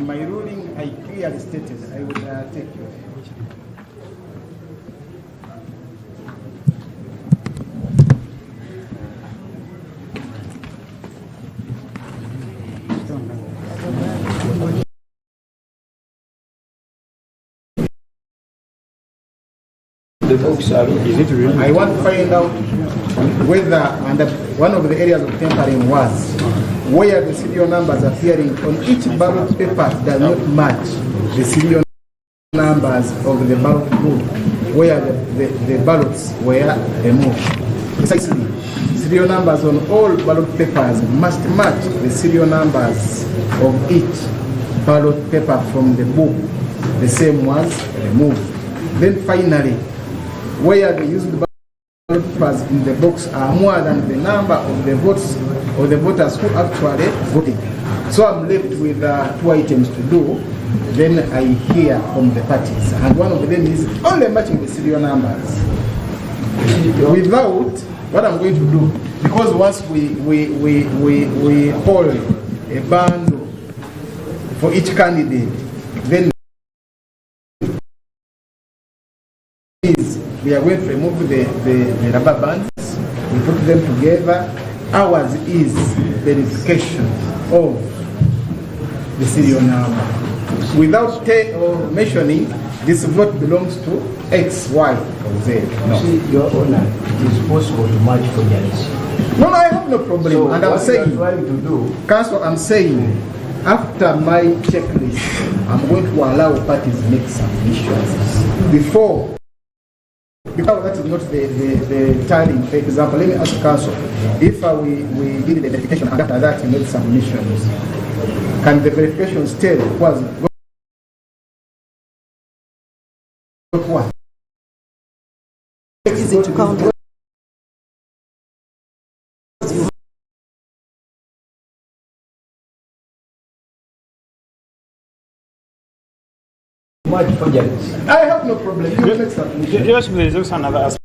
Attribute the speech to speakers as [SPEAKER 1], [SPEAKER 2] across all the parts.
[SPEAKER 1] In my ruling, I clearly stated I would take you.
[SPEAKER 2] The books are, is it really?
[SPEAKER 1] I want to find out whether, and one of the areas of tampering was where the serial numbers appearing on each ballot paper does not match the serial numbers of the ballot book where the ballots were removed. Precisely, serial numbers on all ballot papers must match the serial numbers of each ballot paper from the book. The same was removed. Then finally, where the used ballot papers in the box are more than the number of the votes or the voters who actually voted. So I'm left with 2 items to do. Then I hear from the parties, and one of them is only matching the serial numbers. Without what I'm going to do, because once we hold a bundle for each candidate, then we are going to remove the rubber bands, we put them together. Ours is verification of the serial number. Without mentioning, this vote belongs to X, Y, or Z. No.
[SPEAKER 2] See, Your Honor, it is possible to match forgeries.
[SPEAKER 1] No, I have no problem.
[SPEAKER 2] So
[SPEAKER 1] and I'm saying,
[SPEAKER 2] trying to do,
[SPEAKER 1] Council, I'm saying, after my checklist, I'm going to allow parties to make submissions before. Because that is not the tallying. For example, let me ask Council, if we did the verification and after that we made submissions, can the verification still was what?
[SPEAKER 3] Easy to count.
[SPEAKER 2] match forgeries.
[SPEAKER 1] I have no problem. You make submissions.
[SPEAKER 4] Yes, there is also another aspect.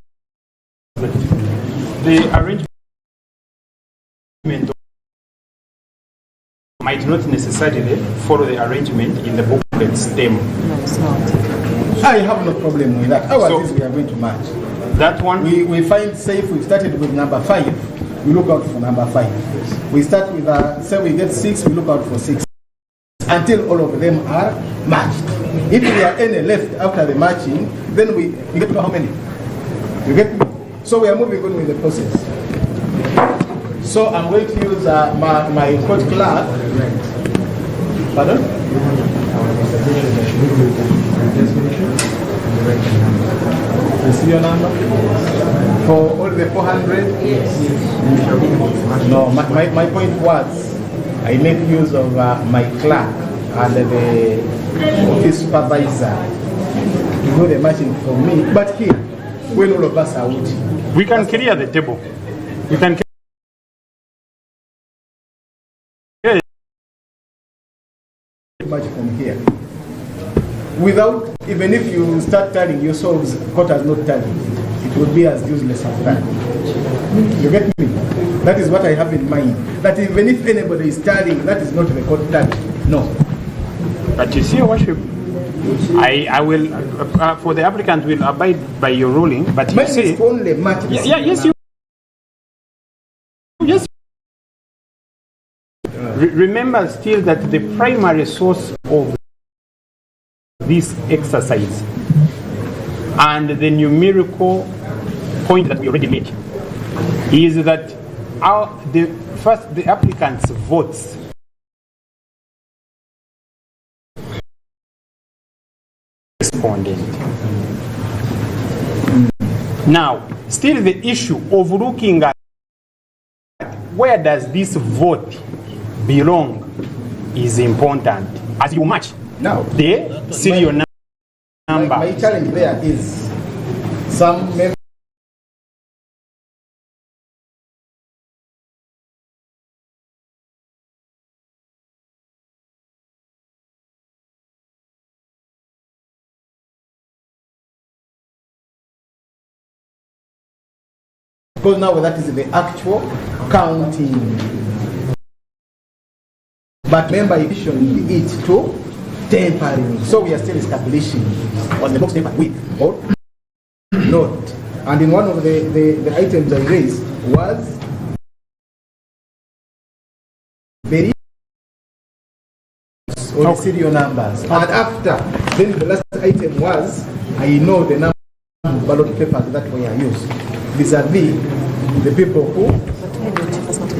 [SPEAKER 4] The arrangement might not necessarily follow the arrangement in the booklet stem.
[SPEAKER 3] No, it's not.
[SPEAKER 1] I have no problem with that. Our
[SPEAKER 4] So-
[SPEAKER 1] things we are going to match.
[SPEAKER 4] That one,
[SPEAKER 1] We find safe. We started with number 5. We look out for number 5. We start with say we get 6. We look out for 6 until all of them are matched. If there are any left after the matching, then we get to how many? You get me? So we are moving on with the process. So I'm going to use my court clerk. Pardon? The serial number for all the 400? Yes. No, my point was I make use of my clerk and the office supervisor to do the matching for me. But here, when all of us are out,
[SPEAKER 4] we can clear the table. We can clear
[SPEAKER 1] much from here. Without, even if you start telling yourselves court has not tallied, it would be as useless as that. You get me? That is what I have in mind. That even if anybody is tallying, that is not the court tally. No.
[SPEAKER 4] But you see, Your Worship, I will, for the applicant, will abide by your ruling. But you
[SPEAKER 1] Mine
[SPEAKER 4] see,
[SPEAKER 1] is only match.
[SPEAKER 4] yes, you. Yes. Remember still that the primary source of this exercise and the numerical point that we already made is that the applicant's votes respondent. Now, still the issue of looking at where does this vote belong is important as you match
[SPEAKER 1] Now,
[SPEAKER 4] the serial number.
[SPEAKER 1] my challenge there is some members because now that is the actual counting. But remember, it should be it to tampering. So we are still establishing was the box tampered with or not. And in one of the items I raised was very or the serial numbers. And after, then the last item was I know the number of ballot papers that were used vis-a-vis the people who,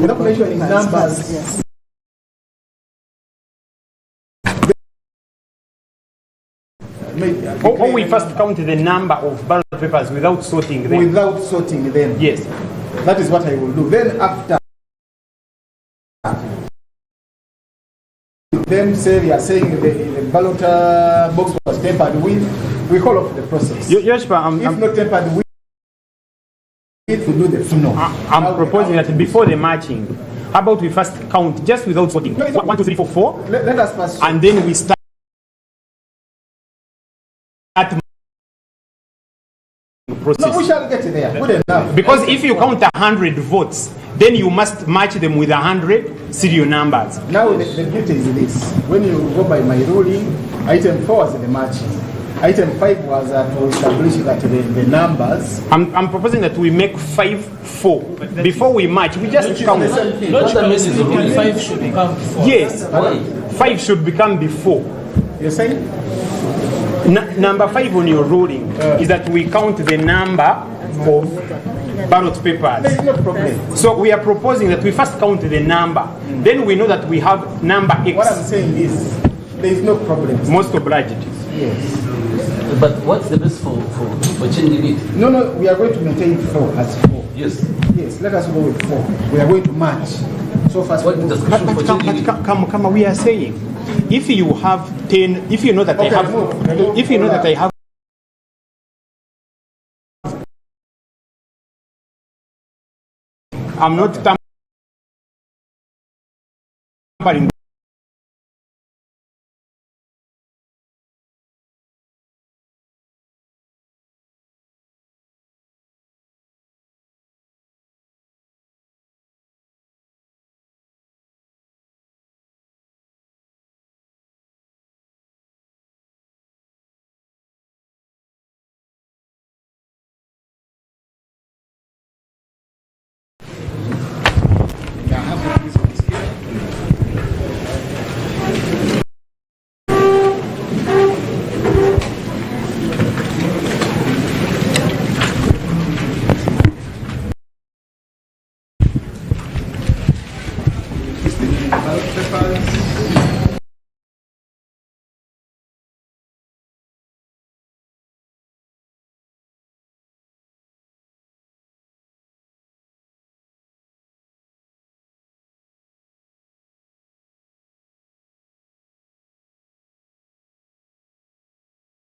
[SPEAKER 1] without mentioning numbers.
[SPEAKER 3] Yes.
[SPEAKER 4] Or we first count the number of ballot papers without sorting them.
[SPEAKER 1] Without sorting them.
[SPEAKER 4] Yes.
[SPEAKER 1] That is what I will do. Then after them say they are saying the ballot box was tampered with, we call off the process.
[SPEAKER 4] Yes,
[SPEAKER 1] if not tampered with, we do the final.
[SPEAKER 4] I'm proposing that before the matching, how about we first count just without sorting? 1, 2, 3, 4, 4.
[SPEAKER 1] Let us first.
[SPEAKER 4] And then we start process.
[SPEAKER 1] No, we shall get there. Good enough.
[SPEAKER 4] Because if you count 100 votes, then you must match them with 100 serial numbers.
[SPEAKER 1] Now the beauty is this. When you go by my ruling, item 4 was the matching. Item 5 was to establish that the numbers.
[SPEAKER 4] I'm proposing that we make 5 4. Before we match, we just count.
[SPEAKER 5] Logically, 5 should become 4.
[SPEAKER 4] Yes. 5 should become before.
[SPEAKER 1] You're saying?
[SPEAKER 4] Number 5 on your ruling is that we count the number of ballot papers.
[SPEAKER 1] There is no problem.
[SPEAKER 4] So we are proposing that we first count the number. Then we know that we have number X.
[SPEAKER 1] What I'm saying is, there is no problem.
[SPEAKER 4] Most obliged.
[SPEAKER 1] Yes.
[SPEAKER 5] But what's the best for changing it?
[SPEAKER 1] No, we are going to maintain 4 as 4.
[SPEAKER 5] Yes.
[SPEAKER 1] Yes, let us go with 4. We are going to match. So fast.
[SPEAKER 5] What is the solution for changing it?
[SPEAKER 4] Come, we are saying, if you have 10, if you know that I have, if you know that I have, I'm not tampering.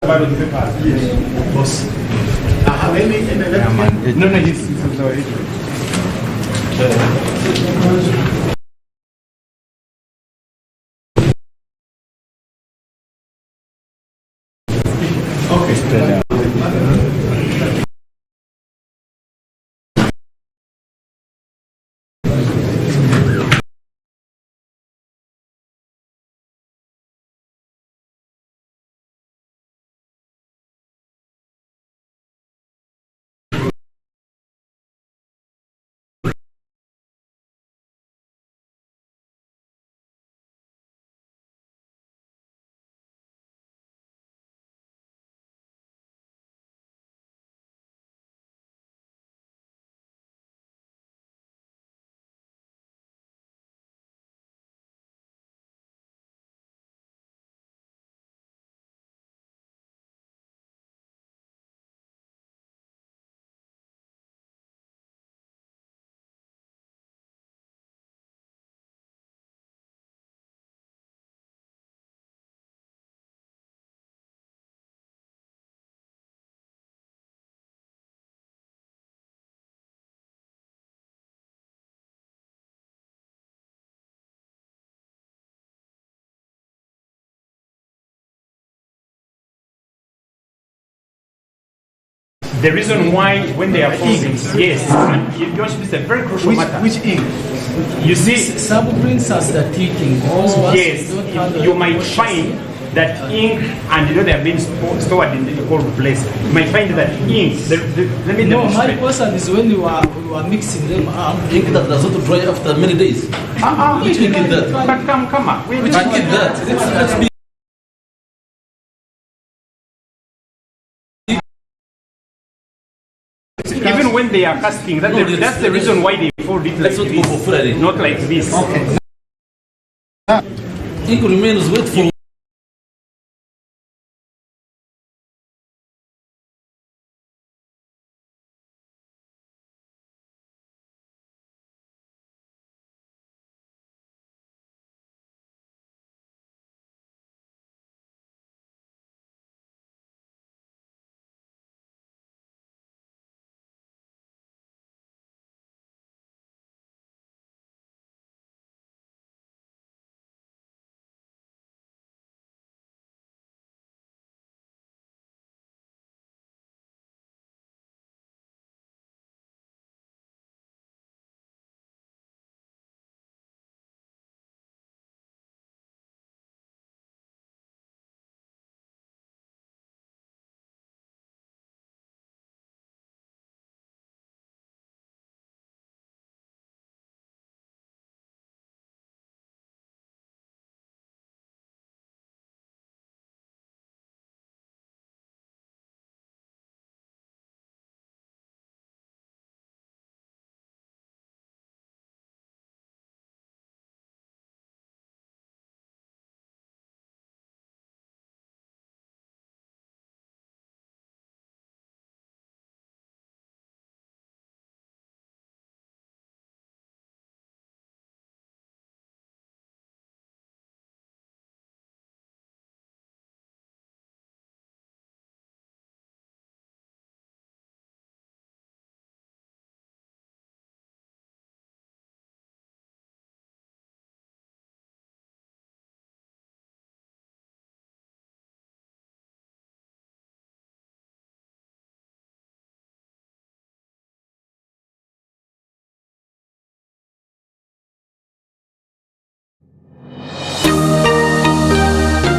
[SPEAKER 1] Ballot papers. Yes. Boss. No, yes. Okay.
[SPEAKER 4] The reason why when they are folding, yes, your worship, is a very crucial matter.
[SPEAKER 1] Which ink?
[SPEAKER 4] You see,
[SPEAKER 5] Some prints are static.
[SPEAKER 4] yes, you might find that ink and they have been stored in the cold place, you might find that ink. Let me
[SPEAKER 3] No, my
[SPEAKER 4] demonstrate.
[SPEAKER 3] question is when you are mixing them up.
[SPEAKER 5] Ink that does not dry after many days. Which ink is that?
[SPEAKER 4] But come up.
[SPEAKER 5] Which ink is that? Let's be.
[SPEAKER 4] Even when they are casting, that's the reason why they fold it like
[SPEAKER 5] Let's not go for
[SPEAKER 4] this,
[SPEAKER 5] Friday.
[SPEAKER 4] not like this.
[SPEAKER 1] Okay.
[SPEAKER 5] Ink remains wet for.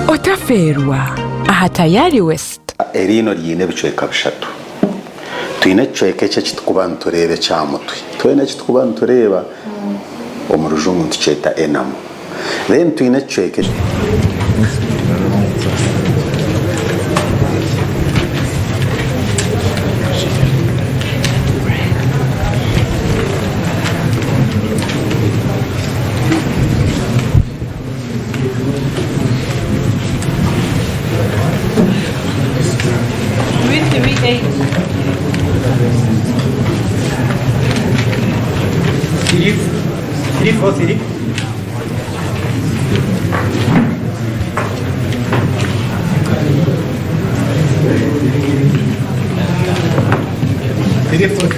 [SPEAKER 6] otaferwa aha tayari west
[SPEAKER 7] erino ryine bicweka bishatu twine cweke cyo kitkubantu turebe cya mutwe twene kitkubantu tureba omurujungu ticeta enamo then twine cweke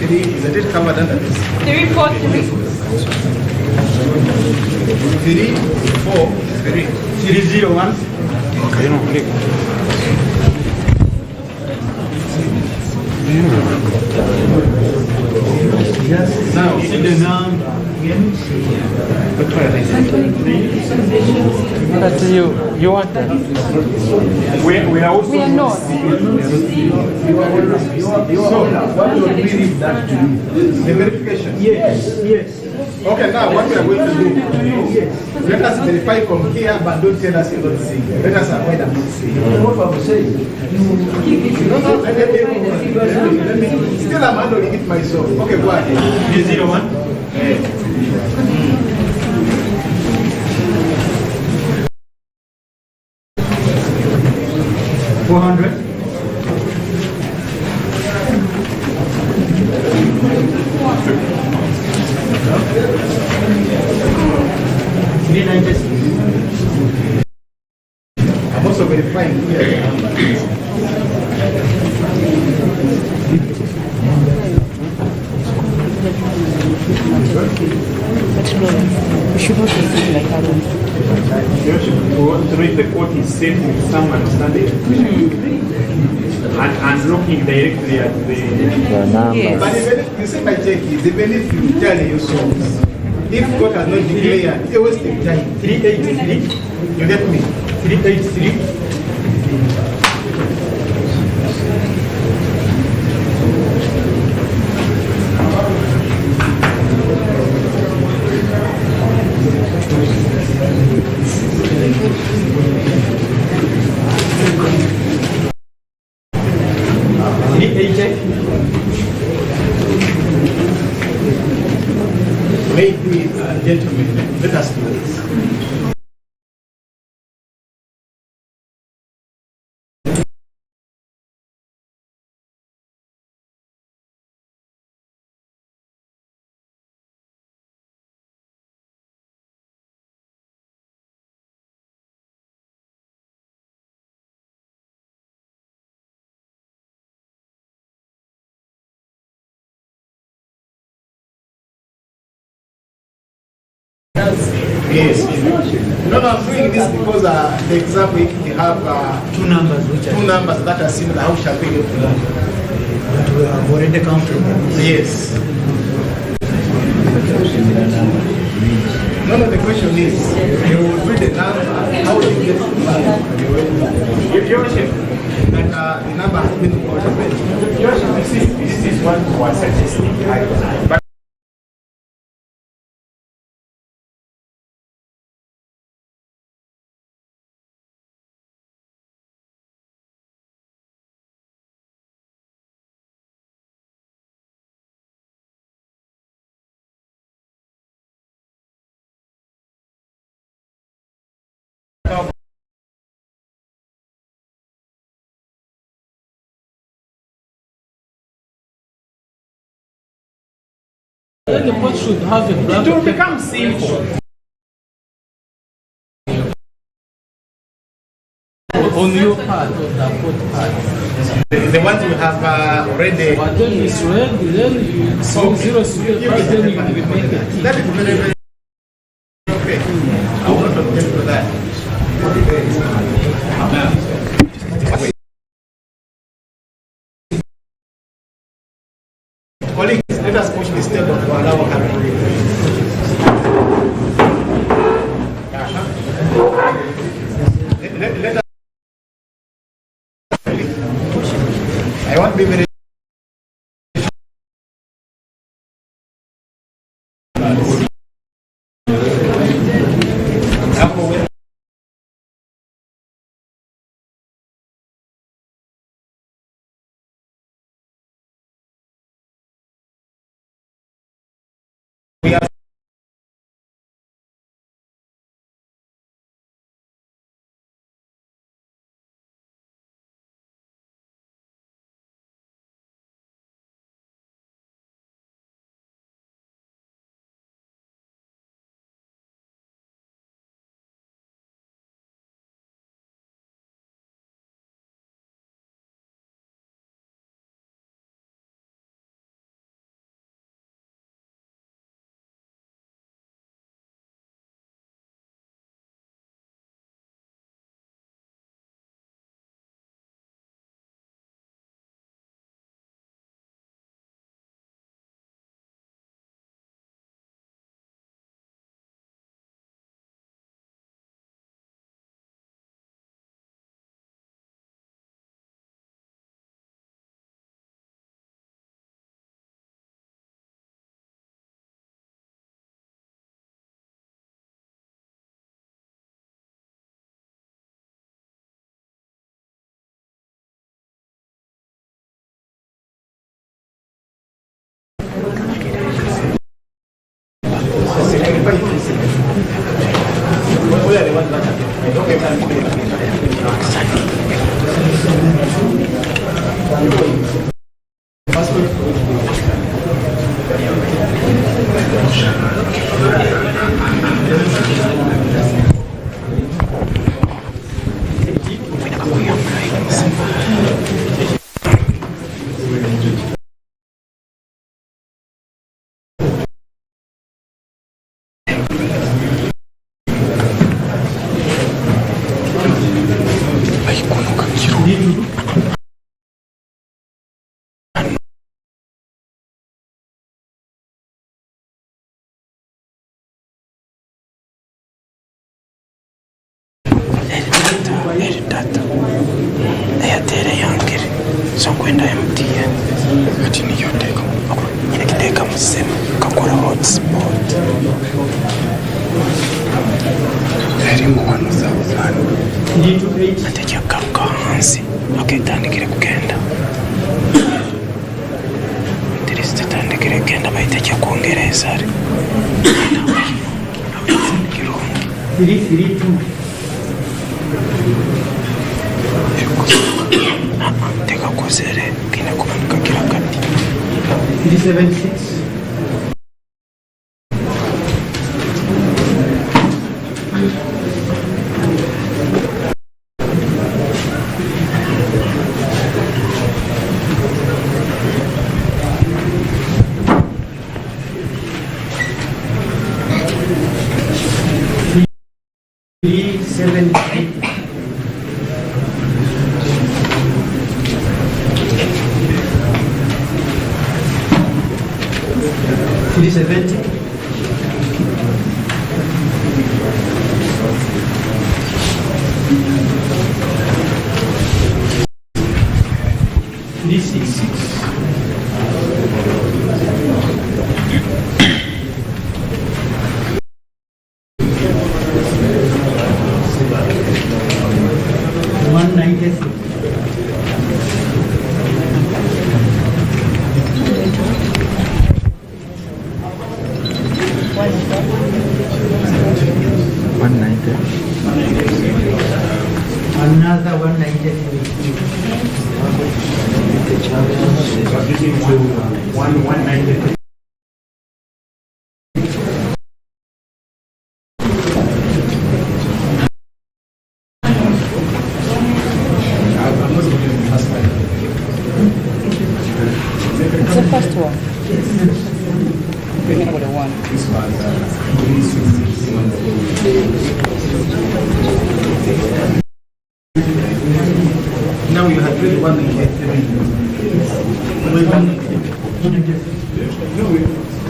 [SPEAKER 4] City.
[SPEAKER 1] Isn't it covered under this?
[SPEAKER 8] 343.
[SPEAKER 4] 301. Okay, no, click.
[SPEAKER 1] Now, see the name again?
[SPEAKER 3] But you want that?
[SPEAKER 4] We are also.
[SPEAKER 8] We are not.
[SPEAKER 1] So, what will we that to do? The verification?
[SPEAKER 4] Yes.
[SPEAKER 1] Okay, now what we are going to do, let us verify from here, but don't tell us you're not seeing. Let us avoid and not seeing. What I'm saying? No, let me, still I'm handling it myself. Okay, go ahead.
[SPEAKER 4] 01. 400. 396.
[SPEAKER 1] I'm also verifying here.
[SPEAKER 8] We should not be like that.
[SPEAKER 4] We want to read the Kooti safe with some understanding and looking directly at the
[SPEAKER 1] But even if you see my check is, even if you tell your souls, if God has not declared, it always take time.
[SPEAKER 4] 383.
[SPEAKER 1] You get me?
[SPEAKER 4] 383. Ladies and gentlemen, let us do this. Yes. No, I'm doing this because the example we have
[SPEAKER 3] Two numbers
[SPEAKER 4] that are similar. How shall we get to them?
[SPEAKER 3] that we have already counted.
[SPEAKER 4] Yes. No, the question is, you will read the number, how do you get to the Your worship, that the number has been recorded. Your worship, this is what was suggesting. But
[SPEAKER 3] Then the pot should have a black.
[SPEAKER 4] it will become simple.
[SPEAKER 3] On your part of the pot part.
[SPEAKER 4] The ones we have already.
[SPEAKER 3] But then it's red, then you see 0 serial, then you make it.
[SPEAKER 4] That is very, very okay. I want to tell you that. Colleagues, let us push this table to allow Akaruuru. Let us. I want to be very. We are
[SPEAKER 9] so kwenda MTN ati niyo teko nikiteka msema kakora hotspot harimo wano z'abana atajya garuka hansi akitandikira kugenda interest tandikira kugenda bayitajya kongereza ari teka kozere kina kumanuka kila kati
[SPEAKER 2] 376
[SPEAKER 10] Another 193.
[SPEAKER 8] It's the first one. Bring it for the one.
[SPEAKER 1] Now you have really one and get three.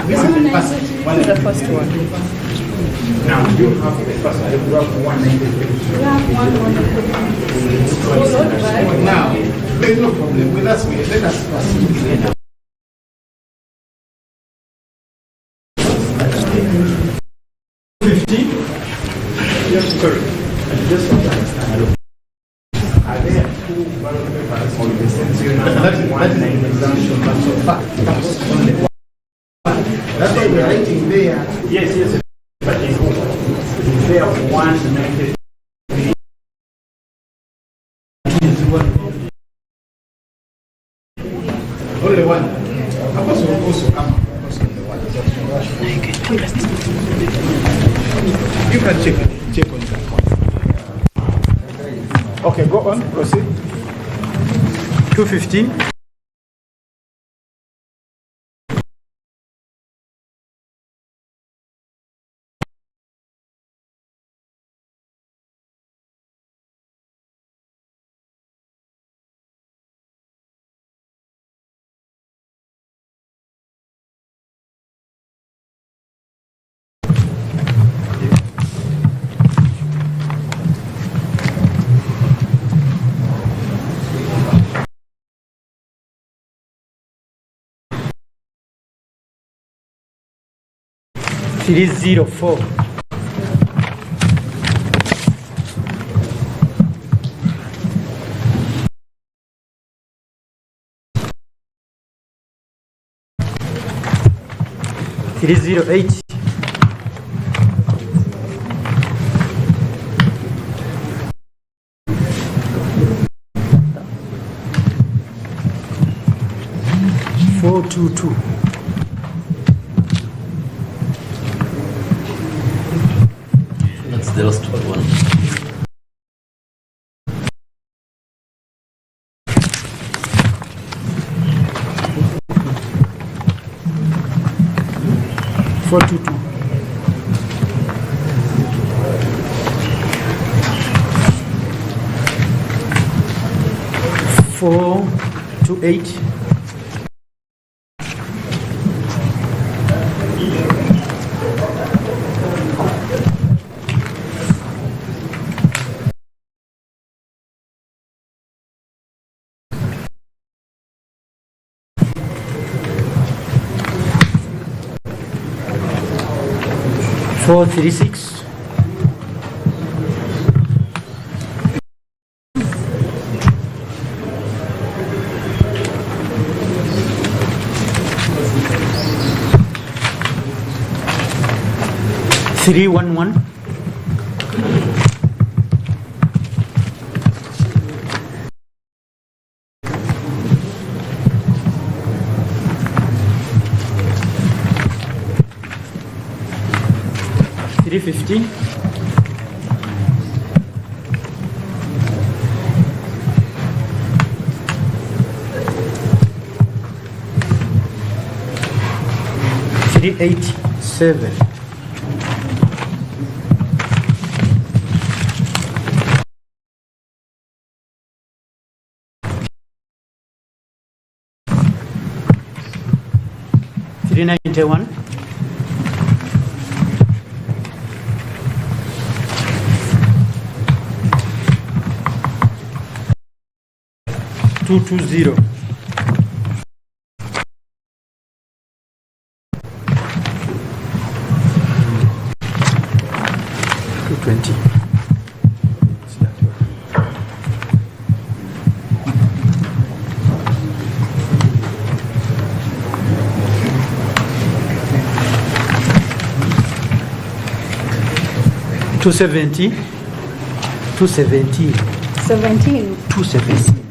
[SPEAKER 1] This is the first one.
[SPEAKER 8] The first one.
[SPEAKER 1] Now you have the first one. You have 193. Now, there's no problem. Let us proceed.
[SPEAKER 4] Yes, correct. Just to understand. Are there two ballot papers on the same
[SPEAKER 1] That is an exemption, but so far, that's only one. That's why we're writing there.
[SPEAKER 4] Yes. But is there 193?
[SPEAKER 1] Only one. Of course, will also come across only one. You can check it. Check on that one. Okay, go on. Proceed.
[SPEAKER 10] 215. It is 04. It is 08. Two.
[SPEAKER 5] That's the last one.
[SPEAKER 10] Four to 8. 436. Three one one. 350. 387. 391. 220. 220. 270. 217.
[SPEAKER 8] 17.
[SPEAKER 10] 217.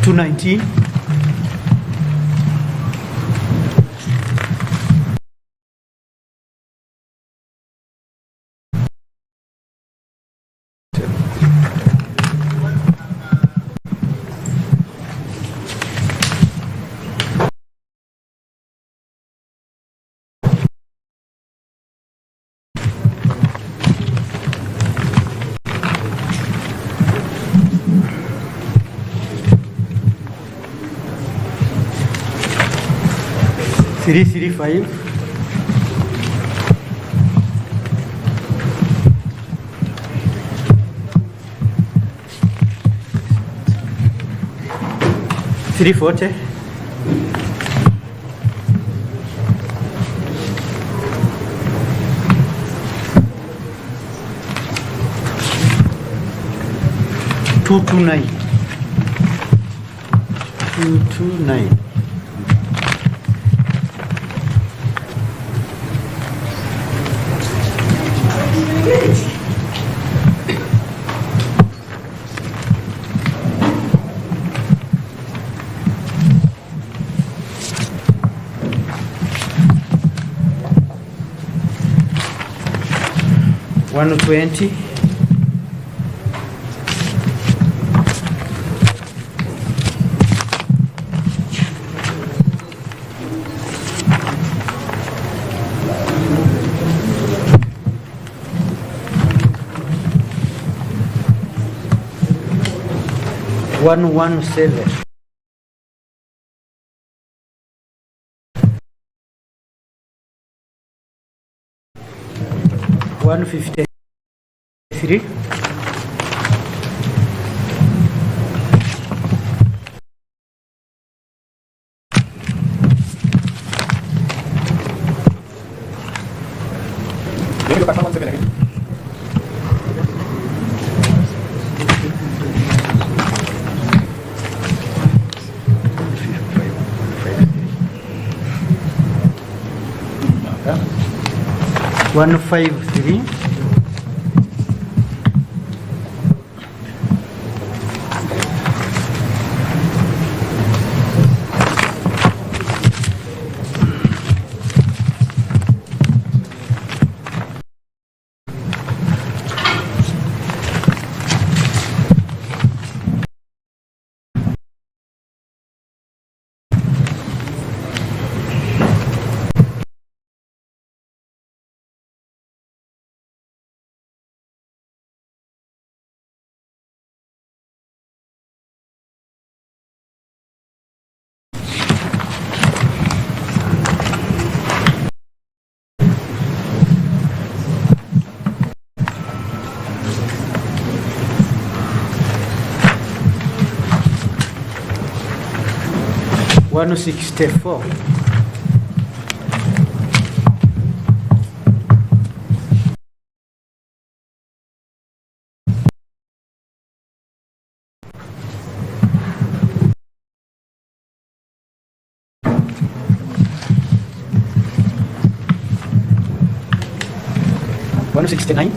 [SPEAKER 10] 219. 335. 340. 229. 229. 120. 117. 153. 153. 164. 169.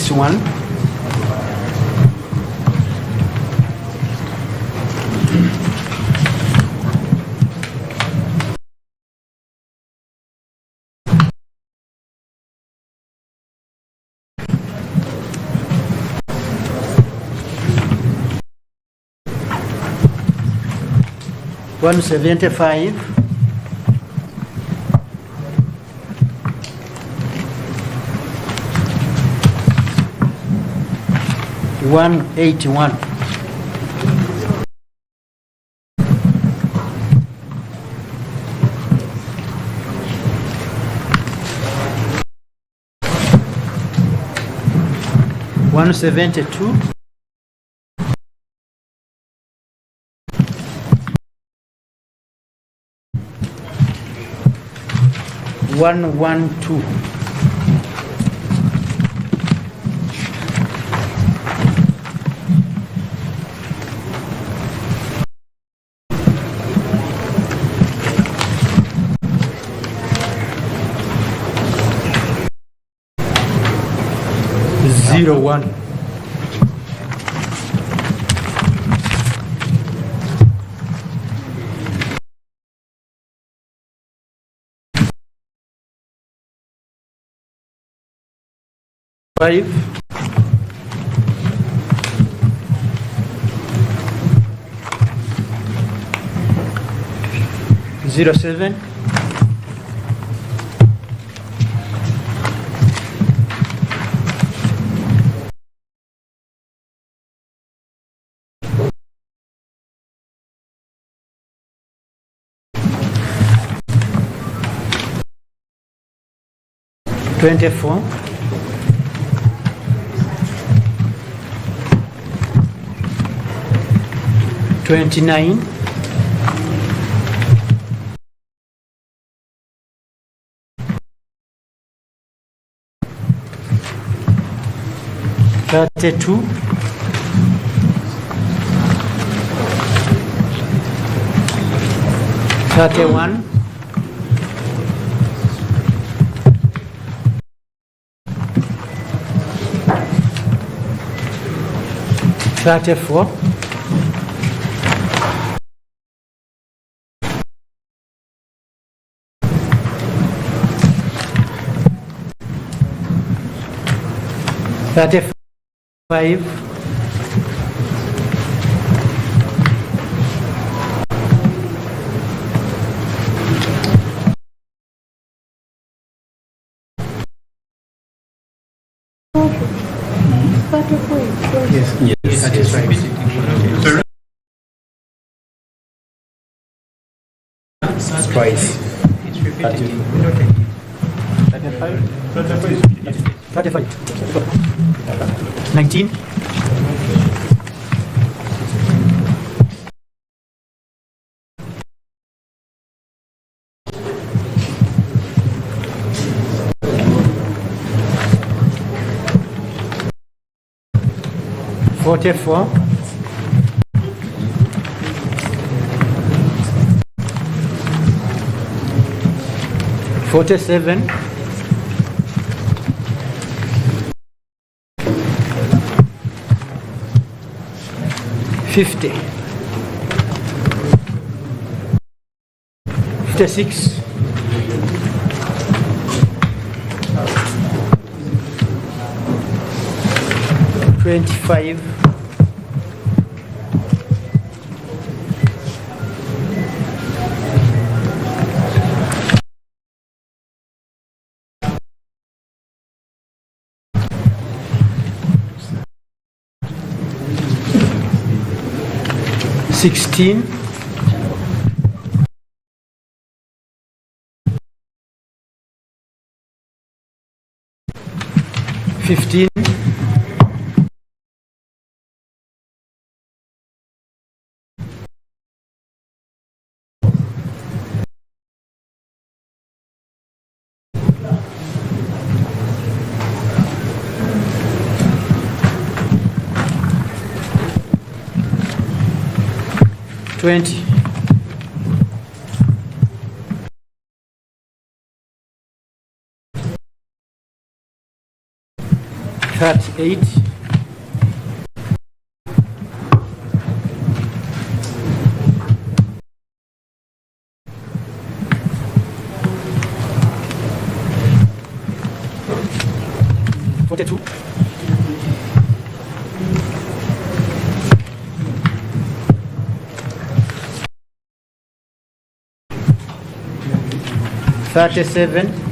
[SPEAKER 10] 61. 175. 181. 172. 112. 01. 5. 07. 24. 29. 32. 31. 34. 35. 19. 44. 47. 50. 56. 25. 16. 15. $20. 38. 42. 37.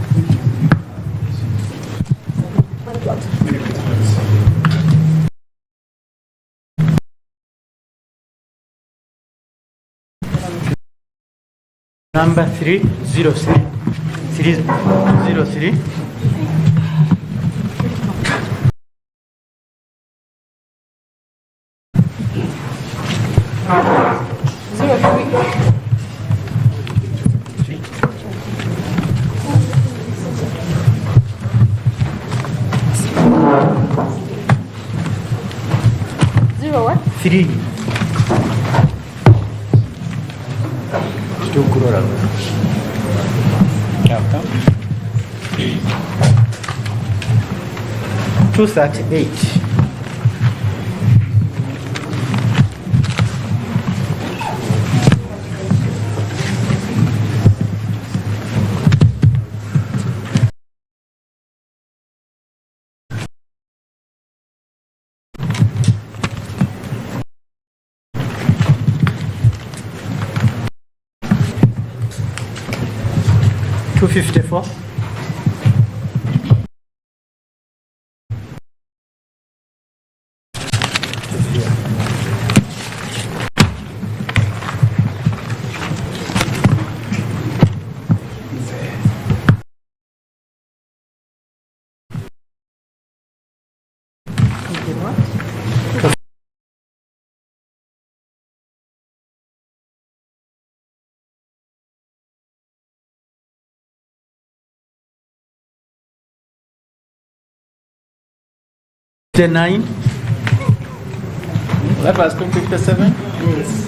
[SPEAKER 10] 303. 303. 3. Still Kurora. 238. 254. 59.
[SPEAKER 1] That was 257?
[SPEAKER 10] Yes.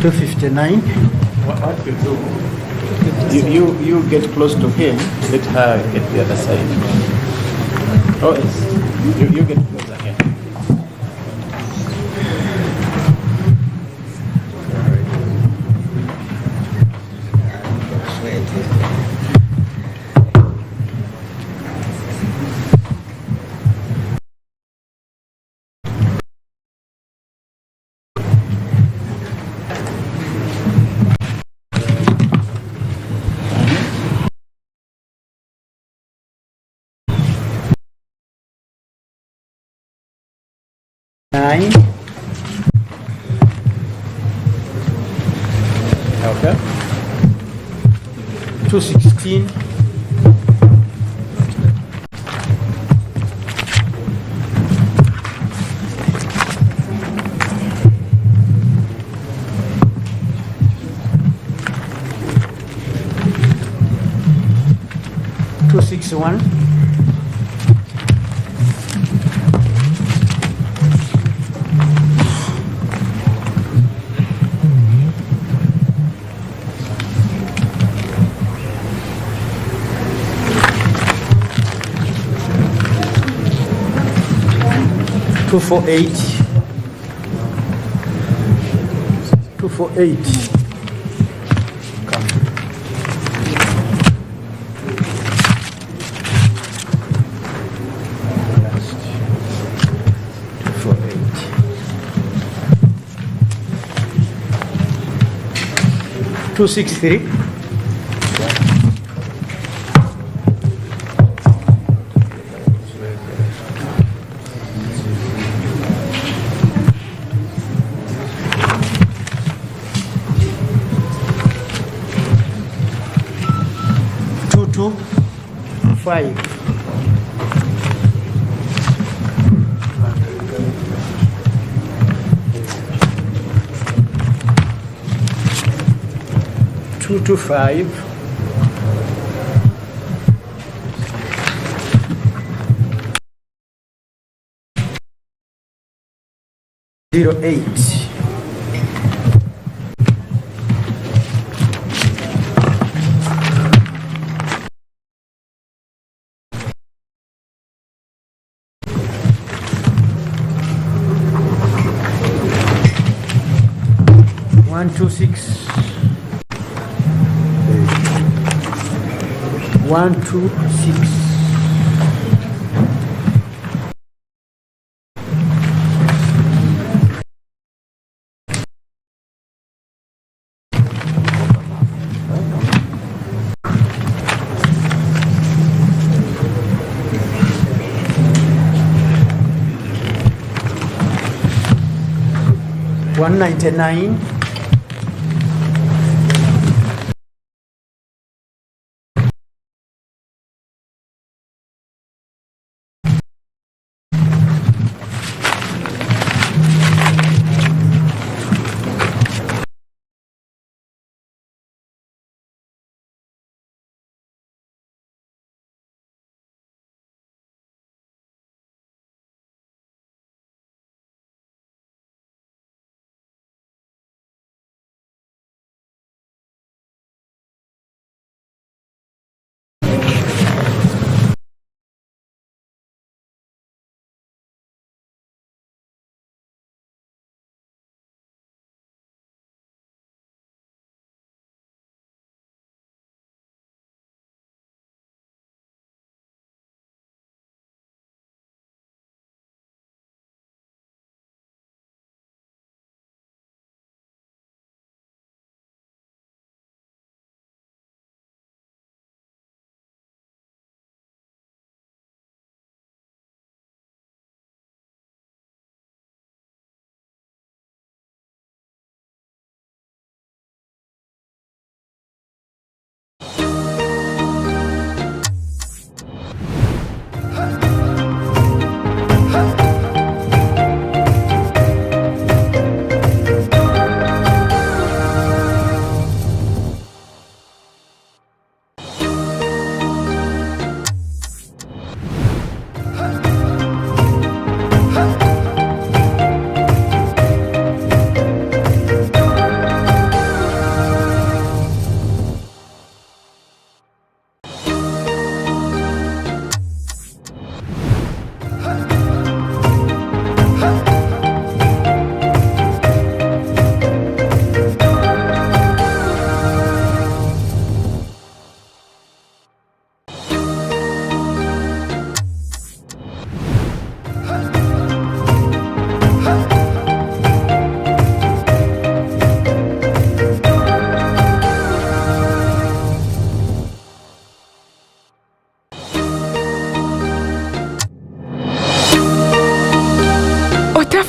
[SPEAKER 10] 259.
[SPEAKER 1] What you do? You get close to him, let her get the other side. Oh, yes. You get closer here. Okay.
[SPEAKER 10] 216. 261. 248. 248. Two 63. 2. 5. Two to 5. 08. One, two, 6. 1, 2, 6. $199.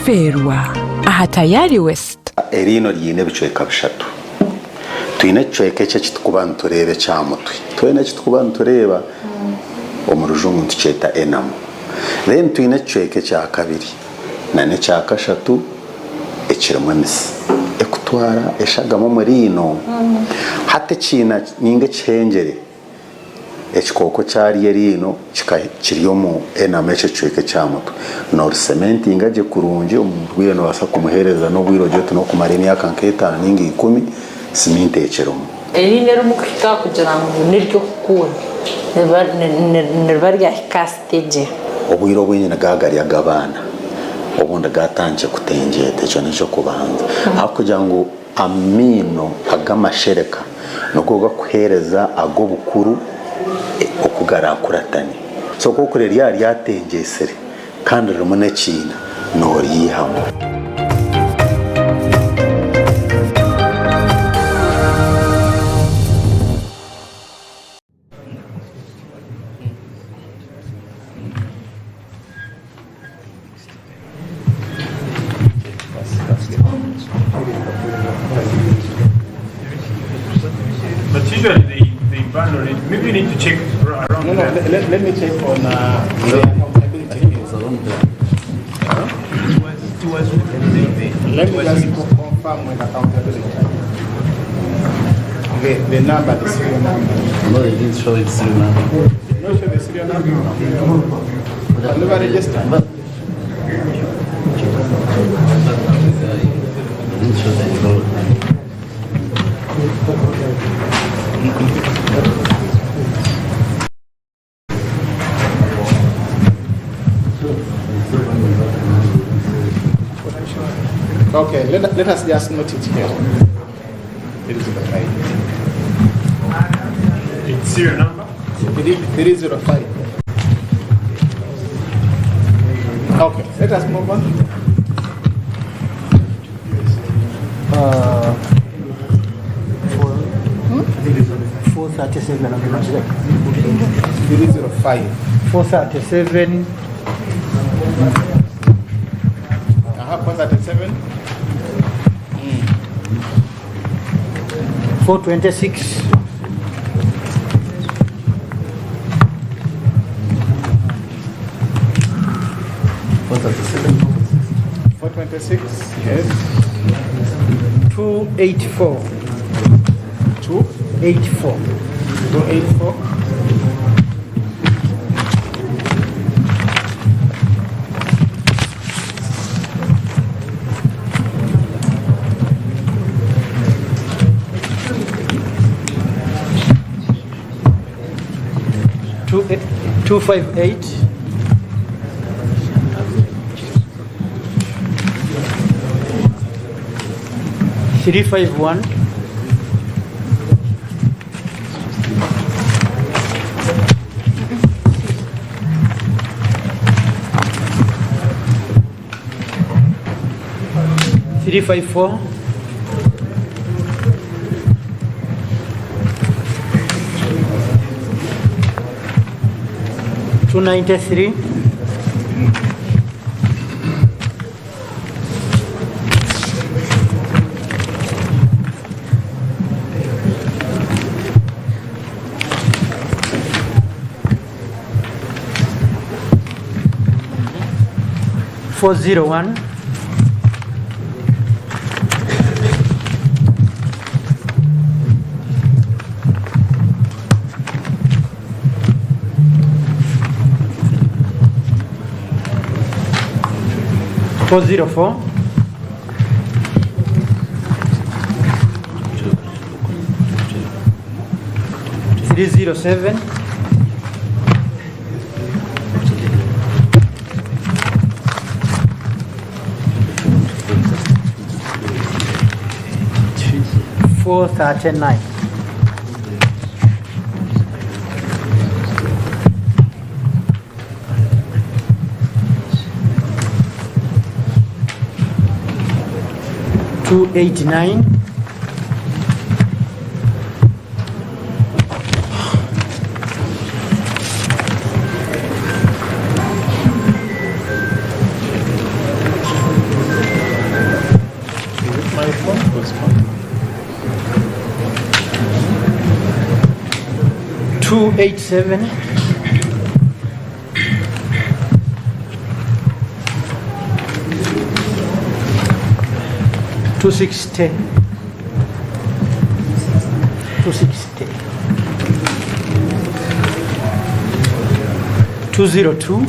[SPEAKER 6] Ferwa aha tayari West
[SPEAKER 7] erino ryine bicweka bishatu twine cweke cyo kitkubantu turebe cyamutwe twene kitkubantu tureba omurujungu tuceta enamo then twine cweke cya kabiri nane cya kashatu ekiremwemisi ekutwara eshagamo murino hate kina ninge cyengere ekikoko cyari rino kiriyomo enamo cweke cyamutwe no cement ingaje kurunje umubwire no basa kumuhereza no bwiro joto no kumara imyaka nketa ningi 10 cement ekiromo
[SPEAKER 8] eri nero mukika kugira ngo niryo kukunda nebarya kastage
[SPEAKER 7] obwiro bwenyine gagari agabana obundi gatanje kutenjete cyo nico kubanza akugira ngo amino agamashereka no kuga kuhereza ago bukuru okugara kuratani so ko kureri yari yatengesere kandi rumune China no rihamo
[SPEAKER 4] But usually they bundle it. Maybe you need to check around.
[SPEAKER 1] No, let me check on the accountability.
[SPEAKER 4] It was
[SPEAKER 1] Let me just confirm with accountability. The number, the serial number.
[SPEAKER 5] No, they didn't show it serial number.
[SPEAKER 1] No, show the serial number. I've never registered.
[SPEAKER 5] But they didn't show the enrolled.
[SPEAKER 1] Okay, let us just note it here. It is the right.
[SPEAKER 4] it's serial number.
[SPEAKER 1] 305. Okay, let us move on.
[SPEAKER 10] 437.
[SPEAKER 1] 305.
[SPEAKER 10] 437.
[SPEAKER 1] 437.
[SPEAKER 10] 426.
[SPEAKER 1] 426. Yes.
[SPEAKER 10] 284.
[SPEAKER 1] 284. 284.
[SPEAKER 10] 258. 351. 354. 293. 401. 404. 307. 439. 289. 287. 260. 260. 202.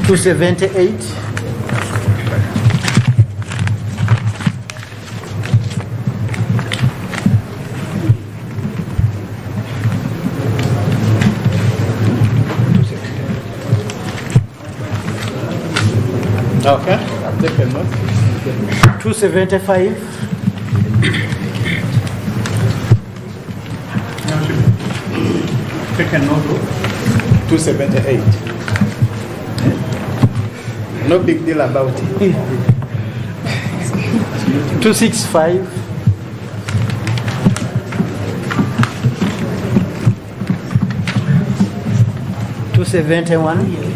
[SPEAKER 10] 278. 275.
[SPEAKER 1] Okay, I've taken note.
[SPEAKER 10] 275.
[SPEAKER 4] Take a note.
[SPEAKER 1] 278. No big deal about it.
[SPEAKER 10] 265. 271.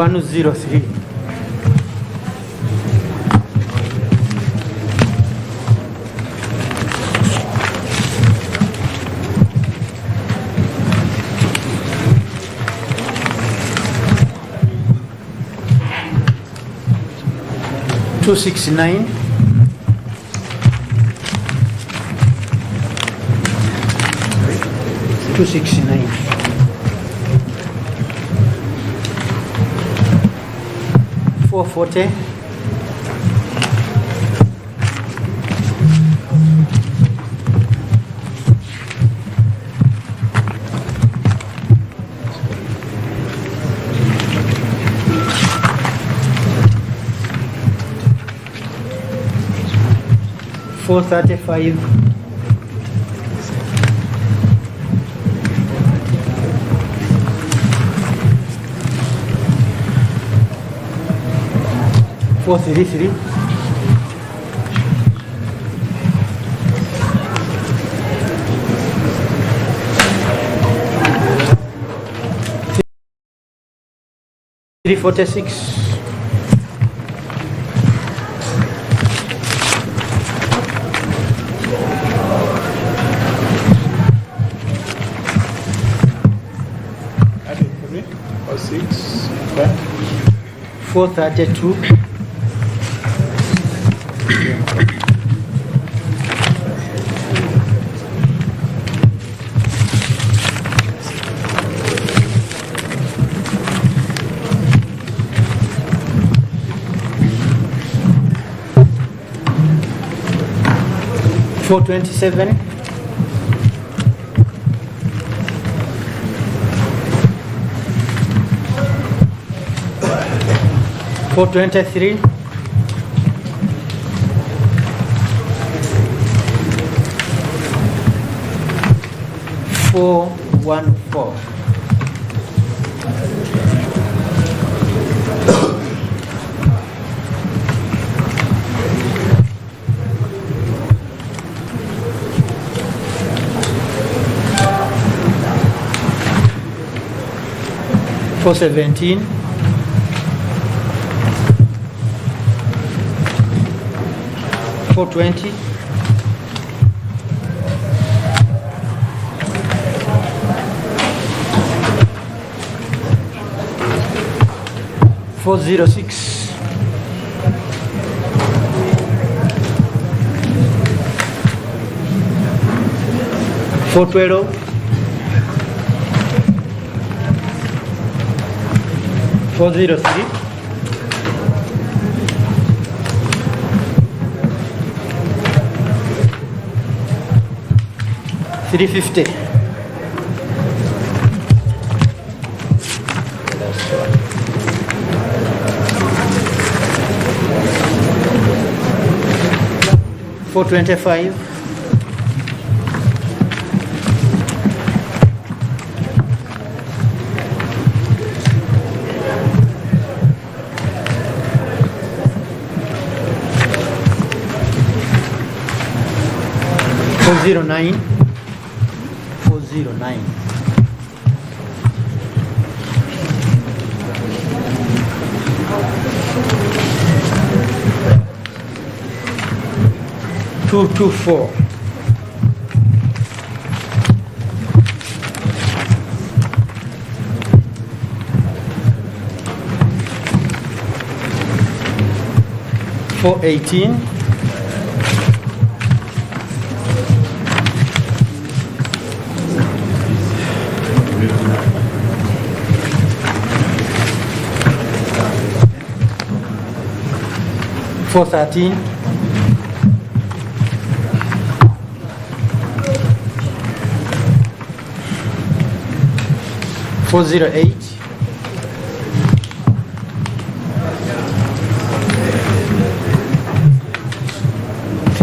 [SPEAKER 10] 103. Two 69. 269. 440. 435. 433. 346. 432. 427. 423. 414. 417. 420. 406. 412. 403. 350. 425. 409. 409. 224. 418. 413. 408.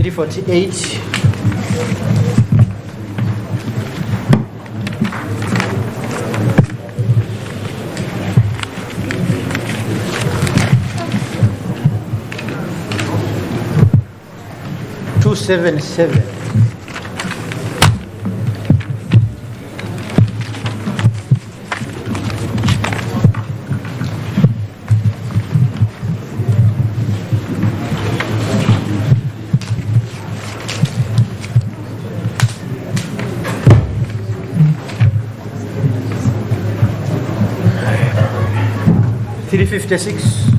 [SPEAKER 10] 348. 277. 4 356.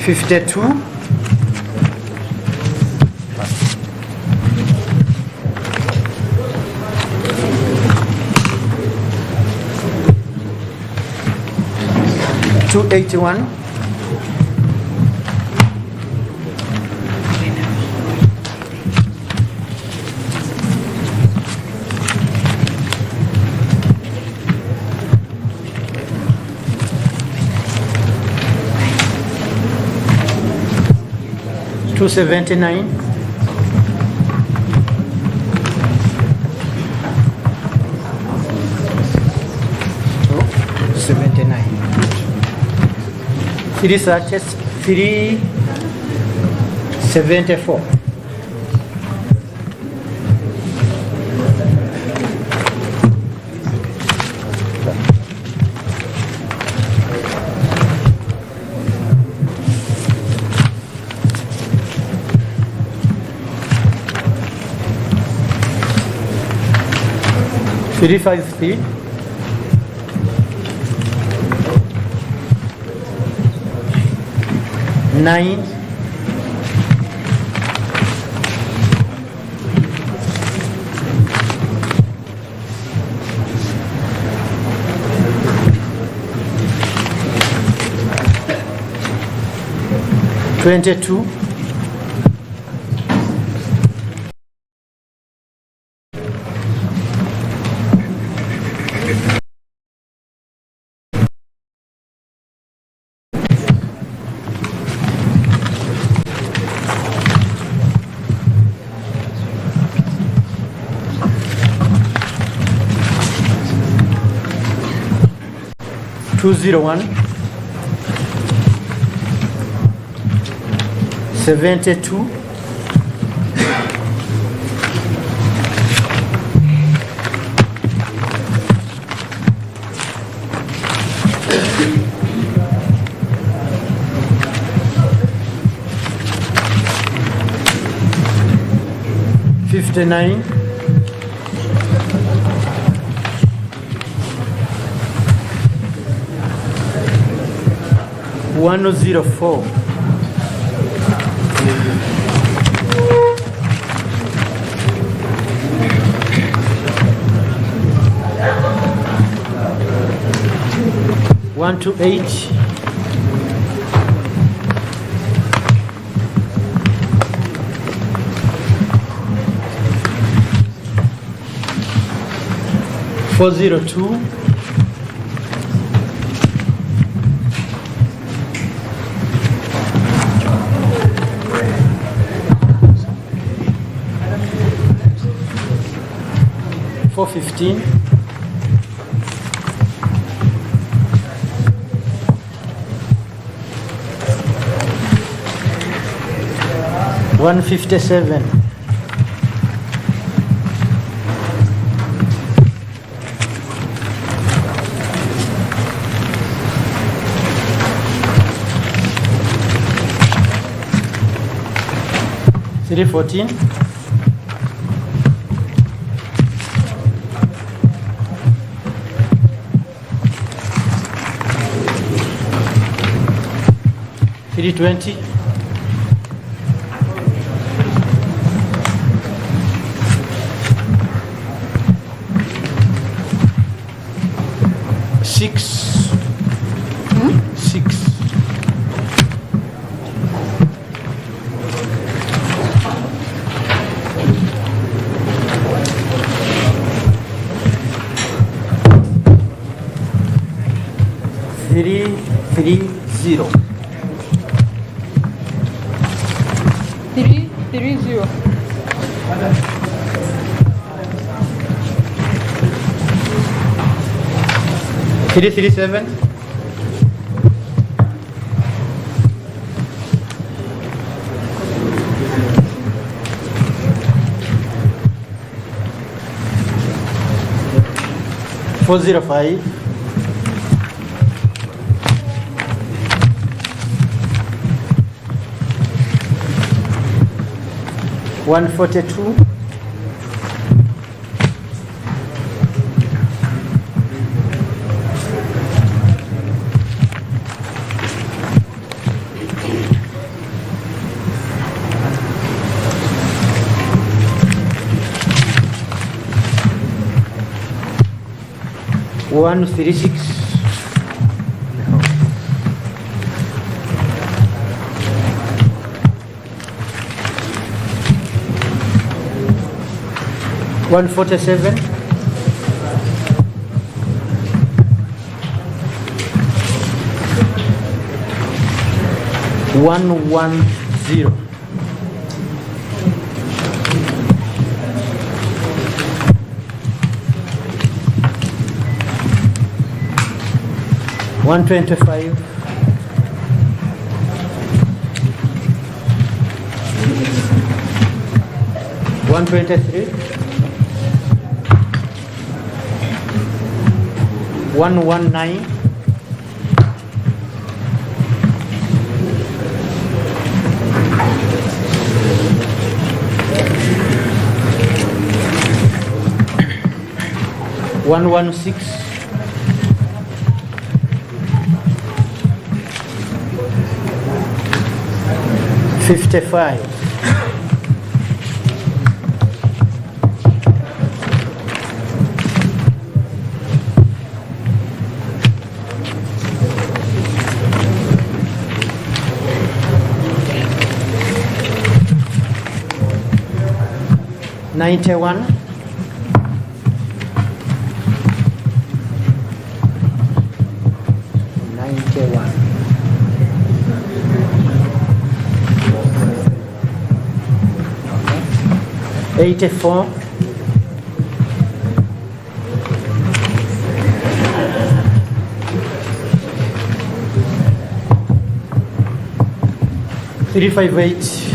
[SPEAKER 10] $52. $281. $279. $279. 374. $353. $9. $22. $201. $72. $59. $104. $128. $402. $415. $157. $314. $320. $6. $330.
[SPEAKER 8] $330.
[SPEAKER 10] $337. 405. 142. 136. 147. 110. 125. 123. 119. 116. 55. 91. 91. 84. 358.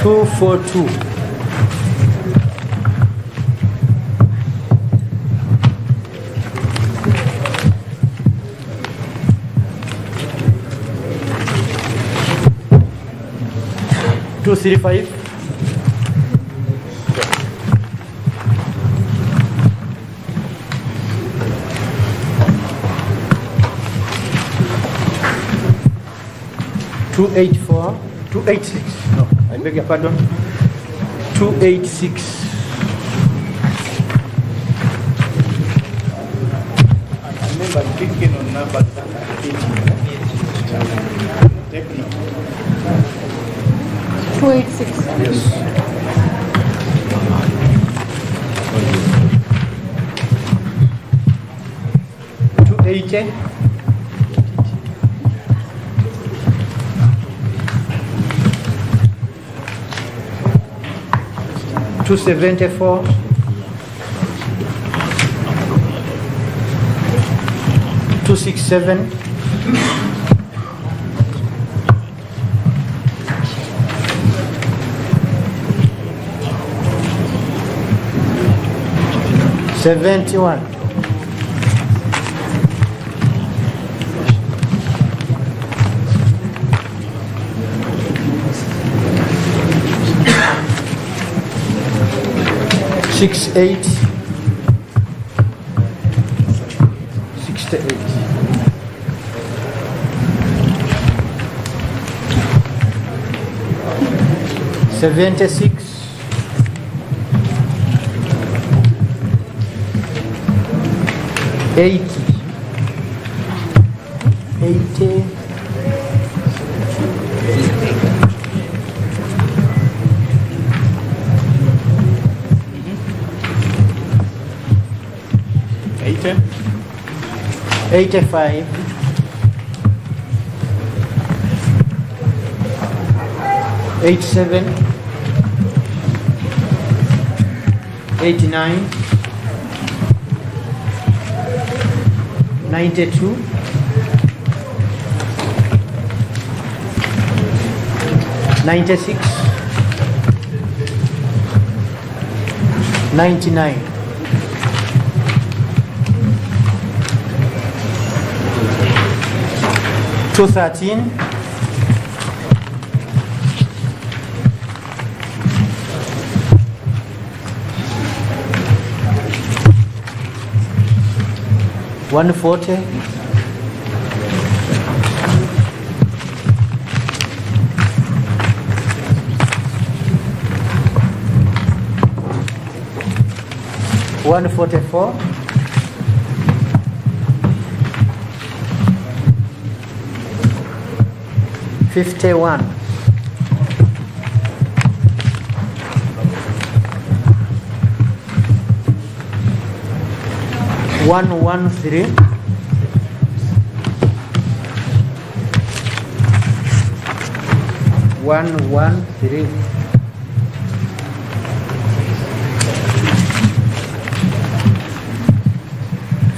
[SPEAKER 10] 242. 235. 284. 286. No, I beg your pardon. 286.
[SPEAKER 1] I remember picking on numbers that are 80. Take note.
[SPEAKER 8] 286.
[SPEAKER 1] Yes.
[SPEAKER 10] $280. 274. 267. 71. 68. 68. 76. 80. 80. 85. 87. 89, 92, 96, 99, 213, 140, 144, 51, 113, 113,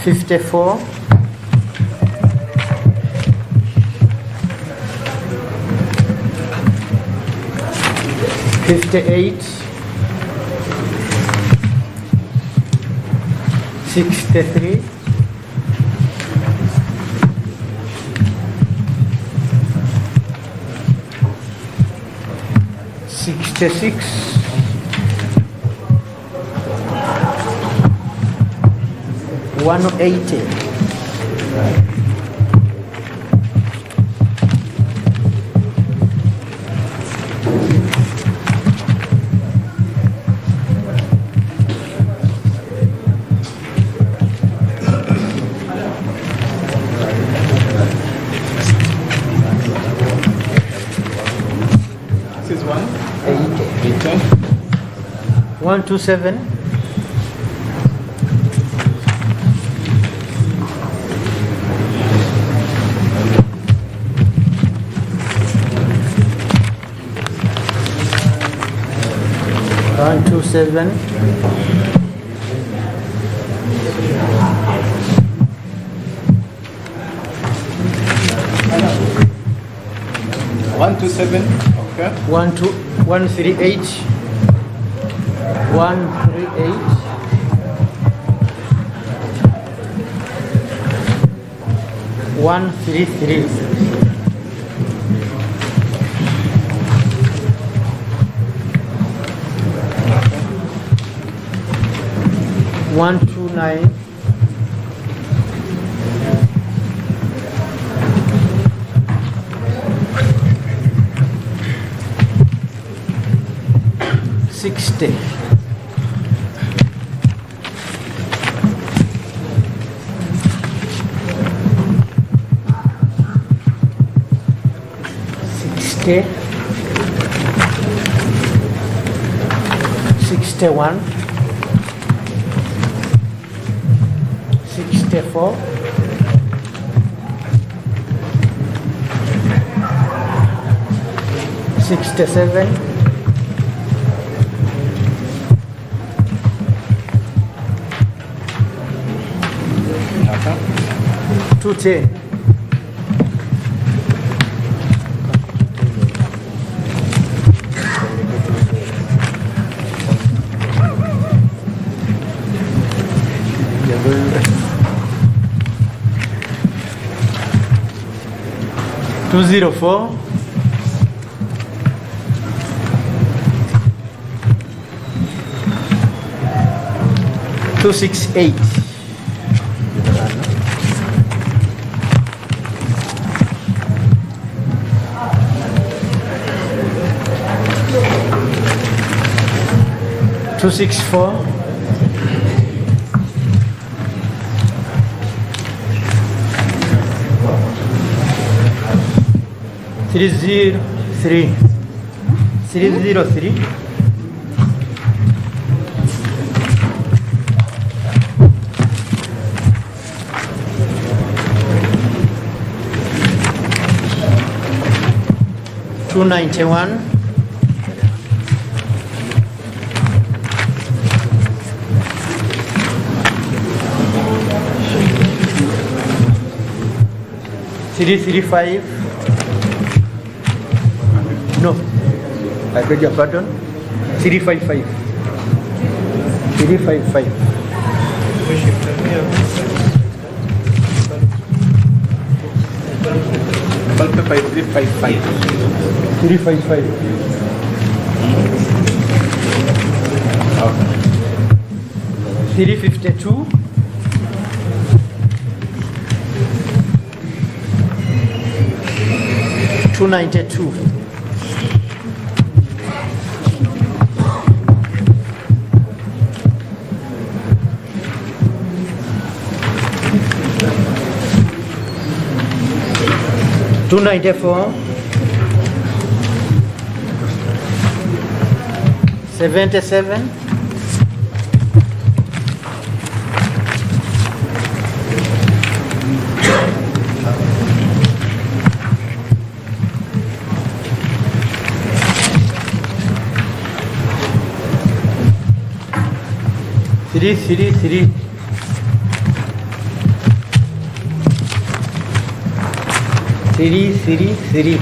[SPEAKER 10] 54, 58, 63, 66, 180, 127, 127,
[SPEAKER 1] 127. Okay.
[SPEAKER 10] 138, 138, 133, 129, 60, 61, 64, 67, 210, 204, 268, 264, 303, 303, 291, 335. No, I beg your pardon. 355. 355.
[SPEAKER 4] Ball paper is 355.
[SPEAKER 10] 355. 352. 292. 294. 77. 333. 333.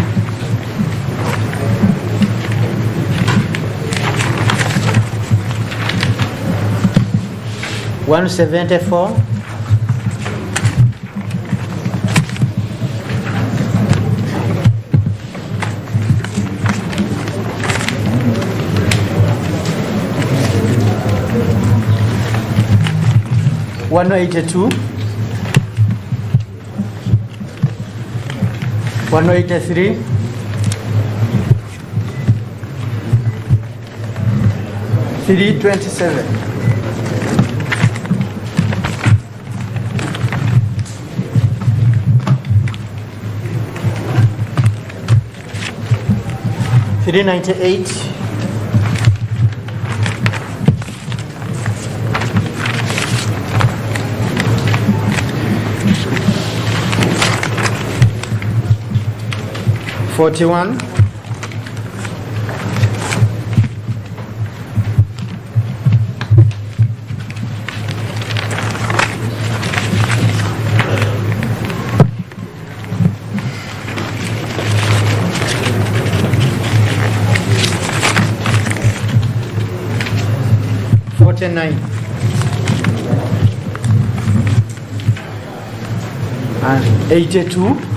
[SPEAKER 10] 174. 182. 183. 327. 398. 41. 49. And 82.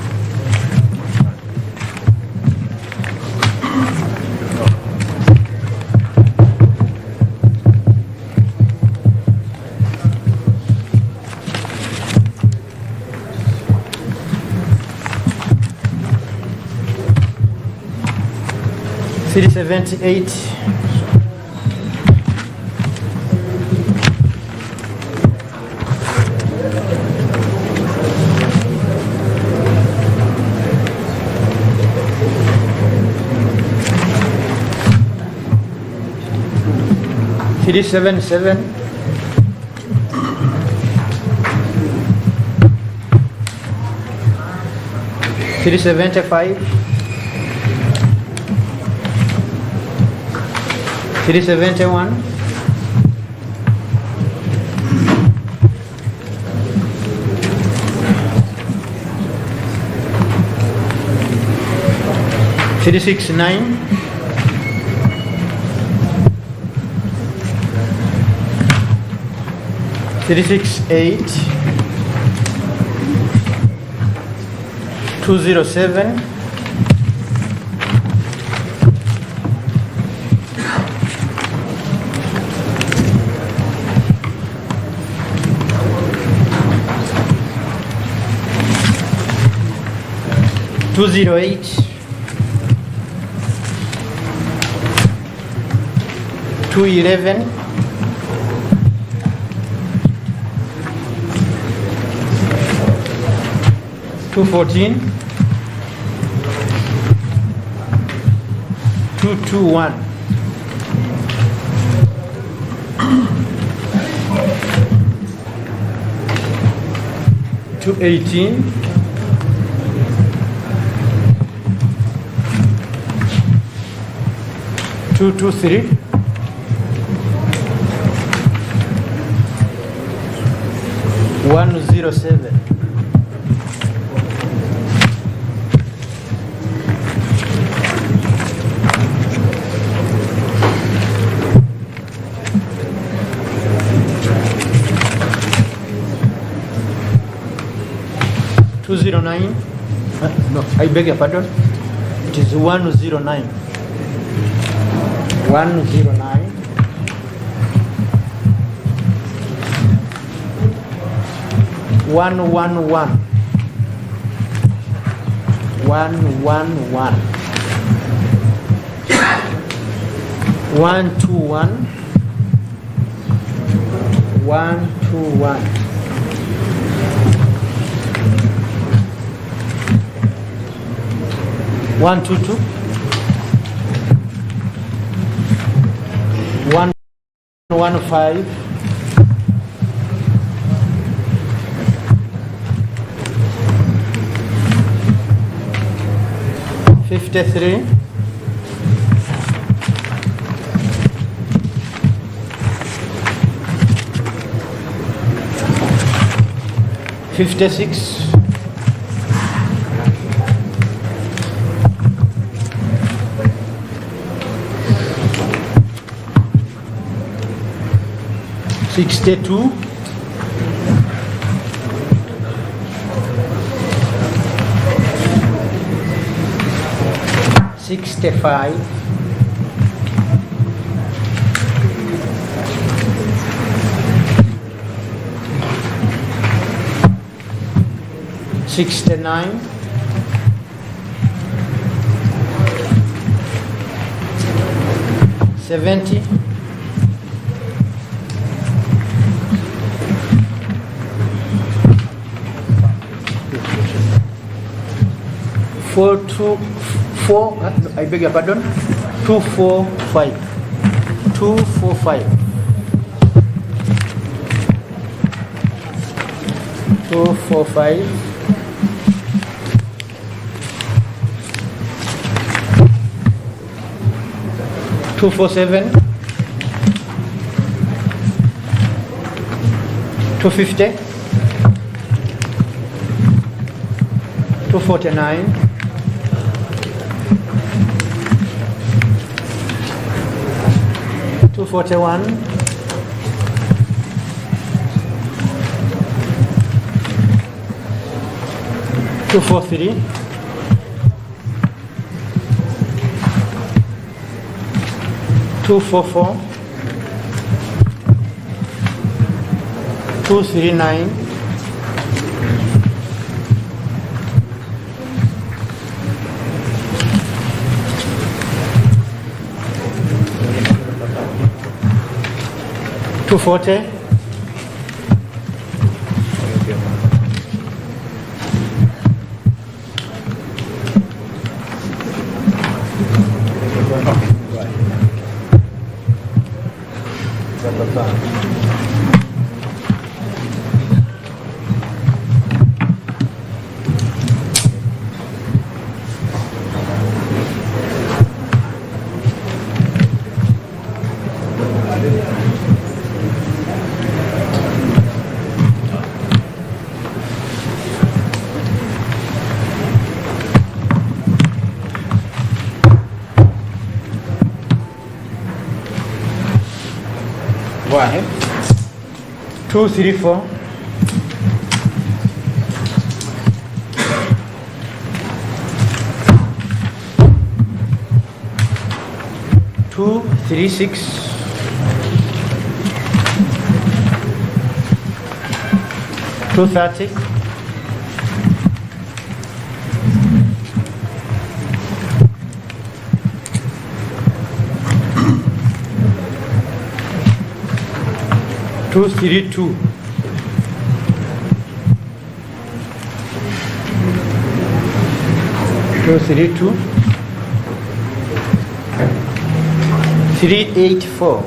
[SPEAKER 10] 378. 377. 375. 371. 369. 368. 207. 208. 211. 214. 221. 218. 223. 107. 209. No, I beg your pardon. It is 109. 109. 111. 111. 121. 121. 122. 115. 53. 56. 62. 65. 69. 70. 424, I beg your pardon, 245. 245. 245. 247. 250. 249. 241. 243. 244. 239. 240. 234. 236. 230. 232. 232. 384.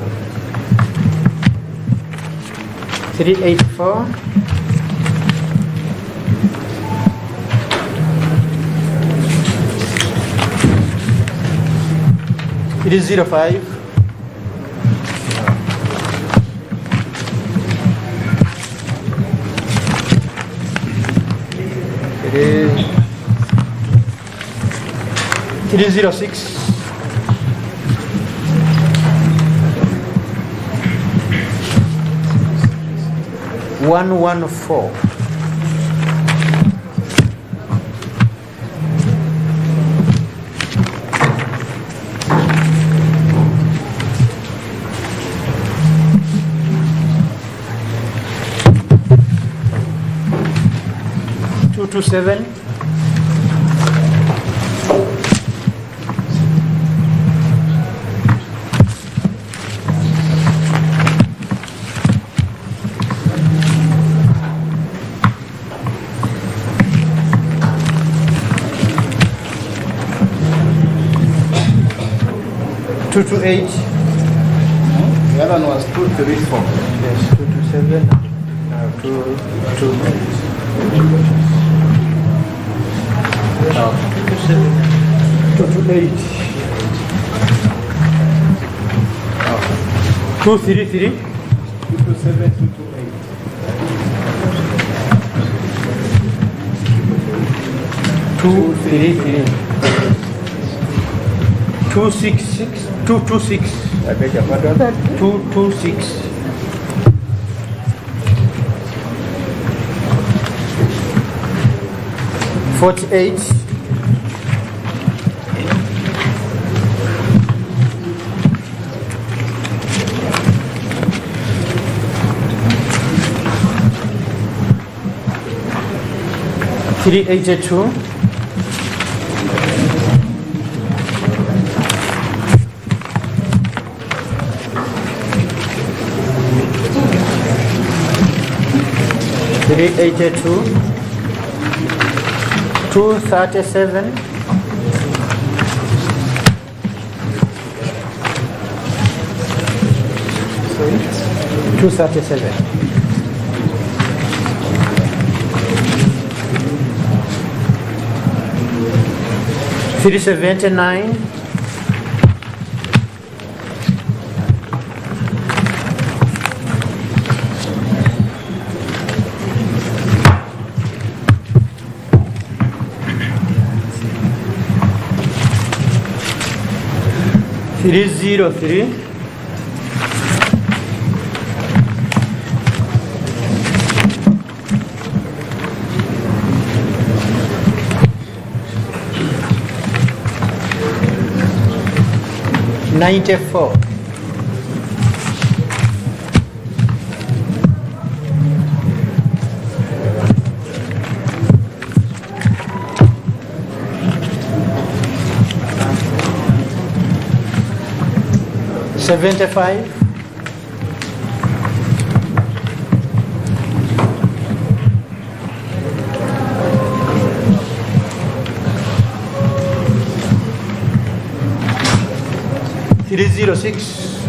[SPEAKER 10] 384. It is 05. It is 06. 114. 227. Two to eight.
[SPEAKER 1] The other one was 234.
[SPEAKER 10] Yes, 227. Two. 228. 233.
[SPEAKER 1] 227, 228.
[SPEAKER 10] 233. 266. 226.
[SPEAKER 1] I beg your pardon.
[SPEAKER 10] 226. 48. 382. 382. 237. 237. 379. 303. 94. 75. 306.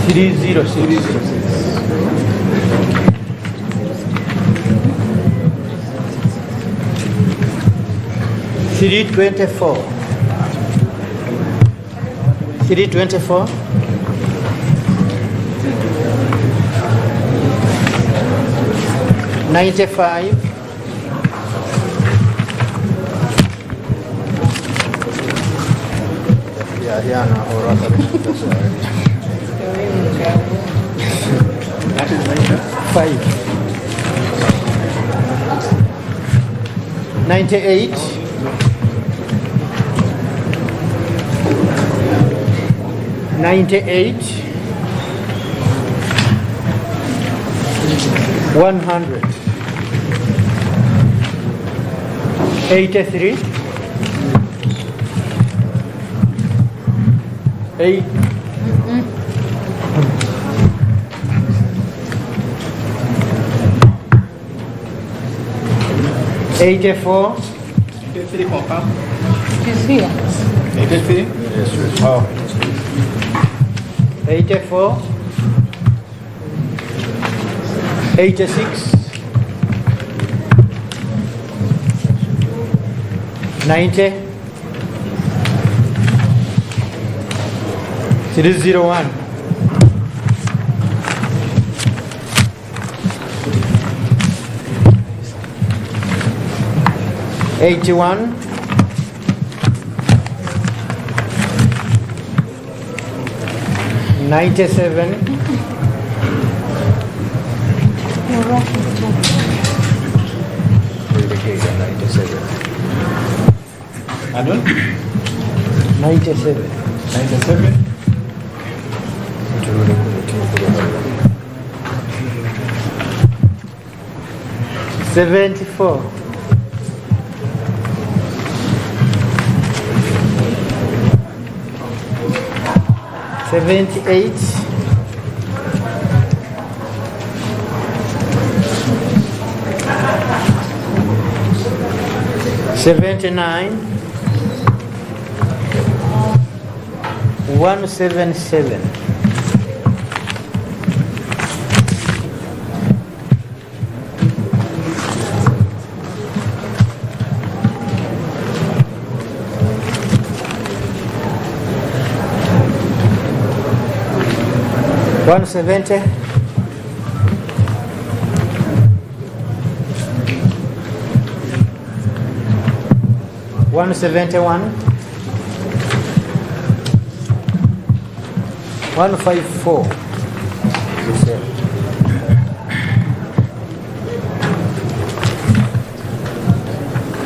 [SPEAKER 10] 306. 324. 324. 95. 5. 98. 98. 100. 83. 8. 84.
[SPEAKER 1] 83 confirm.
[SPEAKER 8] 83.
[SPEAKER 1] 83?
[SPEAKER 10] Oh. 84. 86. 90. 301. 81. 97. 97.
[SPEAKER 4] Pardon?
[SPEAKER 10] 97.
[SPEAKER 4] 97.
[SPEAKER 10] 74. 78. 79. 177. 170. 171. 154.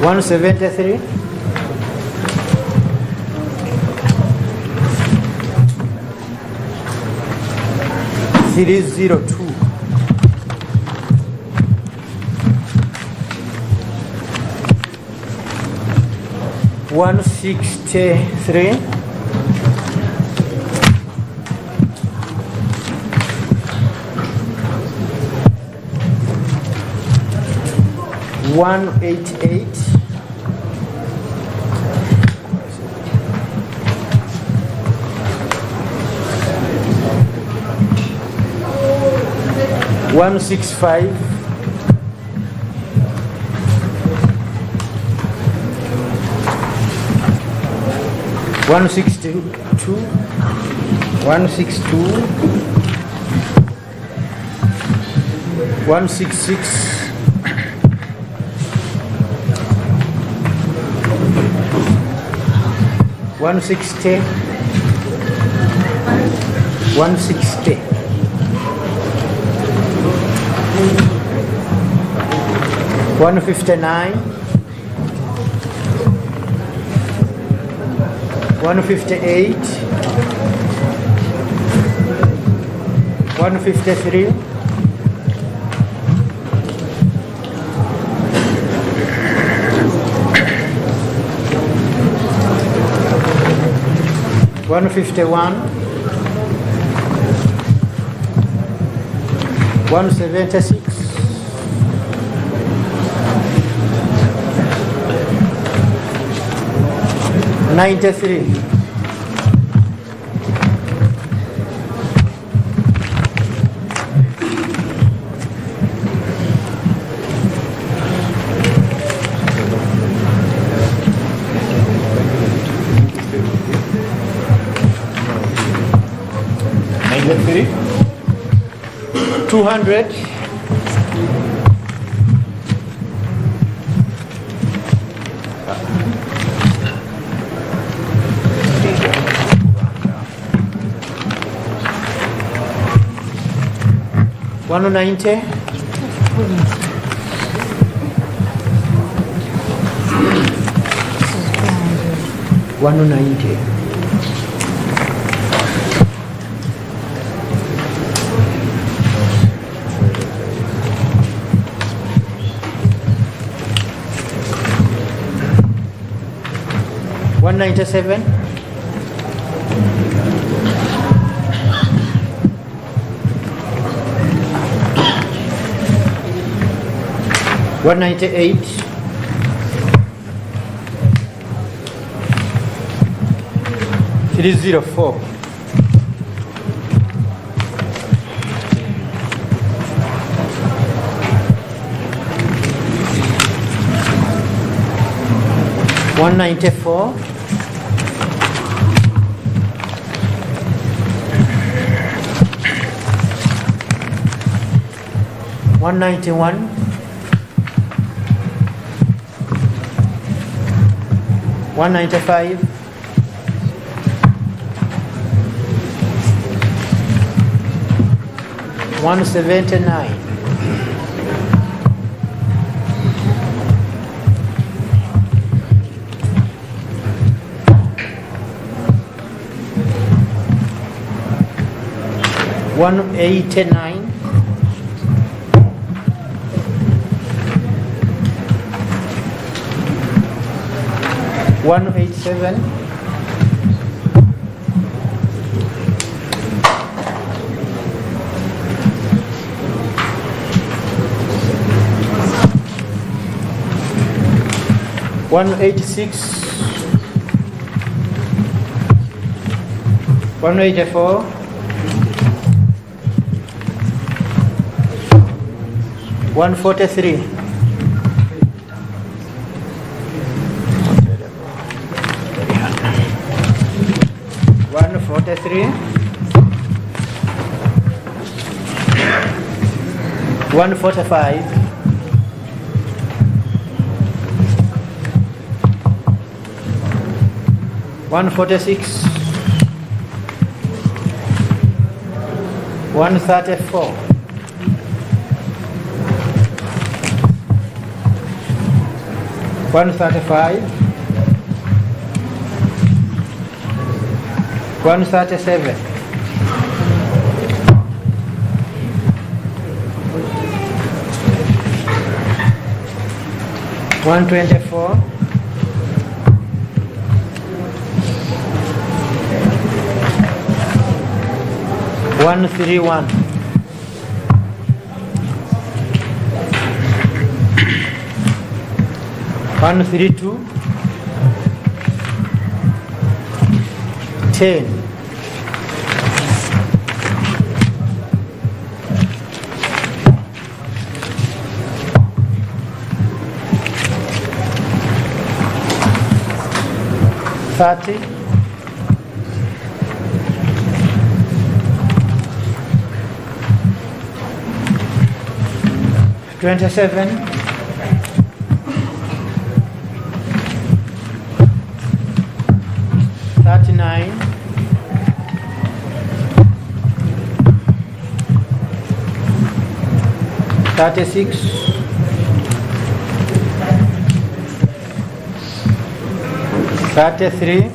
[SPEAKER 10] 173. 302. 163. 188. 165. 162. 162. 166. 160. 160. 159. 158. 153. 151. 176. 93. 200. 190. 190. 197. 198. 304. 194. 191. 195. 179. 180. 189, 187, 186, 184, 143, 143, 145, 146, 134, 135, 137, 124, 131, 132, 10, 30, 27, 39, 36, 33,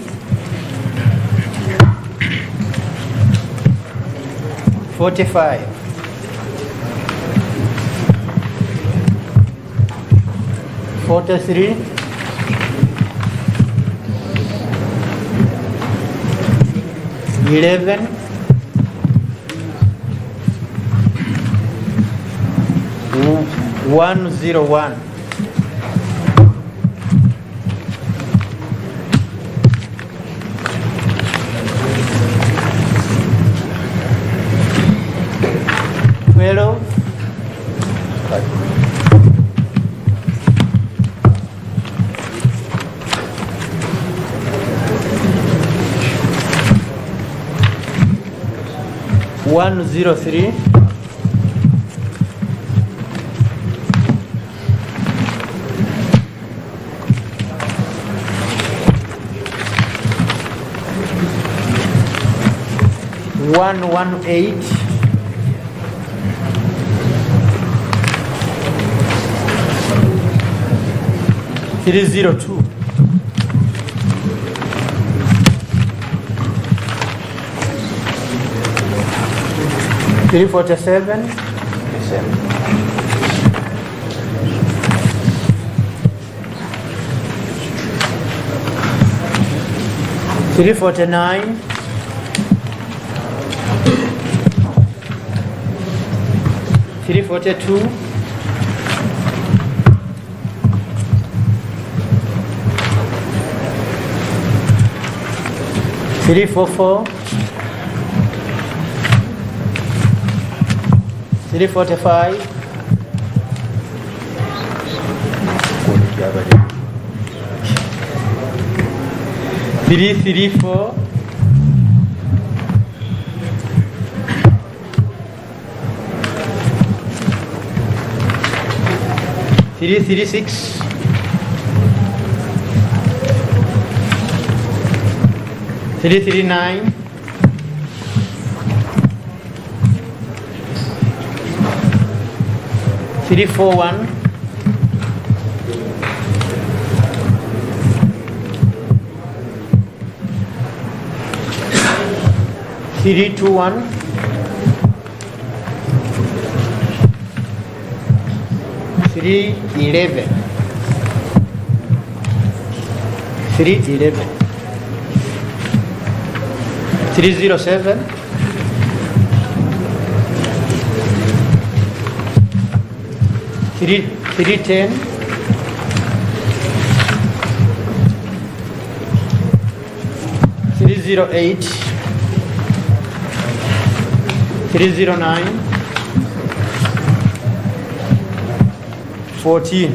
[SPEAKER 10] 45, 43, 11, 101, 12, 103, 118, 302, 347, 349, 342, 344, 345, 334, 336, 339, 341, 321, 311. 311. 307. 310. 308. 309. 14.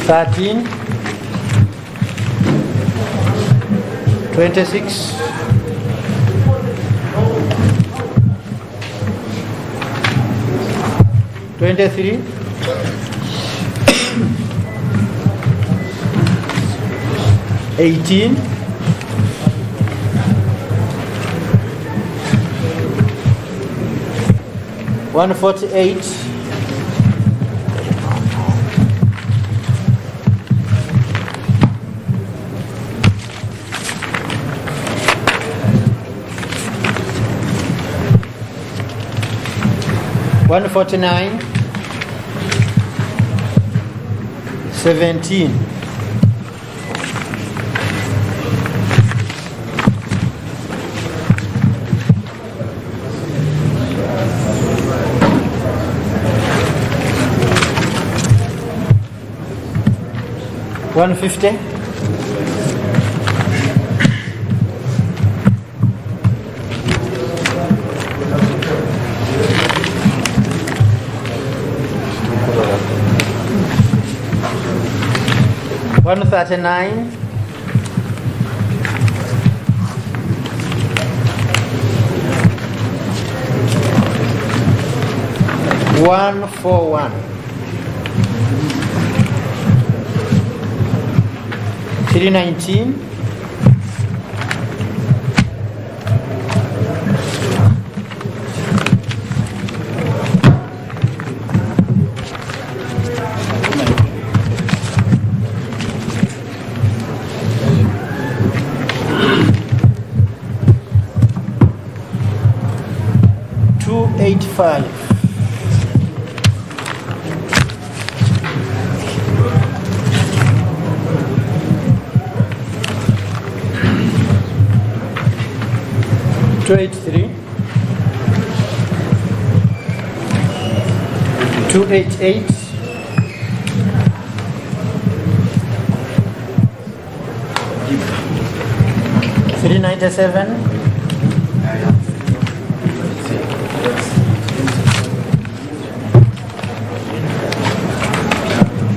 [SPEAKER 10] 13. 26. 23. 18. 148. 149. 17. 150. 139. 141. 319. 285. 283. 288. 397.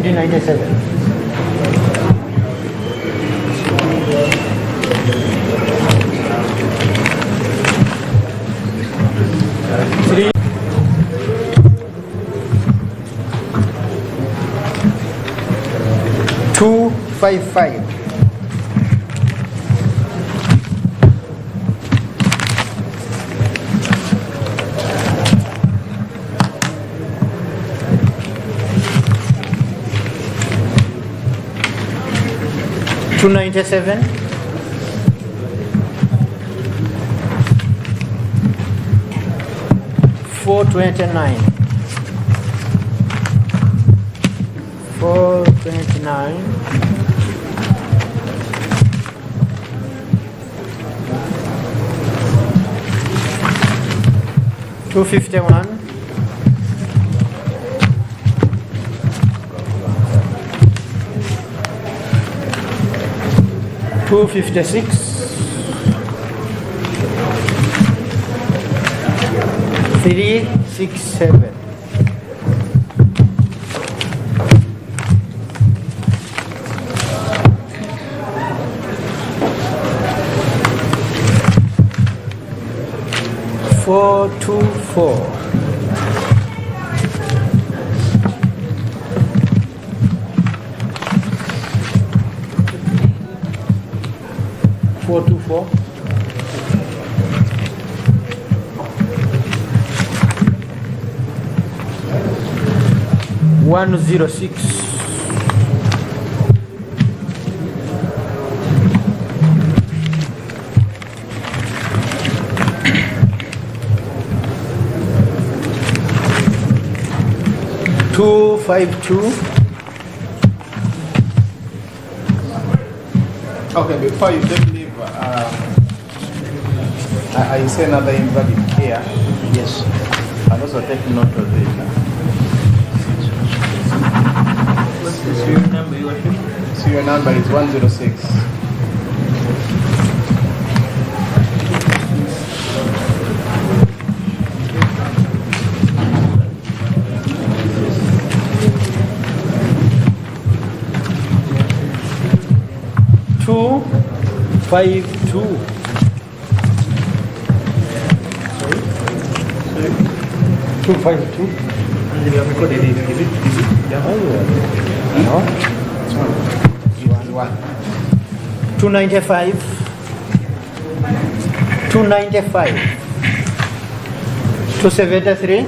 [SPEAKER 10] 397. 255. 297. 429. 429. 251. 256. 367. 424. 424. 106. 252.
[SPEAKER 1] Okay, before you take leave, I say another invalid here.
[SPEAKER 10] Yes.
[SPEAKER 1] And also take note of it.
[SPEAKER 10] What's the serial number, Your Worship?
[SPEAKER 1] Serial number is 106.
[SPEAKER 10] Two, 5, 2. Sorry? 2, 5, 2. And then you have recorded it. Is it? Yeah. No? 295. 295. 273.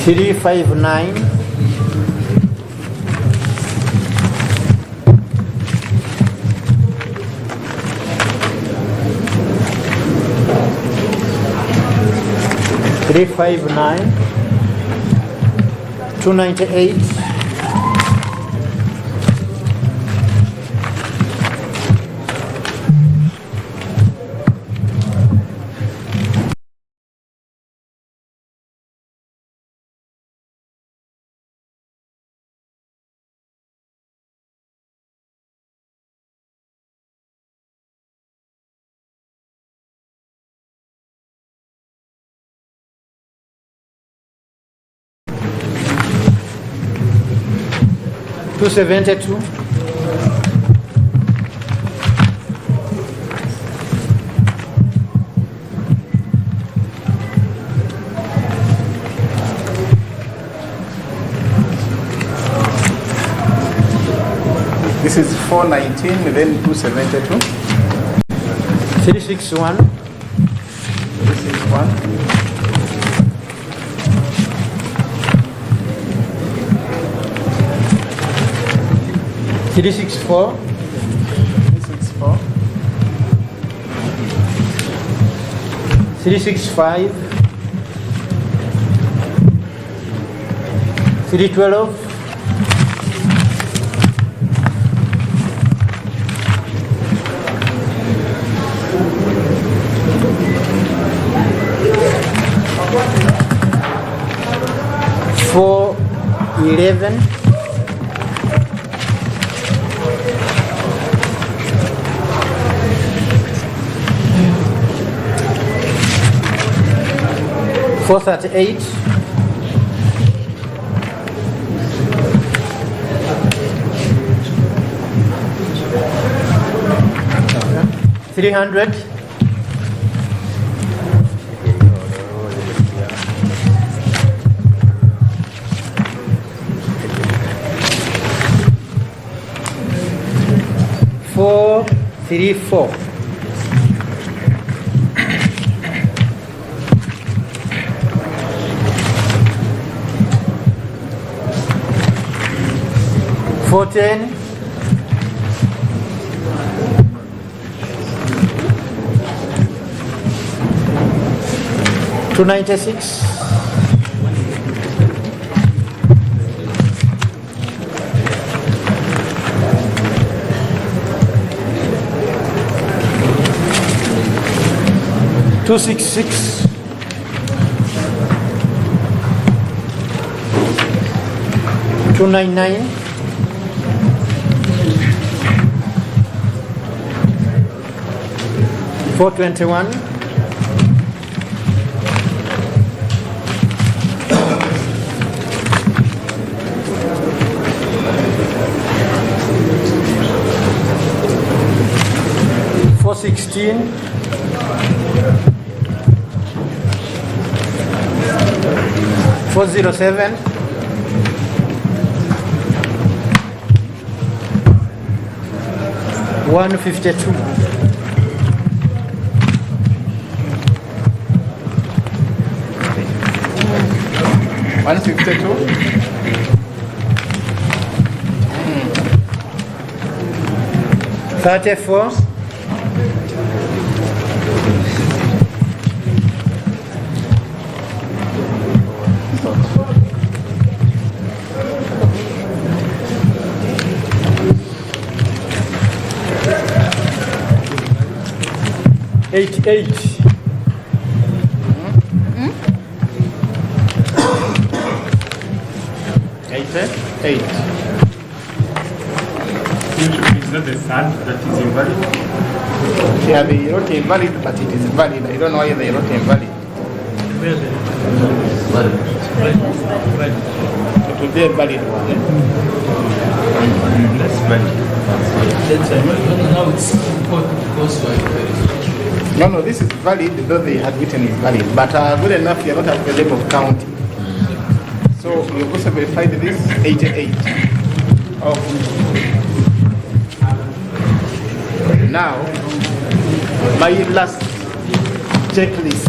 [SPEAKER 10] 359. 359. 298. 272.
[SPEAKER 1] 419, then 272.
[SPEAKER 10] 361.
[SPEAKER 1] 361.
[SPEAKER 10] 364.
[SPEAKER 1] 364.
[SPEAKER 10] 365. 312. 411. 438. 300. 434. 410. 296. 266. 299. 421. 416. 407. 152.
[SPEAKER 1] 152.
[SPEAKER 10] 34. $88. Eight.
[SPEAKER 4] Is that the third that is invalid?
[SPEAKER 1] Yeah, they wrote invalid, but it is valid. I don't know why they wrote invalid. It will be a valid one.
[SPEAKER 4] That's valid.
[SPEAKER 3] Now it's goes by
[SPEAKER 1] No, this is valid, though they had written is valid. But good enough, you're not at the level of counting. So you also verified this 88. Now, my last checklist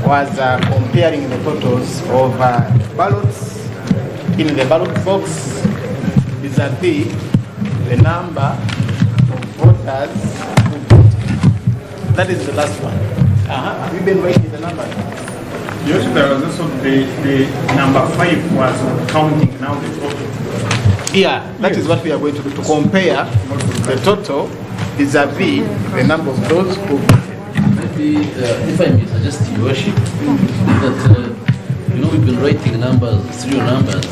[SPEAKER 1] was comparing the totals of ballots in the ballot box vis-a-vis the number of voters who voted. That is the last one. Have you been writing the number?
[SPEAKER 4] Yes, there was also the number 5 was counting now the total.
[SPEAKER 1] Yeah, that is what we are going to do, to compare the total vis-a-vis the number of those who voted.
[SPEAKER 5] Maybe, if I may suggest, Your Worship, that we've been writing numbers, serial numbers,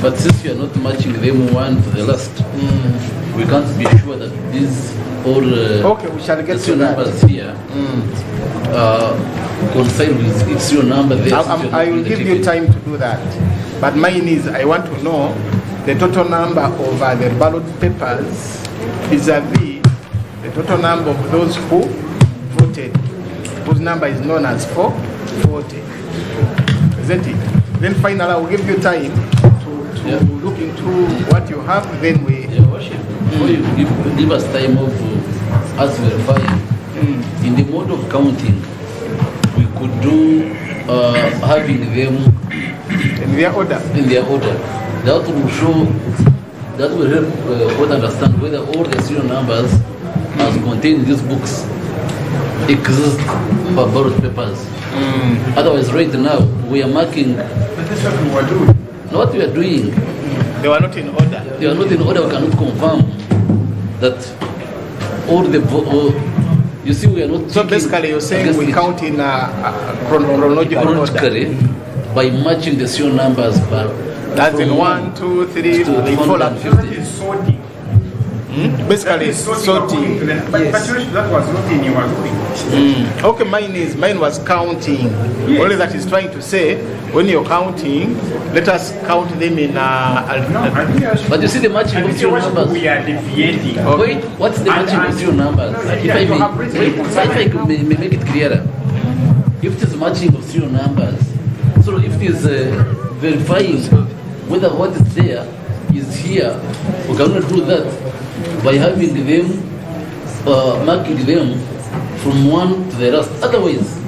[SPEAKER 5] but since we are not matching them one to the last, we can't be sure that these all
[SPEAKER 1] okay, we shall get to that.
[SPEAKER 5] Numbers here coincide with serial number there.
[SPEAKER 1] I will give you time to do that. But mine is, I want to know the total number of the ballot papers vis-a-vis the total number of those who voted, whose number is known as 440. Isn't it? Then finally, I will give you time to look into what you have, then we...
[SPEAKER 5] Your Worship, before you give us time of us verifying, in the mode of counting, we could do having them
[SPEAKER 1] in their order.
[SPEAKER 5] That will show, that will help one understand whether all the serial numbers as contained in these books exist for ballot papers. Otherwise, right now, we are marking.
[SPEAKER 4] But that's what we were doing.
[SPEAKER 5] What we are doing.
[SPEAKER 1] They were not in order.
[SPEAKER 5] They are not in order. We cannot confirm that all the. You see, we are not.
[SPEAKER 1] So basically, you're saying we count in chronological order
[SPEAKER 5] by matching the serial numbers.
[SPEAKER 1] That's in 1, 2, 3, 4, 50.
[SPEAKER 4] Sorting.
[SPEAKER 1] Basically, sorting.
[SPEAKER 4] But that was not in your doing.
[SPEAKER 1] Okay, mine was counting.
[SPEAKER 4] Yes.
[SPEAKER 1] Only that is trying to say, when you're counting, let us count them in
[SPEAKER 5] but you see the matching of serial numbers.
[SPEAKER 4] We are deviating.
[SPEAKER 5] Wait, what's the matching of serial numbers? If I may make it clearer. If it is matching of serial numbers, so if it is verifying whether what is there is here, we cannot do that by having them, marking them from one to the rest. Otherwise,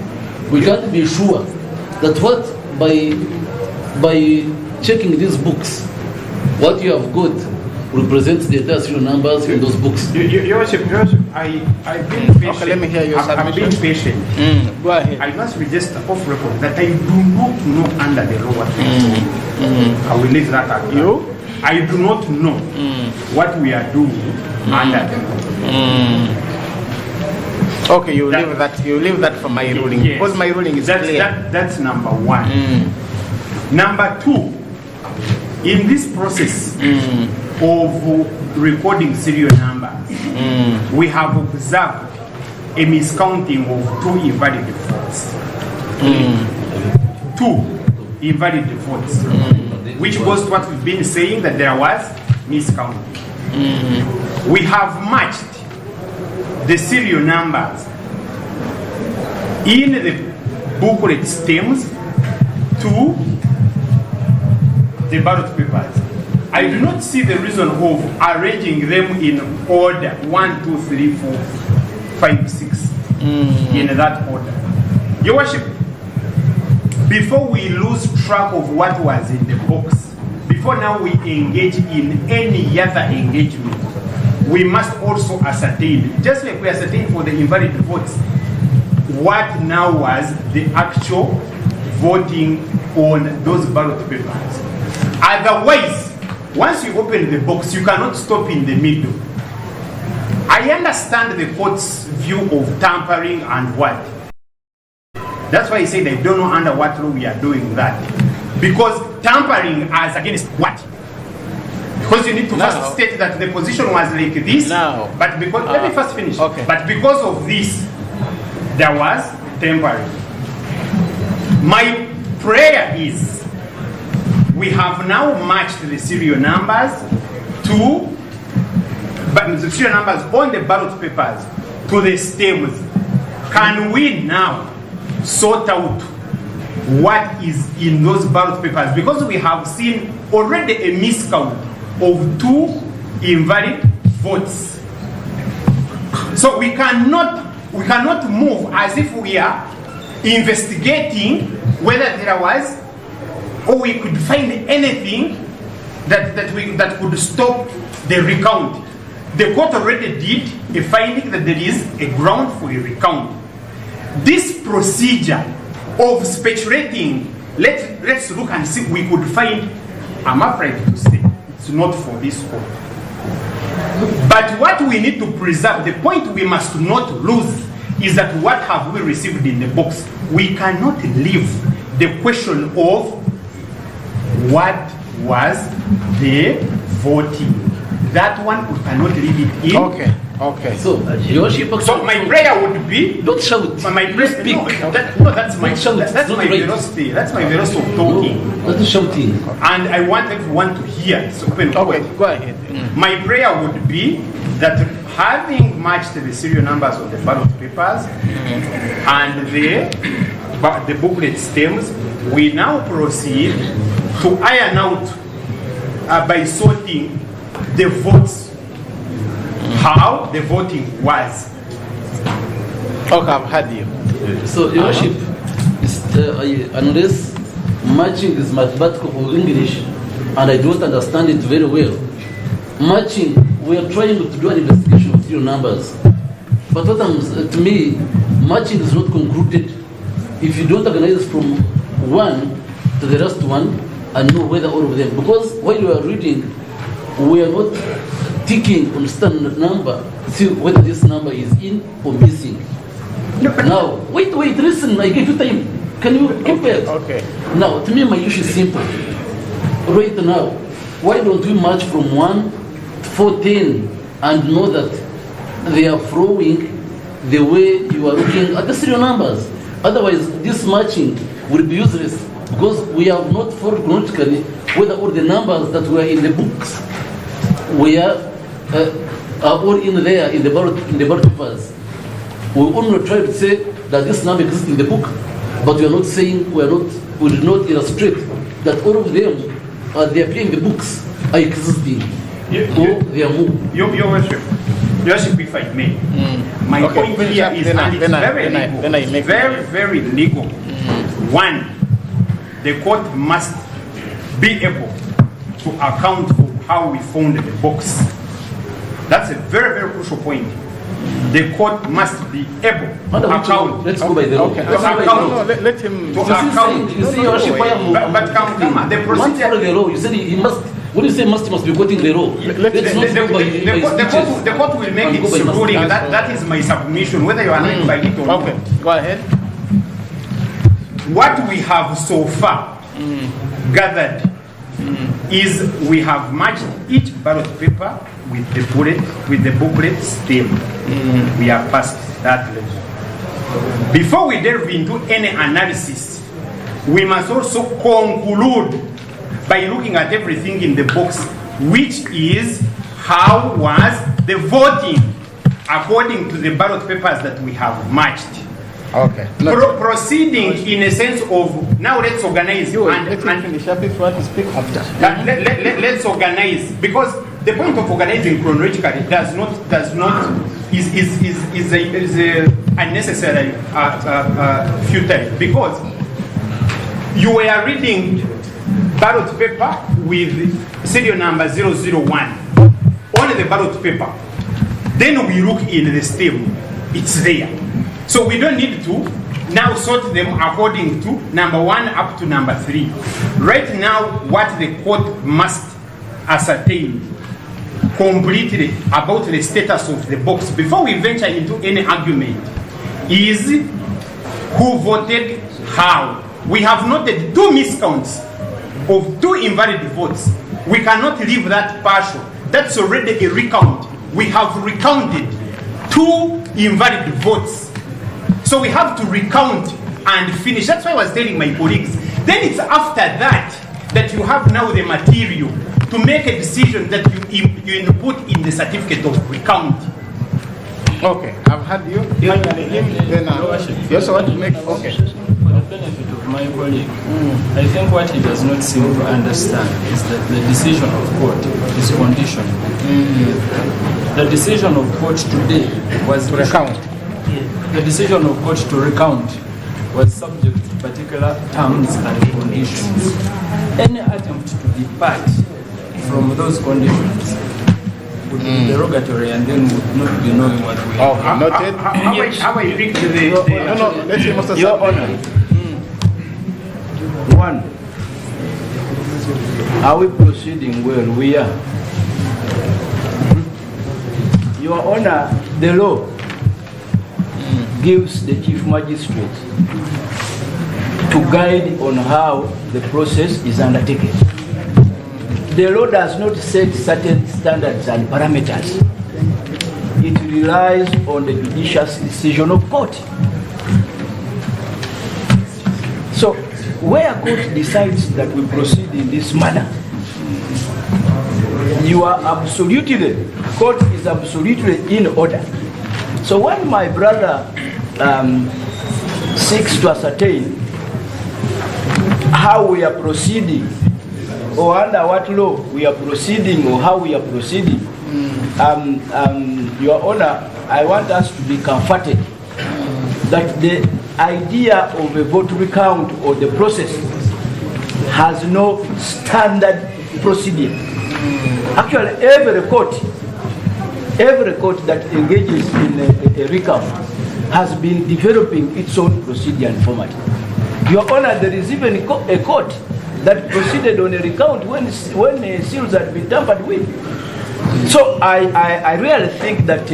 [SPEAKER 5] we can't be sure that what by checking these books, what you have got represents the entire serial numbers in those books.
[SPEAKER 4] Your Worship, I've been patient. Okay,
[SPEAKER 1] let me hear your submission.
[SPEAKER 4] I'm being patient.
[SPEAKER 1] Go ahead.
[SPEAKER 4] I must register off record that I do not know under the law what we are doing. I will leave that at you. I do not know what we are doing under the law.
[SPEAKER 1] Okay, you leave that for my ruling.
[SPEAKER 4] Yes.
[SPEAKER 1] Because my ruling is clear.
[SPEAKER 4] That's number one. Number two, in this process of recording serial numbers, we have observed a miscounting of 2 invalid votes. 2 invalid votes, which goes to what we've been saying, that there was miscounting. We have matched the serial numbers in the booklet stems to the ballot papers. I do not see the reason of arranging them in order 1, 2, 3, 4, 5, 6 in that order. Your Worship, before we lose track of what was in the box, before now we engage in any other engagement, we must also ascertain, just like we ascertain for the invalid votes, what now was the actual voting on those ballot papers. Otherwise, once you open the box, you cannot stop in the middle. I understand the court's view of tampering and what. That's why I said I don't know under what law we are doing that. Because tampering as against what? Because you need to first state that the position was like this. But because let me first finish.
[SPEAKER 10] Okay.
[SPEAKER 4] But because of this, there was tampering. My prayer is we have now matched the serial numbers to, but the serial numbers on the ballot papers to the stems. Can we now sort out what is in those ballot papers? Because we have seen already a miscount of 2 invalid votes. So we cannot move as if we are investigating whether there was, or we could find anything that could stop the recount. The court already did a finding that there is a ground for a recount. This procedure of speculating, let's look and see if we could find, I'm afraid to say, it's not for this court. But what we need to preserve, the point we must not lose, is that what have we received in the box? We cannot leave the question of what was the voting. That one we cannot leave it in.
[SPEAKER 10] Okay.
[SPEAKER 5] So, Your Worship,
[SPEAKER 4] so my prayer would be,
[SPEAKER 5] don't shout.
[SPEAKER 4] My prayer,
[SPEAKER 5] speak.
[SPEAKER 4] That's my velocity. That's my velocity of talking.
[SPEAKER 5] Not shouting.
[SPEAKER 4] And I want everyone to hear. It's open.
[SPEAKER 10] Okay, go ahead.
[SPEAKER 4] My prayer would be that having matched the serial numbers of the ballot papers and the booklet stems, we now proceed to iron out by sorting the votes, how the voting was.
[SPEAKER 10] Okay, I've heard you.
[SPEAKER 5] So, Your Worship, unless matching is mathematical or English, and I don't understand it very well, matching, we are trying to do an investigation of your numbers. But what to me, matching is not concluded if you don't organize from one to the last one and know whether all of them. Because while you are reading, we are not ticking on standard number, see whether this number is in or missing. Now, wait, listen, I give you time. Can you compare?
[SPEAKER 10] Okay.
[SPEAKER 5] Now, to me, my issue is simple. Right now, why don't we match from 1 to 14 and know that they are flowing the way you are looking at the serial numbers? Otherwise, this matching will be useless because we have not followed chronologically whether all the numbers that were in the books are all in there in the ballot papers. We only try to say that this number exists in the book, but we are not saying, we did not illustrate that all of them they appear in the books are existing. Or they are moved.
[SPEAKER 4] Your Worship, if I may, my point here is, and it's very legal, very, very legal. One, the court must be able to account for how we found the box. That's a very, very crucial point. The court must be able to account.
[SPEAKER 5] Let's go by the law.
[SPEAKER 10] Let him.
[SPEAKER 4] To account.
[SPEAKER 5] You see, Your Worship,
[SPEAKER 4] but come, the procedure.
[SPEAKER 5] Follow the law. You said he must. When you say must be quoting the law.
[SPEAKER 4] The court will make its ruling. That is my submission, whether you are not by it or not.
[SPEAKER 10] Okay, go ahead.
[SPEAKER 4] What we have so far gathered is we have matched each ballot paper with the booklet stem. We are past that level. Before we delve into any analysis, we must also conclude by looking at everything in the box, which is how was the voting according to the ballot papers that we have matched.
[SPEAKER 10] Okay.
[SPEAKER 4] Proceeding in a sense of, now let's organize. Let's organize, because the point of organizing chronologically is a unnecessary futile, because you were reading ballot paper with serial number 001 on the ballot paper. Then we look in the stem, it's there. So we don't need to now sort them according to number 1 up to number 3. Right now, what the court must ascertain completely about the status of the box before we venture into any argument is who voted how. We have noted 2 miscounts of 2 invalid votes. We cannot leave that partial. That's already a recount. We have recounted 2 invalid votes. So we have to recount and finish. That's why I was telling my colleagues. Then it's after that that you have now the material to make a decision that you input in the certificate of recount.
[SPEAKER 1] Okay, I've had you. Finally, him. Then you also want to make. Okay.
[SPEAKER 3] For the benefit of my colleague, I think what he does not seem to understand is that the decision of court is conditional. The decision of court today was
[SPEAKER 1] To recount.
[SPEAKER 3] The decision of court to recount was subject to particular terms and conditions. Any attempt to depart from those conditions would be derogatory and then would not be knowing what we are.
[SPEAKER 1] Okay, noted.
[SPEAKER 4] How I picked the
[SPEAKER 1] No, let's see, Mr.
[SPEAKER 10] Your Honor. 1. Are we proceeding well? We are. Your Honor, the law gives the Chief Magistrate to guide on how the process is undertaken. The law does not set certain standards and parameters. It relies on the judicious decision of court. So, where court decides that we proceed in this manner, you are absolutely, court is absolutely in order. So when my brother seeks to ascertain how we are proceeding, or under what law we are proceeding, or how we are proceeding, Your Honor, I want us to be comforted that the idea of a vote recount or the process has no standard procedure. Actually, every court that engages in a recount has been developing its own procedure and format. Your Honor, there is even a court that proceeded on a recount when seals had been tampered with. So I really think that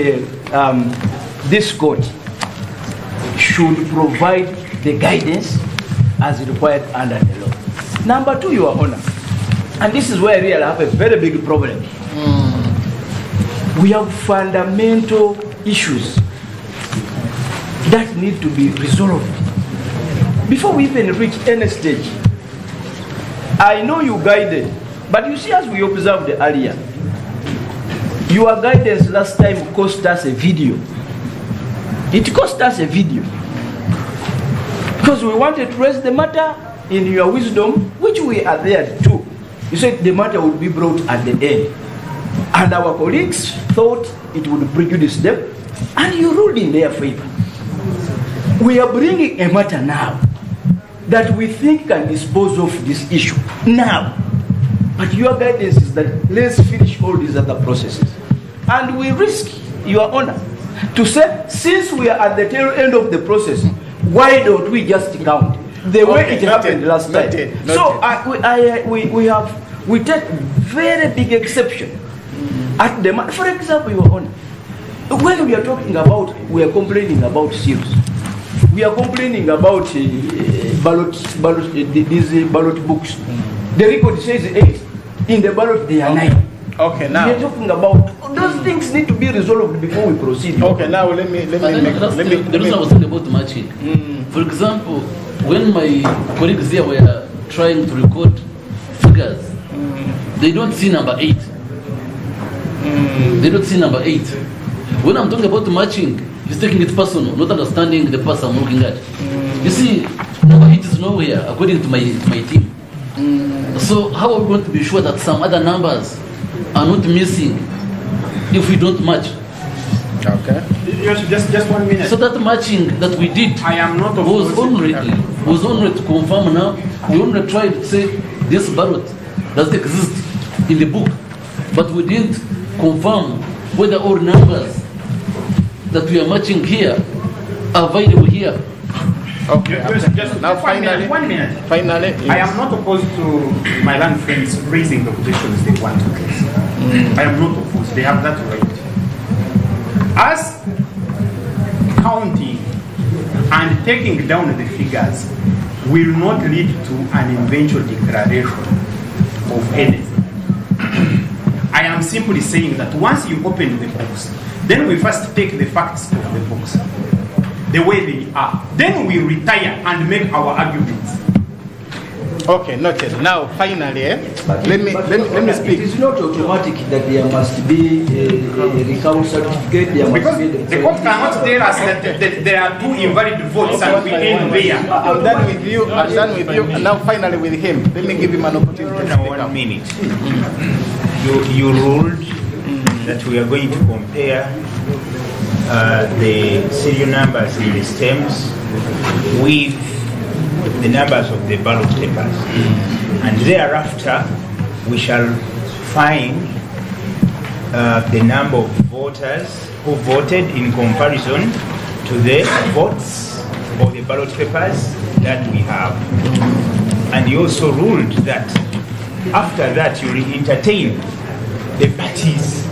[SPEAKER 10] this court should provide the guidance as required under the law. Number 2, Your Honor, and this is where I really have a very big problem. We have fundamental issues that need to be resolved before we even reach any stage. I know you guided, but you see, as we observed earlier, your guidance last time cost us a video. It cost us a video because we wanted to raise the matter in your wisdom, which we are there too. You said the matter would be brought at the end, and our colleagues thought it would prejudice them, and you ruled in their favor. We are bringing a matter now that we think can dispose of this issue now. But your guidance is that let's finish all these other processes. And we risk, Your Honor, to say, since we are at the tail end of the process, why don't we just count the way it happened last time? So we take very big exception at the, for example, Your Honor, when we are talking about, we are complaining about seals. We are complaining about these ballot books. The record says 8. In the ballot, they are 9.
[SPEAKER 1] Okay, now
[SPEAKER 10] we are talking about those things need to be resolved before we proceed.
[SPEAKER 1] Okay, now let me.
[SPEAKER 5] The reason I was talking about matching. For example, when my colleagues here were trying to record figures, they don't see number 8. They don't see number 8. When I'm talking about matching, he's taking it personal, not understanding the person I'm looking at. You see, number 8 is nowhere according to my team. So how are we going to be sure that some other numbers are not missing if we don't match?
[SPEAKER 4] Okay. Just 1 minute.
[SPEAKER 5] So that matching that we did was only to confirm now. We only tried to say this ballot doesn't exist in the book, but we didn't confirm whether all numbers that we are matching here are available here.
[SPEAKER 1] Okay.
[SPEAKER 4] Just
[SPEAKER 1] Now
[SPEAKER 4] finally, 1 minute.
[SPEAKER 1] Finally,
[SPEAKER 4] I am not opposed to my land friends raising the objections they want to raise. I am not opposed. They have that right. As counting and taking down the figures will not lead to an eventual declaration of anything. I am simply saying that once you open the box, then we first take the facts of the box, the way they are. Then we retire and make our arguments.
[SPEAKER 1] Okay, noted. Now, finally, let me speak.
[SPEAKER 10] It is not automatic that there must be a recount certificate. There must
[SPEAKER 4] Because
[SPEAKER 10] be
[SPEAKER 4] the court cannot tell us that there are 2 invalid votes and we end there.
[SPEAKER 1] I'm done with you. I'm done with you. And now, finally, with him. Let me give him an opportunity to speak up.
[SPEAKER 11] 1 minute. You ruled that we are going to compare the serial numbers in the stems with the numbers of the ballot papers. And thereafter, we shall find the number of voters who voted in comparison to the votes or the ballot papers that we have. And you also ruled that after that you will entertain the parties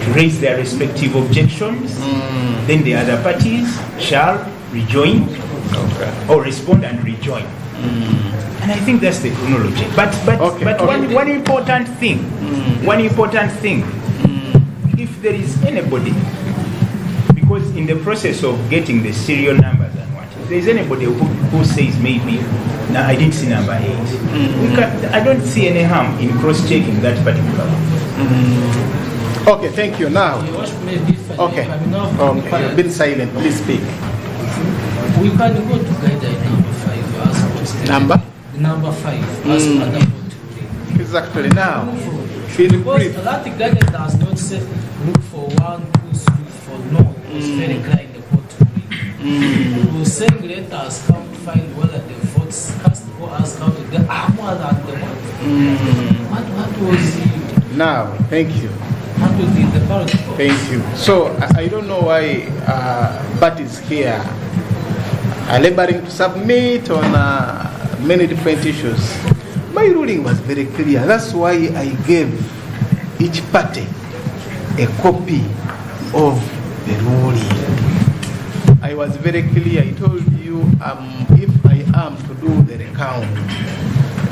[SPEAKER 11] to raise their respective objections, then the other parties shall rejoin or respond and rejoin. And I think that's the chronology. But one important thing, if there is anybody, because in the process of getting the serial numbers and what, if there is anybody who says maybe, now I didn't see number 8, I don't see any harm in cross-checking that particular one.
[SPEAKER 1] Okay, thank you. Now, okay, you've been silent. Please speak.
[SPEAKER 3] We can go to guideline number 5 as posted.
[SPEAKER 1] Number
[SPEAKER 3] 5 as per
[SPEAKER 1] exactly. Now,
[SPEAKER 3] because that guidance does not say look for 1, 2, 3, for no. It was very clear in the court to read. We were saying let us count, find whether the votes cast or as counted there are more than the one. What was it?
[SPEAKER 1] Now, thank you.
[SPEAKER 3] What was the ballot?
[SPEAKER 1] Thank you. So I don't know why Bat is here, laboring to submit on many different issues. My ruling was very clear. That's why I gave each party a copy of the ruling. I was very clear. I told you if I am to do the recount,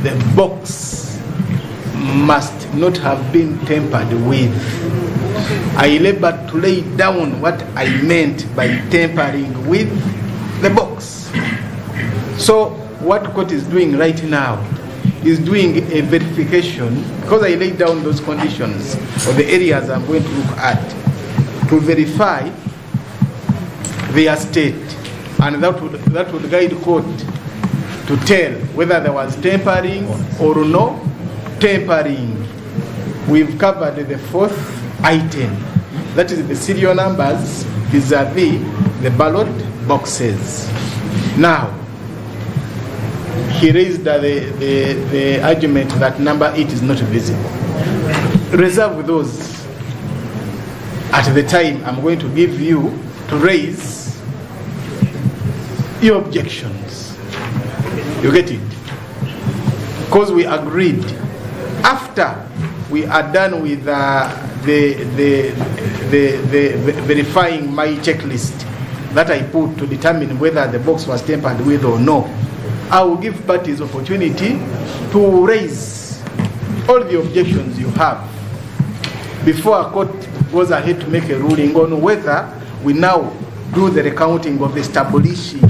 [SPEAKER 1] the box must not have been tampered with. I labored to lay down what I meant by tampering with the box. So what court is doing right now is doing a verification, because I laid down those conditions or the areas I'm going to look at to verify their state, and that would guide court to tell whether there was tampering or no tampering. We've covered the 4th item, that is the serial numbers vis-a-vis the ballot boxes. Now, he raised the argument that number 8 is not visible. Reserve those at the time I'm going to give you to raise your objections. You get it? Because we agreed after we are done with the verifying my checklist that I put to determine whether the box was tampered with or no, I will give parties opportunity to raise all the objections you have before a court goes ahead to make a ruling on whether we now do the recounting of establishing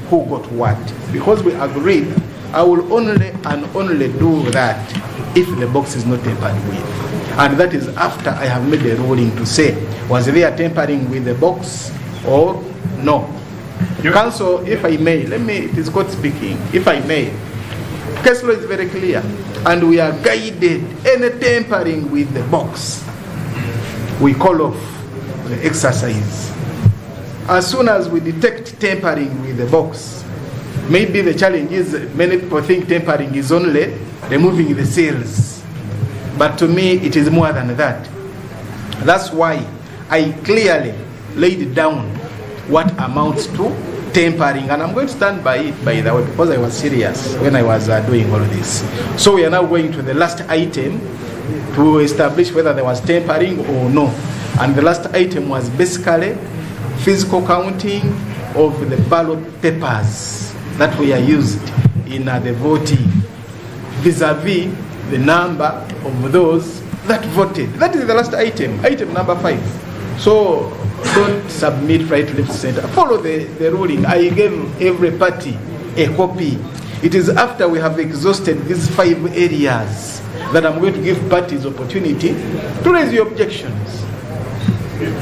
[SPEAKER 1] who got what. Because we agreed, I will only do that if the box is not tampered with. And that is after I have made a ruling to say, was there tampering with the box or no? Counsel, if I may, it is court speaking, if I may, case law is very clear, and we are guided. Any tampering with the box, we call off the exercise. As soon as we detect tampering with the box, maybe the challenge is many people think tampering is only removing the seals, but to me it is more than that. That's why I clearly laid down what amounts to tampering, and I'm going to stand by it, by the way, because I was serious when I was doing all of this. So we are now going to the last item to establish whether there was tampering or no. And the last item was basically physical counting of the ballot papers that were used in the voting, vis-a-vis the number of those that voted. That is the last item, item number 5. So don't submit right, left, center. Follow the ruling. I gave every party a copy. It is after we have exhausted these 5 areas that I'm going to give parties opportunity to raise your objections.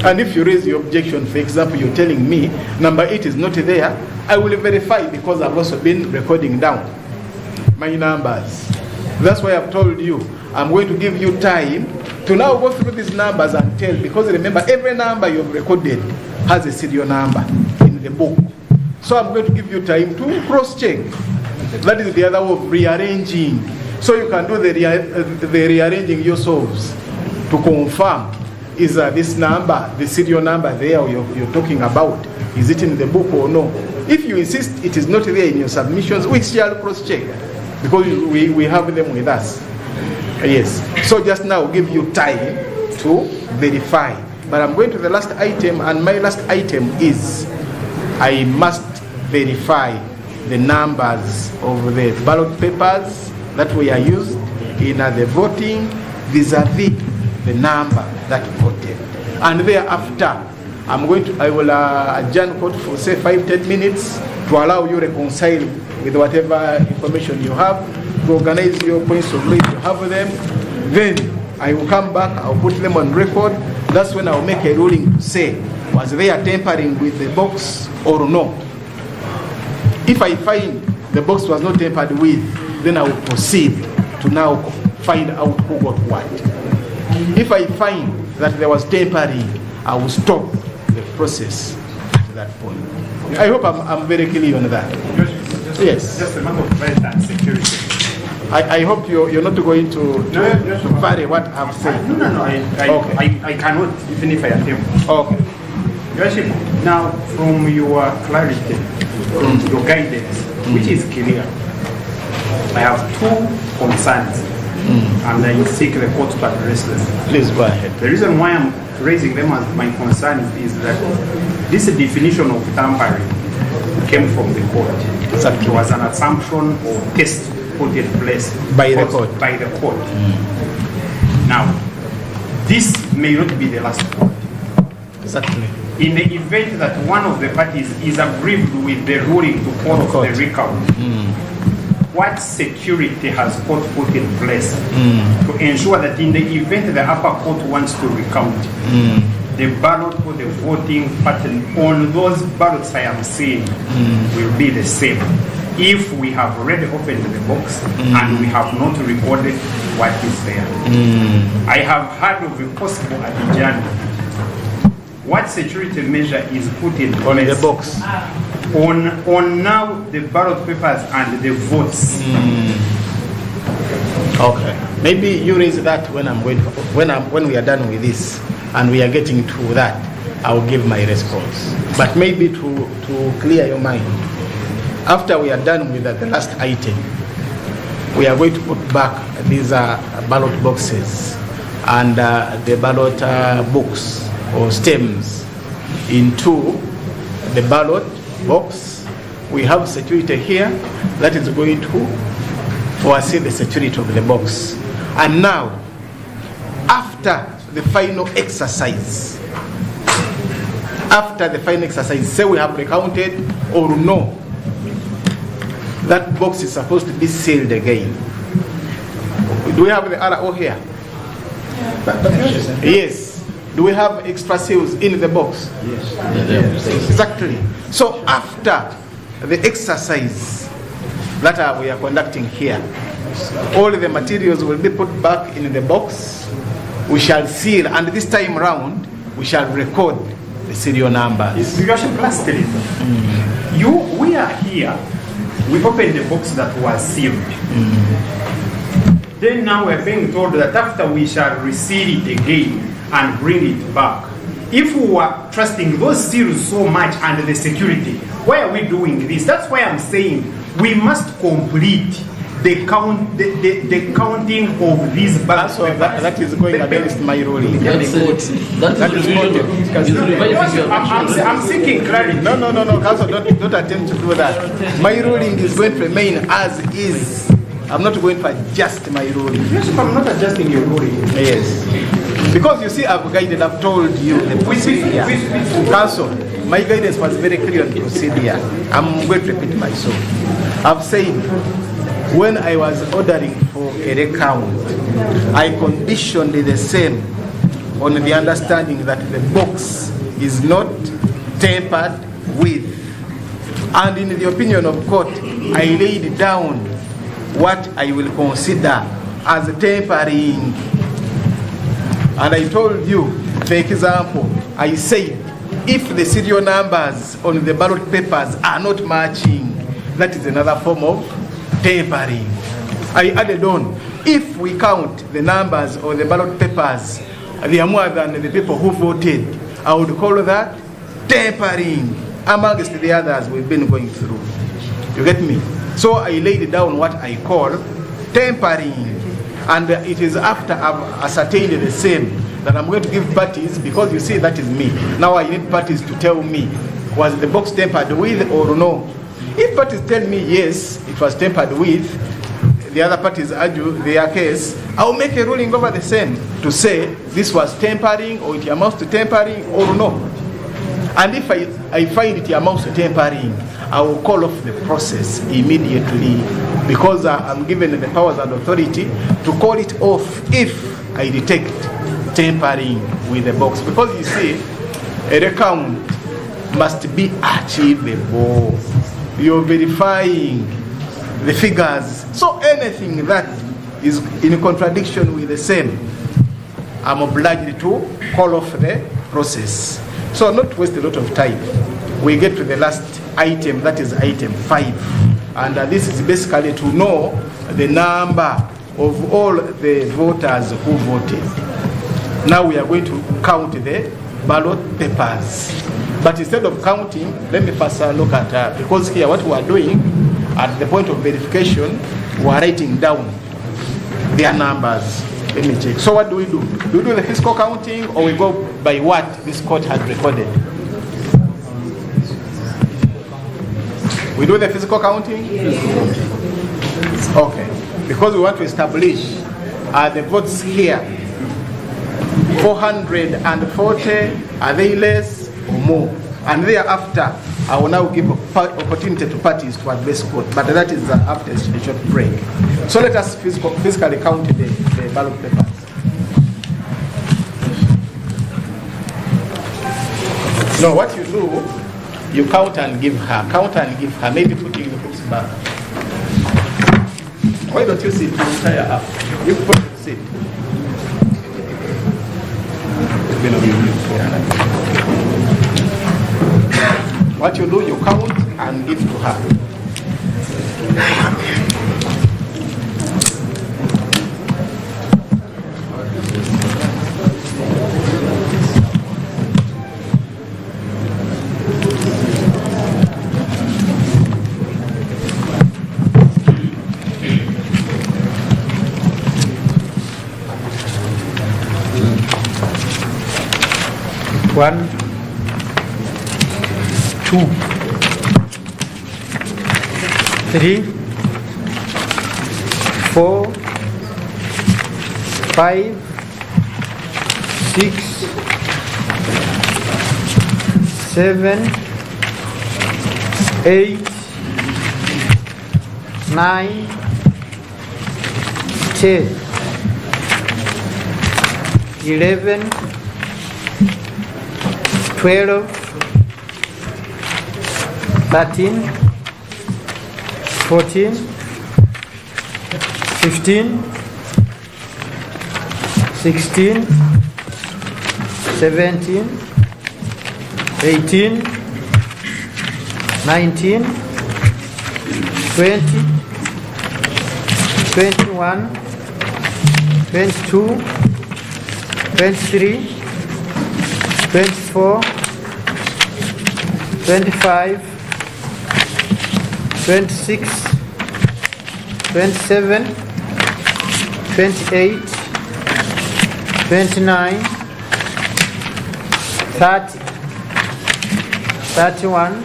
[SPEAKER 1] And if you raise your objection, for example, you're telling me number 8 is not there, I will verify, because I've also been recording down my numbers. That's why I've told you I'm going to give you time to now go through these numbers and tell, because remember, every number you've recorded has a serial number in the book. So I'm going to give you time to cross-check. That is the other way of rearranging. So you can do the rearranging yourselves to confirm, is this number, the serial number there you're talking about, is it in the book or no? If you insist it is not there in your submissions, we shall cross-check, because we have them with us. Yes. So just now give you time to verify. But I'm going to the last item, and my last item is I must verify the numbers of the ballot papers that were used in the voting vis-a-vis the number that voted. And thereafter, I will adjourn court for say 5-10 minutes to allow you reconcile with whatever information you have, to organize your points of view, to have them. Then I will come back, I'll put them on record. That's when I'll make a ruling to say, was there tampering with the box or no? If I find the box was not tampered with, then I will proceed to now find out who got what. If I find that there was tampering, I will stop the process at that point. I hope I'm very clear on that. Yes.
[SPEAKER 4] Just a matter of right and security.
[SPEAKER 1] I hope you're not going to vary what I've said.
[SPEAKER 4] No. I cannot, even if I attempt.
[SPEAKER 1] Okay.
[SPEAKER 4] Your Worship, now from your clarity, from your guidance, which is clear, I have 2 concerns, and I seek the court to address them.
[SPEAKER 1] Please go ahead.
[SPEAKER 4] The reason why I'm raising them as my concern is that this definition of tampering came from the court. Exactly. It was an assumption or test put in place
[SPEAKER 1] by the court.
[SPEAKER 4] Now, this may not be the last court.
[SPEAKER 1] Exactly.
[SPEAKER 4] In the event that one of the parties is aggrieved with the ruling to call the recount, what security has court put in place to ensure that in the event the upper court wants to recount, the ballot or the voting pattern on those ballots I am saying will be the same? If we have already opened the box and we have not recorded what is there. I have heard of a possible adjournment. What security measure is put in place
[SPEAKER 1] on the box?
[SPEAKER 4] On now the ballot papers and the votes.
[SPEAKER 1] Okay. Maybe you raise that when when we are done with this and we are getting to that, I will give my response. But maybe to clear your mind, after we are done with the last item, we are going to put back these ballot boxes and the ballot books or stems into the ballot box. We have security here that is going to foresee the security of the box. And now, after the final exercise, say we have recounted or no, that box is supposed to be sealed again. Do we have the RO here? Yes. Do we have extra seals in the box? Yes. Exactly. So after the exercise that we are conducting here, all the materials will be put back in the box. We shall seal, and this time round, we shall record the serial numbers.
[SPEAKER 4] We are here. We opened the box that was sealed. Then now we're being told that after we shall reseal it again and bring it back,
[SPEAKER 11] if we were trusting those seals so much and the security, why are we doing this? That's why I'm saying we must complete the counting of these ballots.
[SPEAKER 1] That is going against my ruling.
[SPEAKER 5] That is
[SPEAKER 11] I'm seeking clarity.
[SPEAKER 1] No, Council, don't attempt to do that. My ruling is going to remain as is. I'm not going to adjust my ruling.
[SPEAKER 11] Yes, I'm not adjusting your ruling.
[SPEAKER 1] Yes. Because you see, I've told you the procedure. Council, my guidance was very clear on the procedure. I'm going to repeat myself. I've said, when I was ordering for a recount, I conditioned the same on the understanding that the box is not tampered with. And in the opinion of court, I laid down what I will consider as tampering. And I told you, for example, I said, if the serial numbers on the ballot papers are not matching, that is another form of tampering. I added on, if we count the numbers on the ballot papers, they are more than the people who voted, I would call that tampering, amongst the others we've been going through. You get me? So I laid down what I call tampering. And it is after I've ascertained the same that I'm going to give parties, because you see, that is me. Now I need parties to tell me, was the box tampered with or no? If parties tell me yes, it was tampered with, the other parties argue their case, I'll make a ruling over the same to say this was tampering or it amounts to tampering or no. And if I find it amounts to tampering, I will call off the process immediately, because I'm given the powers and authority to call it off if I detect tampering with the box. Because you see, a recount must be achievable. You're verifying the figures. So anything that is in contradiction with the same, I'm obliged to call off the process. So not waste a lot of time. We get to the last item, that is item 5. And this is basically to know the number of all the voters who voted. Now we are going to count the ballot papers. But instead of counting, let me first look at, because here what we are doing, at the point of verification, we are writing down their numbers. Let me check. So what do? Do we do the physical counting, or we go by what this court had recorded? We do the physical counting? Okay. Because we want to establish the votes here. 440, are they less or more? And thereafter, I will now give opportunity to parties to address court. But that is after a short break. So let us physically count the ballot papers. No, what you do, you count and give her. Count and give her. Maybe putting the books back. Why don't you sit the entire half? You put it, sit. What you do, you count and give to her.
[SPEAKER 2] One, 2, 3, 4, 5, 6, 7, 8, 9, 10, 11, 12, 13, 14, 15, 16, 17, 18, 19, 20, 21, 22, 23, 24, 25, 26, 27, 28, 29, 30, 31,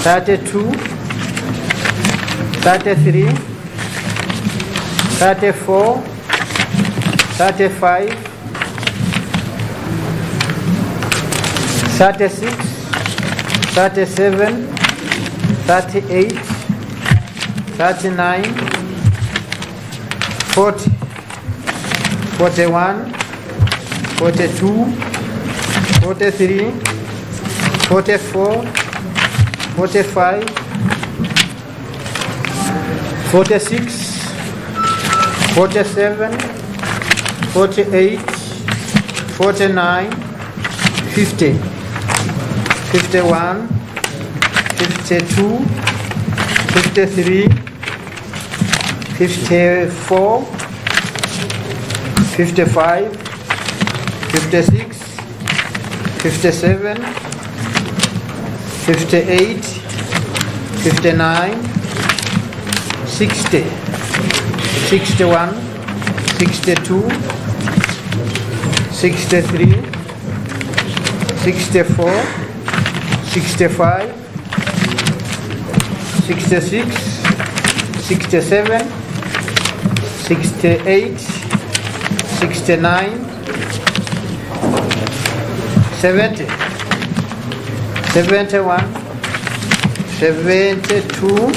[SPEAKER 2] 32, 33, 34, 35, 36, 37, 38, 39, 40, 41, 42, 43, 44, 45, 46, 47, 48, 49, 50, 51, 52, 53, 54, 55, 56, 57, 58, 59, 60, 61, 62, 63, 64, 65, 66, 67, 68, 69, 70, 71, 72,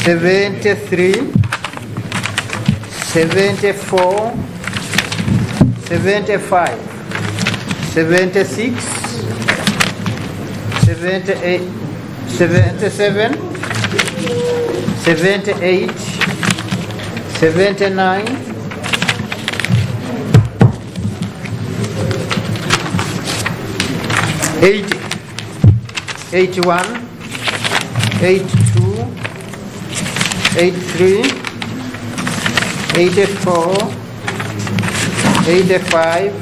[SPEAKER 2] 73, 74, 75, 76, 78, 77, 78, 79, 80, 81, 82, 83, 84, 85,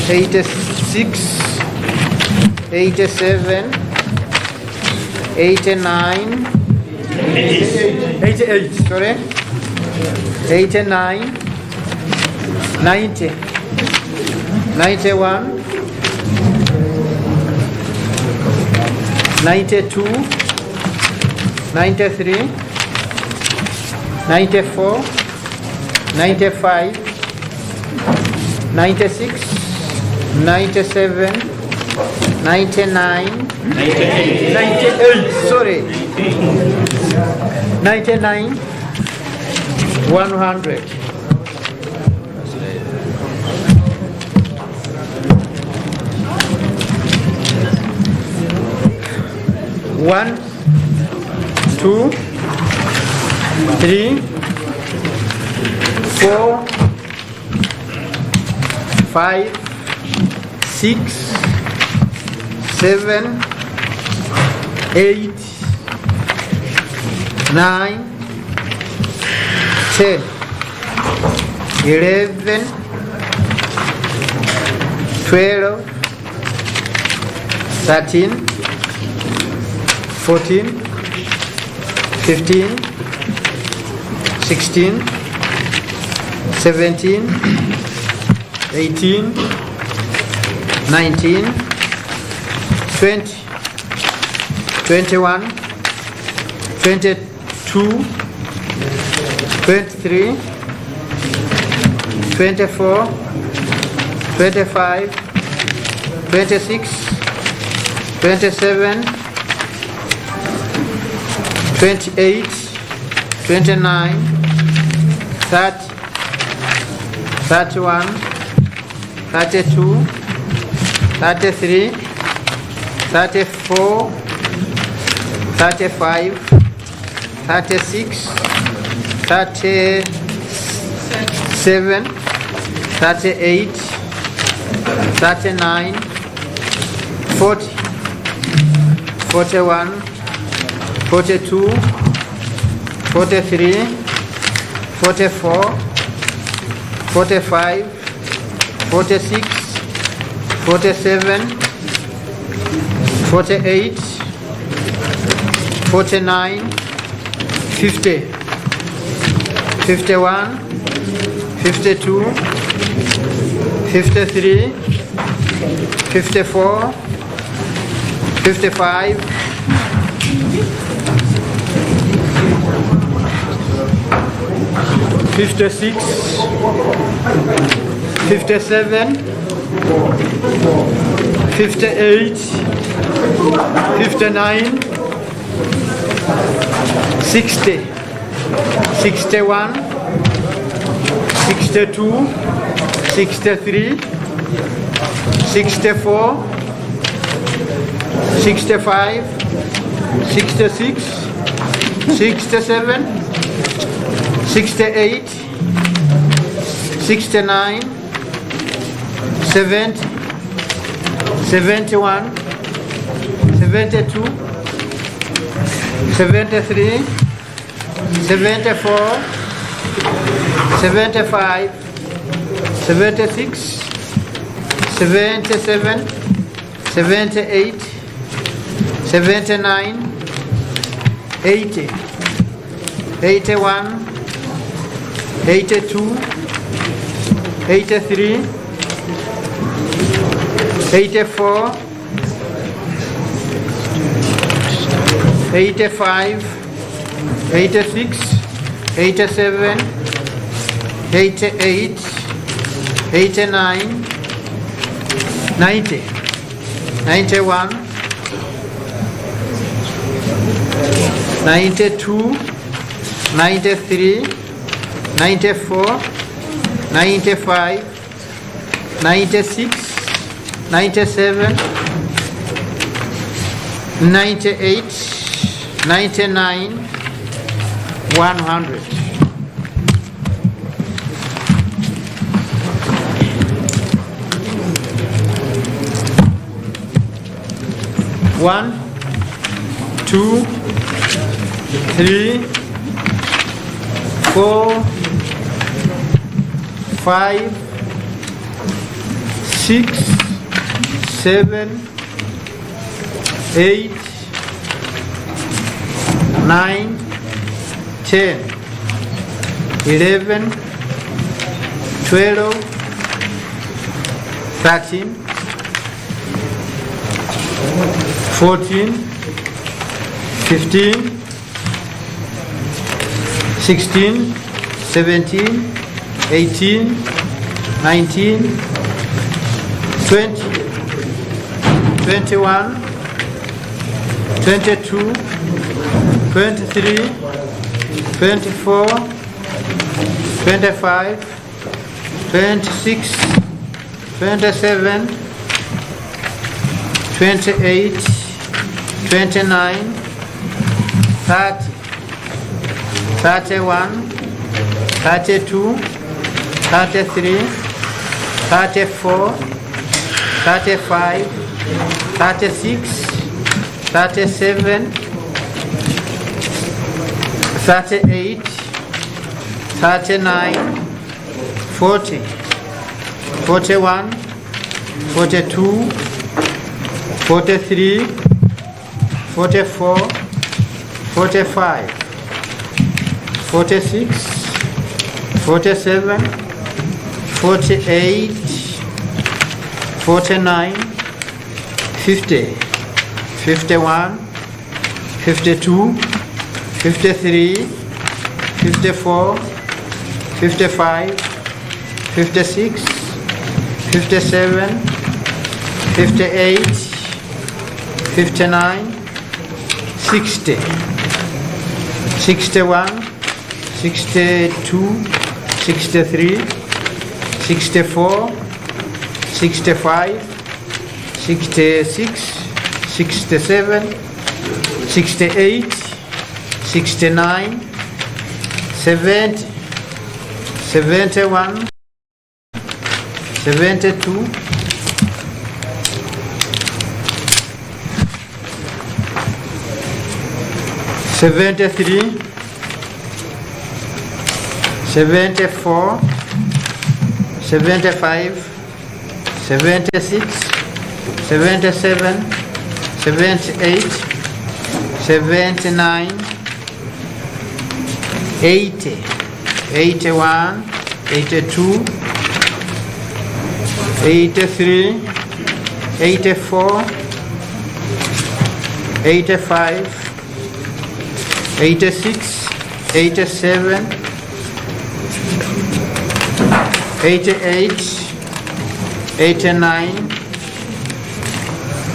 [SPEAKER 2] 86, 87, 89, 88, sorry, 89, 90, 91, 92, 93, 94, 95, 96, 97, 99, 98, sorry, 99, 100. One, two, three, 4, 5, 6, 7, 8, 9, 10, 11, 12, 13, 14, 15, 16, 17, 18, 19, 20, 21, 22, 23, 24, 25, 26, 27, 28, 29, 30, 31, 32, 33, 34, 35, 36, 37, 38, 39, 40, 41, 42, 43, 44, 45, 46, 47, 48, 49, 50, 51, 52, 53, 54, 55, 56, 57, 58, 59, 60, 61, 62, 63, 64, 65, 66, 67, 68, 69, 70, 71, 72, 73, 74, 75, 76, 77, 78, 79, 80, 81, 82, 83, 84, 85, 86, 87, 88, 89, 90, 91, 92, 93, 94, 95, 96, 97, 98, 99, 100. One, two, three, 4, 5, 6, 7, 8, 9, 10, 11, 12, 13, 14, 15, 16, 17, 18, 19, 20, 21, 22, 23, 24, 25, 26, 27, 28, 29, 30, 31, 32, 33, 34, 35, 36, 37, 38, 39, 40, 41, 42, 43, 44, 45, 46, 47, 48, 49, 50, 51, 52, 53, 54, 55, 56, 57, 58, 59, 60, 61, 62, 63, 64, 65, 66, 67, 68, 69, 70, 71, 72, 73, 74, 75, 76, 77, 78, 79, 80, 81, 82, 83, 84, 85, 86, 87, 88, 89,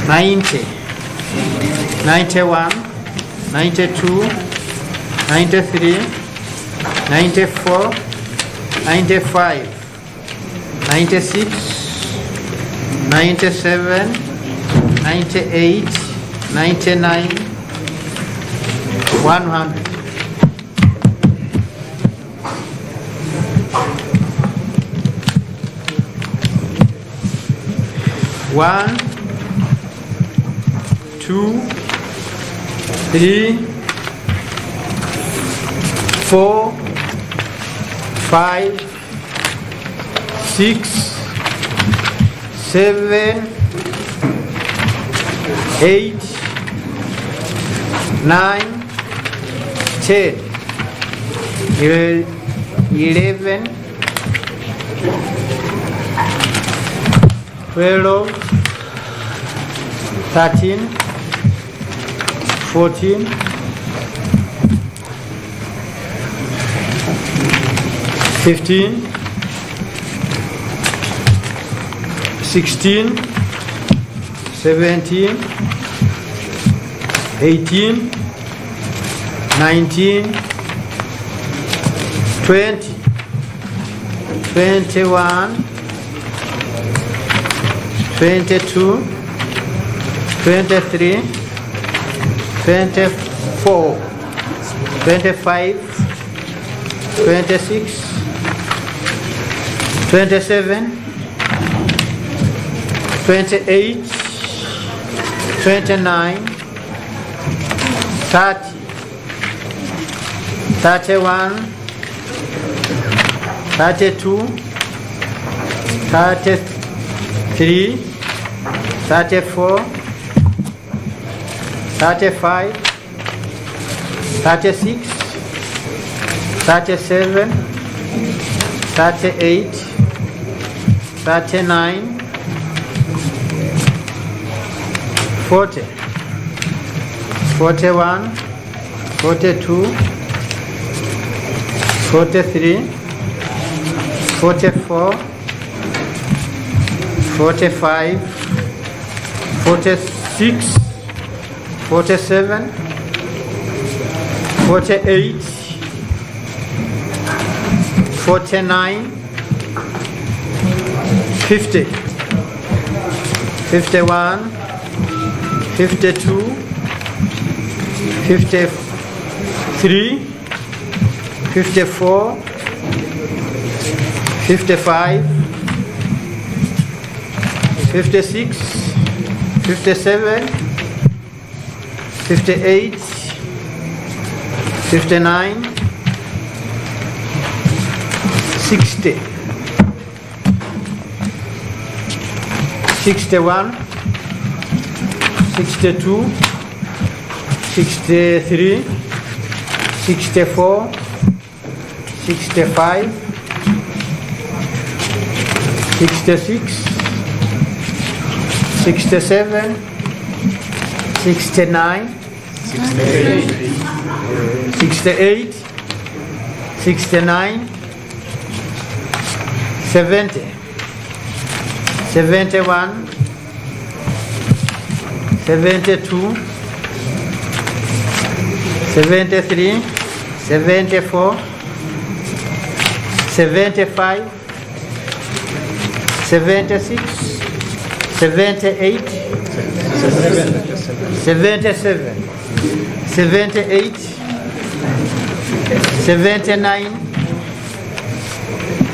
[SPEAKER 2] 90, 91, 92, 93, 94, 95, 96, 97, 98, 99, 100. One, 2, 3, 4, 5, 6, 7, 8, 9, 10, 11, 12, 13, 14, 15, 16, 17, 18, 19, 20, 21, 22, 23, 24, 25, 26, 27, 28, 29, 30, 31, 32, 33, 34, 35, 36, 37, 38, 39, 40, 41, 42, 43, 44, 45, 46, 47, 48, 49, 50, 51, 52, 53, 54, 55, 56, 57, 58, 59, 60, 61, 62, 63, 64, 65, 66, 67, 69, 68, 69, 70, 71, 72, 73, 74, 75, 76, 78, 77, 78, 79,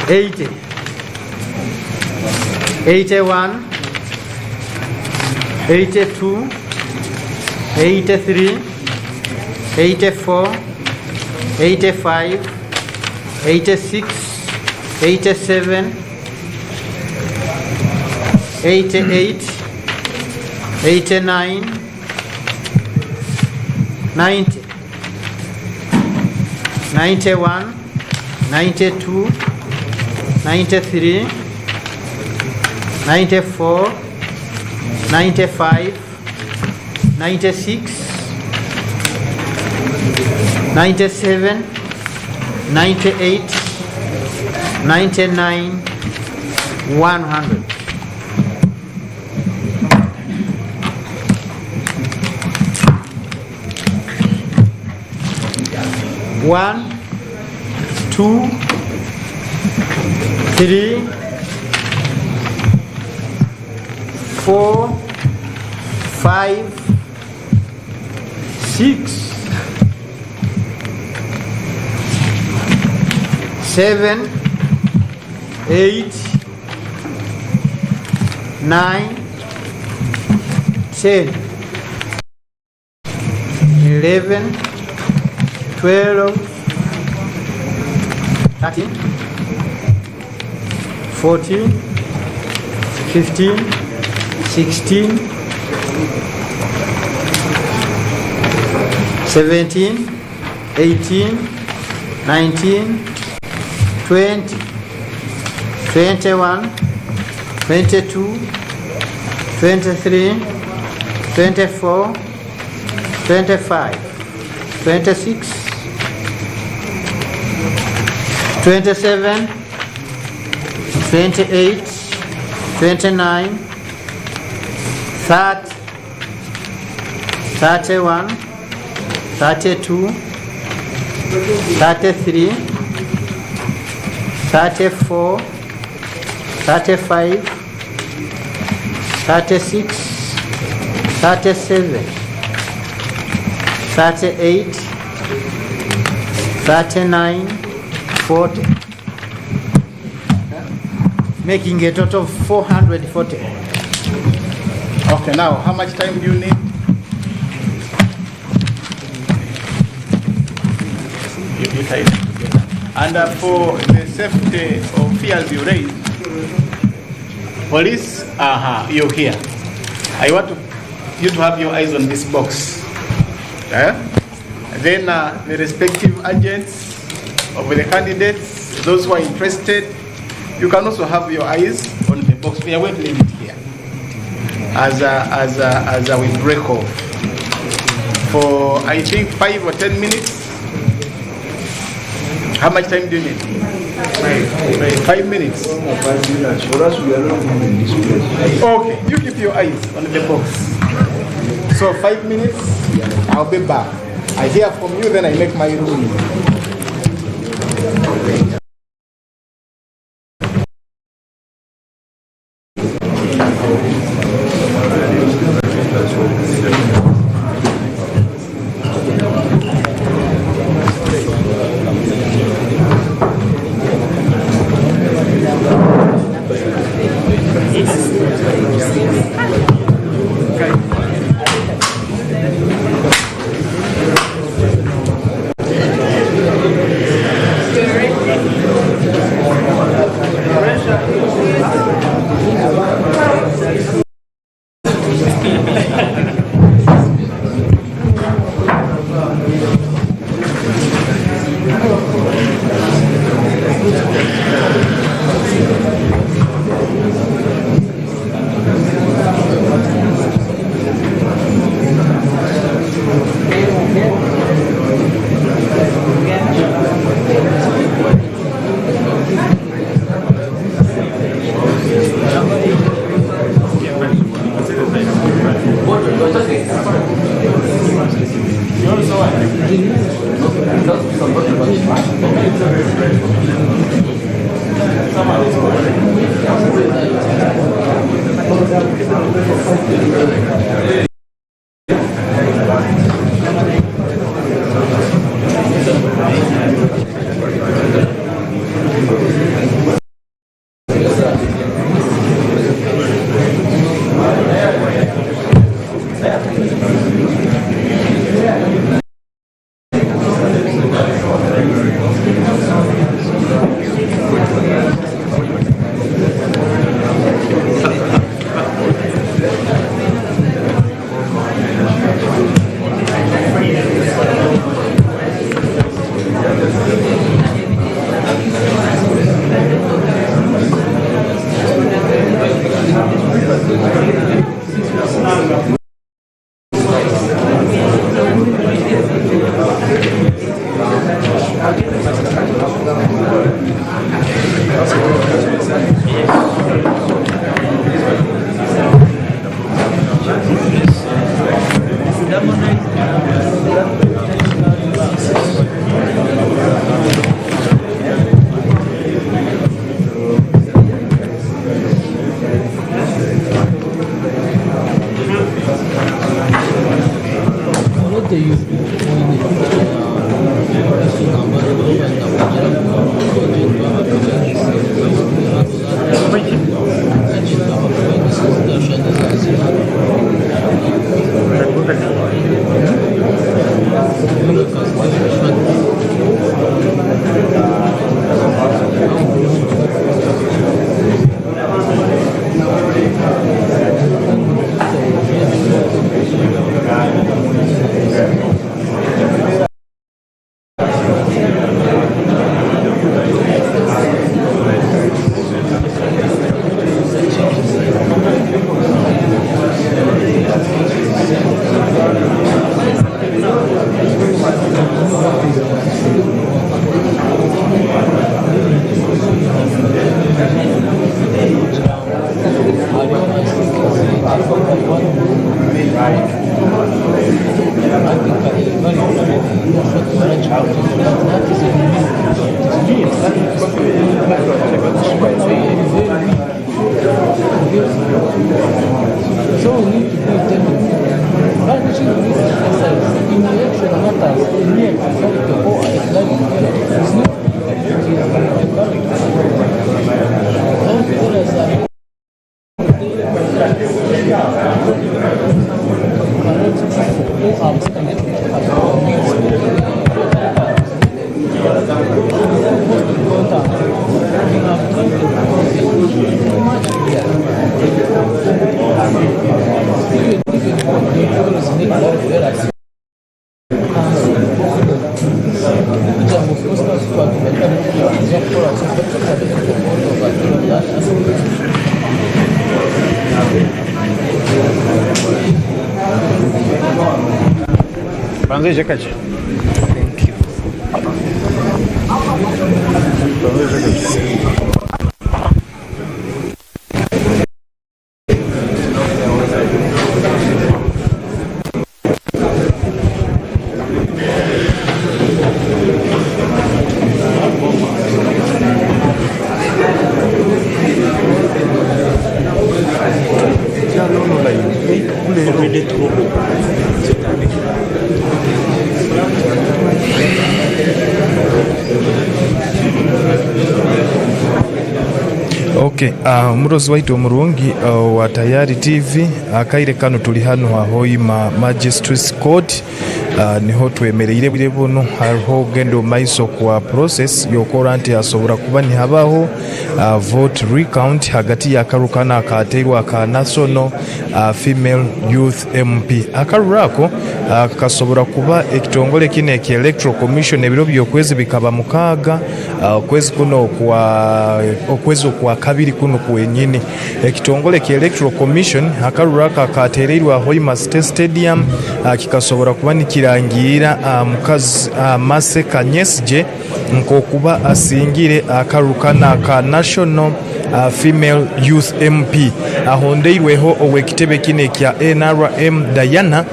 [SPEAKER 2] 80, 81, 82, 83, 84, 85, 86, 87, 88, 89, 90, 91, 92, 93, 94, 95, 96, 97, 98, 99, 100. One, two, three, 4, 5, 6, 7, 8, 9, 10, 11, 12, 13, 14, 15, 16, 17, 18, 19, 20, 21, 22, 23, 24, 25, 26, 27, 28, 29, 30, 31, 32, 33, 34, 35, 36, 37, 38, 39, 40. Making a total of 440.
[SPEAKER 1] Okay, now how much time do you need? You type. And for the safety of fears you raise, police, you're here. I want you to have your eyes on this box. Then the respective agents of the candidates, those who are interested, you can also have your eyes on the box. We are going to leave it here as we break off for I think 5 or 10 minutes. How much time do you need? 5 minutes. For us, we are not moving this place. Okay, you keep your eyes on the box. So 5 minutes, I'll be back. I hear from you, then I make my ruling.
[SPEAKER 9] Thank you. Okay, murozi waitu omurungi wa Tayari TV akaire kano tuli hano Hoima Magistrates Court niho twemereire bire buno hariho gendo maiso kwa process yokora nti asobora kuba ni habaho vote recount hagati ya Akarukana akaterwa ka National Female Youth MP Akarurako kasobora kuba ekitongole kine ki Electoral Commission ebiro byokwezi bikaba mukaga kwezi kuno kwa kabiri kuno kwenyine ekitongole ki Electoral Commission Akaruraka katererwa Hoima State Stadium kikasobora kuba nikirangira mukazi Maseka Nyesje nkokuba asingire Akarukana ka National Female Youth MP ahondeirweho owekitebe kine kya NRM Diana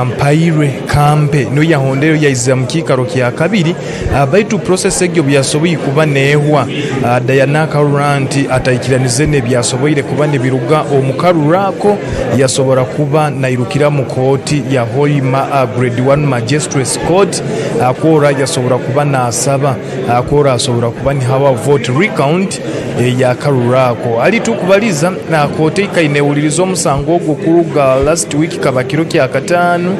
[SPEAKER 9] Mpaire Kampe no yahondero yaiza mukikaro kya kabiri baitu process egyo byasoboye kuba nehwa Diana Karuranti atayikiranize ne byasoboye kuba ne biruga omukarurako yasobora kuba nairukira mu Kooti ya Hoima Grade 1 Magistrates Court akora yasobora kuba nasaba akora asobora kuba ni hawa vote recount ya Karurako ali tukubaliza na Kooti ikainewulirizo musango ogwo kuruga last week kabakiro kya katanu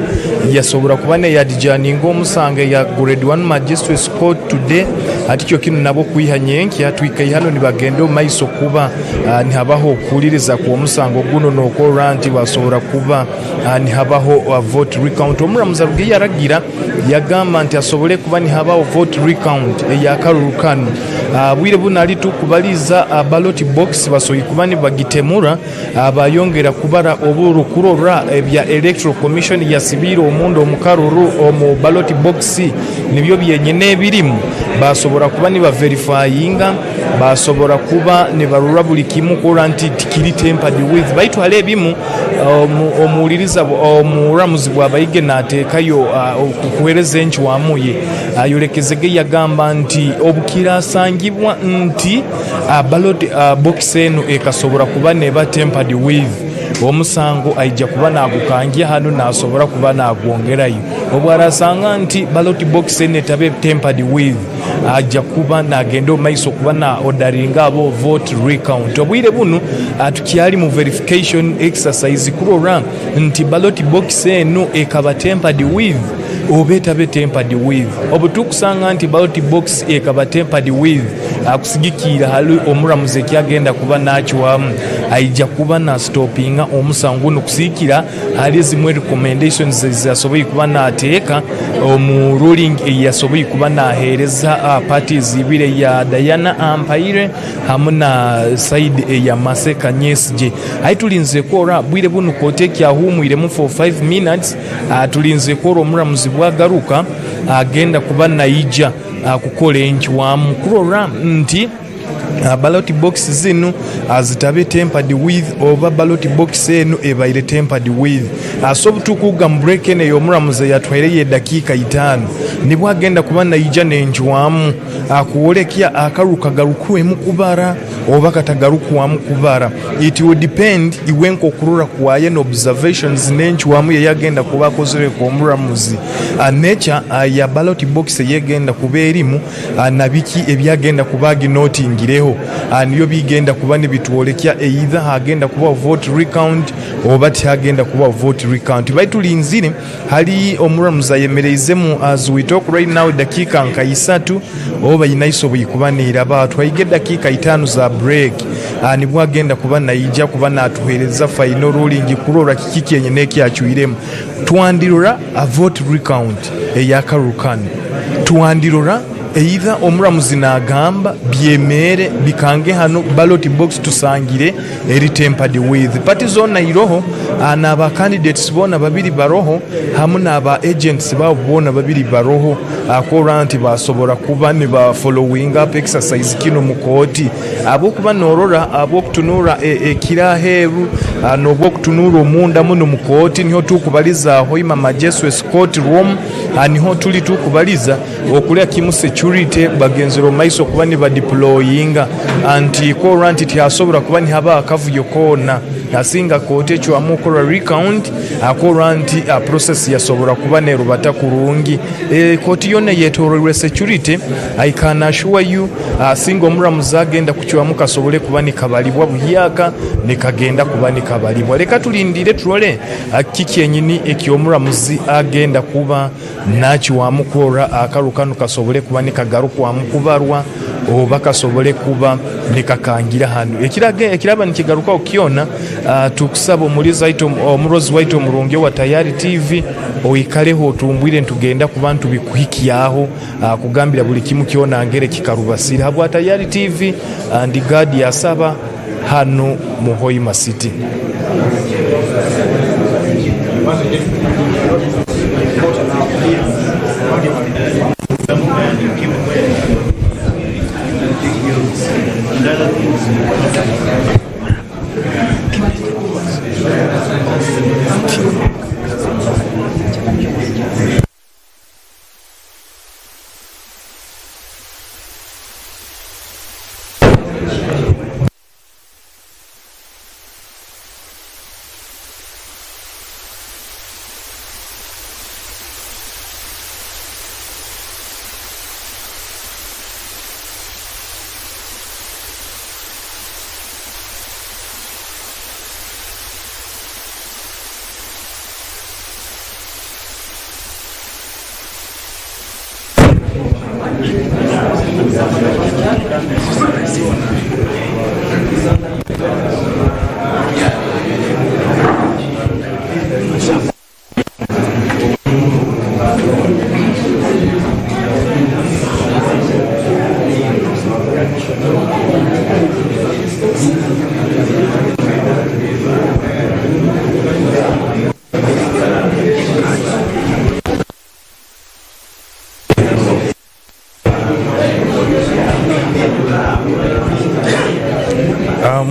[SPEAKER 9] yasobora kuba ne yadijaningo omusange ya Grade 1 Magistrates Court today atikyo kino nabo kuyihanyenki atwika ihano ni bagendo maiso kuba ni habaho okuliriza ku omusango guno nokora nti basobora kuba ni habaho vote recount omuramuza rugi yaragira yagamba nti asobole kuba ni habaho vote recount ya Karurukano bwire bunali tukubaliza ballot box basoyi kuba ni bagitemura bayongera kubara oburu kurora ebya Electoral Commission ya sibiro omundo omukaruru omu ballot box nibyo byenyene ebirimu basobora kuba ni verifyinga basobora kuba ne barura buli kimu ko nti tikiri tempered with baitu hale bimu omuliriza omuramuzi bwabayige natekayo okukuhereza enchi wamuye ayolekezege yagamba nti obukira sangibwa nti ballot box eno ekasobora kuba ne ba tempered with omusango aija kuba nagukangia hano nasobola kuba nagwongerayo obwarasanga nti ballot box enetabe tempered with aja kuba nagenda omaiso kuba na orderinga abo vote recount obwire buno tukyali mu verification exercise kurora nti ballot box eno ekaba tempered with obetabe tempered with obutukusanga nti ballot box ekaba tempered with akusigikira hali omuramuze kyagenda kuba nakiwamu aija kuba na stoppinga omusango nokusikira hali zimwe recommendations zasoboye kuba nateeka omu ruling yasoboye kuba nahereza parties ibire ya Diana Ampaire hamuna side ya Maseka Nyesje aitulinze kora bwire buno kote kya humwiremu for 5 minutes tulinze kora omuramuzi bwagaruka agenda kuba naija kukola enkiwamu kurora nti ballot box zino azitabe tempered with oba ballot box eno ebaire tempered with asobutukuga break ene yomuramuze yatwaire dakika 5 nibwo agenda kuba naija nenjiwamu akuolekya akarukagarukwe mukubara oba katagarukuwamu kubara it will depend iwenko kurura kwaye no observations nenjiwamu yagenda kuba kozere ko omuramuzi nature ya ballot box yegenda kuba erimu nabiki ebyagenda kubagi notingireho niyo bigenda kuba nibituolekya either agenda kuba vote recount oba tiagenda kuba vote recount baitulinzire hali omuramuza yemereizemu as we talk right now dakika nka 3 oba inaisobo yikuba niraba twayige dakika 5 za break nibwo agenda kuba naija kuba natuhereza final ruling kurora kiki yenye nekyachuiremu twandirora a vote recount eyakarukan twandirora either omuramuzi nagamba byemere bikange hano ballot box tusangire eri tempered with party zone iroho anaba candidates bona babiri baroho hamuna aba agents babona babiri baroho akoranti basobora kuba ne ba following up exercise kino mukoti abo kuba norora abo kutunura kiraheru nobwo kutunura omunda muno mukoti niho tukubaliza hoima majesty court room niho tuli tukubaliza okulya kimu security bagenzero maiso kuba ni ba deployinga anti current tiasobora kuba ni haba akavuyo kona asinga kote cyo amukora recount akoranti process yasobora kuba ne rubata kurungi koti yone yetorwe security I can assure you singo muramuza agenda kuchwa mukasobole kuba ni kabalibwa buyaka ne kagenda kuba ni kabalibwa leka tulindire tulole kiki enyini ekyomuramuzi agenda kuba nachiwa mukora akarukanu kasobole kuba ni kagaruka amukubarwa oba kasobole kuba nikakangira hano ekiraba nikigaruka okiona tukusaba omuliza ito omurozi waito omurunge wa Tayari TV oikaleho tumbwire ntugenda ku bantu bikuhikiyaho kugambira buli kimu kiona ngere kikarubasira habwa Tayari TV and God yasaba hano mu Hoima City.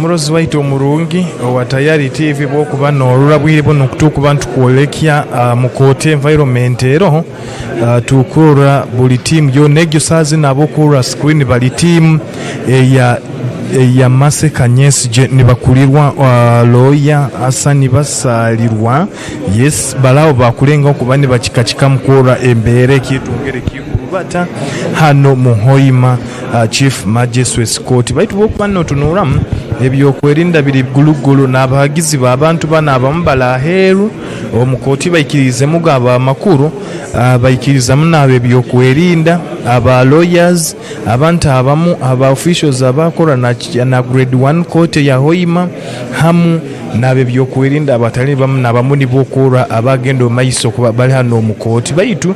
[SPEAKER 9] Murozi waito omurungi wa Tayari TV bokuba norura bwire bono kutukuba ntukwolekya mu kote environment ero tukura buli team yo negyo sazi nabo kura screen bali team ya ya Mase Kanyesi je nibakulirwa lawyer Asani basalirwa yes balao bakulenga okuba ne bakikakika mukora embere kitungere kikurubata hano muhoima Chief Magistrates Court baitu bokubano tunuramu ebyokwerinda biri gulugulu n'abahagizi b'abantu bana abambala aheru omukooti bayikirize mugaba amakuru bayikiriza munabe ebyokwerinda aba lawyers abantu abamu aba officials abakora na grade 1 court ya Hoima hamu nabe byokwerinda abatali bamu nabamuni bokora abagendo maiso kuba bali hano omukooti baitu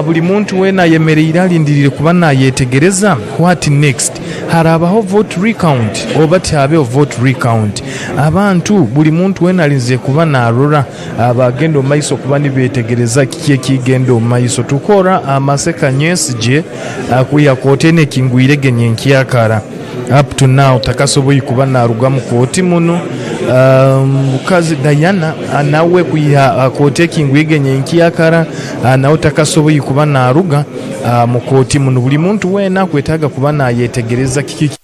[SPEAKER 9] buli muntu wena yemerera alindirire kuba nayetegereza what next harabaho vote recount obati abeho vote recount abantu buli muntu wena alinze kuba narora abagendo maiso kuba nibetegereza kiye kigendo maiso tukora Mase Kanyesi je kuya kotene kingwire genye nkiyakara up to now takasoboyi kuba naruga mu koti muno mukazi Diana nawe kuya kote kingwire genye nkiyakara nawe takasoboyi kuba naruga mu koti muno buli muntu wena kwetaga kuba nayetegereza kiki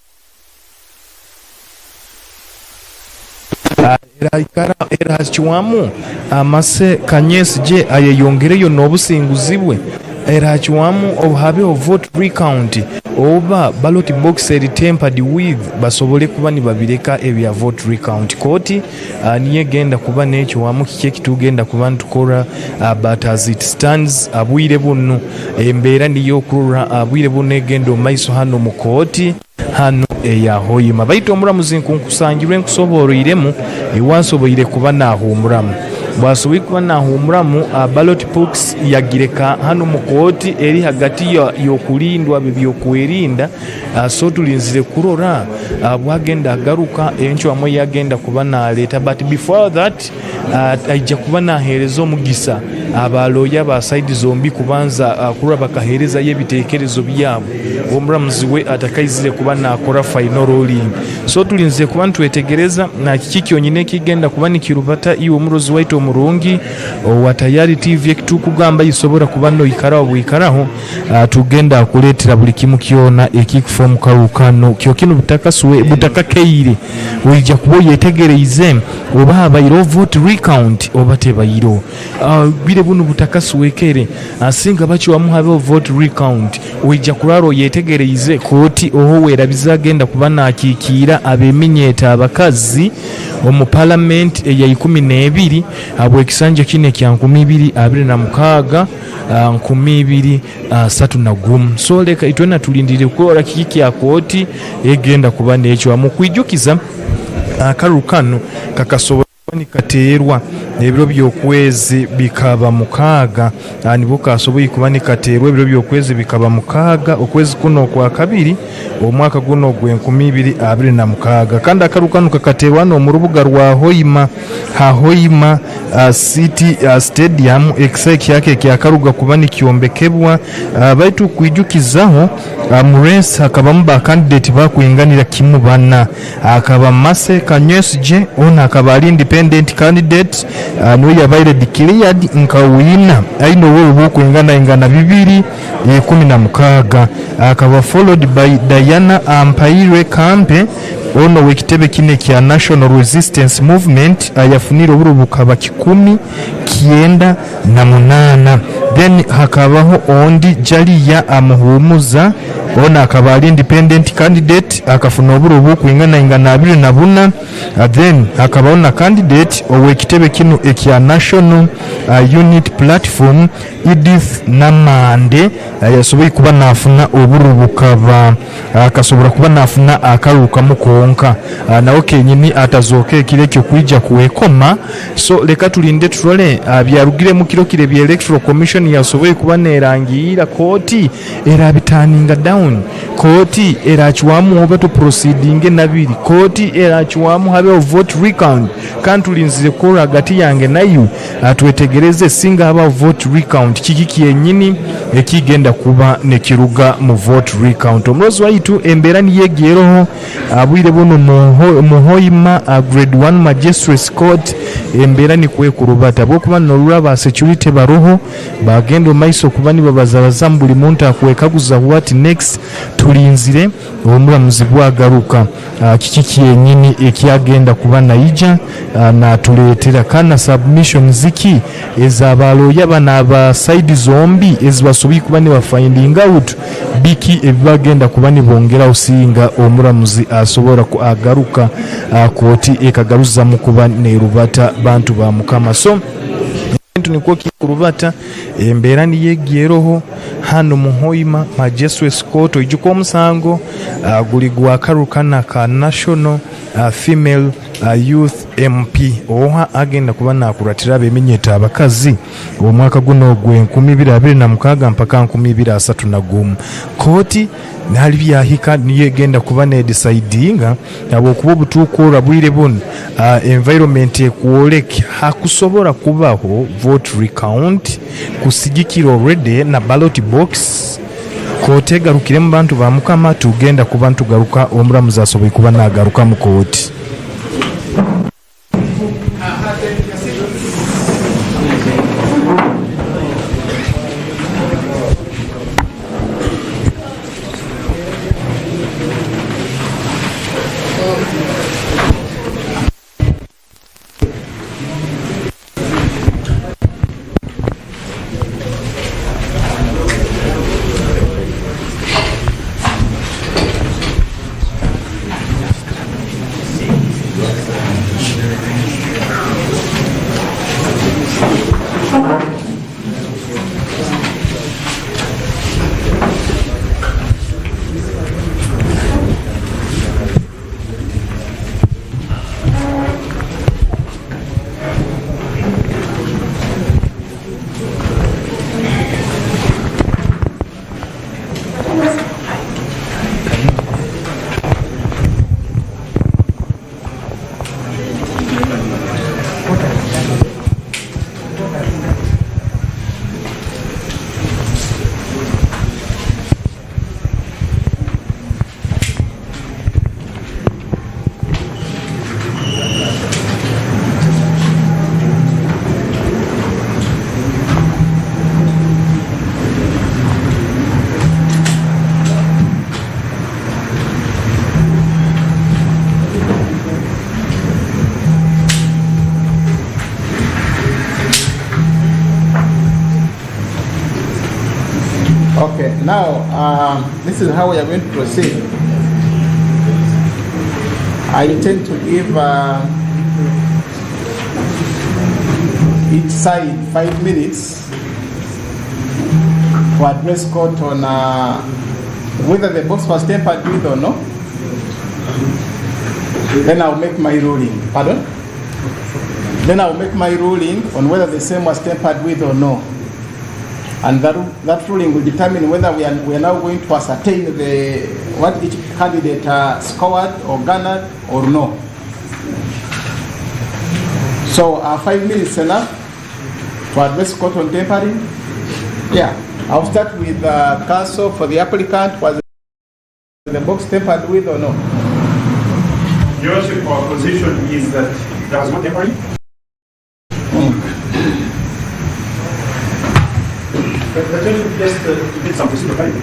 [SPEAKER 9] era chiwamu Mase Kanyesi je ayeyongereyo n'obusinguzibwe era chiwamu obuhabe vote recount oba ballot box tempered with basobole kuba ni babireka ebya vote recount koti niye genda kuba n'ekyo wamu kike kitugenda kuba ntukora but as it stands abwire bunno embeera niyo kurura abwire bunno egendo maiso hano mu koti hano eya Hoima baitu omuramuzi nkunkusangirwe nkusoboreremu ewansoboire kuba nahumuramu bwasoboye kuba nahumuramu ballot box yagireka hano mu koti eri hagati yokulindwa byokwerinda so tulinzire kurora bwagenda agaruka encho amwe yagenda kuba naleta but before that ajja kuba nahereza omugisa abaloya ba side zombi kubanza kurura bakahereza yebitekerezo byabo omuramuzi we atakaizire kuba nakora final ruling so tulinze kuba ntwetegereza na kiki onyine kigenda kuba nikirubata iwo murozi waito omurungi wa Tayari TV ektukugamba isobora kuba no ikaraho bwikaraho tugenda kuletera buli kimu kiona ekikufomu karukano kyo kino butakasuwe butakakeire wijja kuba yetegereize oba abayiro vote recount oba tebayiro bire bunu butakasuwekere asinga bachi wamuhabe vote recount wijja kuraro yetegereize koti oho werabiza genda kuba nakikira abeminyeta abakazi omu parliament eya 12 abo ekisanje kine kya 2026 2031 so leka itona tulindire kukora kiki kya koti egenda kuba n'ekyo amukwijukiza Akarukano kakasobola nikaterwa ebiro byokwezi bikaba mukaga nibo kasoboye kuba nikaterwa ebiro byokwezi bikaba mukaga okwezi kuno kwa kabiri omwaka guno gwe 2026 kandi Akarukano kakaterwa no mu rubuga rwa Hoima Hoima City Stadium exec yake kyakaruga kuba nikyombekebwa baitu kwijukizaho Mures hakaba mba candidate bakuinganira kimu bana akaba Mase Kanyesi je ona akaba ali independent candidate no yabaire declared nkawina aino wewe bokuingana ingana 2016 akaba followed by Diana Ampaire Kampe ono wekitebe kine kya National Resistance Movement ayafunira obulubukaba 1998 then hakabaho ondi Jaliya Amuhumuza ona akaba ali independent candidate akafuna obulubu kuingana ingana 24 then hakabaho na candidate owekitebe kino ekya National Unit Platform Edith Namande yasoboye kuba nafuna obulubukaba akasobora kuba nafuna Akarukamu konka nawo kenyini atazoke kile kyo kwijja kuwekoma so leka tulinde tulole byarugire mu kiro kire bya Electoral Commission yasoboye kuba nerangira koti era bitaninga down koti era chwamu oba to proceeding nabiri koti era chwamu habe vote recount kantulinzire ko hagati yange nayo atwetegereze singa aba vote recount kiki kyenyini ekigenda kuba nekiruga mu vote recount. Omulozi waitu embeera niyegeeroho abwire buno muhoyima grade 1 magistrates court embeera nikwekurubata bwokuba nolulaba security baroho bagenda maiso kuba nibo bazabazamu buli muntu akwekaguza what next. Tulinzire omulamuzi bwagaruka kiki kyenyini ekyagenda kuba naija natuleetera kana submission ziki ezabaloya bana aba side zombi ezibasobi kuba ne finding out biki ebibagenda kuba nibongera osinga omulamuzi asobora ku agaruka kooti ekagaruza mu kuba ne rubata bantu ba mukama. So niko kikurubata embeera niyegeeroho hano muhoyima magistrates court ojuko omusango guli gwa Akaruru ka national female youth MP oha agenda kuba nakuratira abemenyeta abakazi omwaka guno gwe 2026 mpaka 2031 kooti nali byahika niyegenda kuba ne decidinga abo kuba butuko rabwire buno environment ekuoleke hakusobora kubaho vote recount kusigikira already na ballot box kooti egarukire mu bantu ba mukama tugenda kuba ntugaruka omulamuzi asoboye kuba nagaruka mu kooti.
[SPEAKER 1] Okay, now this is how we are going to proceed. I intend to give each side 5 minutes to address court on whether the box was tampered with or not. Then I'll make my ruling. Pardon? Then I'll make my ruling on whether the same was tampered with or no. And that ruling will determine whether we are now going to ascertain what each candidate scored or garnered or no. So 5 minutes enough to address court on tampering? Yeah. I'll start with counsel for the applicant. Was the box tampered with or no?
[SPEAKER 4] Your Worship, our position is that there was no tampering. But just to get some procedure right.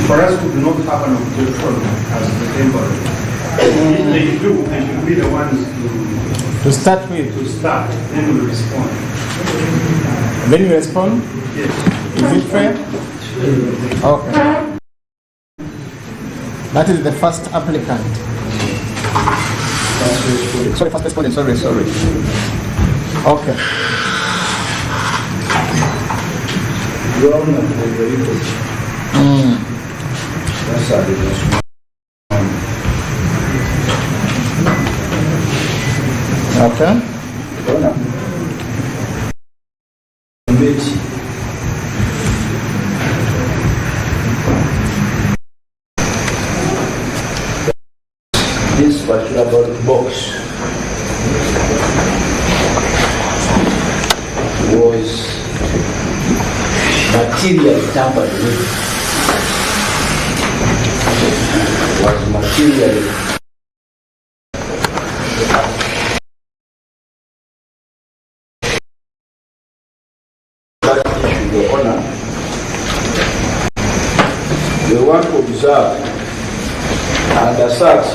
[SPEAKER 4] For us who do not have an objection as the temporary, if they do, they should be the ones
[SPEAKER 1] to start with.
[SPEAKER 4] To start, then we respond.
[SPEAKER 1] Then you respond?
[SPEAKER 4] Yes.
[SPEAKER 1] Is it fair? Okay. That is the first applicant. Sorry, first respondent, sorry. Okay. Okay.
[SPEAKER 12] This particular box
[SPEAKER 10] was materially tampered with. Was materially Your Honor, we want to observe and assert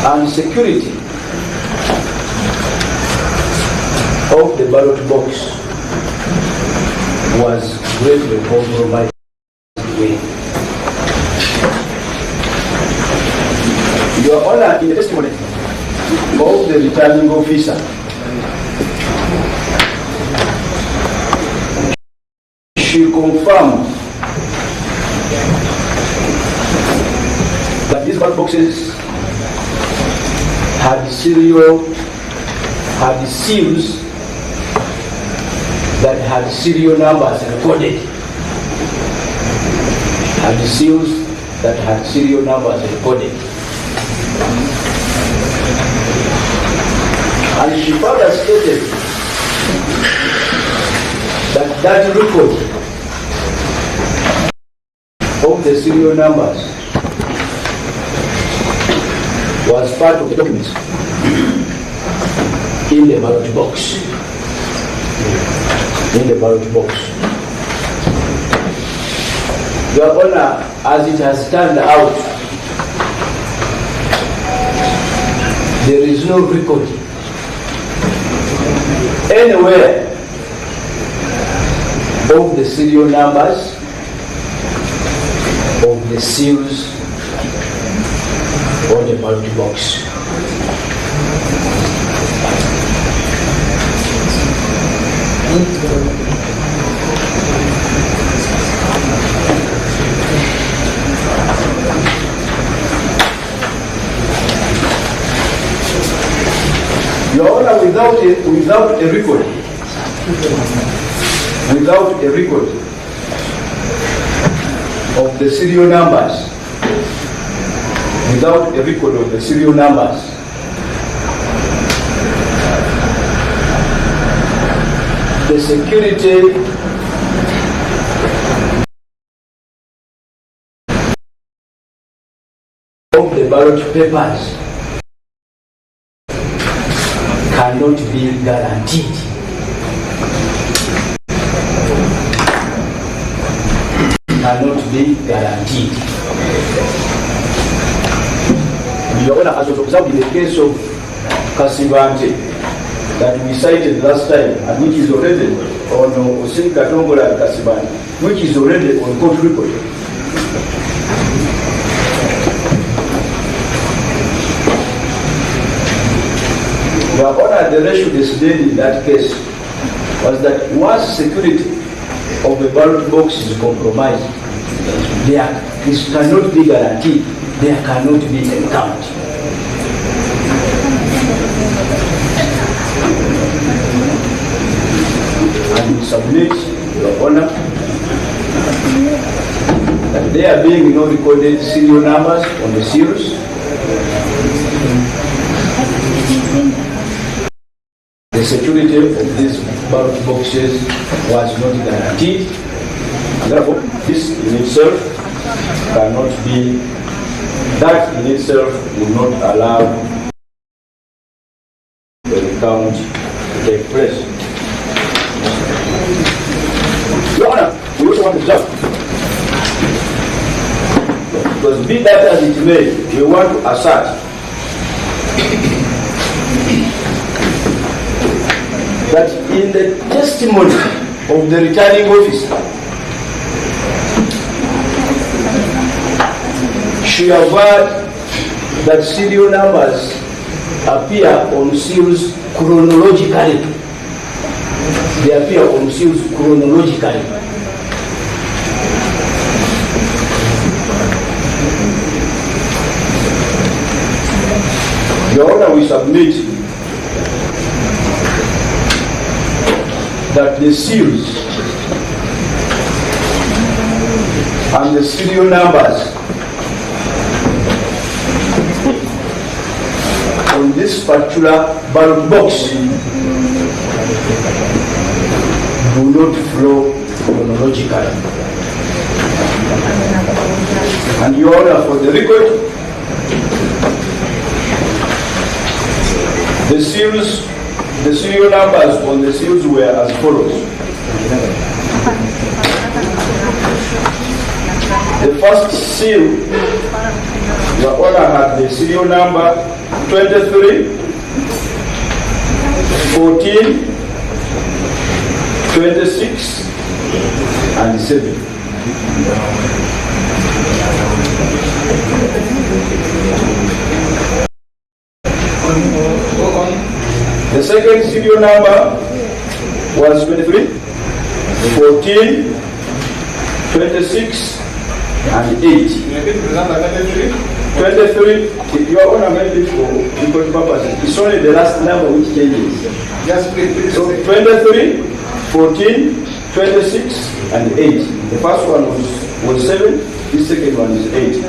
[SPEAKER 10] and security of the ballot box was greatly compromised. Your Honor, in the testimony of the returning officer, she confirmed that these ballot boxes had seals that had serial numbers recorded. Had seals that had serial numbers recorded. And she further stated that that record of the serial numbers was part of the documents in the ballot box. In the ballot box. Your Honor, as it has turned out, there is no record anywhere of the serial numbers of the seals on the ballot box. Your Honor, without a record of the serial numbers, the security of the ballot papers cannot be guaranteed. Cannot be guaranteed. Your Honor, as was observed in the case of Kasibante that we cited last time, and which is already on Osin Katongola and Kasibante, which is already on court record. Your Honor, the ratio displayed in that case was that once security of the ballot box is compromised, this cannot be guaranteed. There cannot be a count. And we submit, Your Honor, that there being no recorded serial numbers on the seals, the security of these ballot boxes was not guaranteed, and therefore this in itself cannot be, that in itself would not allow the recount to take place. Your Honor, we also want to observe, because be that as it may, we want to assert that in the testimony of the returning officer, she averred that serial numbers appear on seals chronologically. They appear on seals chronologically. Your Honor, we submit that the seals and the serial numbers on this particular ballot box do not flow chronologically. And Your Honor, for the record, the serial numbers on the seals were as follows. The first seal, Your Honor, had the serial number 23, 14, 26, and 7. The second serial number was 23, 14, 26, and 8. 23, Your Honor, maybe for record purposes, it's only the last number which changes.
[SPEAKER 1] Yes, please.
[SPEAKER 10] So 23, 14, 26, and 8. The first one was 7, the second one is 8.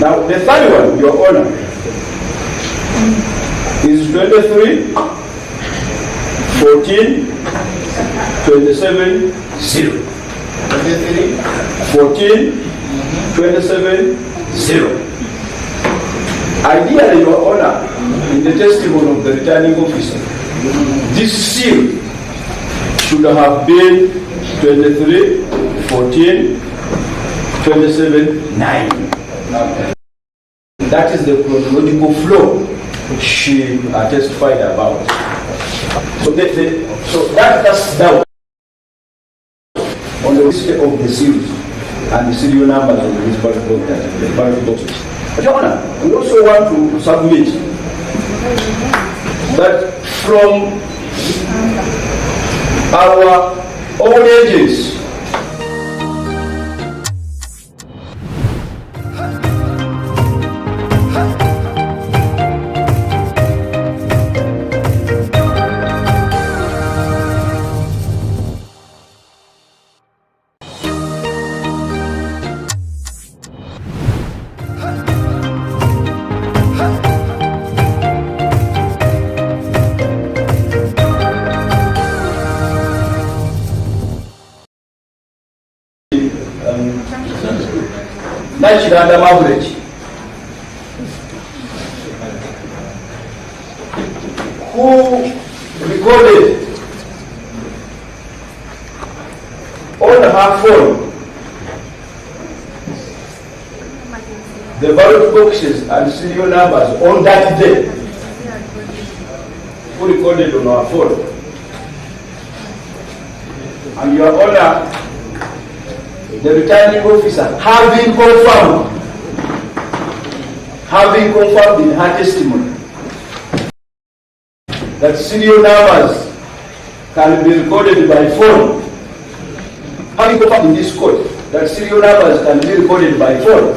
[SPEAKER 10] Now, the third one, Your Honor, is 23, 14, 27, 0. 23, 14, 27, 0. Ideally, Your Honor, in the testimony of the returning officer, this seal should have been 23, 14, 27, 9. That is the chronological flow she testified about. So, that's doubt on the list of the series and the serial numbers of the ballot boxes. But Your Honor, we also want to submit that from our own agents, Nachiranda Mavrich, who recorded on her phone the ballot boxes and serial numbers on that day, who recorded on her phone. And Your Honor, the returning officer, having confirmed in her testimony that serial numbers can be recorded by phone, having confirmed in this court that serial numbers can be recorded by phone,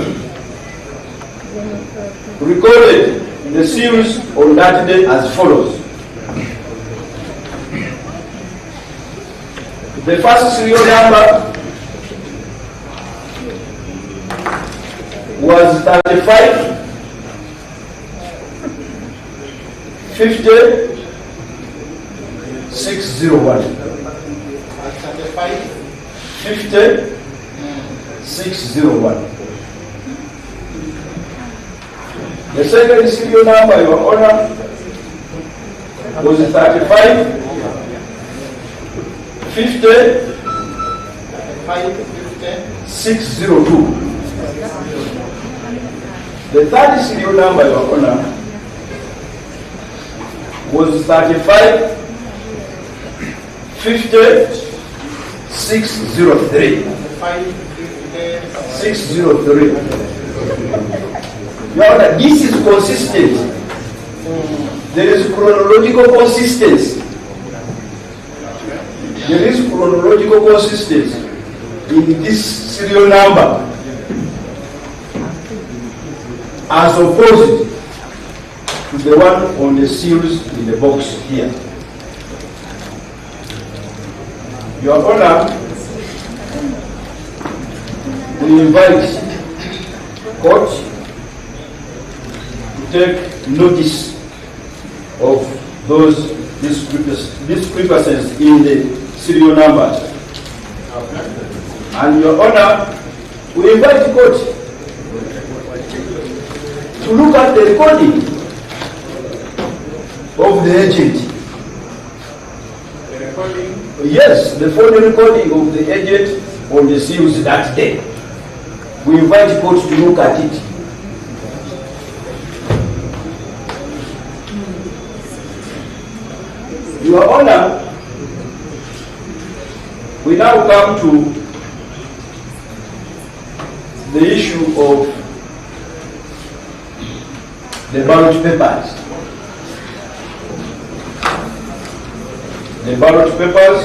[SPEAKER 10] recorded the seals on that day as follows. The first serial number was 35, 50, 601. 35, 50, 601. The second serial number, Your Honor, was 35, 50, 602. The third serial number, Your Honor, was 35, 50, 603. 603. Your Honor, this is consistent. There is chronological consistency. There is chronological consistency in this serial number as opposed to the one on the seals in the box here. Your Honor, we invite court to take notice of those discrepancies in the serial numbers. And Your Honor, we invite the court to look at the recording of the agent.
[SPEAKER 4] The recording?
[SPEAKER 10] Yes, the phone recording of the agent on the seals that day. We invite the court to look at it. Your Honor, we now come to the issue of the ballot papers. The ballot papers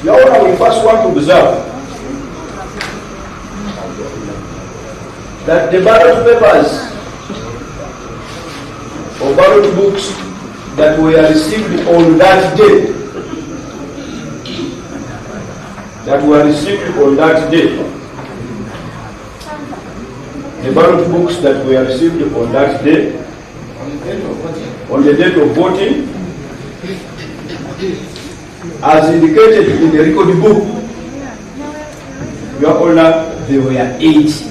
[SPEAKER 10] Your Honor, we first want to observe that the ballot papers or ballot books that were received on that day, the ballot books that were received on that day, on the date of voting, as indicated in the record book, Your Honor, there were 8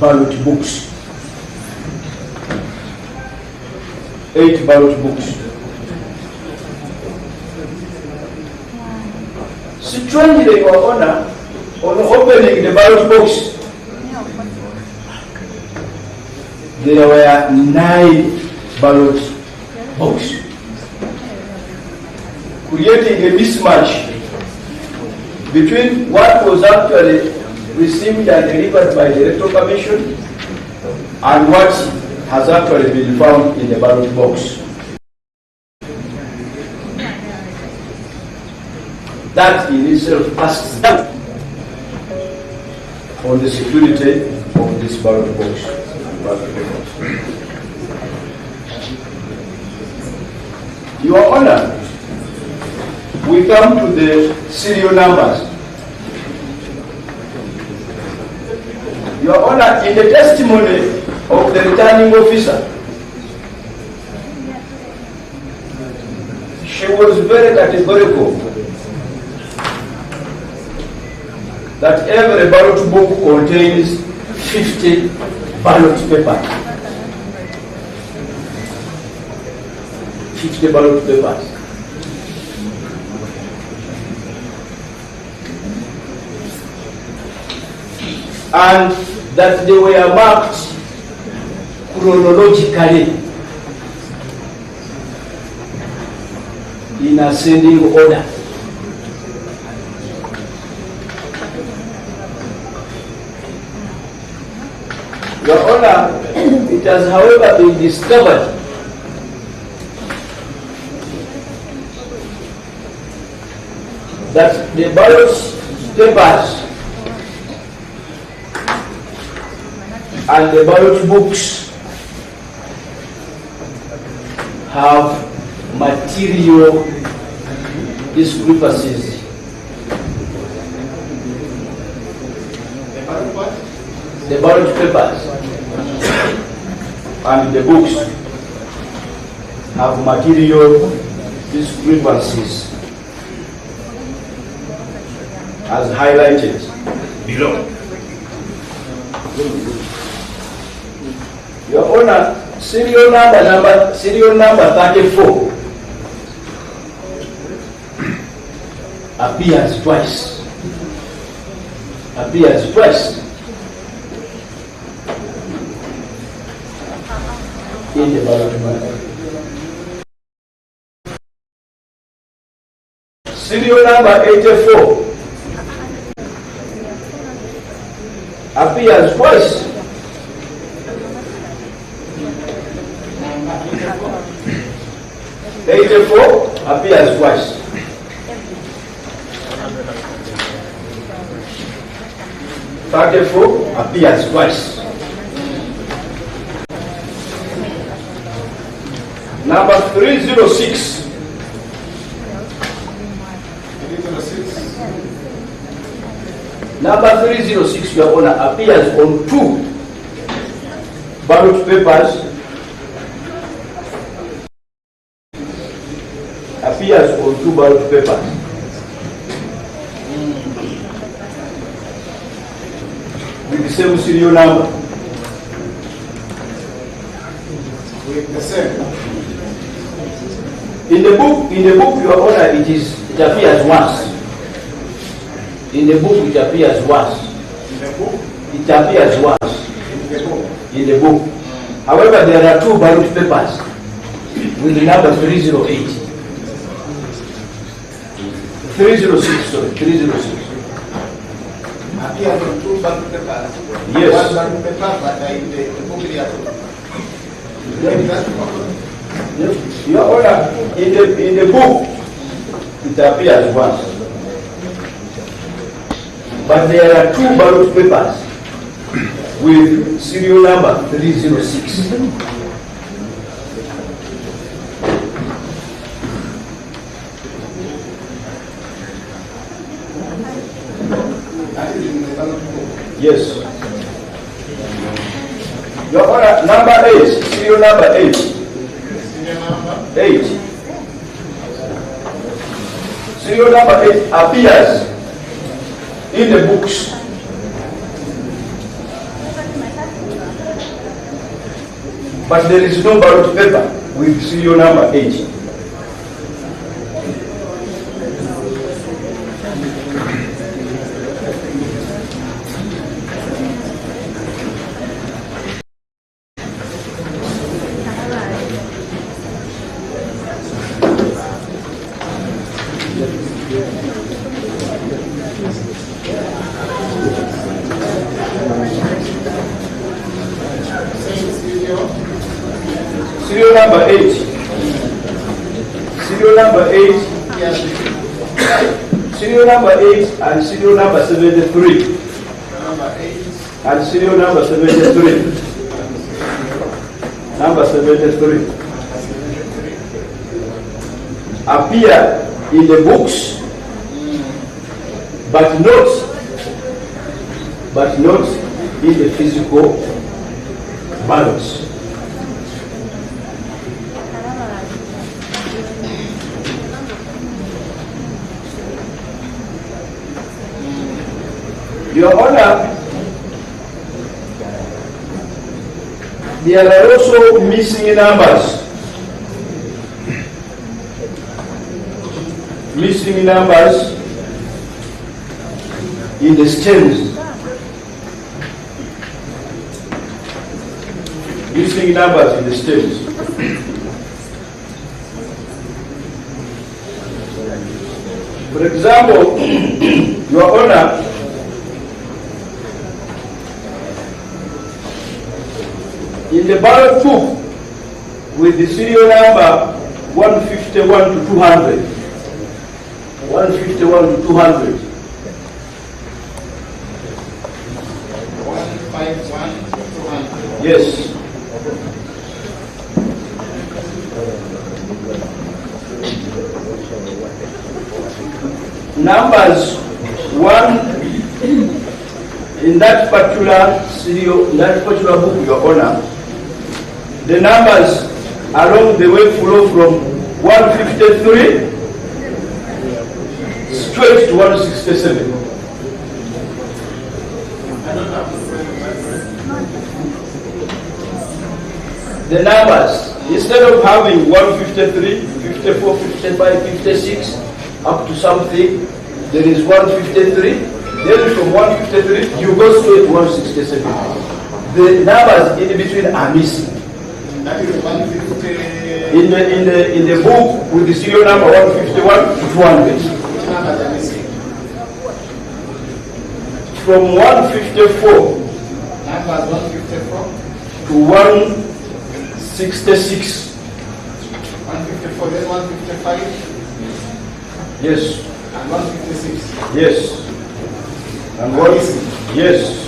[SPEAKER 10] ballot books. 8 ballot books. Strangely, Your Honor, on opening the ballot box, there were 9 ballot boxes, creating a mismatch between what was actually received and delivered by the Electoral Commission and what has actually been found in the ballot box. That in itself casts doubt on the security of this ballot box. Your Honor, we come to the serial numbers. Your Honor, in the testimony of the returning officer, she was very categorical that every ballot book contains 50 ballot papers. 50 ballot papers. And that they were marked chronologically in ascending order. Your Honor, it has however been discovered that the ballot papers and the ballot books have material discrepancies. The ballot papers and the books have material discrepancies as highlighted below. Your Honor, serial number 34 appears twice. In the ballot paper. Serial number 84 appears twice. Appears twice. Appears twice. Number 306. Number 306, Your Honor, appears on 2 ballot papers. Appears on 2 ballot papers. With the same serial number.
[SPEAKER 1] With the same.
[SPEAKER 10] In the book, Your Honor, it appears once. In the book, it appears once.
[SPEAKER 1] In the book?
[SPEAKER 10] It appears once.
[SPEAKER 1] In the book?
[SPEAKER 10] In the book. However, there are 2 ballot papers with the number 308. 306, sorry, 306.
[SPEAKER 1] Appears on 2 ballot papers.
[SPEAKER 10] Yes.
[SPEAKER 1] 1 ballot paper, but in the book they are 2.
[SPEAKER 10] Your Honor, in the book, it appears once. But there are 2 ballot papers with serial number 306. Yes. Your Honor, number 8, serial number 8. 8. Serial number 8 appears in the books. But there is no ballot paper with serial number 8. Serial number 8. Serial number 8. Serial number 8 and serial number 73. And serial number 73. Number 73. Appear in the books, but not in the physical ballots. Your Honor, there are also missing numbers. Missing numbers in the stems. Missing numbers in the stems. For example, Your Honor, in the ballot book with the serial number 151 to 200. 151 to 200.
[SPEAKER 1] 151 to 200.
[SPEAKER 10] Yes. Numbers 1 in that particular serial, in that particular book, Your Honor, the numbers along the way flow from 153 straight to 167. The numbers, instead of having 153, 54, 55, 56, up to something, there is 153. Then from 153, you go straight to 167. The numbers in between are missing.
[SPEAKER 1] That is 150.
[SPEAKER 10] In the book with the serial number 151 to 200.
[SPEAKER 1] Numbers are missing.
[SPEAKER 10] From 154
[SPEAKER 1] Numbers 154
[SPEAKER 10] to 166.
[SPEAKER 1] 154, then 155.
[SPEAKER 10] Yes.
[SPEAKER 1] And 156.
[SPEAKER 10] Yes. And what? Yes.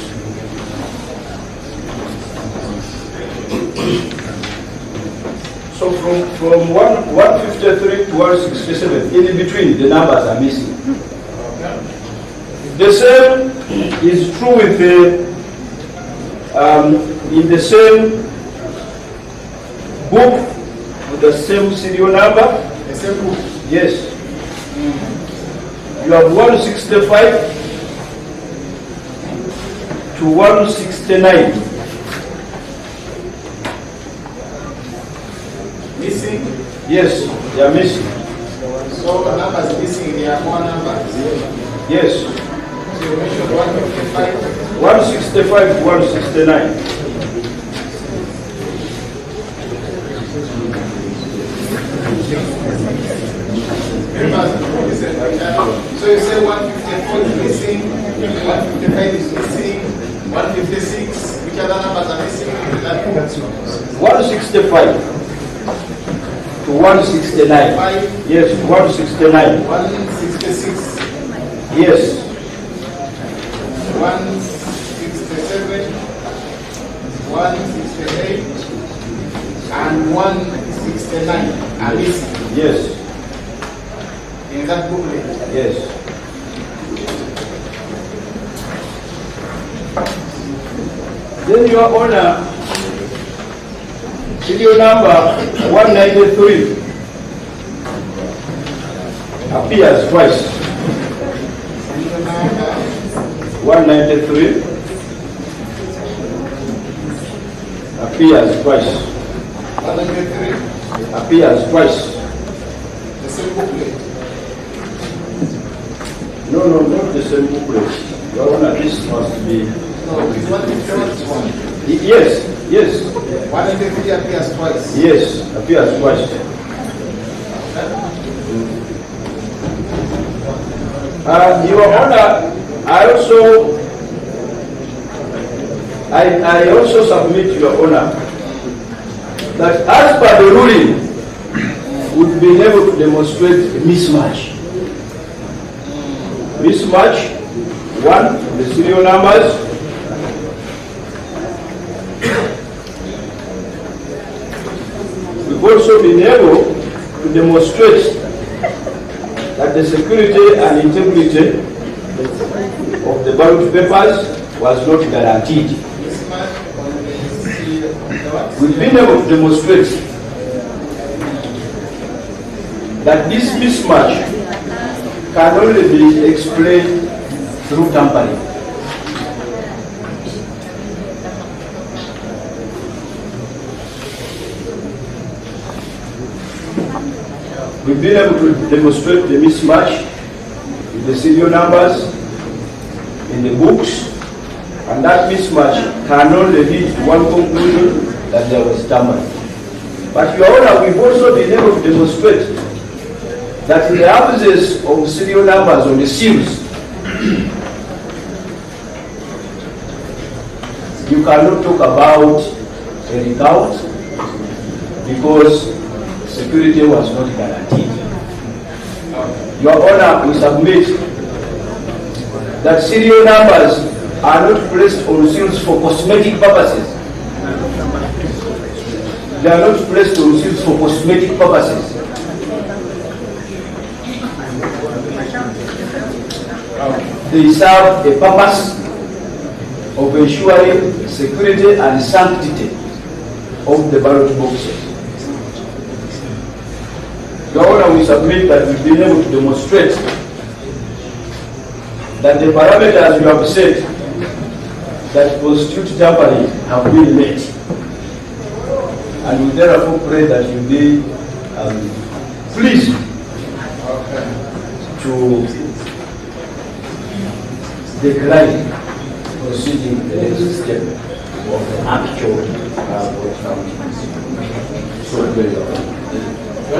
[SPEAKER 10] So from 153 to 167, in between, the numbers are missing. The same is true with the in the same book with the same serial number.
[SPEAKER 1] The same book.
[SPEAKER 10] Yes. You have 165 to 169.
[SPEAKER 1] Missing?
[SPEAKER 10] Yes, they are missing.
[SPEAKER 1] So the numbers missing, there are more numbers.
[SPEAKER 10] Yes.
[SPEAKER 1] So you mentioned 155.
[SPEAKER 10] 165 to 169.
[SPEAKER 1] So you say 154 is missing, 155 is missing, 156, which other numbers are missing?
[SPEAKER 10] 165 to 169. Yes, 169.
[SPEAKER 1] 166.
[SPEAKER 10] Yes.
[SPEAKER 1] 167, 168, and 169 are missing.
[SPEAKER 10] Yes.
[SPEAKER 1] In that booklet.
[SPEAKER 10] Yes. Then Your Honor, serial number 193 appears twice. 193 appears twice.
[SPEAKER 1] 193
[SPEAKER 10] appears twice.
[SPEAKER 1] the same booklet.
[SPEAKER 10] No, not the same booklet. Your Honor, this must be.
[SPEAKER 1] No, it's 151.
[SPEAKER 10] Yes.
[SPEAKER 1] 193 appears twice.
[SPEAKER 10] Yes, appears twice. Your Honor, I also submit, Your Honor, that as per the ruling, we've been able to demonstrate a mismatch. Mismatch, one, the serial numbers. We've also been able to demonstrate that the security and integrity of the ballot papers was not guaranteed. We've been able to demonstrate that this mismatch can only be explained through tampering. We've been able to demonstrate the mismatch in the serial numbers, in the books, and that mismatch can only lead to one conclusion, that there was tampering. But Your Honor, we've also been able to demonstrate that in the absence of serial numbers on the seals, you cannot talk about a recount because security was not guaranteed. Your Honor, we submit that serial numbers are not placed on seals for cosmetic purposes. They are not placed on seals for cosmetic purposes. They serve a purpose of ensuring security and sanctity of the ballot boxes. Your Honor, we submit that we've been able to demonstrate that the parameters you have set that constitute tampering have been met. And we therefore pray that you be pleased to decline proceeding the next step of the actual vote counting. So very well.
[SPEAKER 5] I'm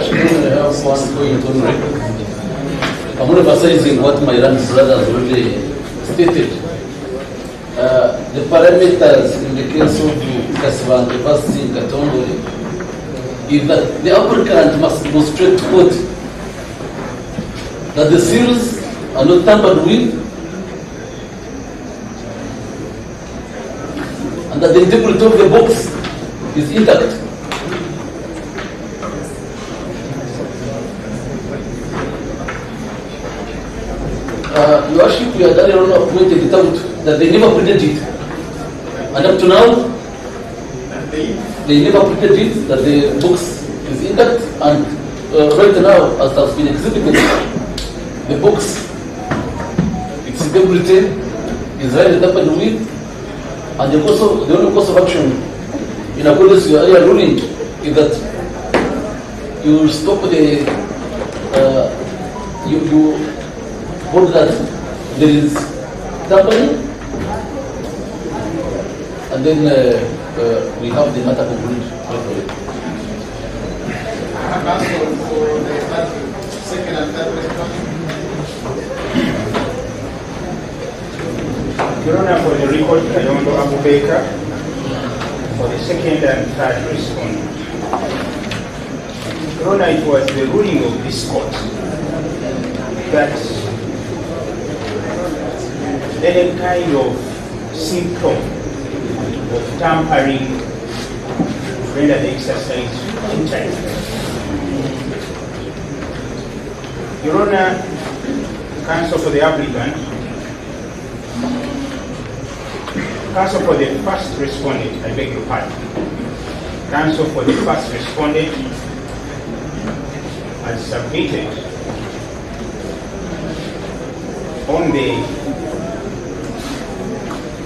[SPEAKER 5] not emphasizing what my brothers already stated. The parameters in the case of Kasvan, Kavasi, Katongoli, is that the applicant must demonstrate both that the seals are not tampered with and that the integrity of the box is intact. Your Worship, if you had done your own pointed it out that they never printed it. And up to now, they never printed it, that the books is intact, and right now, as has been exhibited, the books, its integrity is highly tampered with, and the only course of action in accordance with your earlier ruling is that you will stop the, you hold that there is tampering, and then we have the matter concluded.
[SPEAKER 1] Second and third response.
[SPEAKER 11] Your Honor, for the record, Kayondo Abubeka, for the second and third respondent. Your Honor, it was the ruling of this court that any kind of symptom of tampering render the exercise futile. Your Honor, counsel for the applicant, counsel for the first respondent, I beg your pardon. Counsel for the first respondent has submitted on the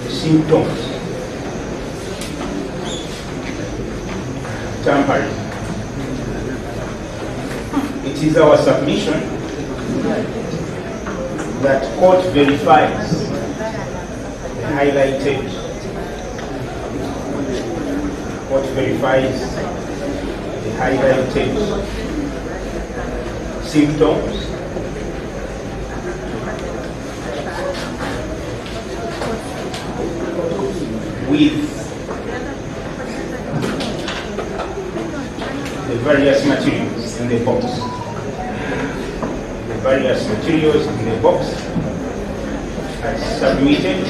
[SPEAKER 11] symptoms tampering. It is our submission that court verifies the highlighted, court verifies the highlighted symptoms with the various materials in the box. The various materials in the box are submitted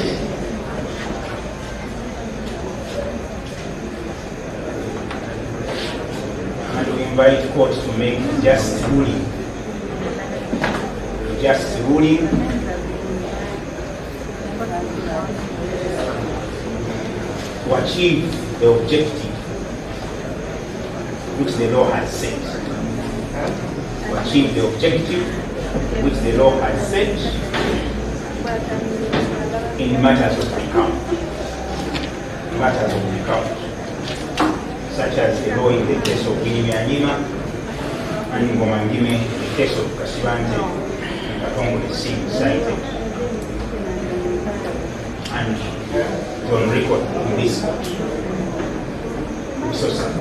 [SPEAKER 11] and we invite court to make just ruling. Just ruling to achieve the objective which the law has set. To achieve the objective which the law has set in matters of recount. Matters of recount, such as the law in the case of Ginyanyima and Ngomangime, the case of Kasibante and Katongole Singh cited, and on record in this court. So, sir.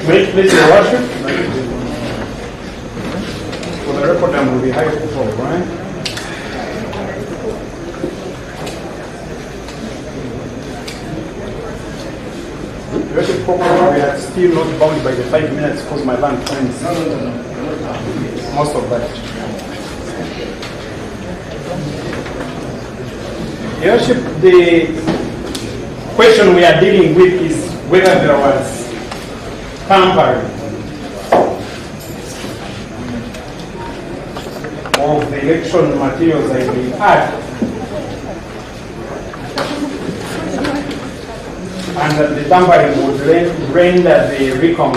[SPEAKER 4] Wait, please, Your Worship. For the record, I will be high for Brian. Your Worship, we are still not bound by the 5 minutes because my land ends. No. Most of that. Your Worship, the question we are dealing with is whether there was tampering of the election materials that we had, and that the tampering would render the recount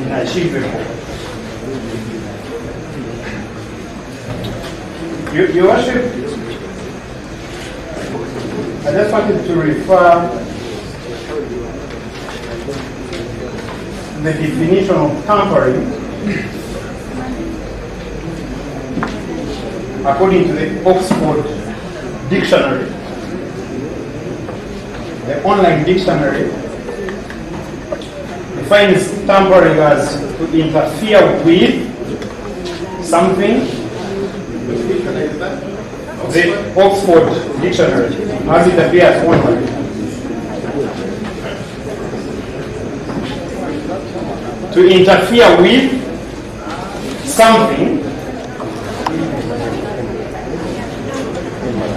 [SPEAKER 4] inachievable. Your Worship, I just wanted to refer the definition of tampering according to the Oxford Dictionary, the online dictionary defines tampering as to interfere with something. The Oxford Dictionary, as it appears online. To interfere with something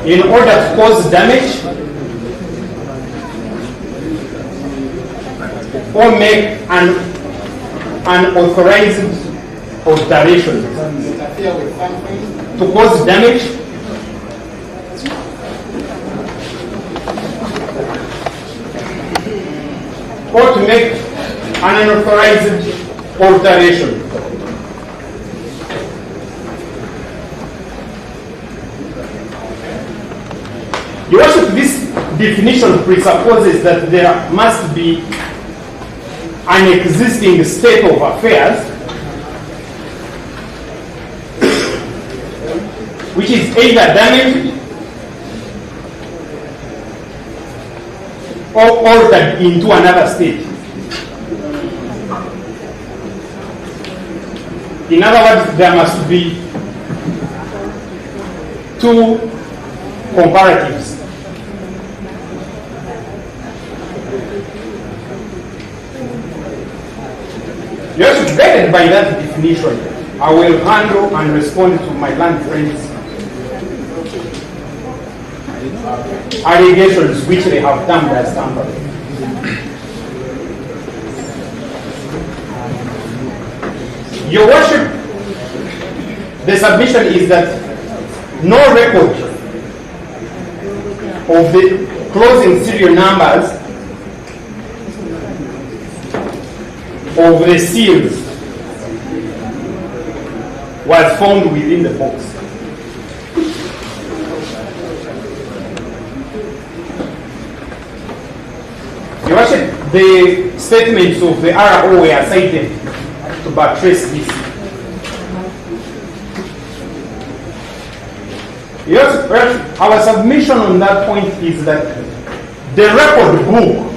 [SPEAKER 12] in order to cause damage or make an unauthorized alteration. To cause damage or to make an unauthorized alteration. Your Worship, this definition presupposes that there must be an existing state of affairs which is either damaged or altered into another state. In other words, there must be two comparatives. Just guided by that definition, I will handle and respond to my land friends' allegations which they have termed as tampering. Your Worship, the submission is that no record of the closing serial numbers of the seals was found within the box. Your Worship, the statements of the RO were cited to buttress this. Yes, our submission on that point is that the record book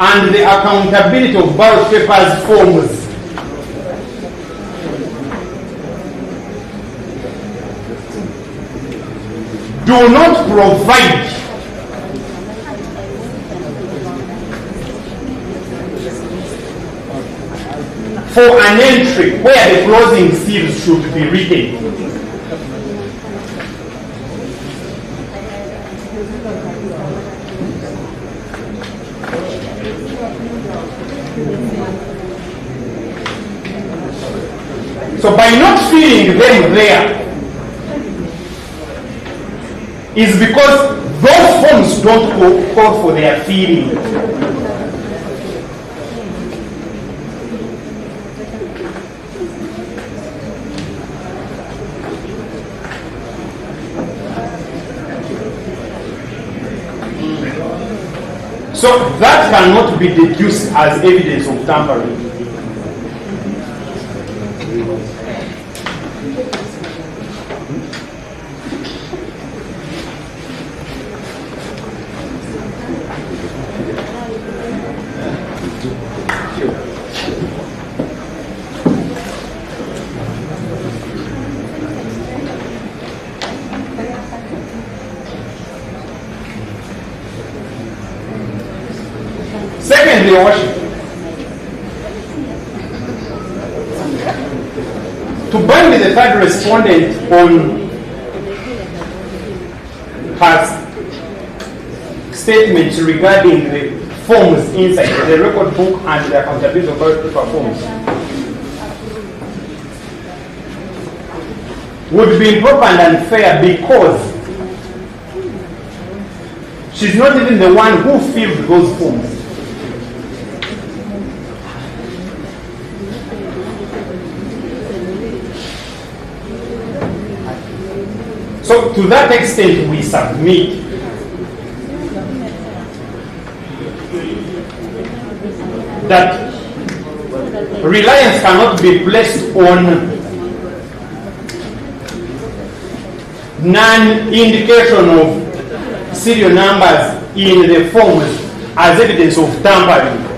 [SPEAKER 12] and the accountability of ballot papers forms do not provide for an entry where the closing seals should be written. So by not filling them there is because those forms don't call for their filling. So that cannot be deduced as evidence of tampering. Secondly, Your Worship, to bind the third respondent on her statements regarding the forms inside the record book and the accountability of ballot paper forms would be improper and unfair because she's not even the one who filled those forms. So to that extent we submit that reliance cannot be placed on non-indication of serial numbers in the forms as evidence of tampering.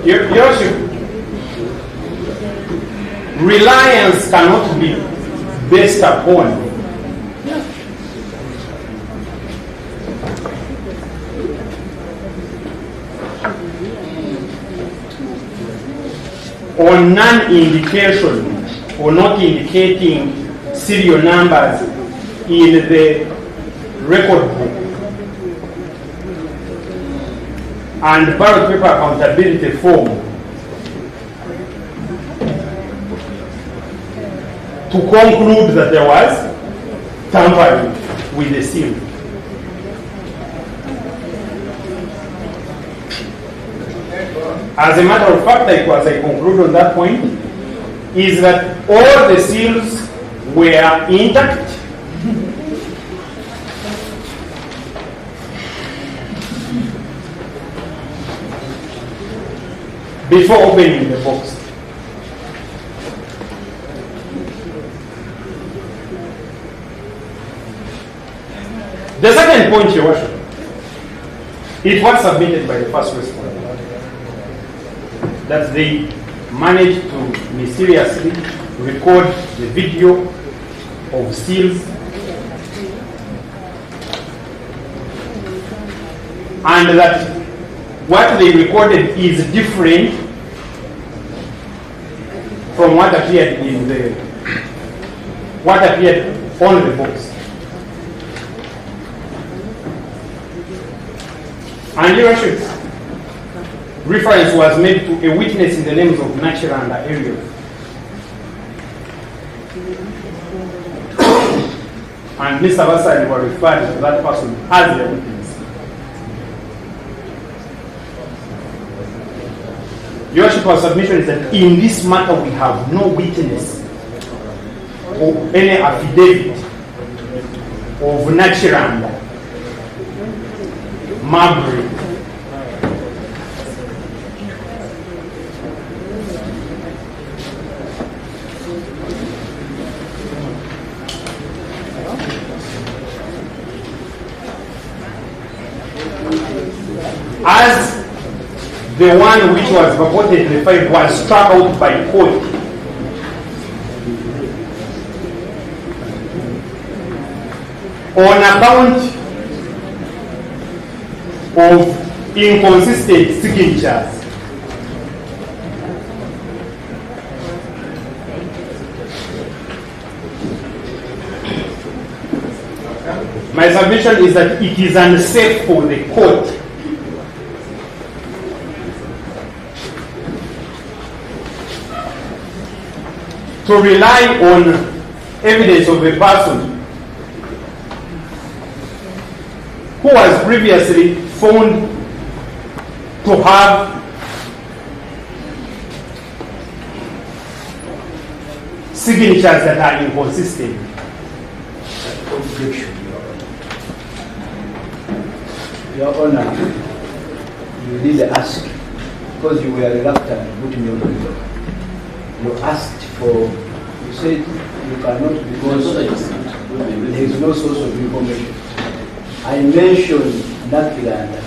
[SPEAKER 12] Your Worship, reliance cannot be based upon on non-indication or not indicating serial numbers in the record book and ballot paper accountability form to conclude that there was tampering with the seal. As a matter of fact, as I conclude on that point, is that all the seals were intact. Before opening the box. The second point, Your Worship, it was submitted by the first respondent that they managed to mysteriously record the video of seals and that what they recorded is different from what appeared in what appeared on the box. And Your Worship, reference was made to a witness in the names of Natural and Ariel. And Mr. Vasari was referred to that person as the witness. Your Worship, our submission is that in this matter we have no witness or any affidavit of Natural and Margaret. As the one which was purportedly filed was struck out by Kooti, on account of inconsistent signatures. My submission is that it is unsafe for the court to rely on evidence of a person who was previously found to have signatures that are inconsistent.
[SPEAKER 10] Objection. Your Honor, you did ask, because you were reluctant to put me on the record. You asked for, you said you cannot because there is no source of information. I mentioned Nakilanda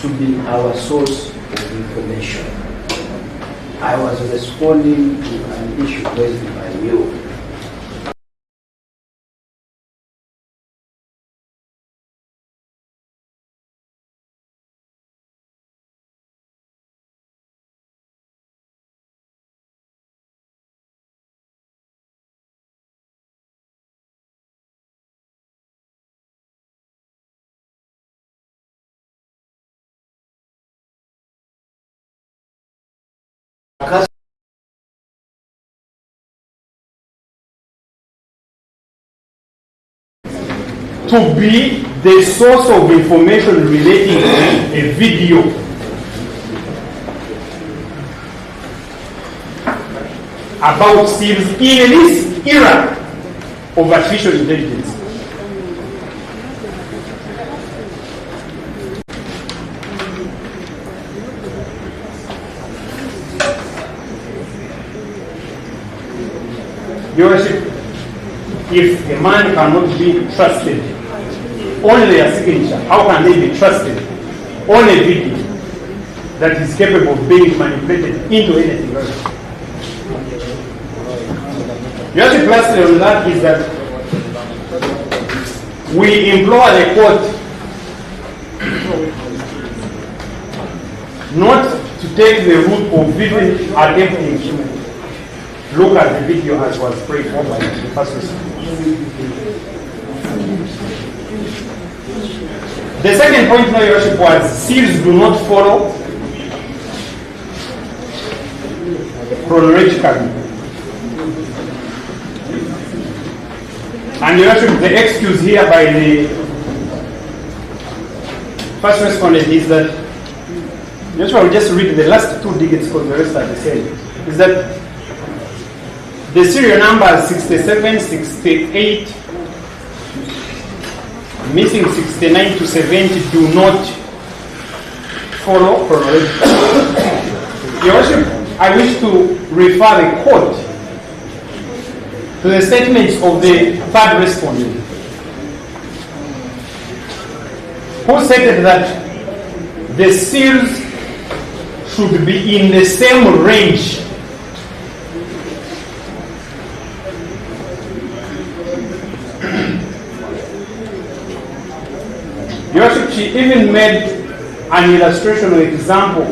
[SPEAKER 10] to be our source of information. I was responding to an issue raised by you.
[SPEAKER 12] To be the source of information relating to a video about seals in this era of artificial intelligence. Your Worship, if a man cannot be trusted on their signature, how can they be trusted on a video that is capable of being manipulated into anything else? The other lastly on that is that we implore the court not to take the route of even attempting to look at the video as was prayed for by the first respondent. The second point, now, Your Worship, was seals do not follow chronologically. And Your Worship, the excuse here by the first respondent is that, Your Worship, I will just read the last two digits because the rest are the same, is that the serial numbers 67, 68, missing 69 to 70 do not follow chronologically. Your Worship, I wish to refer the court to the statements of the third respondent, who stated that the seals should be in the same range Your Worship, she even made an illustration or example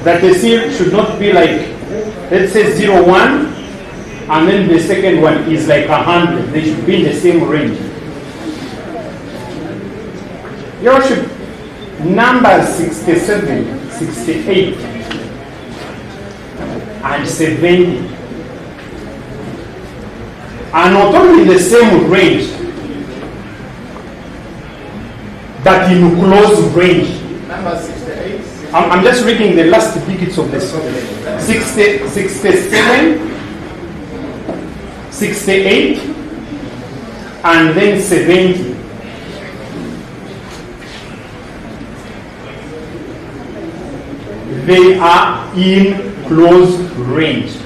[SPEAKER 12] that the seal should not be like, let's say 01, and then the second one is like 100. They should be in the same range. Your Worship, numbers 67, 68, and 70 are not only in the same range, but in close range.
[SPEAKER 1] Number 68.
[SPEAKER 12] I'm just reading the last digits of this. 67, 68, and then 70. They are in close range.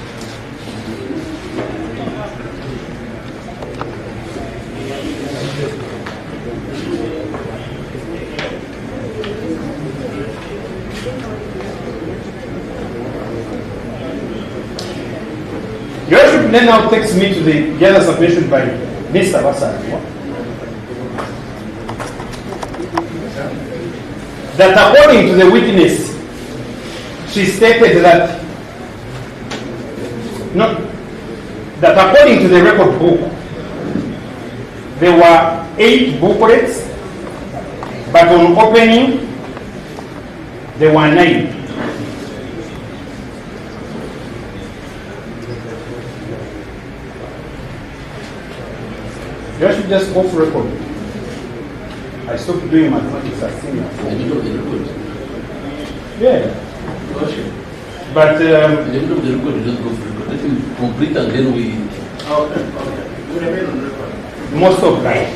[SPEAKER 12] Your Worship then now takes me to the other submission by Mr. Vasari. That according to the witness, she stated that according to the record book, there were 8 booklets, but on opening, there were 9. You should just off record. I stopped doing mathematics as senior. Yeah. But
[SPEAKER 5] the record, you just go for record. Let him complete and then we.
[SPEAKER 12] Okay. Most of that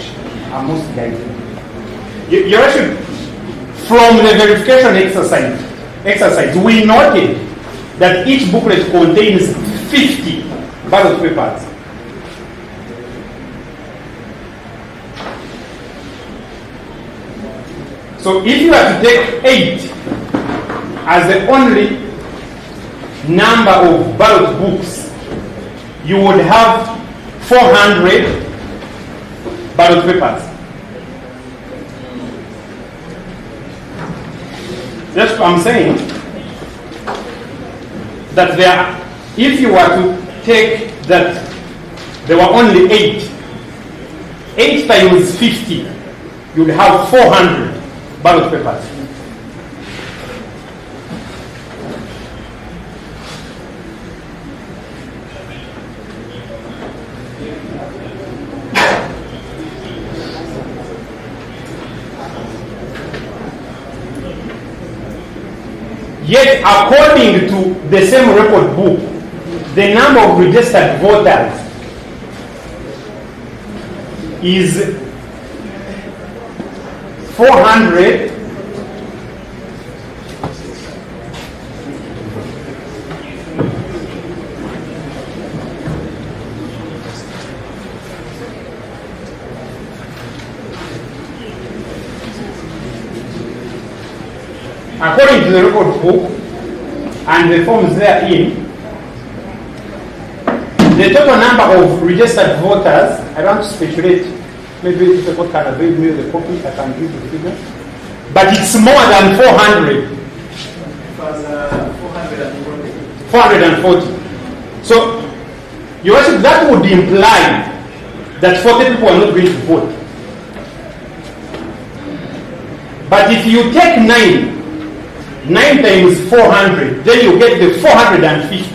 [SPEAKER 12] are most guided. You should, from the verification exercise, we noted that each booklet contains 50 ballot papers. So if you are to take 8 as the only number of ballot books, you would have 400 ballot papers. That's what I'm saying. That if you were to take that there were only 8 times 50, you'd have 400 ballot papers. Yet, according to the same record book, the number of registered voters is 400 according to the record book and the forms therein, The total number of registered voters, I don't want to speculate, maybe if the court can avail me the copy, I can give the figure. But it's more than 400. 440. So, Your Worship, that would imply that 40 people are not going to vote. But if you take 9 times 400, then you get the 450.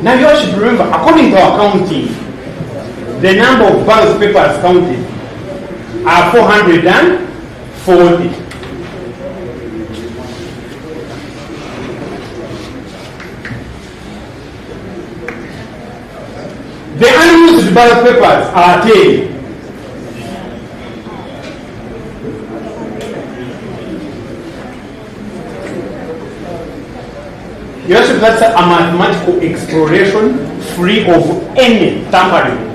[SPEAKER 12] Now you should remember, according to our counting, the number of ballot papers counted are 440. The unused ballot papers are 10. Yes, that's a mathematical exploration free of any tampering.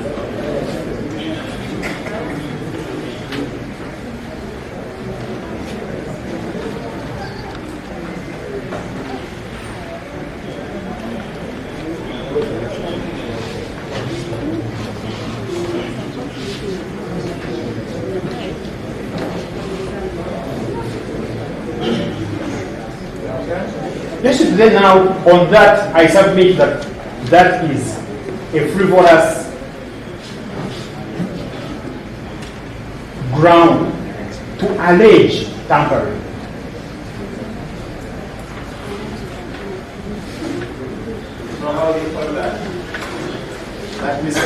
[SPEAKER 12] Then now, on that, I submit that that is a frivolous ground to allege tampering.
[SPEAKER 1] So how do you call that? That means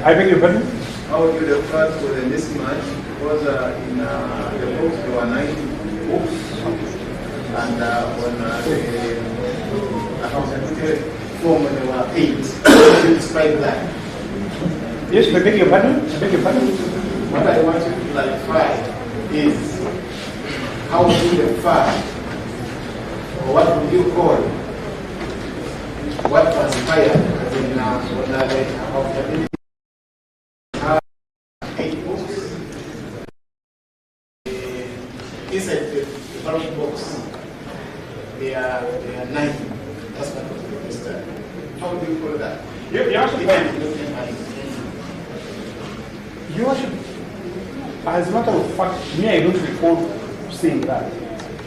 [SPEAKER 12] I beg your pardon?
[SPEAKER 1] How would you refer to the mismatch? Because in the books there were 9 books. And on the form there were 8. How do you describe that?
[SPEAKER 12] Yes, I beg your pardon? I beg your pardon?
[SPEAKER 1] What I want you to clarify is how do you refer, or what would you call what transpired in the 8 books? Inside the ballot box, they are 9. That's what was registered. How do you call that?
[SPEAKER 12] You should, as a matter of fact, me, I don't recall saying that.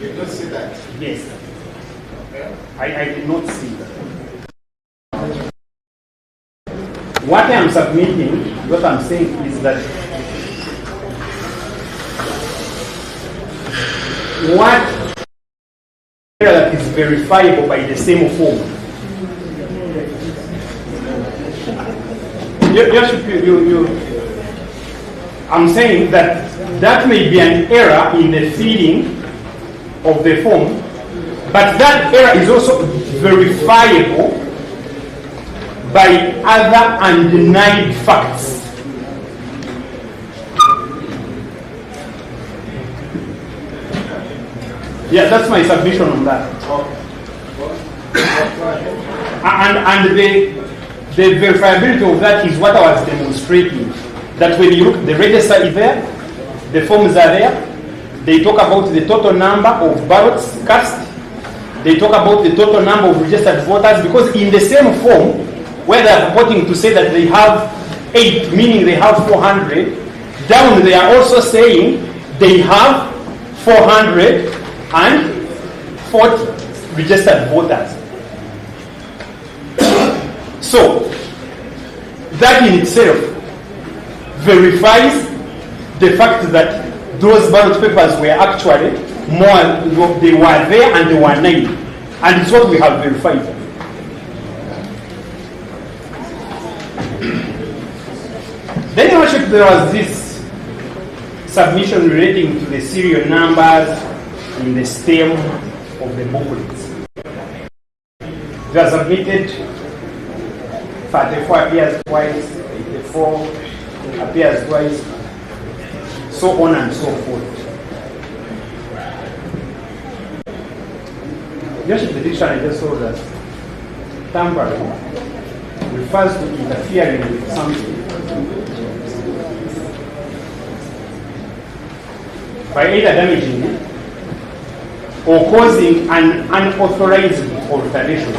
[SPEAKER 1] You did not say that?
[SPEAKER 12] Yes.
[SPEAKER 1] Okay.
[SPEAKER 12] I did not see that. What I am submitting, what I'm saying is that what that is verifiable by the same form. I'm saying that that may be an error in the feeding of the form, but that error is also verifiable by other undenied facts. Yeah, that's my submission on that. And the verifiability of that is what I was demonstrating. That when you look, the register is there, the forms are there, they talk about the total number of ballots cast, they talk about the total number of registered voters, because in the same form, where they are purporting to say that they have 8, meaning they have 400, down they are also saying they have 440 registered voters. So, that in itself verifies the fact that those ballot papers were actually more, they were there and they were 9. And it's what we have verified. Then Your Worship, there was this submission relating to the serial numbers in the stem of the booklets. They are submitted, 34 appears twice, 84 appears twice, so on and so forth. Just the dictionary just told us tampering refers to interfering with something by either damaging it or causing an unauthorized alteration.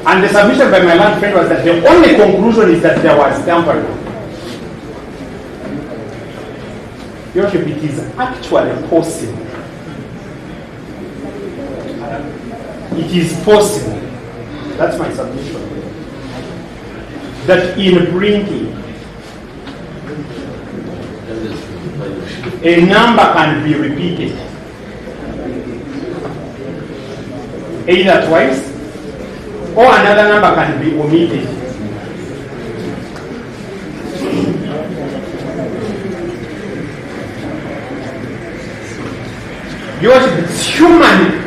[SPEAKER 12] And the submission by my learned friend was that the only conclusion is that there was tampering. Your Worship, it is actually possible. It is possible, that's my submission, that in printing, a number can be repeated either twice or another number can be omitted. Your Worship, it's human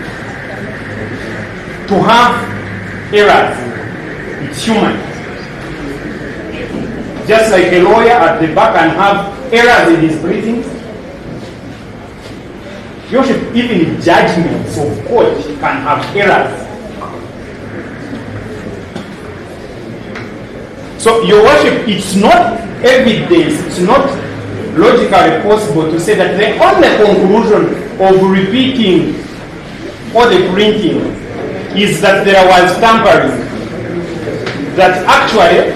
[SPEAKER 12] to have errors. It's human. Just like a lawyer at the back can have errors in his briefings. Your Worship, even judgments of court can have errors. So, Your Worship, it's not evidence, it's not logically possible to say that the only conclusion of repeating or the printing is that there was tampering. That actually,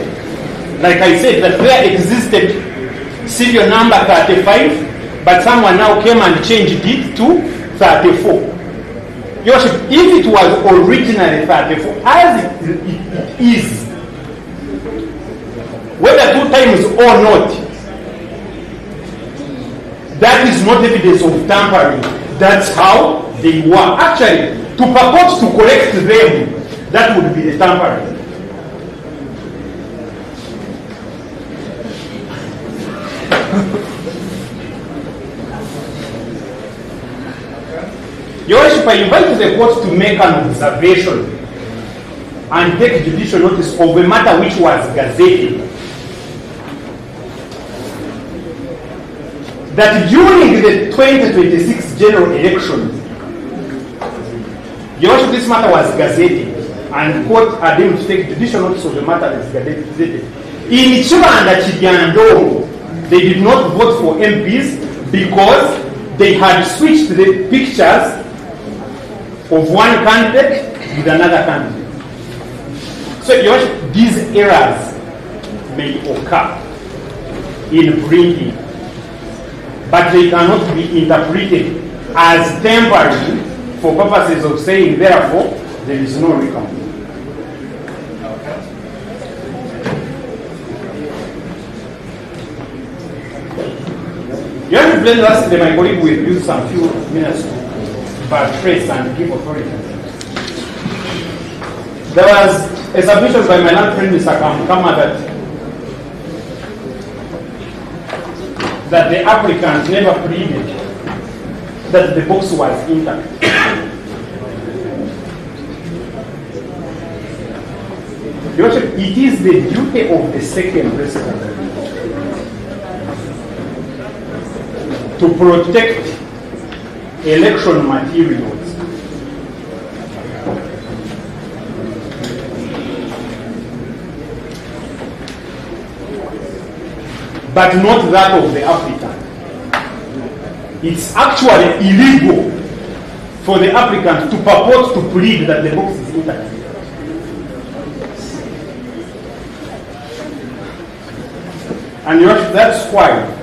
[SPEAKER 12] like I said, that there existed serial number 35, but someone now came and changed it to 34. Your Worship, if it was originally 34, as it is, whether 2 times or not, that is not evidence of tampering. That's how they were. Actually, to purport to correct them, that would be the tampering. Your Worship, I invite the court to make an observation and take judicial notice of a matter which was gazetted. That during the 2026 general elections, Your Worship, this matter was gazetted, and the court are deemed to take judicial notice of the matter that is gazetted. In Chibanda Chidyandongo, they did not vote for MPs because they had switched the pictures of one candidate with another candidate. So, Your Worship, these errors may occur in printing, but they cannot be interpreted as tampering for purposes of saying, therefore, there is no recount. You have to blame us, my colleague will use some few minutes to trace and give authority. There was a submission by my learned friend Mr. Akaruuru that the applicant never pleaded that the box was intact. Your Worship, it is the duty of the second president to protect election materials. But not that of the applicant. It's actually illegal for the applicant to purport to plead that the box is intact. And that's why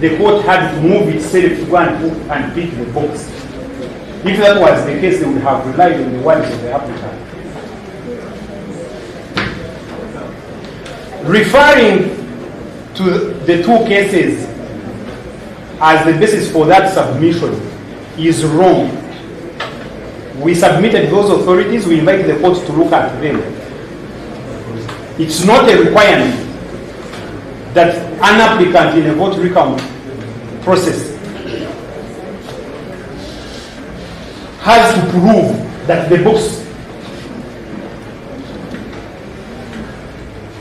[SPEAKER 12] the court had to move itself to go and pick the box. If that was the case, they would have relied on the words of the applicant. Referring to the two cases as the basis for that submission is wrong. We submitted those authorities, we invite the court to look at them. It's not a requirement that an applicant in a vote recount process has to prove that the box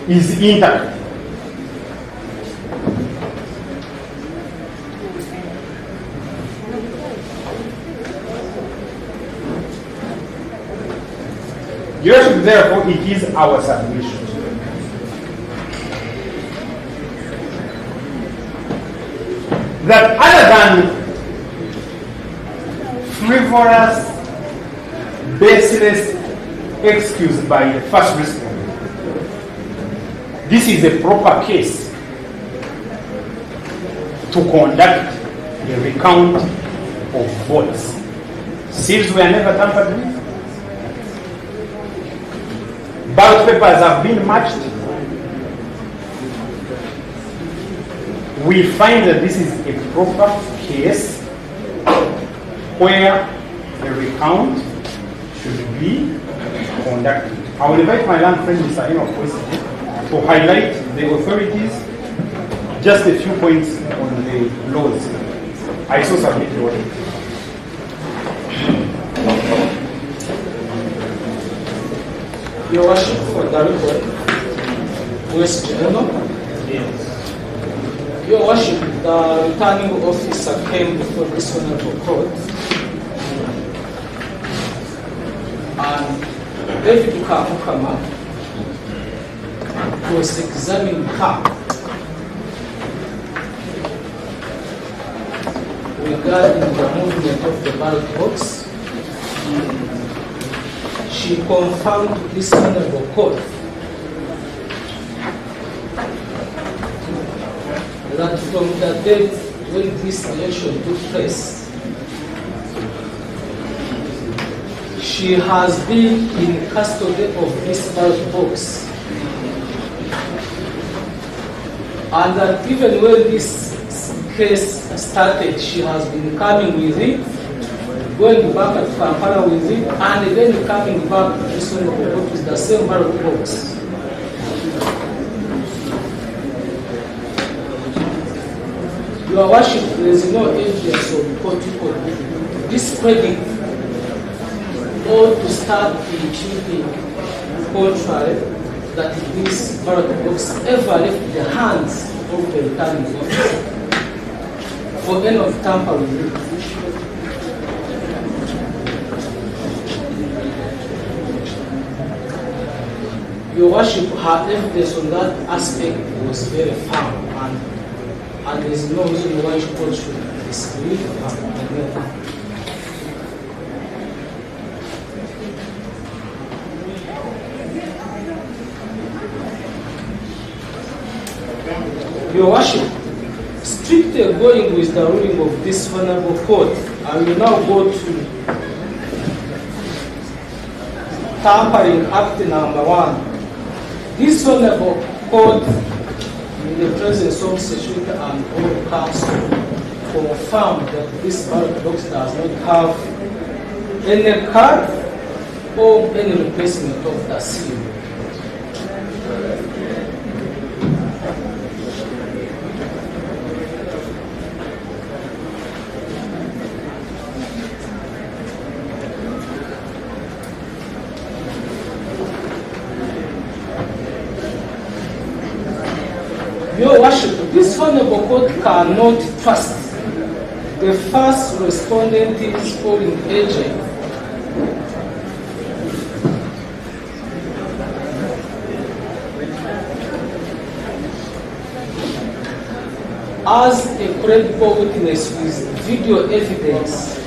[SPEAKER 12] is intact. Your Worship, therefore, it is our submission that other than frivolous, baseless excuse by the first responder, this is a proper case to conduct a recount of votes. Seals were never tampered with. Ballot papers have been matched. We find that this is a proper case where a recount should be conducted. I will invite my learned friend, Mr. Enoch, to highlight the authorities, just a few points on the laws. I so submit the order.
[SPEAKER 13] Your Worship, for the record, West General. Yes. Your Worship, the returning officer came before this honorable court and David Yagarukamu was examining her regarding the movement of the ballot box. She confirmed to this honorable court that from the date when this election took place, she has been in custody of this ballot box, and that even when this case started, she has been coming with it, going back to Kampala with it, and then coming back to this one with the same ballot box. Your Worship, there is no evidence of Kooti discredit or to start imputing contrary that this ballot box ever left the hands of the returning officer for any of tampering with it. Your Worship, her evidence on that aspect was very firm, and there is no reason why she should disagree with her. Your Worship, strictly going with the ruling of this honorable court, I will now go to Tampering Act number 1. This honorable court, in the presence of Security and all counsel, confirmed that this ballot box does not have any card or any replacement of the seal. Your Worship, this honorable court cannot trust the first respondent's polling agent as a credible witness with video evidence.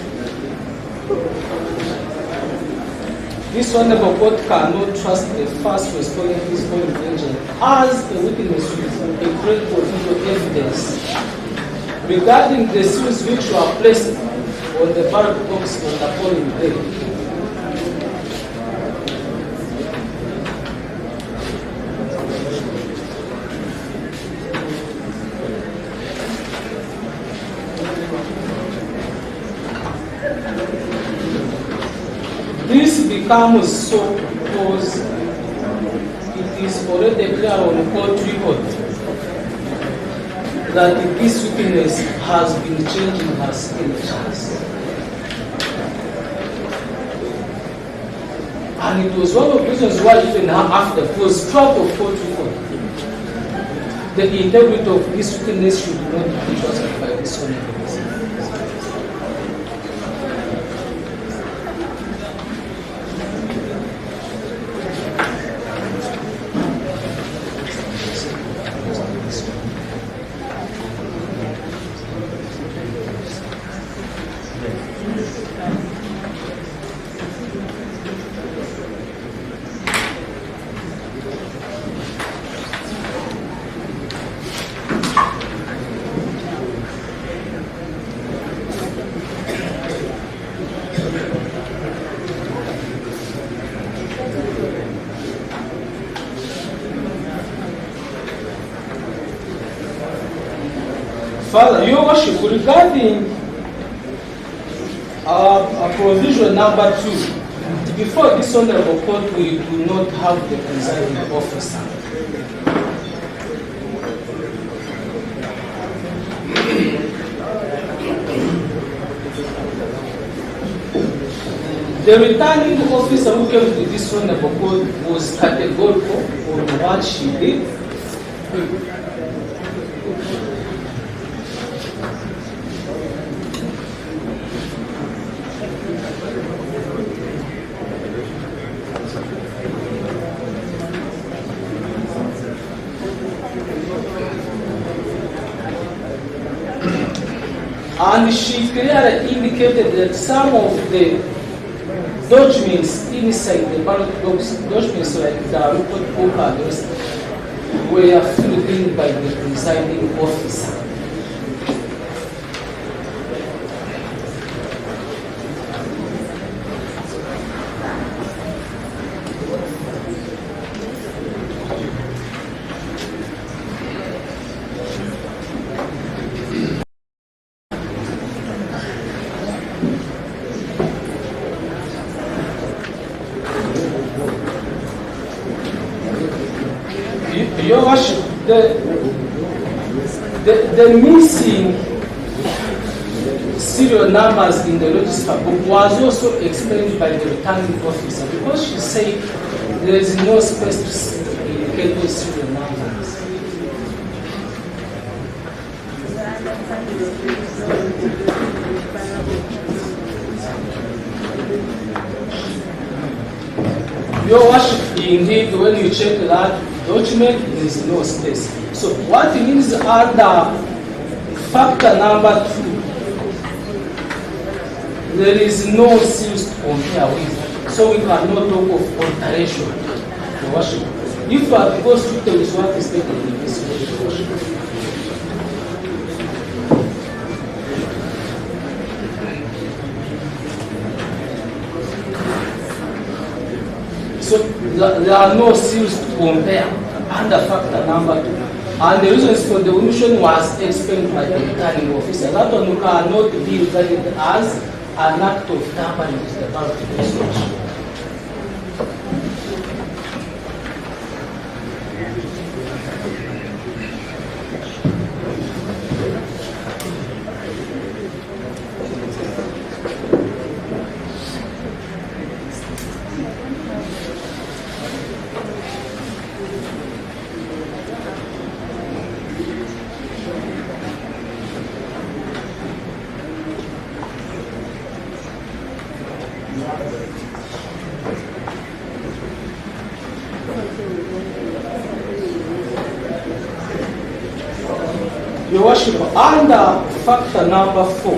[SPEAKER 13] This honorable court cannot trust the first respondent's polling agent as a witness with a credible video evidence regarding the seals which were placed on the ballot box on the polling day. This becomes so because it is already clear on court record that this witness has been changing her signatures. And it was one of the reasons why even after it was struck of court record. The integrity of this witness should not be trusted by this honorable. Father, Your Worship, regarding provision number 2, before this honorable court, we do not have the presiding officer. The returning officer who came to this honorable court was categorical on what she did. And she clearly indicated that some of the documents inside the ballot box, documents like the report book address, were filled in by the presiding officer. Your Worship, the missing serial numbers in the register book was also explained by the returning officer because she said there is no space to indicate those serial numbers. Your Worship, indeed, when you check that document, there is no space. So what means under factor number 2, there is no series to compare with. So we cannot talk of alteration, Your Worship. If you are to go strictly with what is stated in this Your Worship. So there are no seals to compare under factor number 2. And the reasons for the omission was explained by the returning officer. That one cannot be regarded as an act of tampering with the ballot resolution. Your Worship, under factor number 4,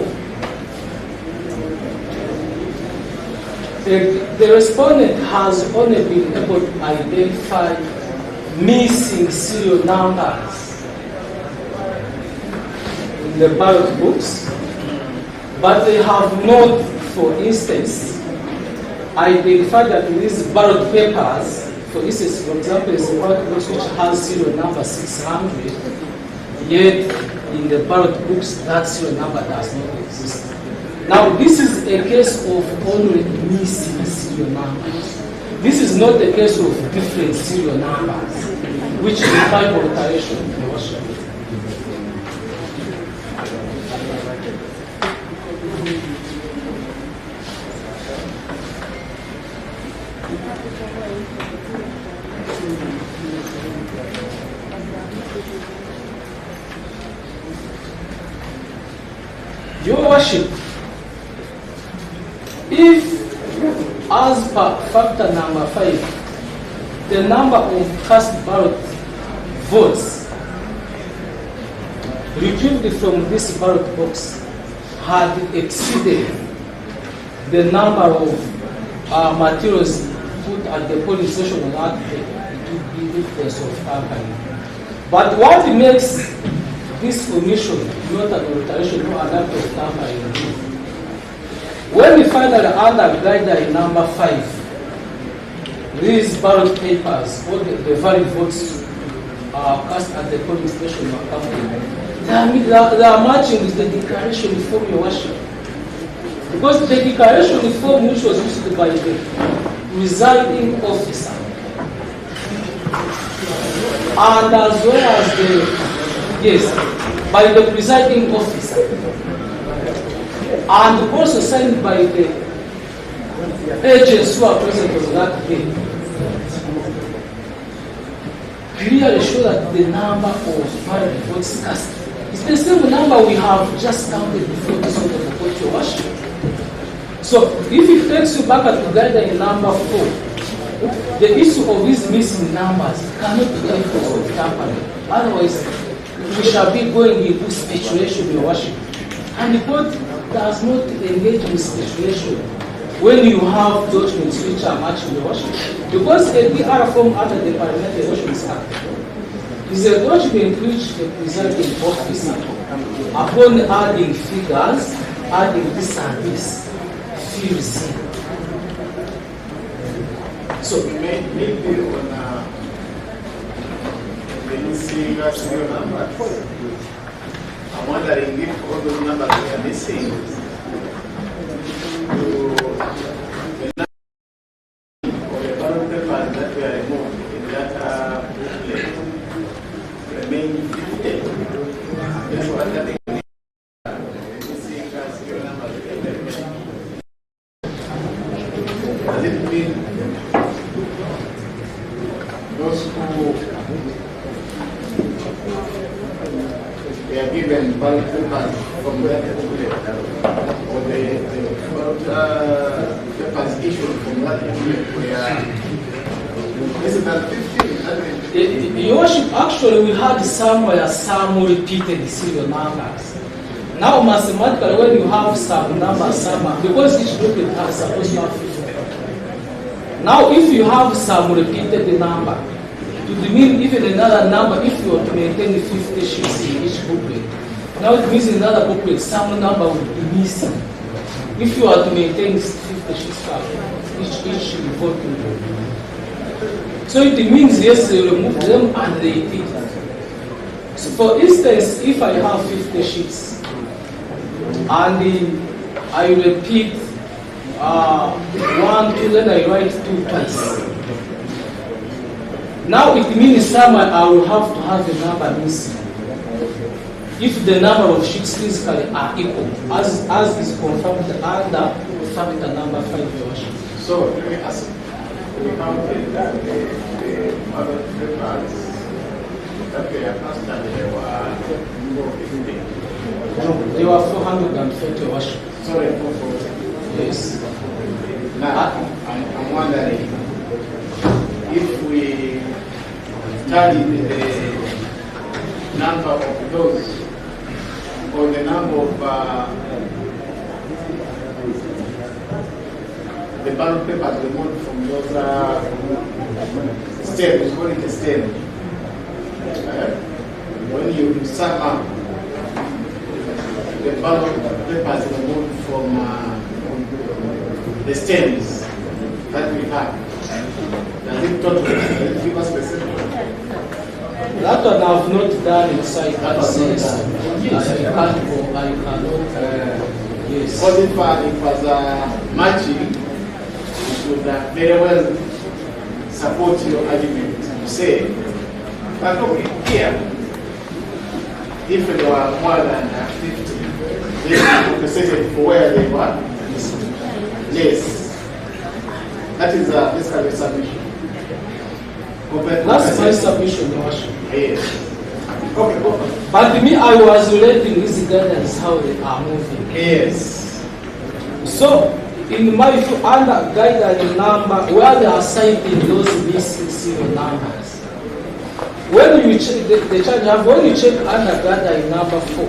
[SPEAKER 13] the respondent has only been able to identify missing serial numbers in the ballot books, but they have not, for instance, identified that these ballot papers, for instance, for example, is a ballot box which has serial number 600, yet in the ballot books that serial number does not exist. Now this is a case of only missing serial numbers. This is not a case of different serial numbers, which imply alteration, Your Worship. Your Worship, if, as per factor number 5, the number of cast ballot votes retrieved from this ballot box had exceeded the number of materials put at the polling station on that day, it would be difference of tampering. But what makes this omission not an alteration or an act of tampering? When we find that under guideline number 5, these ballot papers, all the valid votes are cast at the polling station were counted, They are matching with the declaration form, Your Worship. Because the declaration form which was issued by the presiding officer, and as well as by the presiding officer, and also signed by the agents who are present on that day, clearly show that the number of valid votes cast is the same number we have just counted before this order of court, Your Worship. So if it takes you back at guideline number 4, the issue of these missing numbers cannot be evidence of tampering. Otherwise, we shall be going into speculation, Your Worship. And the court does not engage in speculation when you have documents which are matching, Your Worship. Because a DR form under the Parliamentary Elections Act is a document which the presiding officer, upon adding figures, adding this and this, fills in.
[SPEAKER 1] So maybe on the missing serial numbers, I'm wondering if all those numbers that are missing, the number of the ballot papers that were removed in that booklet remain 50. That's what I think. Missing serial numbers. Does it mean those who they are given ballot papers from that booklet, or the ballot papers issued from that booklet, isn't that 50?
[SPEAKER 13] Your Worship, actually we had somewhere some repeated serial numbers. Now mathematically when you have some numbers somewhere, because each booklet has supposed to have 50. Now if you have some repeated number, it would mean even another number if you are to maintain 50 sheets in each booklet. Now it means in another booklet some number would be missing. If you are to maintain 50 sheets each reporting booklet. So it means yes, they remove them and they repeat it. So for instance, if I have 50 sheets and I repeat 1, 2, then I write 2 twice. Now it means somewhere I will have to have the number missing. If the number of sheets physically are equal, as is confirmed under factor number 5, Your Worship.
[SPEAKER 1] So let me ask, we counted the other papers that were constant, there were 50.
[SPEAKER 13] No, there were 430, Your Worship.
[SPEAKER 1] Sorry, 440.
[SPEAKER 13] Yes.
[SPEAKER 1] Now, I'm wondering if we study the number of those or the number of the ballot papers removed from those stems, call it a stem. When you sum up the ballot papers removed from the stems that we have, does it total? Does it give us specific?
[SPEAKER 13] That one I have not done inside that sense. I cannot. Yes.
[SPEAKER 1] Because if it was matching, it would very well support your argument to say, but look here, if there were more than 50, they compensated for where they were. Yes. That is basically a submission.
[SPEAKER 13] That's my submission, Your Worship.
[SPEAKER 1] Yes. Okay.
[SPEAKER 13] But me, I was relating these guidelines how they are moving.
[SPEAKER 1] Yes.
[SPEAKER 13] So, in my view, under guideline number, where they are citing those missing serial numbers, when you check the charge, when you check under guideline number 4,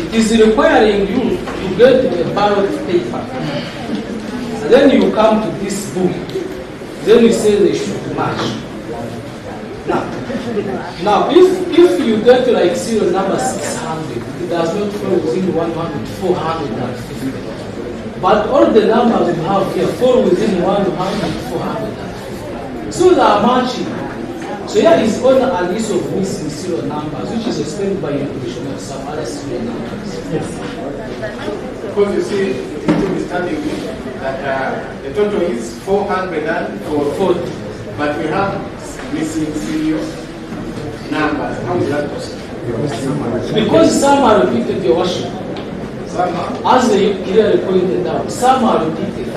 [SPEAKER 13] it is requiring you to get a ballot paper. And then you come to this book. Then you say they should match. Now if you get like serial number 600, it does not fall within 100, 450. But all the numbers you have here fall within 100, 450. So they are matching. So here is on a list of missing serial numbers, which is explained by inclusion of some other serial numbers.
[SPEAKER 12] Yes. Because you see, it will be starting with that the total is 440, but we have missing serial numbers. How is that possible?
[SPEAKER 13] Because some are repeated, your worship. As they clearly pointed out, some are repeated.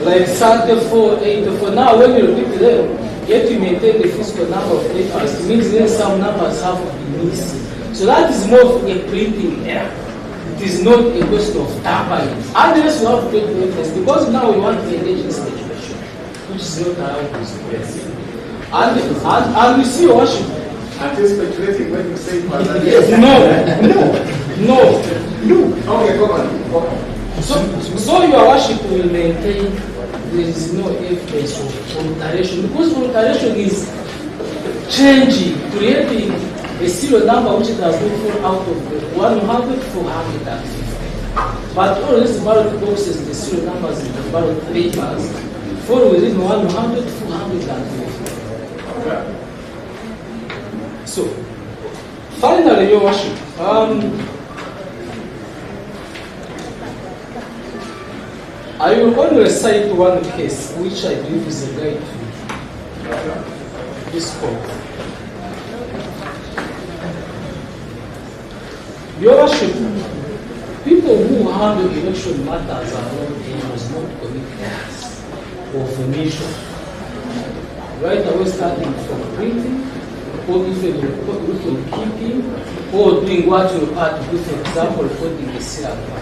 [SPEAKER 13] Like 34, 84. Now, when you repeat them, yet you maintain the physical number of letters. It means then some numbers have been missing. So that is more of a printing error. It is not a question of tampering. Unless you have great evidence, because now we want to engage in speculation, which is not allowed to speculate. And we see worship.
[SPEAKER 12] Are you speculating when you say
[SPEAKER 13] Yes. No.
[SPEAKER 12] Okay, go on.
[SPEAKER 13] So your worship will maintain there is no evidence of alteration, because alteration is changing, creating a serial number which does not fall out of the 100, 450. But all these ballot boxes, the serial numbers in the ballot papers fall within 100, 450. So, finally, your worship, I will only recite one case, which I believe is a guide to this court. Your worship, people who handle election matters around here must not commit errors of omission. Right away, starting from printing, or even keeping, or doing what you require to do, for example, recording the serial number.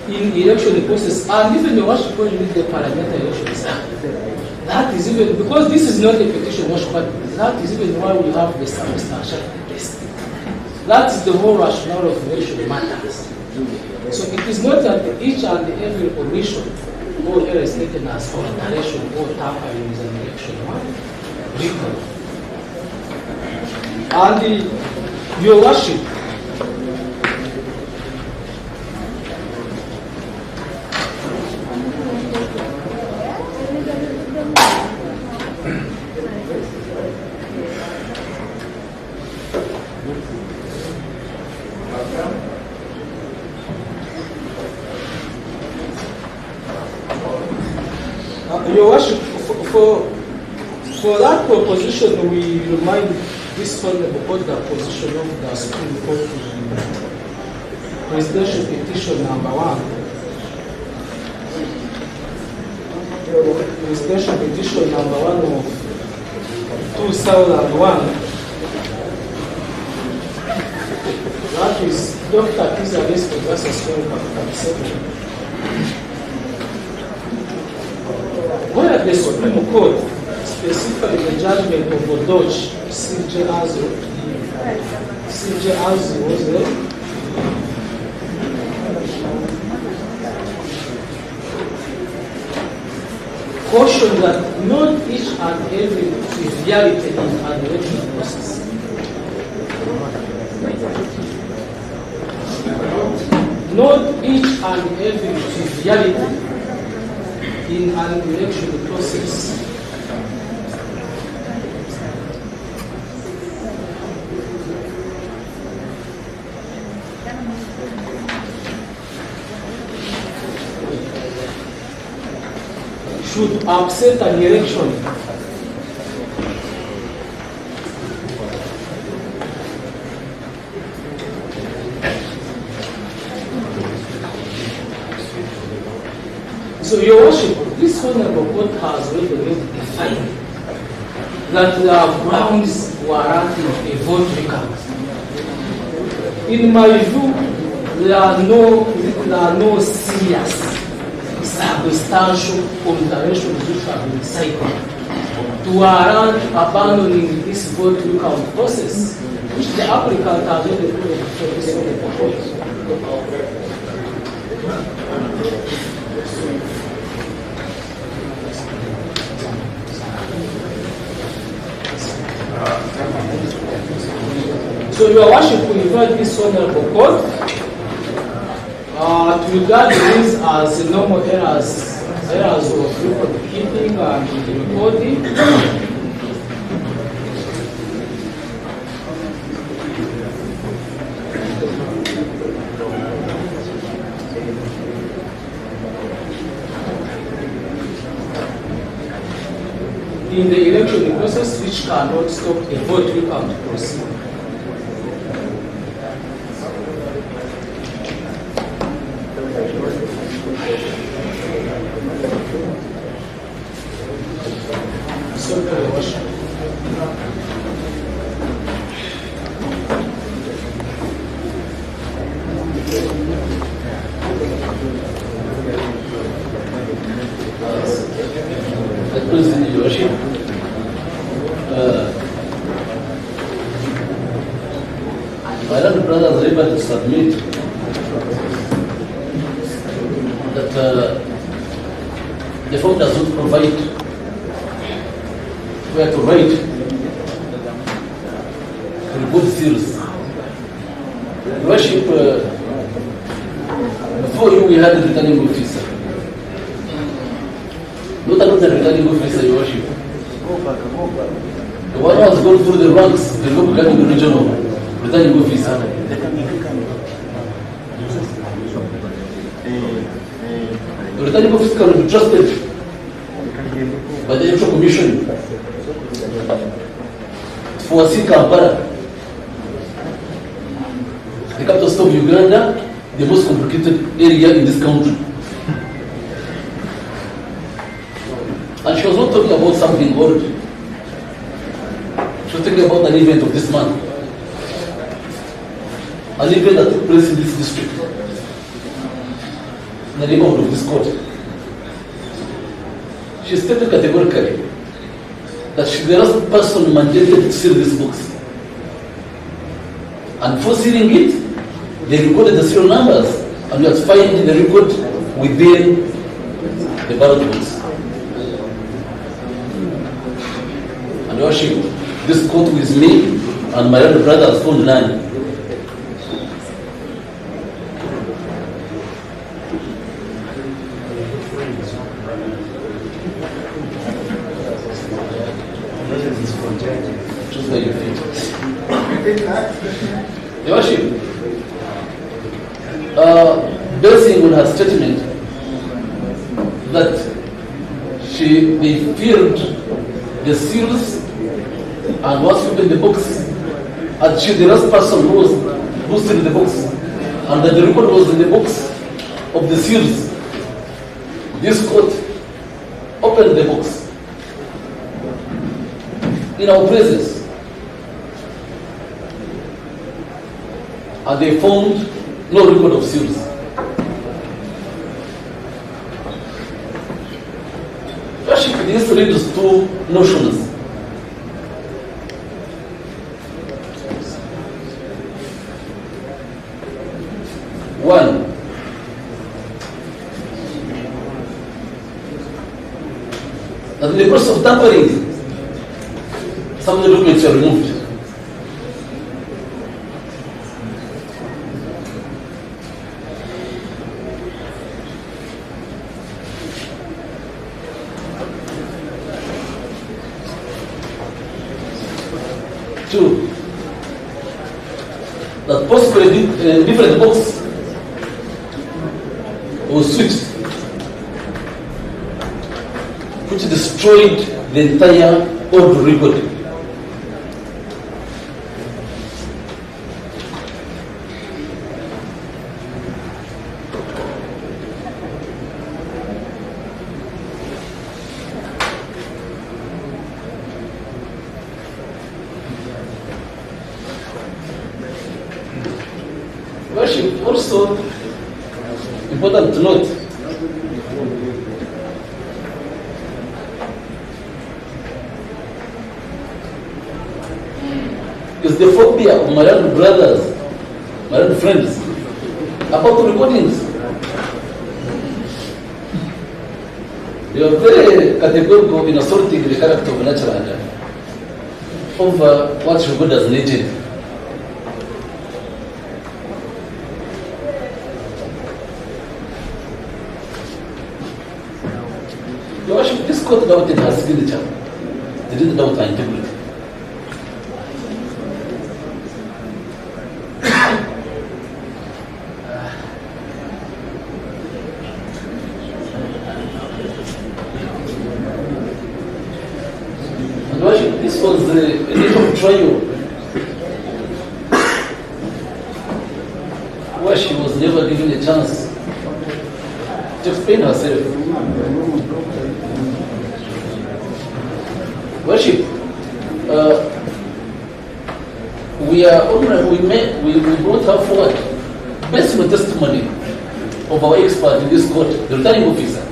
[SPEAKER 13] In election process, and even the worship when you read the parliamentary elections, that is even, because this is not a petition worship, but that is even why we have the substantial test. That is the whole rationale of election matters. So it is not that each and every omission or error is taken as alteration or tampering with an election record. And your worship, your worship, for that proposition, we remind this one about the position of the Supreme Court in presidential petition number 1. Presidential petition number 1 of 2001. That is Dr. Kizza Lesco versus where the Supreme Court, specifically the judgment of Odoch, CJ Azu was there. Caution that not each and every triviality in an election process. Not each and every triviality in an election process should upset an election. So, your worship, this honorable court has already defined that there are grounds warranting a vote recount. In my view, there are no serious circumstantial alterations which have been cited to warrant abandoning this vote recount process, which the applicant has already put before this honorable court. So your worship will invite this honorable court to regard these as normal errors of record keeping and recording, in the election process which cannot stop a vote recount proceed. So, Your Worship.
[SPEAKER 5] Your Worship, my elder brother is able to submit that the form does not provide where to write to report seals. Your Worship, before you we had a returning officer. Not another returning officer, Your Worship. The one who has gone through the ranks, the local government regional returning officer. The returning officer can be trusted by the Electoral Commission for Kampala, the capital city of Uganda, the most complicated area in this country. And she was not talking about something old. She was talking about an event of this month. An event that took place in this district, in the neighborhood of this court. She stated categorically that she is the last person mandated to seal these books. And for sealing it, they recorded the serial numbers and you have to find the record within the ballot books. And Your Worship, this court with me and my elder brother has found none. Choose where you fit. Your Worship, basing on her statement that they filled the seals and was filled the books, and she the last person who sealed the books, and that the record was in the books of the seals. This court opened the books in our presence, and they found no record of seals. Worship, this leads to notions. One, that in the process of tampering, some of the documents were removed. Two, that possibly different books was switched, which destroyed the entire old record. Worship, also important to note is the phobia of my own brothers, my own friends about the recordings. They are very categorical in assaulting the character of a natural life over what you regard as legend. Your Worship, this court doubted her signature. They didn't doubt her integrity. was a little trial where she was never given a chance to explain herself. Worship, we brought her forward based on the testimony of our expert in this court, the returning officer,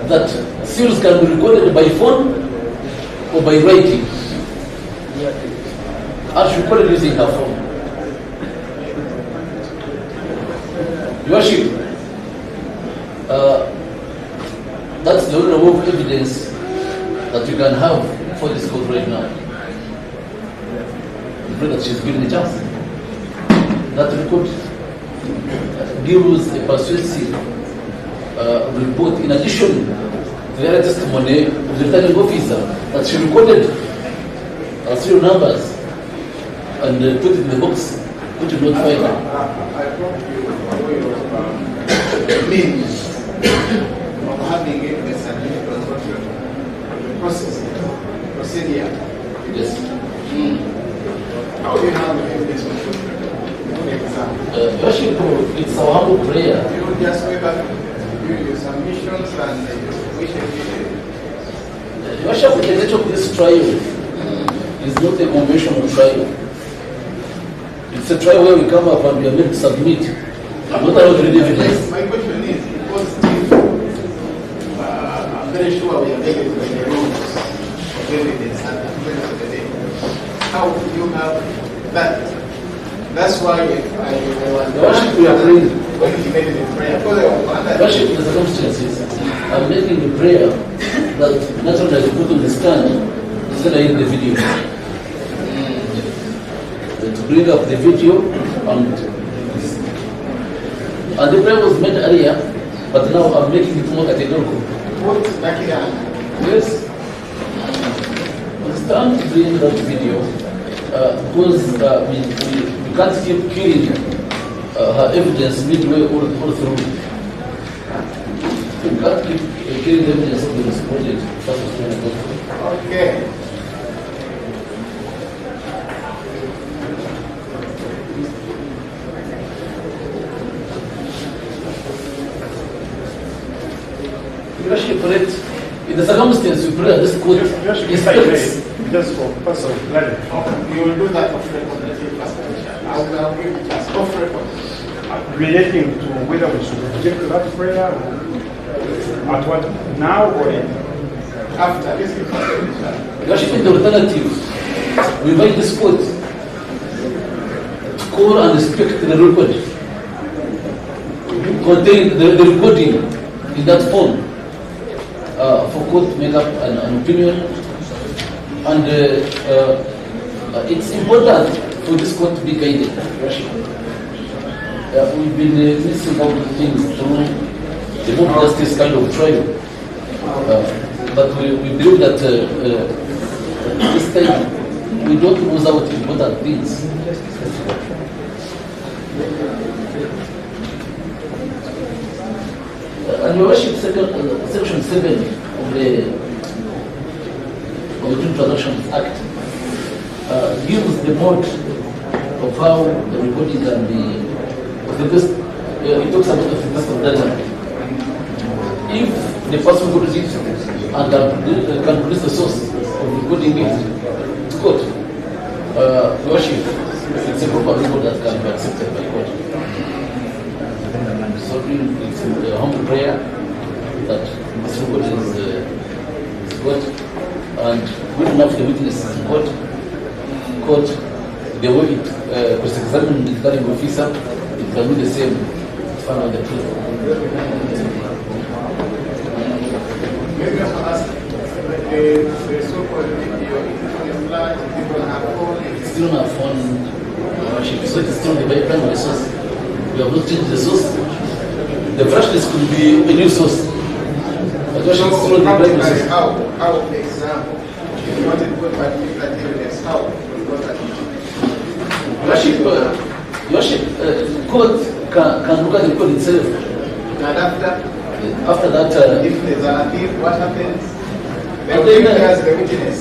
[SPEAKER 5] that seals can be recorded by phone or by writing. And she recorded using her phone. Your Worship, that's the only level of evidence that you can have for this court right now. I pray that she's given a chance. That record gives a persuasive report in addition to the other testimony of the returning officer that she recorded serial numbers and put it in the box, which will not find
[SPEAKER 1] the means of having evidence and the process, procedure.
[SPEAKER 5] Yes.
[SPEAKER 1] How do you have evidence of
[SPEAKER 5] Worship, it's our humble prayer.
[SPEAKER 1] You don't just wake up, do your submissions and wish
[SPEAKER 5] Worship, the nature of this trial is not a conventional trial. It's a trial where we come up and we are made to submit. Not allowed to read evidence.
[SPEAKER 1] My question is, because I'm very sure we are making the rules of evidence at the end of the day. How do you have that? That's why
[SPEAKER 5] the worship we are praying.
[SPEAKER 1] When you made the prayer,
[SPEAKER 5] worship the circumstances. I'm making a prayer that not only I put on the stand, instead I in the video. To bring up the video and the prayer was made earlier, but now I'm making it more categorical. Yes. It's time to bring that video because we can't keep killing her evidence midway all through. We can't keep killing the evidence of the project. That's what's going on.
[SPEAKER 1] Okay.
[SPEAKER 5] Worship for it. In the circumstance we pray at this court,
[SPEAKER 12] just for personal planning.
[SPEAKER 1] You will do that off record. I'll give it just off record.
[SPEAKER 12] Relating to whether we should reject that prayer at what now or
[SPEAKER 1] after.
[SPEAKER 5] Worship in the alternative. We invite this court to call and inspect the record, contain the recording in that form. For court to make up an opinion, and it's important for this court to be guided. We've been missing out things through the mob justice kind of trial, but we believe that this time we don't lose out important things. And your worship, section 7 of the Foreign Transactions Act gives the mode of how the recording can be. It talks about the first of data. If the person who receives and can produce the source of recording it to court, your worship, it's a proper record that can be accepted by court. So it's a humble prayer that this record is good and good enough for the witnesses in court. Court, the way it cross-examine the returning officer, it can do the same to find out the truth.
[SPEAKER 1] Maybe I will ask the so-called video,
[SPEAKER 5] it's still on our phone, so it's still on the primary source. We have not changed the source. The freshness could be a new source. But
[SPEAKER 1] how, for example, if you wanted to put particular evidence, how?
[SPEAKER 5] Worship, court can look at the code itself.
[SPEAKER 1] And after
[SPEAKER 5] that,
[SPEAKER 1] if there's an appeal, what happens?
[SPEAKER 5] Then
[SPEAKER 1] there's the witness.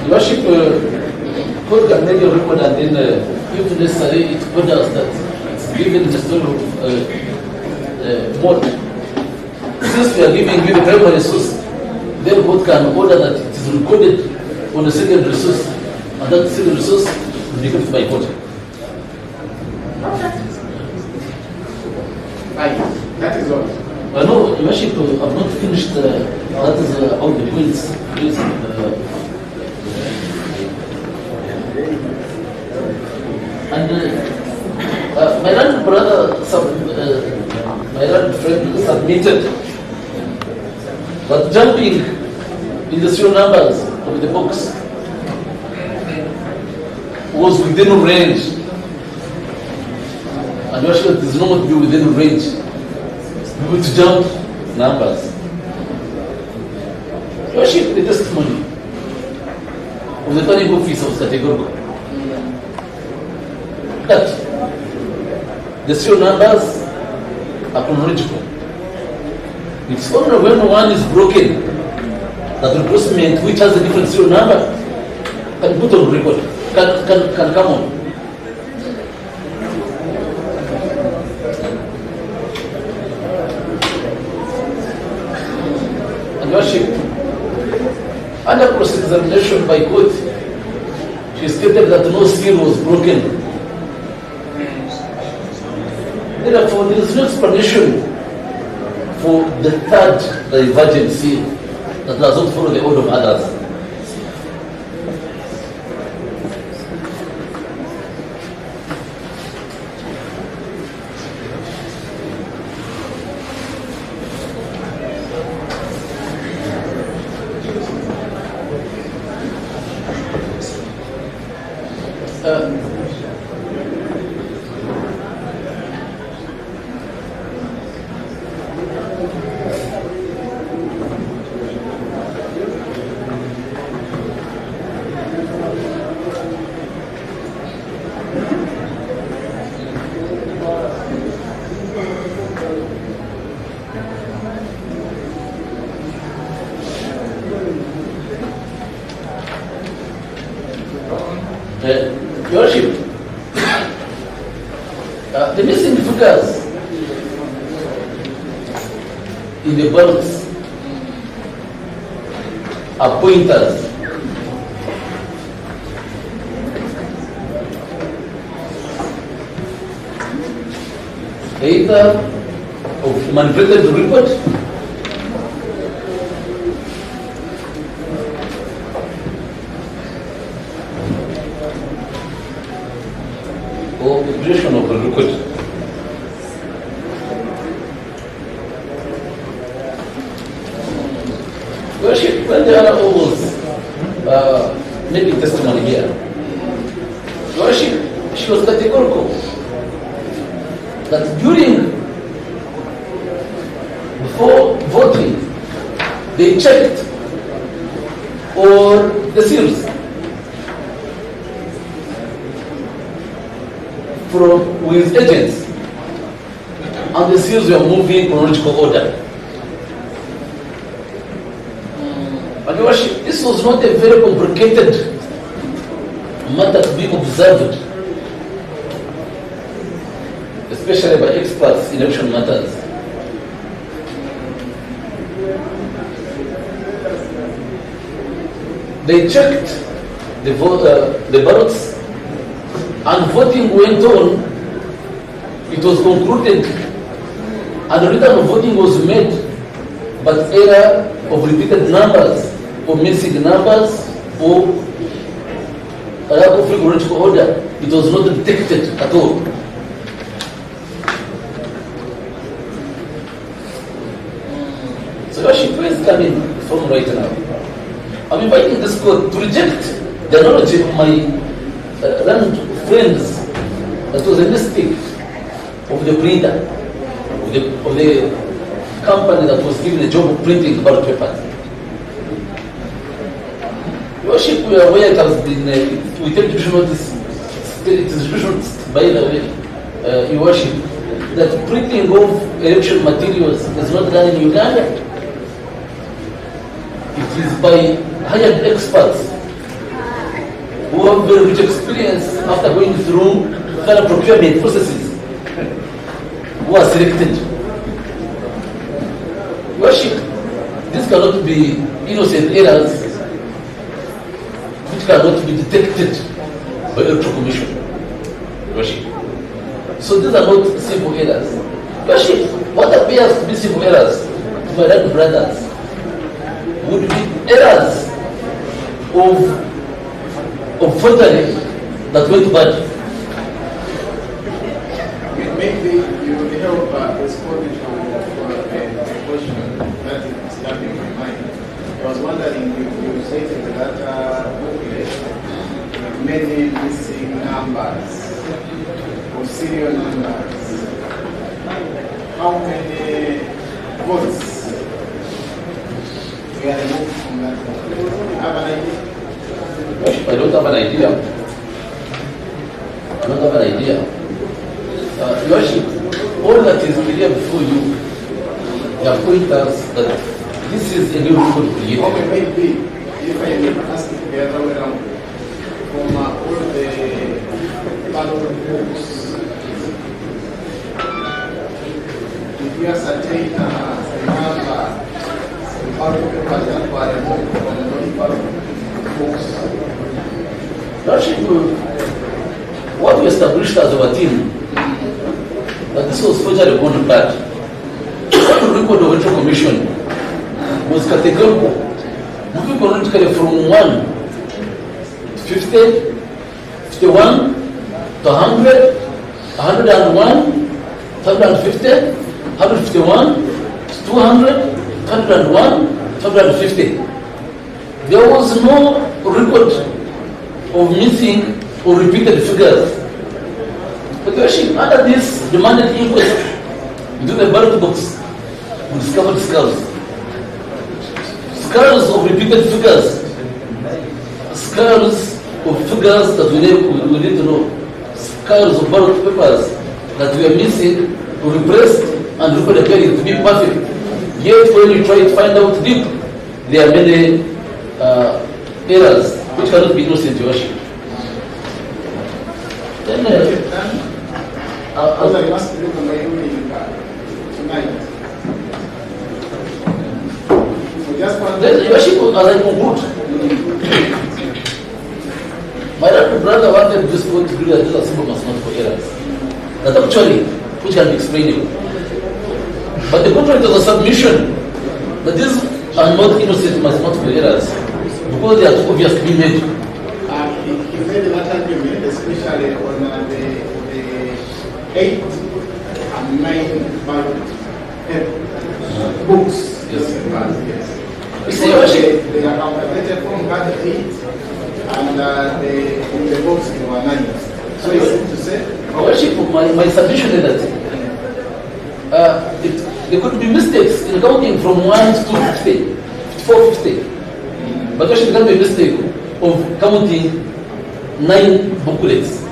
[SPEAKER 5] Your Worship, court can make a record and then, if necessary, it orders that it's given the story of what. Since we are giving you the primary source, then court can order that it is recorded on the secondary source, and that secondary source will be given by court.
[SPEAKER 12] That is all.
[SPEAKER 5] No, Your Worship, I've not finished. That is all the points. Please. And my learned brother, my learned friend submitted that jumping in the serial numbers of the box was within range. And Your Worship, it does not be within range. We would jump numbers. Your Worship, the testimony of the turning office of Akaruuru that the serial numbers are chronological. It's only when one is broken that the replacement, which has a different serial number, can put on record, can come on. And Your Worship, under cross-examination by court, she stated that no seal was broken. Therefore, there is no explanation for the third divergent seal that does not follow the order of others. Your Worship, the missing figures in the ballots are pointers. Either of manipulated report or creation of the record. Your Worship, when the other was making testimony here, Your Worship, she was categorical that before voting, they checked all the seals with agents, and the seals were moving in chronological order. But Your Worship, this was not a very complicated matter to be observed, especially by experts in election matters. They checked the ballots, and voting went on. It was concluded, and the return of voting was made, but error of repeated numbers or missing numbers or lack of chronological order, it was not detected at all. So Your Worship, where is coming from right now? I'm inviting this court to reject the knowledge of my learned friends that was a mistake of the printer, of the company that was given the job of printing ballot papers. Your Worship, we are aware it has been, we take judicial notice, it is judicial by the way, Your Worship, that printing of election materials is not done in Uganda. It is by hired experts who have very rich experience after going through kind of procurement processes, who are selected. Worship, this cannot be innocent errors which cannot be detected by electoral commission. Worship. So these are not simple errors. Worship, what appears to be simple errors to my right brothers would be errors of forgery that went bad.
[SPEAKER 1] Maybe you will help responding to a question that is stuck in my mind. I was wondering, you said that many missing numbers or serial numbers. How many votes were removed from that? Do you have an idea?
[SPEAKER 5] I don't have an idea. I don't have an idea. Your Worship, all that is clear before you, the point us that this is a new record created.
[SPEAKER 1] Okay, maybe if I may ask it the other way around, from all the ballot books, did you ascertain the number of ballot papers that were removed from those ballot books?
[SPEAKER 5] Worship, what we established as our team, that this was forgery gone bad. The record of electoral commission was categorical, moving chronologically from 1 to 50, 51 to 100, 101, 150, 151 to 200, 101, 150. There was no record of missing or repeated figures. But under this demanded inquest into the ballot box, we discovered skulls. Skulls of repeated figures. Skulls of figures that we need to know. Skulls of ballot papers that we are missing, repressed, and record appearing to be perfect. Yet when you try to find out deep, there are many errors which cannot be innocent, Your Worship. Then,
[SPEAKER 1] I must look at my ruling tonight. So just one.
[SPEAKER 5] Your Worship, as I conclude, my brother wanted this court to do that this symbol must not for errors. That actually, which can be explainable. But the contrary to the submission, that these are not innocent, must not for errors, because they are too obvious to be made.
[SPEAKER 1] He made that argument, especially on the 8 and 9 ballot books. Yes.
[SPEAKER 5] You see, Your Worship,
[SPEAKER 1] they are calculated from ballot 8 and in the books they were 9. So you seem to say?
[SPEAKER 5] Your Worship, my submission is that there could be mistakes in counting from 1 to 50, 450. But there should not be a mistake of counting 9 booklets.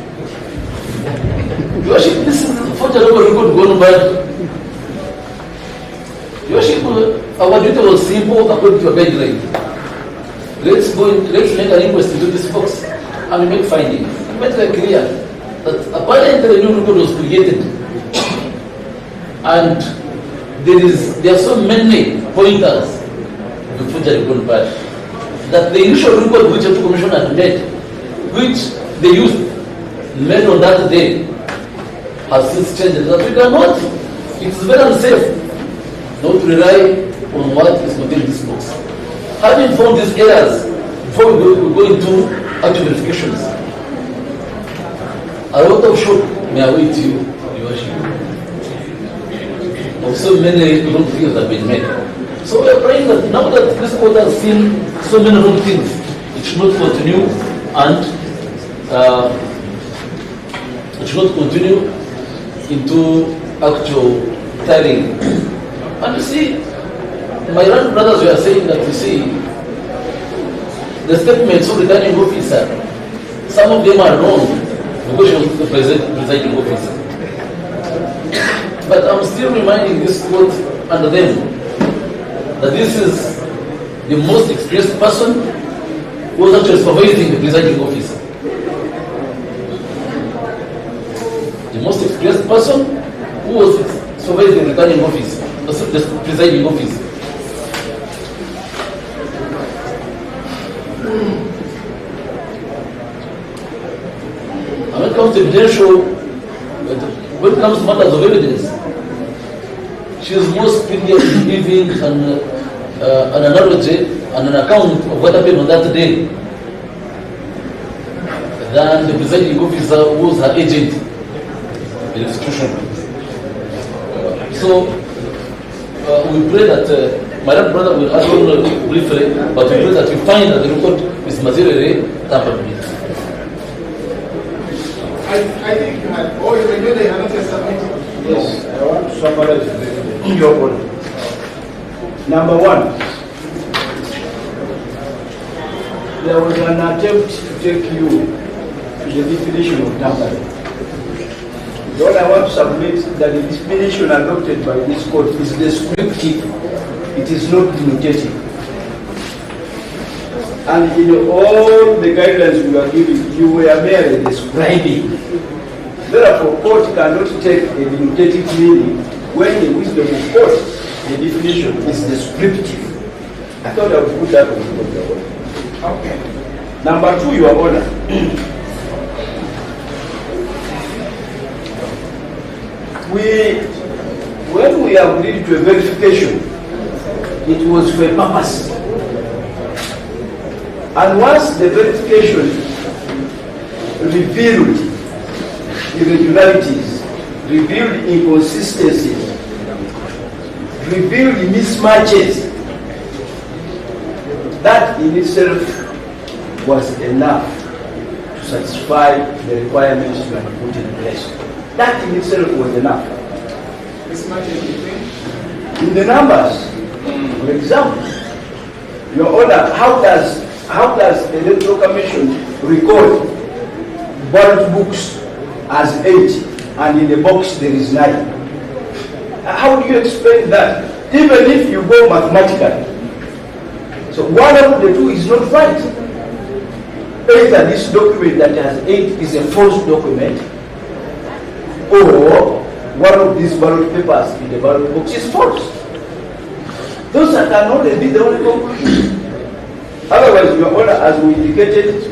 [SPEAKER 5] Your Worship, this is forgery record gone bad. Your Worship, our duty was simple according to a guideline. Let's make an inquest into this box and make findings. Make it clear that apparently the new record was created, and there are so many pointers to forgery gone bad that the initial record which the commission had made, which they used, made on that day, has since changed. That we cannot, it is very unsafe not to rely on what is contained in this box. Having found these errors, before we go into actual verifications, a lot of shock may await you, Your Worship. So many wrong things have been made. So we are praying that now that this court has seen so many wrong things, it should not continue, and it should not continue into actual telling. And you see, my brothers were saying that, you see, the statements of the returning officer, some of them are wrong because she was the presiding officer. But I'm still reminding this court and them that this is the most experienced person who was actually supervising the presiding officer. previous person who was supervising the returning office, the presiding office. And when it comes to evidential, when it comes to matters of evidence, she is more superior in giving an analogy and an account of what happened on that day than the presiding officer who was her agent in the execution. So we pray that my brother will add on briefly, but we pray that we find that the record is materially tampered with.
[SPEAKER 1] I think you had, or you may they have not submitted.
[SPEAKER 10] Yes, I want to summarize your order. Number one, there was an attempt to take you to the definition of tampering. What I want to submit that the definition adopted by this court is descriptive, it is not denotative. And in all the guidelines we are giving, you were merely describing. Therefore, court cannot take a denotative meaning when the wisdom of court, the definition is descriptive. I thought I would put that on the order. Okay. Number two, Your Honor. When we agreed to a verification, it was for a purpose. And once the verification revealed irregularities, revealed inconsistencies, revealed mismatches, that in itself was enough to satisfy the requirements you had put in place. That in itself was enough. In the numbers, for example, Your Honor, how does the Electoral Commission record ballot books as 8 and in the box there is 9? How do you explain that? Even if you go mathematically. So one of the two is not right. Either this document that has 8 is a false document, or one of these ballot papers in the ballot box is false. Those that can only be the only conclusion. Otherwise, Your Honor, as we indicated,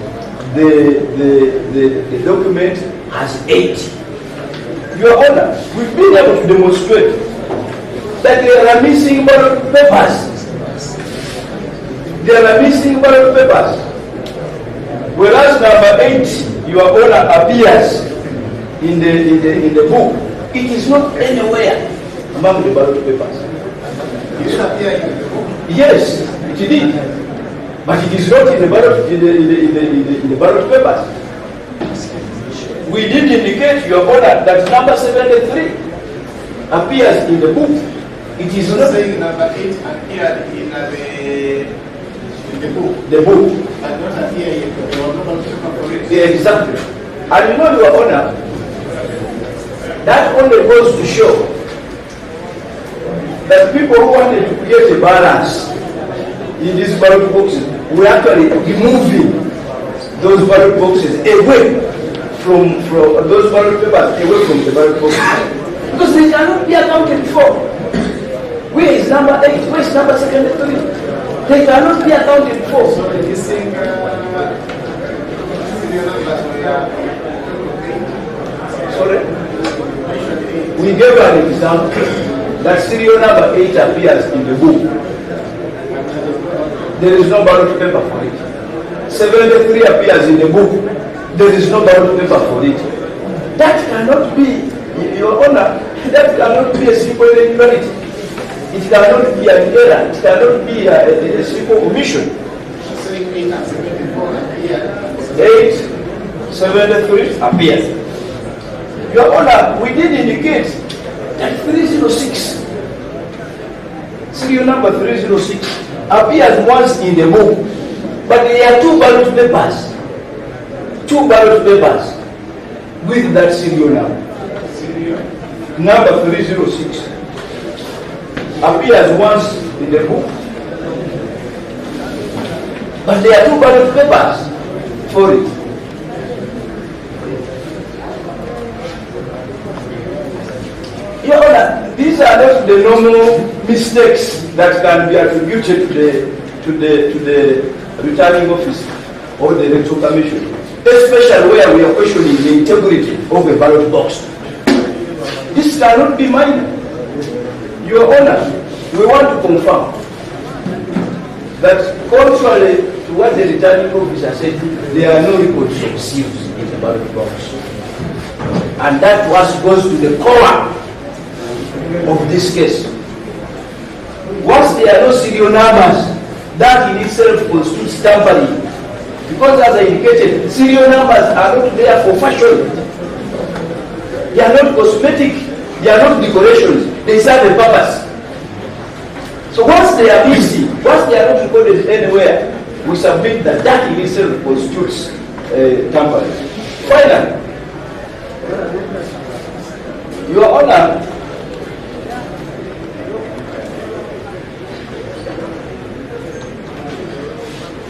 [SPEAKER 10] the document has 8. Your Honor, we've been able to demonstrate that there are missing ballot papers. There are missing ballot papers. Whereas number 8, Your Honor, appears in the book, it is not anywhere among the ballot papers.
[SPEAKER 1] It appear in the book?
[SPEAKER 10] Yes, it did, but it is not in the ballot in the ballot papers. We did indicate, Your Honor, that number 73 appears in the book. It is not
[SPEAKER 1] saying number 8 appeared in the book.
[SPEAKER 10] The book.
[SPEAKER 1] But not appear in the book.
[SPEAKER 10] Yeah, exactly. And you know, Your Honor, that only goes to show that people who wanted to create a balance in these ballot boxes were actually removing those ballot boxes away from those ballot papers away from the ballot boxes. Because they cannot be accounted for. Where is number 8? Where is number 73? They cannot be accounted for.
[SPEAKER 1] So the missing serial numbers
[SPEAKER 10] Sorry? We gave an example that serial number 8 appears in the book. There is no ballot paper for it. 73 appears in the book. There is no ballot paper for it. That cannot be, Your Honor, that cannot be a simple irregularity. It cannot be an error. It cannot be a simple omission. 8, 73 appears. Your Honor, we did indicate that 306, serial number 306, appears once in the book, but there are 2 ballot papers. 2 ballot papers with that serial number. Number 306 appears once in the book, but there are 2 ballot papers for it. are not the normal mistakes that can be attributed to the returning officer or the electoral commission, especially where we are questioning the integrity of a ballot box. This cannot be minor. Your Honor, we want to confirm that contrary to what the returning officer said, there are no records of seals in the ballot box. And that goes to the core of this case. Once there are no serial numbers, that in itself constitutes tampering. Because as I indicated, serial numbers are not there for fashion. They are not cosmetic. They are not decorations. They serve a purpose. So once they are missing, once they are not recorded anywhere, we submit that that in itself constitutes tampering. Finally, Your Honor,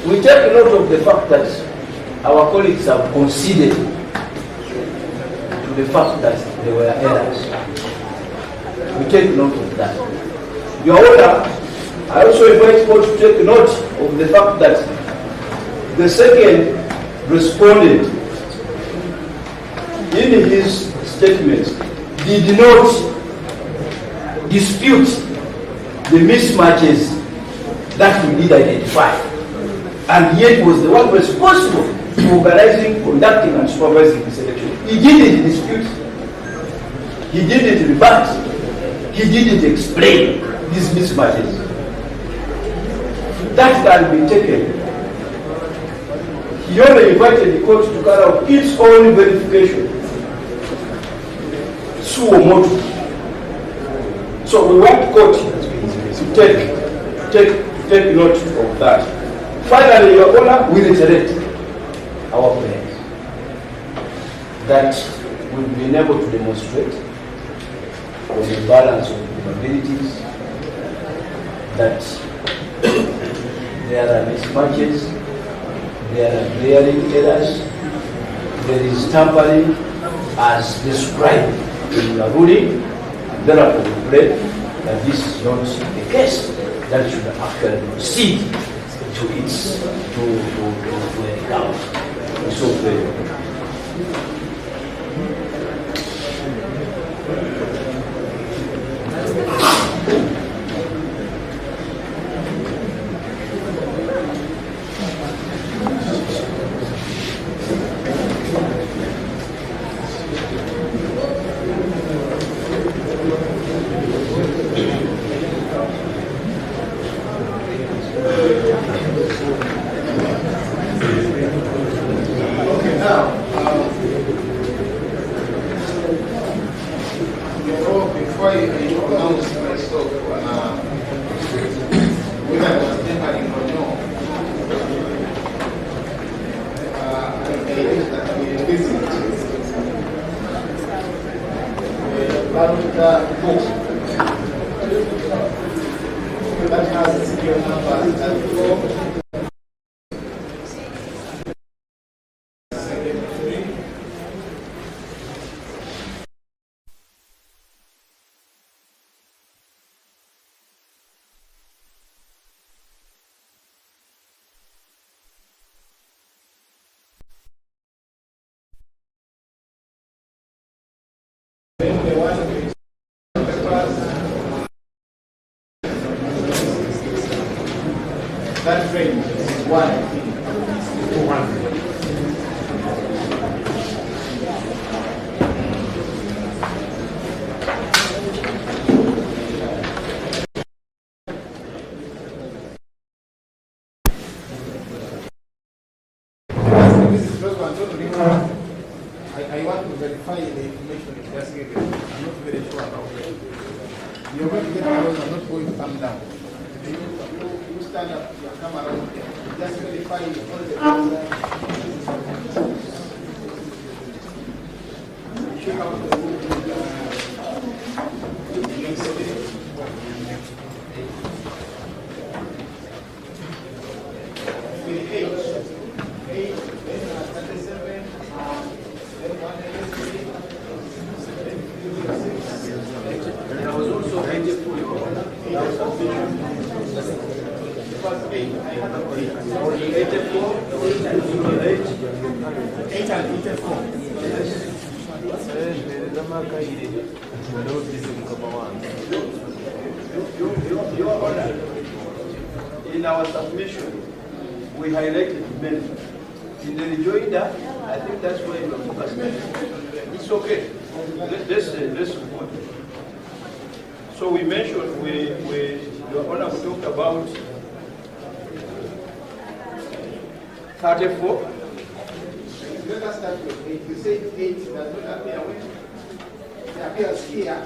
[SPEAKER 10] we take note of the fact that our colleagues have conceded to the fact that there were errors. We take note of that. Your Honor, I also invite court to take note of the fact that the second respondent in his statement did not dispute the mismatches that we did identify, and yet was the one responsible for organizing, conducting, and supervising this election. He didn't dispute, he didn't rebut, he didn't explain these mismatches. That can be taken. He only invited the court to carry out its own verification. Suo motu. So we want court to take note of that. Finally, Your Honor, we reiterate our plans that we've been able to demonstrate on the balance of capabilities that there are mismatches, there are glaring errors, there is tampering as described in the ruling, and therefore we pray that this is not the case, that should actually proceed to its to a recount. So pray.
[SPEAKER 1] That range is 1 to 200. I want to verify the information you just gave. I'm not very sure about it. You're going to get close, I'm not going to come down. You stand up, you come around, just verify all
[SPEAKER 10] There was also
[SPEAKER 4] 8. 8 and 84.
[SPEAKER 10] Your Honor, in our submission, we highlighted many. In the rejoinder, I think that's where you are focusing. It's okay. Let's support it. So we mentioned, Your Honor, we talked about 34.
[SPEAKER 1] Let us start with 8. You say 8 does not appear when it appears here,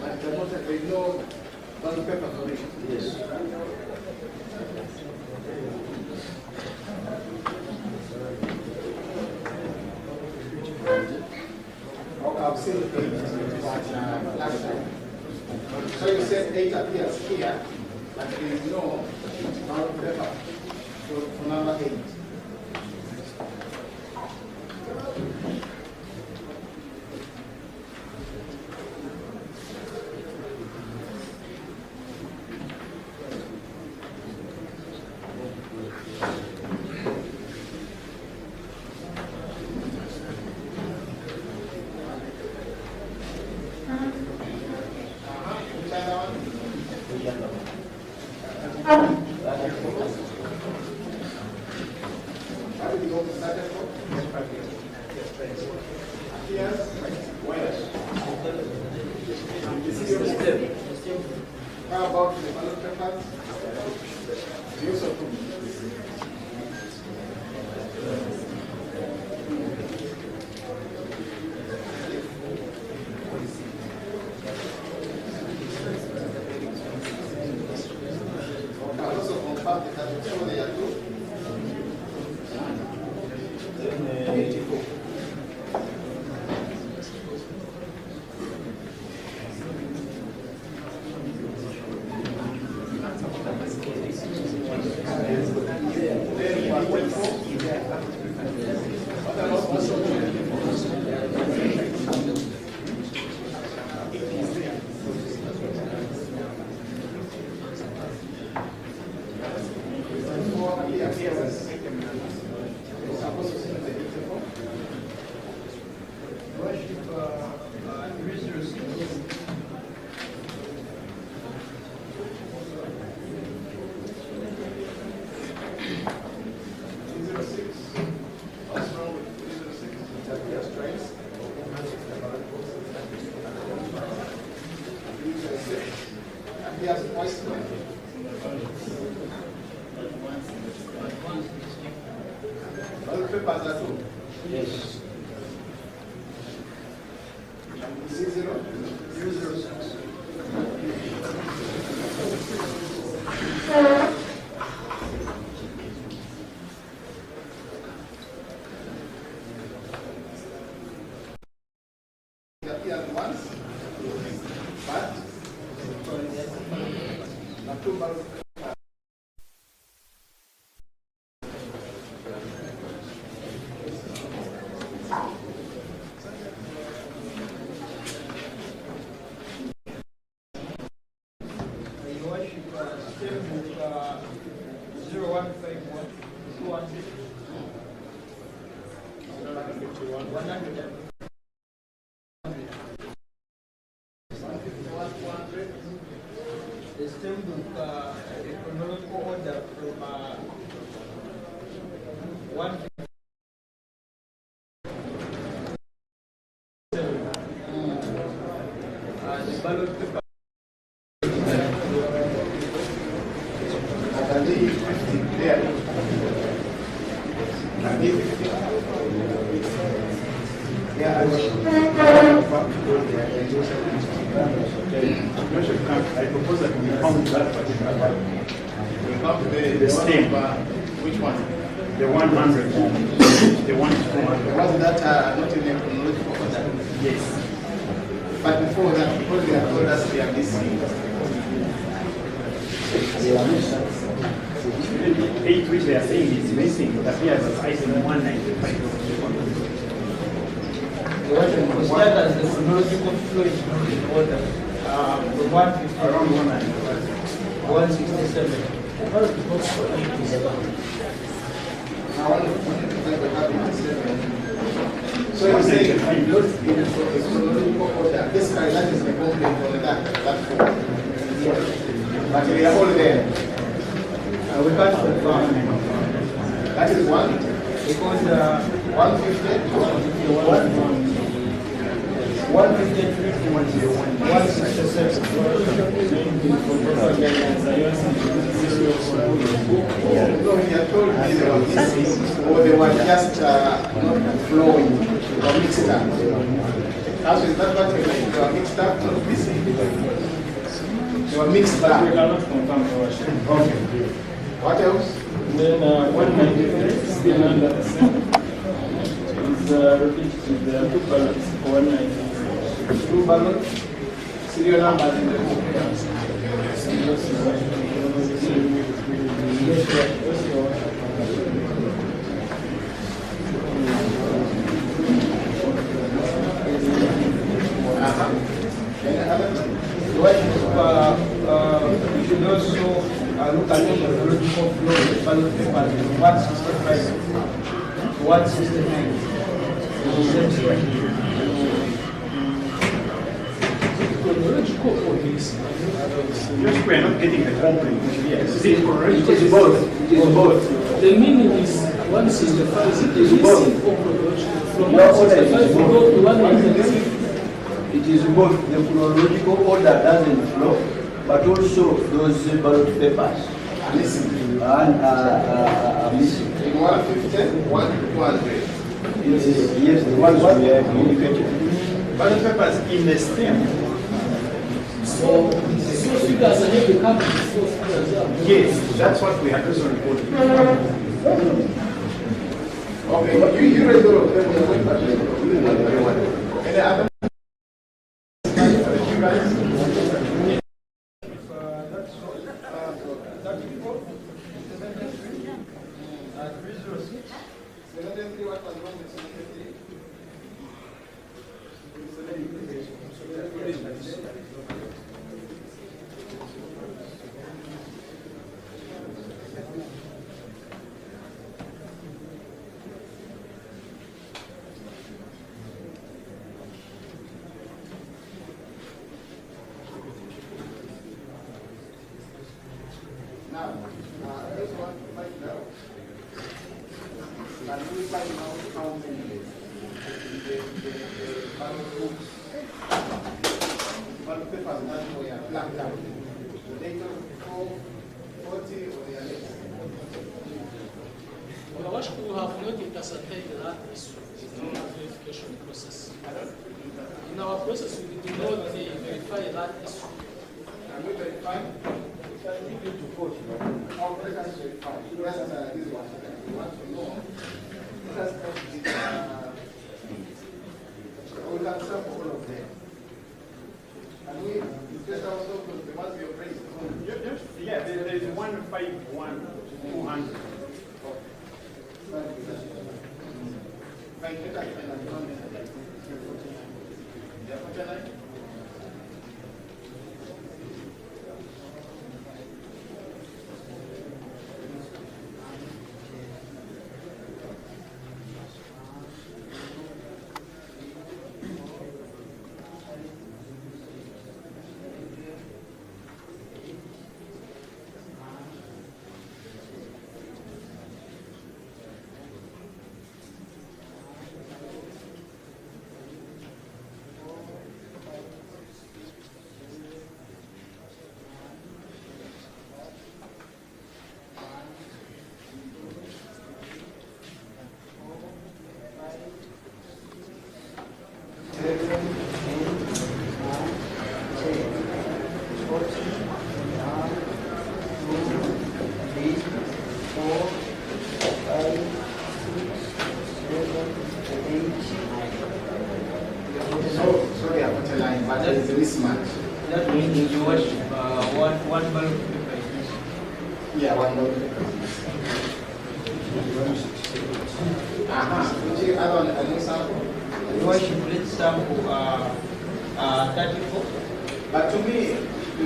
[SPEAKER 1] but does not, there is no ballot paper for it.
[SPEAKER 10] Yes.
[SPEAKER 1] I've seen 8 but last time. So you said 8 appears here, but there is no ballot paper for number 8. How about the ballot papers? Use of
[SPEAKER 10] Yes.
[SPEAKER 1] 6006.
[SPEAKER 12] I propose that we count that particular value. We count the stem. Which one? The 100. The one is 400.
[SPEAKER 1] The ones that are not in the chronological order?
[SPEAKER 12] Yes.
[SPEAKER 1] But before that, because they have told us they are missing.
[SPEAKER 12] 8 which they are saying is missing, it appears as item 195.
[SPEAKER 13] Was that as the chronological flow is not in order? The one around 167. ballot box for it is about.
[SPEAKER 1] So you're saying not in chronological order. This guy, that is the complaint on that form. But we are all there. We can't confirm. That is one. Because 150, 167, or they were just not flowing or mixed up. How is that what they were mixed up, not missing? They were mixed back.
[SPEAKER 12] We cannot confirm the worship.
[SPEAKER 1] Okay. What else?
[SPEAKER 12] Then 193 still under the same. Is repeated the two ballots for 193.
[SPEAKER 1] Two ballots, serial numbers in the book. You should also look at the chronological flow of the ballot papers from 165 to 169.
[SPEAKER 13] Chronological order is
[SPEAKER 12] Yes, we are not getting the complaint. Yes,
[SPEAKER 13] it is both. It is both. The meaning is 165 is the missing or chronological. From 165 we go to 193.
[SPEAKER 10] It is both. The chronological order doesn't flow, but also those ballot papers are missing.
[SPEAKER 1] In 150, 100.
[SPEAKER 10] Yes, the ones we have communicated.
[SPEAKER 12] Ballot papers in the stem.
[SPEAKER 13] So figures are never come before figures are.
[SPEAKER 12] Yes, that's what we have also reported.
[SPEAKER 1] Okay, you read all of them. Any other? You guys? Now, I just want to find out. Can we find out how many the ballot books, ballot papers that were blacked out? They took 40 or they are less?
[SPEAKER 13] Well, what we have not intercepted that issue in our verification process. In our process, we do not verify that issue.
[SPEAKER 1] Can we verify? Can we give to court? How can we verify? Yes, this one. We want to know. Let us start with, we can sample all of them. And we test ourselves with the ones we have raised.
[SPEAKER 12] Yeah, there is 151 to 200.
[SPEAKER 1] Right, let us find out. Yeah, what's your name? Sorry, I put a line, but there is a mismatch.
[SPEAKER 12] That means you watch one ballot paper.
[SPEAKER 1] Yeah, one ballot paper. Which other one? A new sample?
[SPEAKER 12] You watch split sample 34.
[SPEAKER 1] But to me, to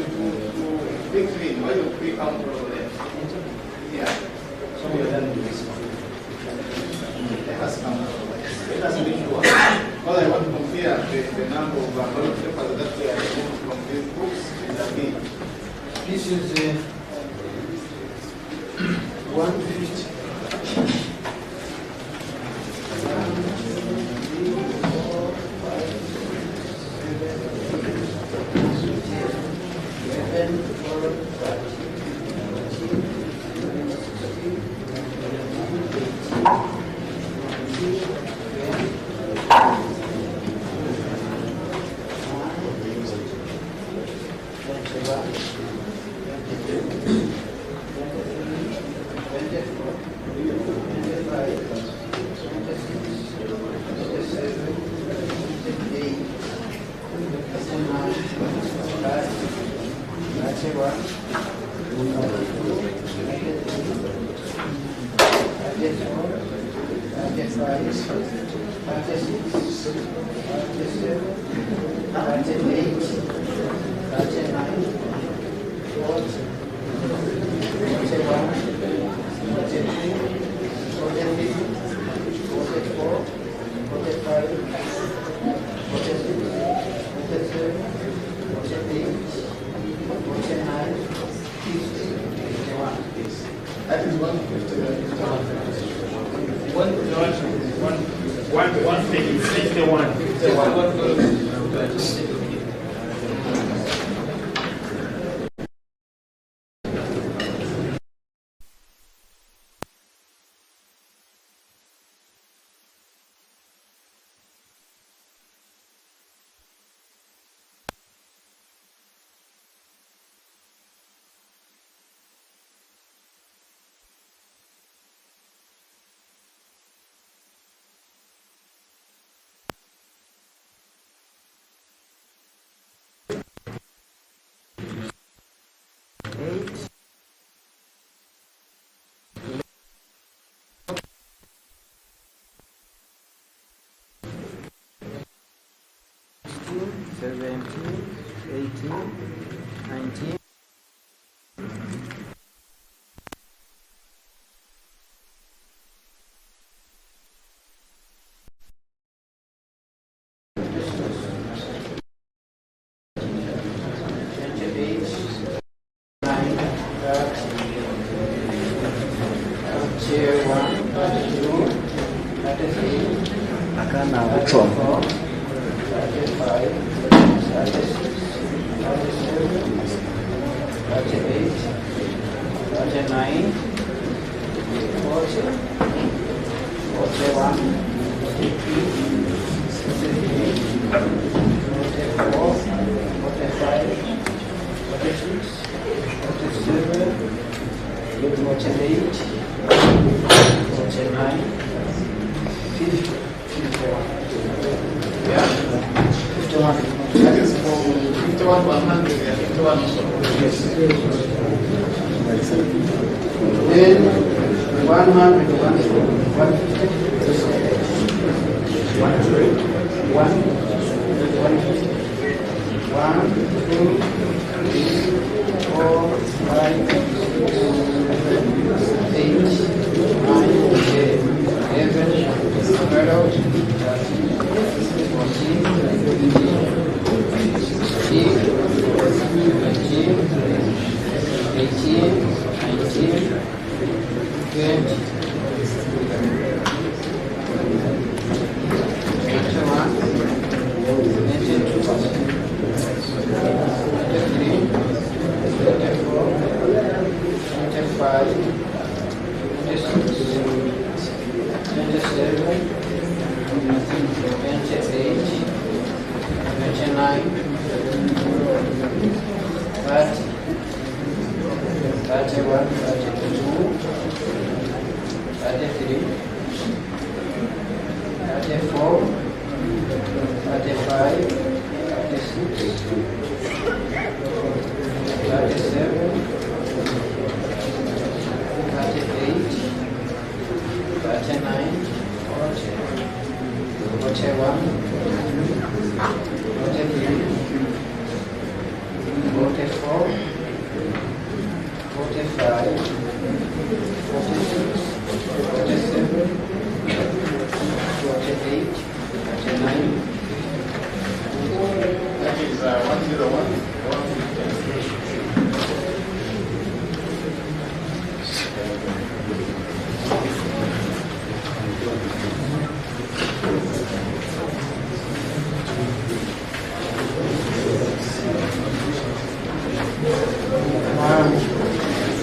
[SPEAKER 1] big clean, why you pre-count over there?
[SPEAKER 12] It
[SPEAKER 1] here. So we are done with this one. Let us come. Let us make sure. Because I want to compare the number of ballot papers that we are able from these books and again. This is 150.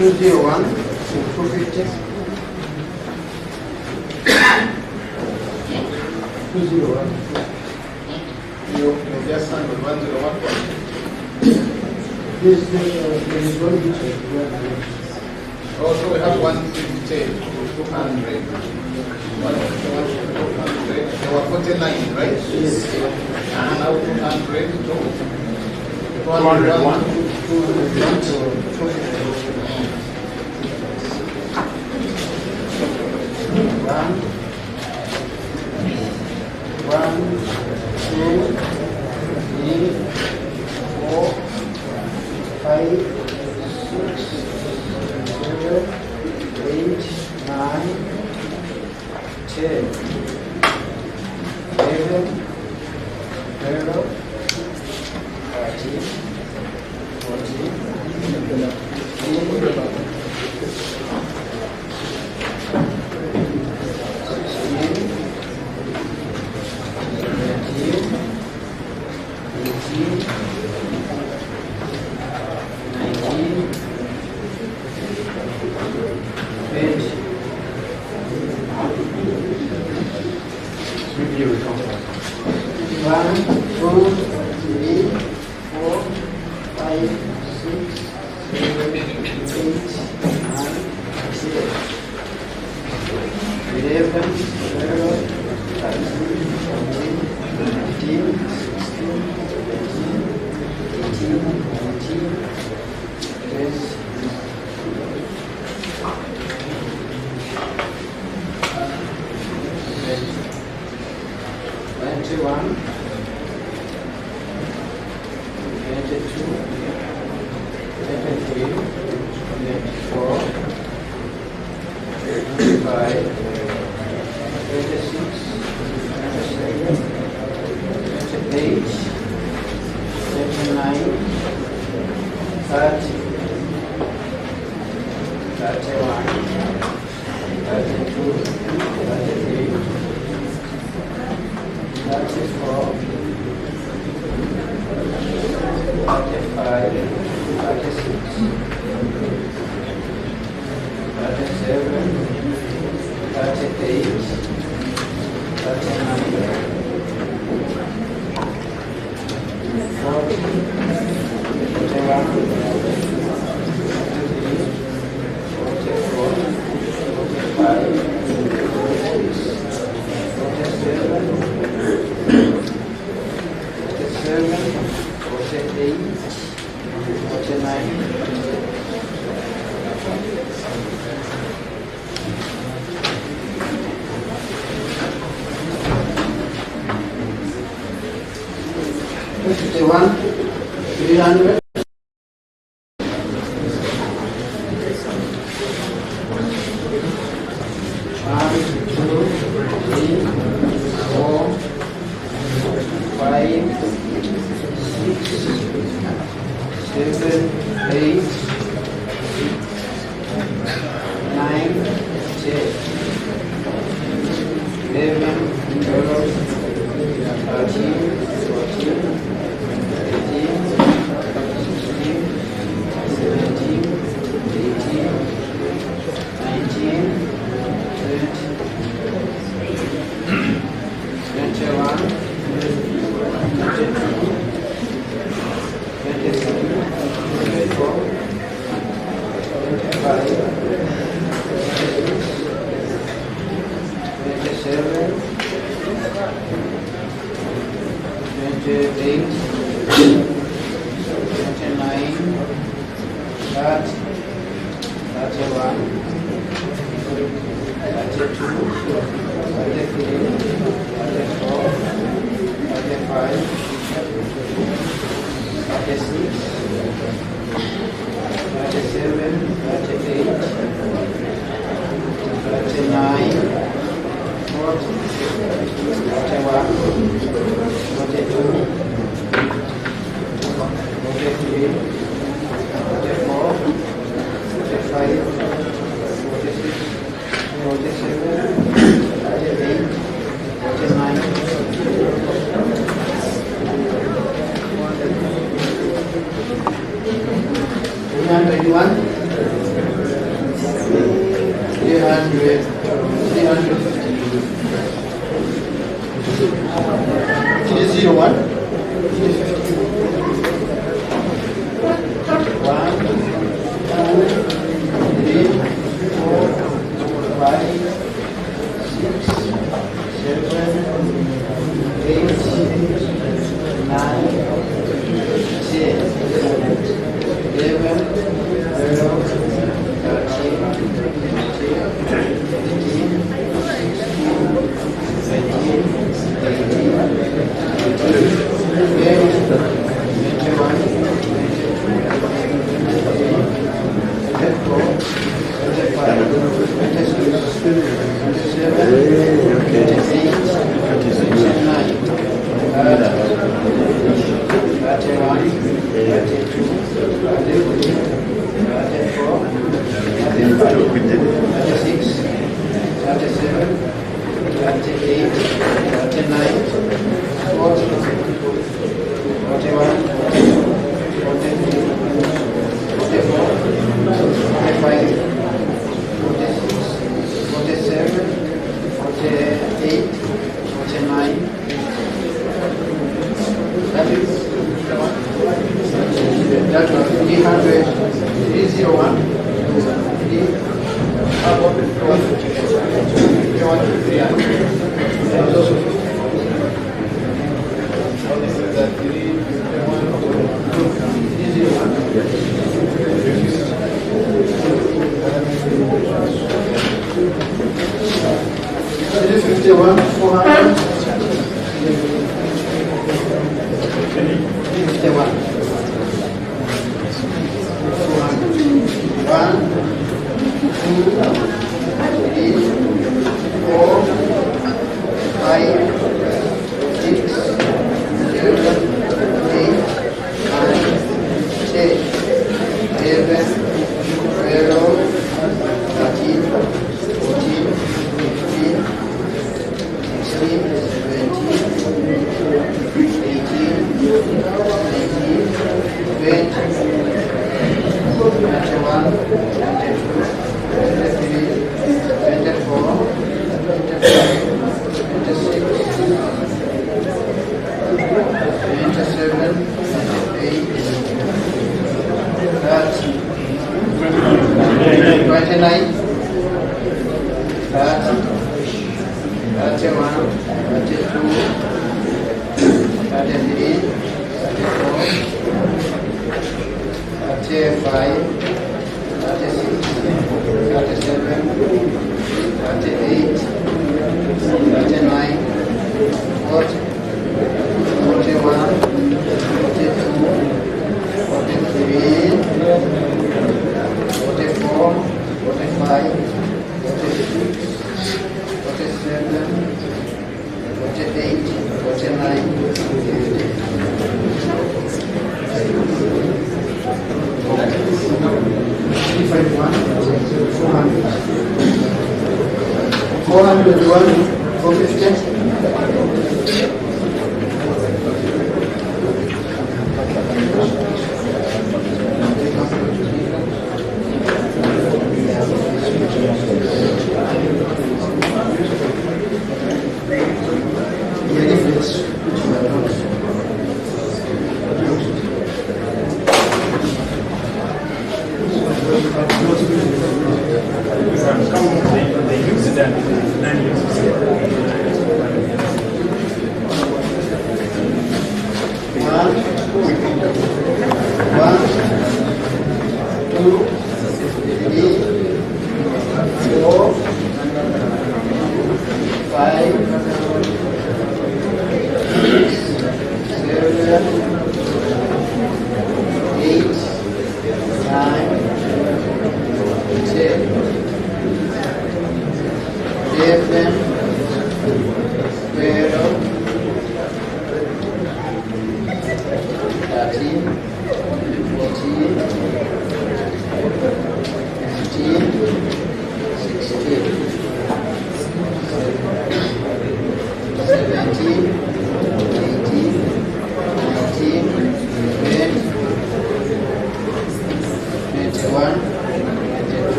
[SPEAKER 2] 201 250 201.
[SPEAKER 1] You just handle 101.
[SPEAKER 2] There is one which is
[SPEAKER 1] Oh, so we have 150 to 200. 200. There were 49, right?
[SPEAKER 2] Yes.
[SPEAKER 1] And now 200 to
[SPEAKER 2] 201 to 300.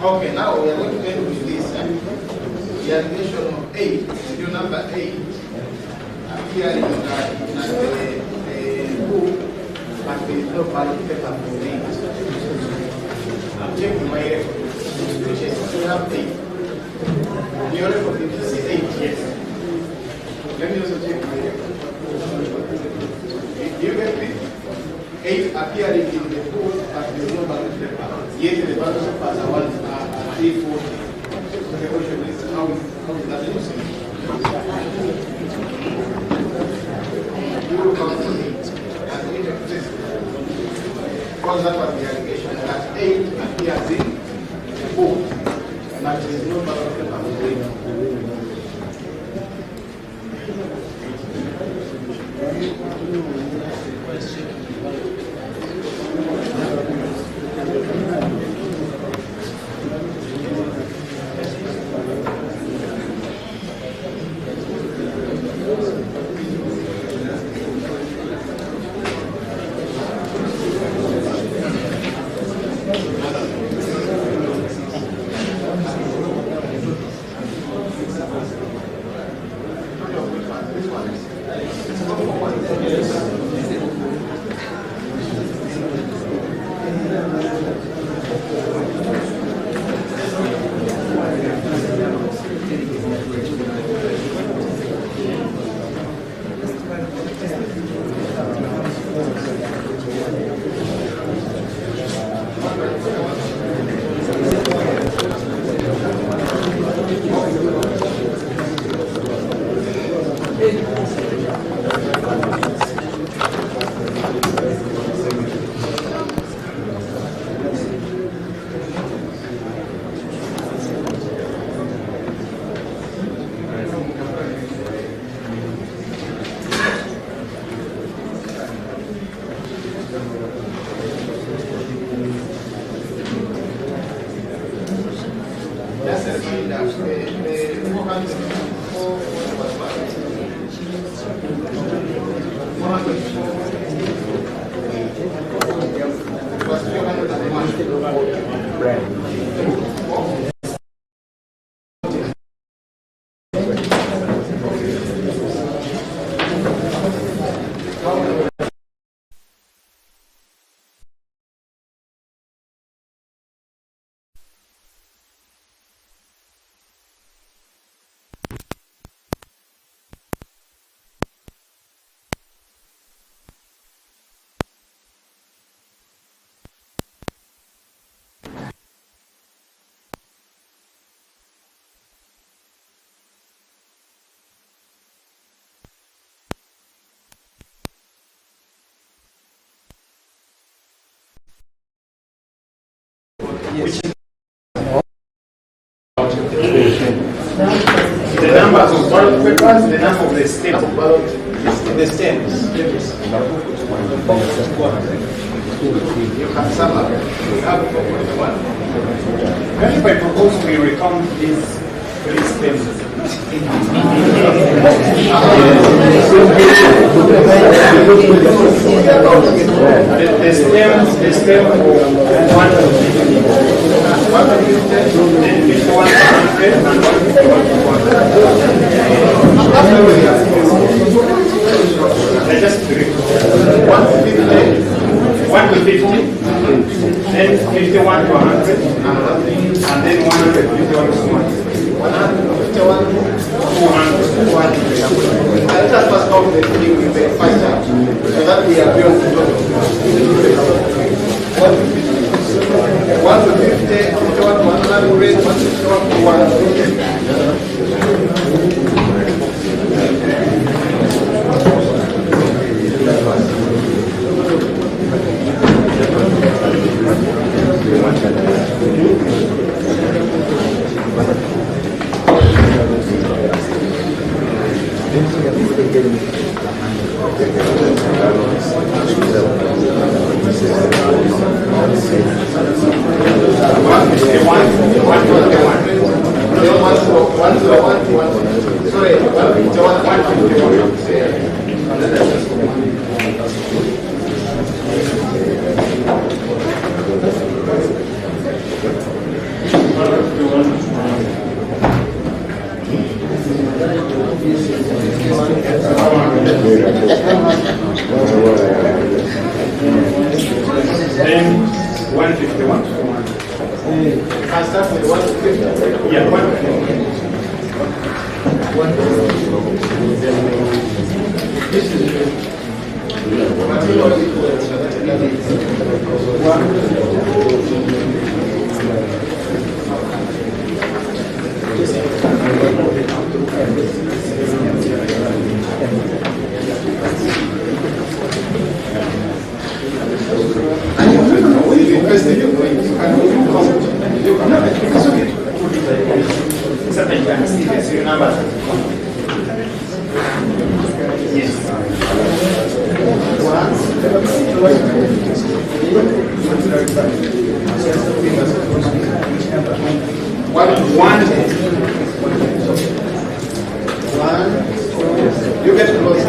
[SPEAKER 1] Okay, now we are going to end with this. The allegation of 8, serial number 8, appearing in a book, but there is no ballot paper for it. I'm checking my record, which is still have 8. Your record is 8, yes. Let me also check my record. Do you get it? 8 appearing in the book, but there is no ballot paper. Yet the ballot papers are 340. So the question is, how is that possible? You will count 8 as 8 exists. Because that was the allegation that 8 appears in the book, and that there is no ballot paper for it.
[SPEAKER 12] Which is the numbers of ballot papers, the number of the stems. The stems. You can sum up. We have 4.1. Then if I propose we recount these 3 stems. The stem for 1 1 to 50. then 51 to 100, and then 151 to 200.
[SPEAKER 1] 151 to 200. Let us first count the thing with the first time, so that we agree on the total. 1 to 50, 51 to 100, 151 to 100.
[SPEAKER 12] Then 151 to 200.
[SPEAKER 1] I start with 150.
[SPEAKER 12] Yeah, 150.
[SPEAKER 1] You get close.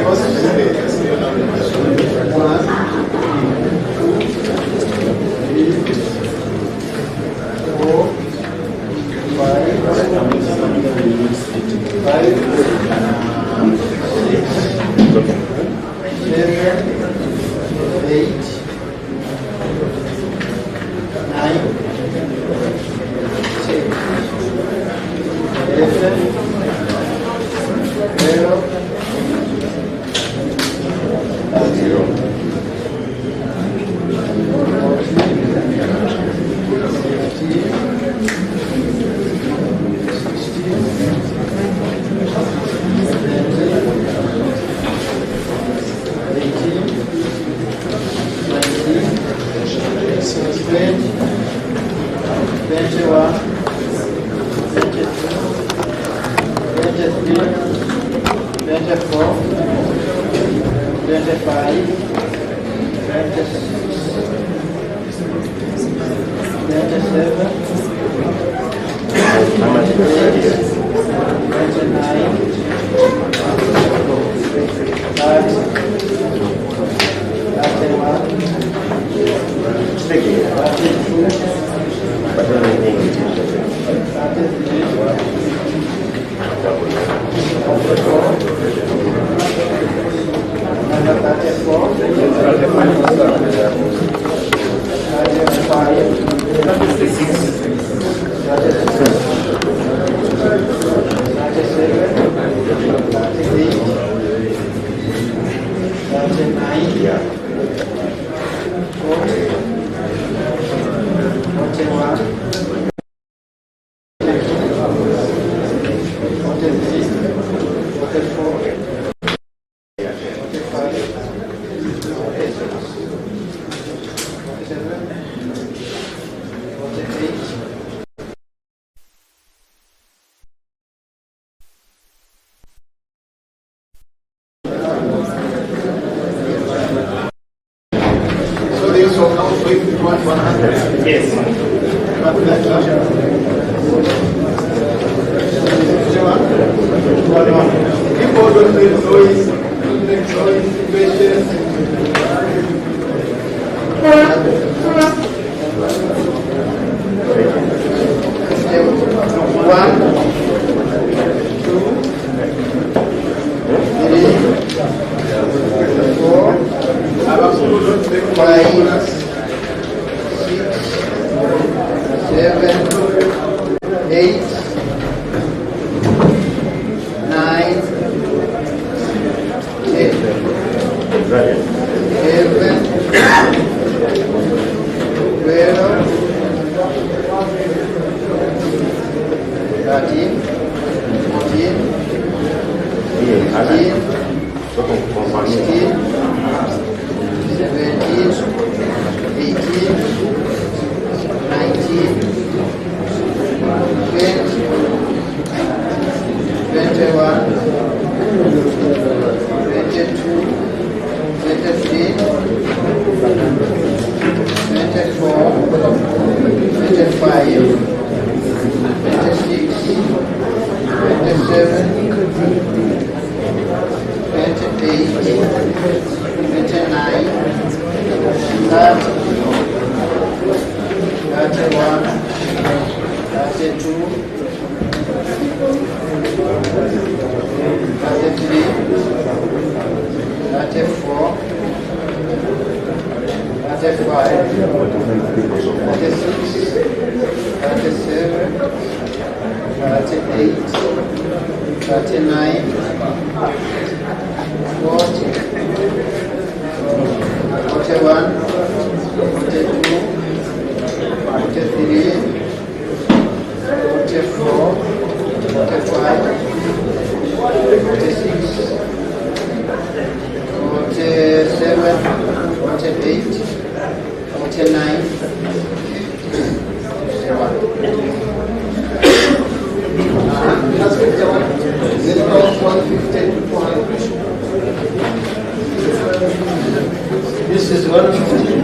[SPEAKER 2] This is 150.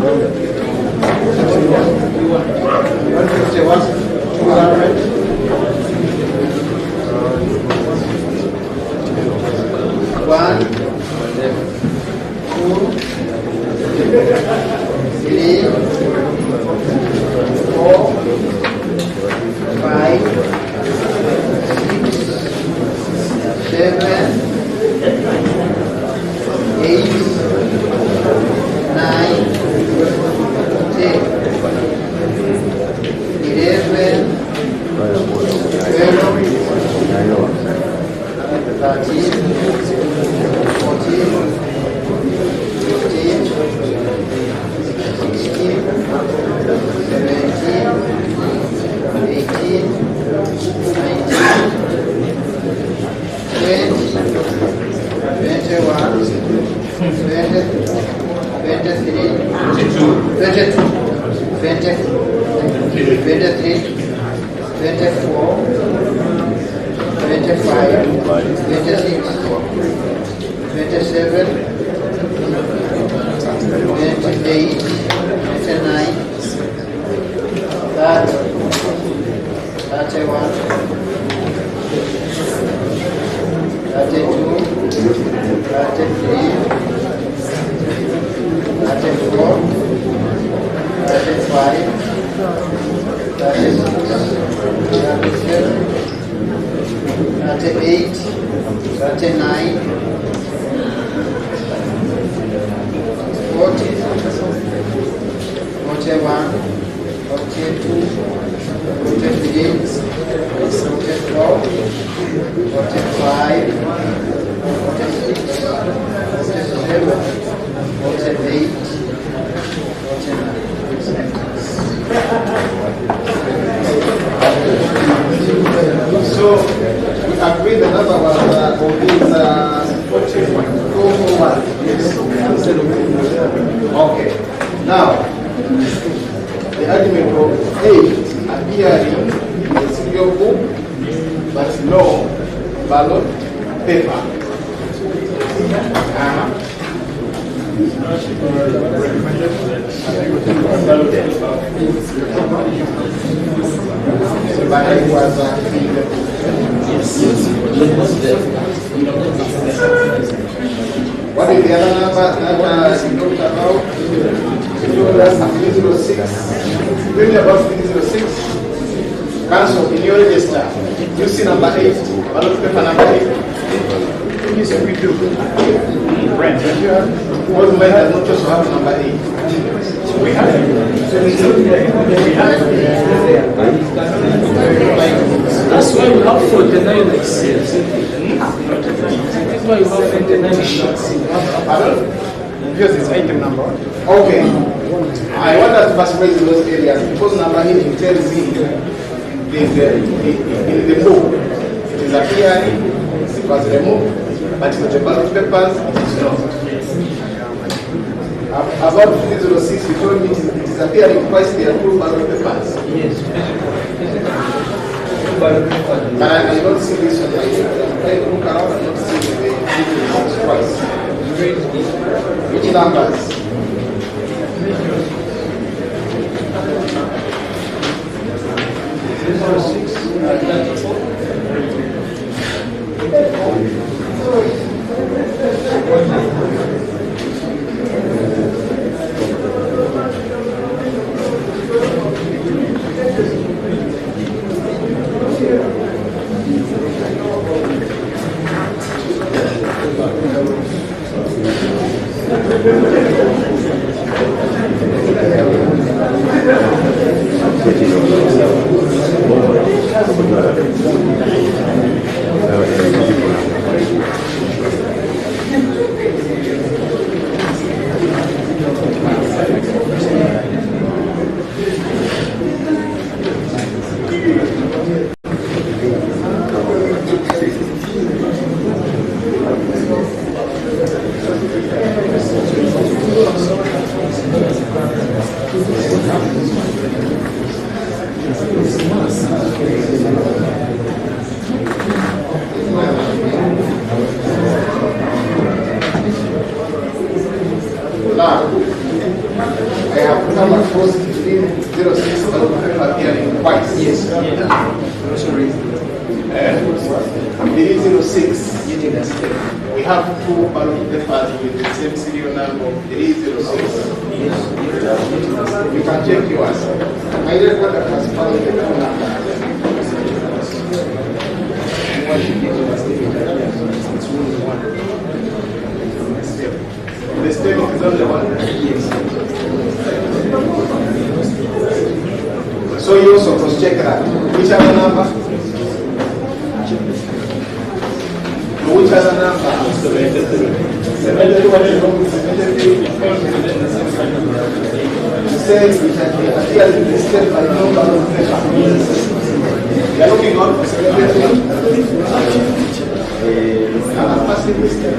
[SPEAKER 2] 151. 200. One, two, three, 4, 5, 6, 7, 8, 9, 10, 11, 12, 13, 14, 15, 16, 17, 18, 19, 20, 21, 22, 23, 24, 25, 26, 27, 28, 29, 30, 31, 32, 33, 34, 35, 36, 37, 38, 39, 40, 41, 42, 43, 44, 45, 46, 47, 48, 49.
[SPEAKER 1] So we agree the number was okay. Now the argument of 8 appearing in the serial book but no ballot paper. What is the other number that you talked about? 306. Really about 306. Cancel in your register. You see number 8. Ballot paper number 8. Yes, we do. Brent, all men does not just have number 8. We have it. We have it.
[SPEAKER 13] That's why we have 49 like this. That's why we have 49 sheets.
[SPEAKER 1] Pardon? Because it's item number. Okay. I want us to persuade in those areas because number 8 tells me in the book it is appearing, it was removed. But in the ballot papers, it is not. About 306, you told me it is appearing twice there are 2 ballot papers.
[SPEAKER 13] Yes.
[SPEAKER 1] But I don't see this one. I try to look around and not see the twice. Which numbers? Yes. It is 06. We have two ballot papers with the same serial number of 306. We can check yours. I record that has found the two numbers. The step is on the one. So you also cross-check that. Which other number? Which other number? 73. Says it appears in the step by number of paper. You are looking on for 73. I'm passing this step.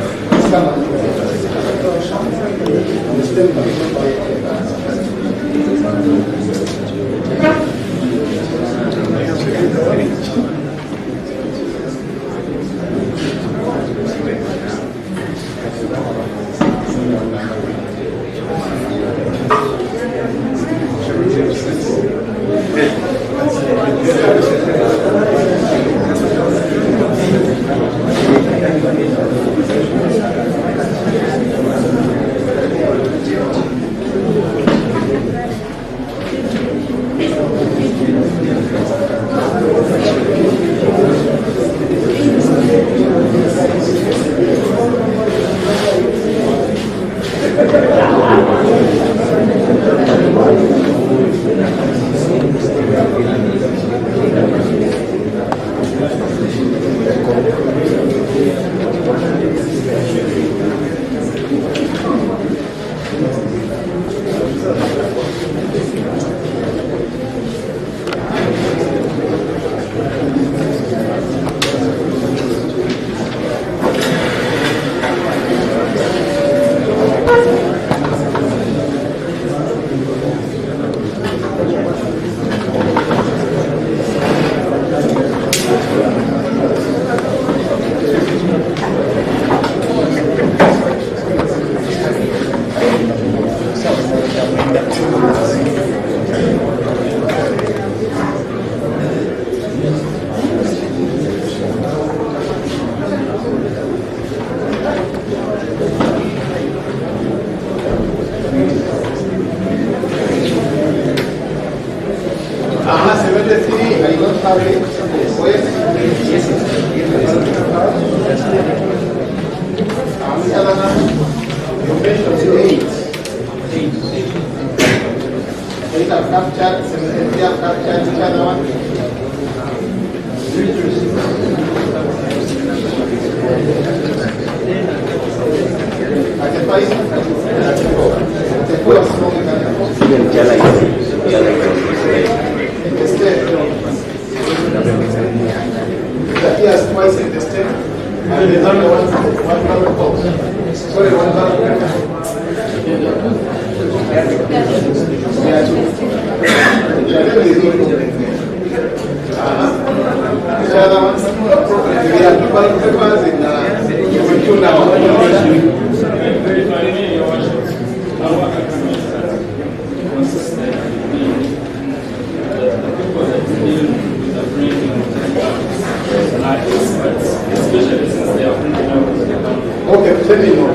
[SPEAKER 1] Okay, tell me more.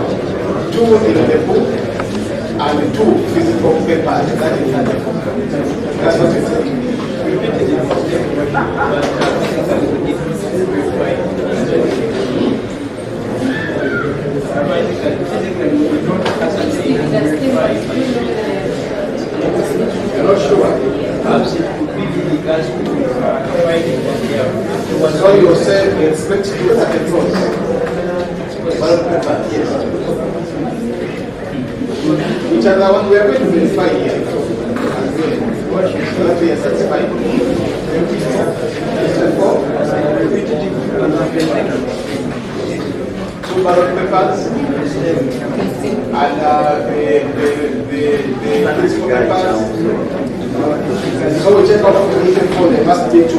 [SPEAKER 1] 2 in the book and 2 physical papers. That's what it says. You're not sure? So you said you expect to do at the cross. Yes. Which other one we are going to verify here? So that we are satisfied. Two ballot papers and the principal papers. So we check out the reason for the must be 2.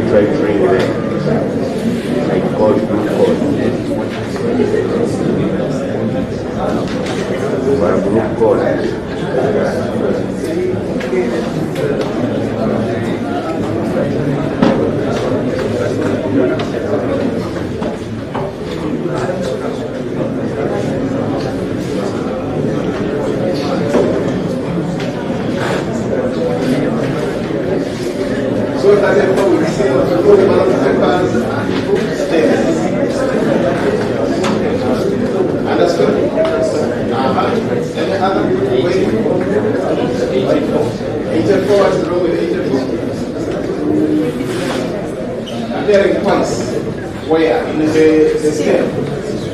[SPEAKER 14] try to bring it like code, blue code. Blue code.
[SPEAKER 1] So that is how we see all the ballot papers and stamps. Understood? Any other way? 84, what's wrong with 84? Appearing twice. Where? In the stamp.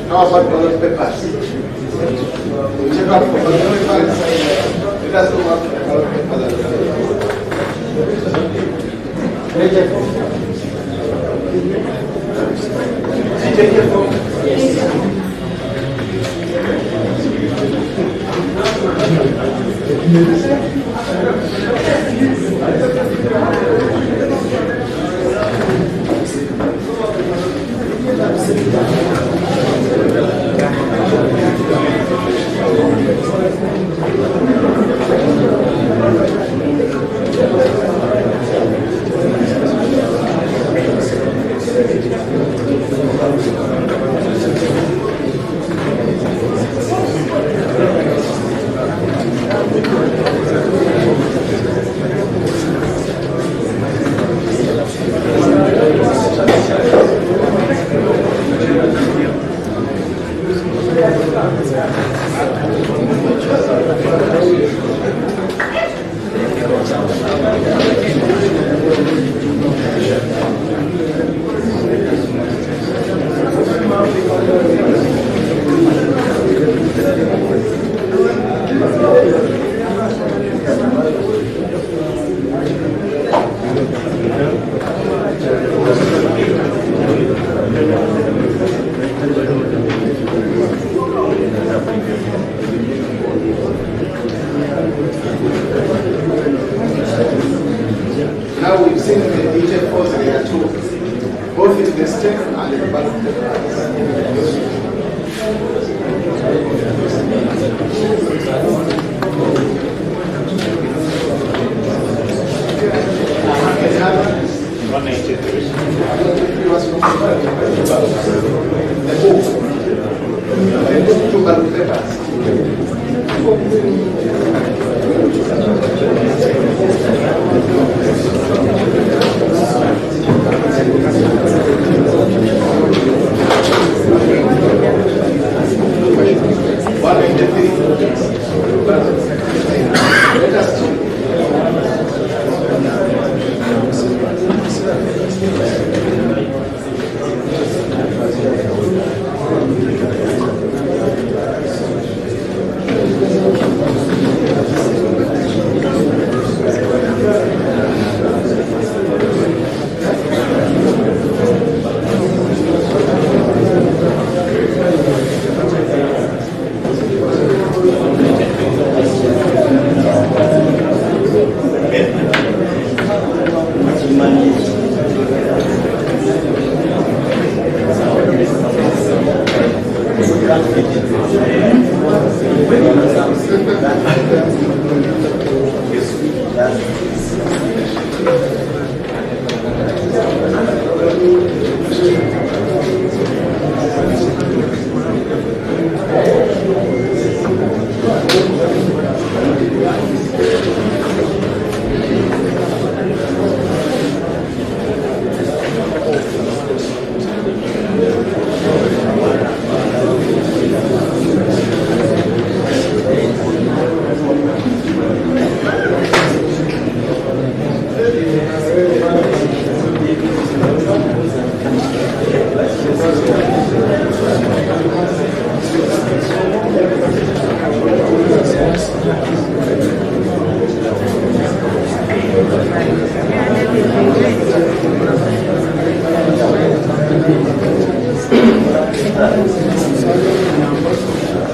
[SPEAKER 1] How about ballot papers? We check out for ballot papers. It doesn't work for ballot papers. Now we've seen the DJ pose, there are two, both in the stem and the ballot two ballot papers.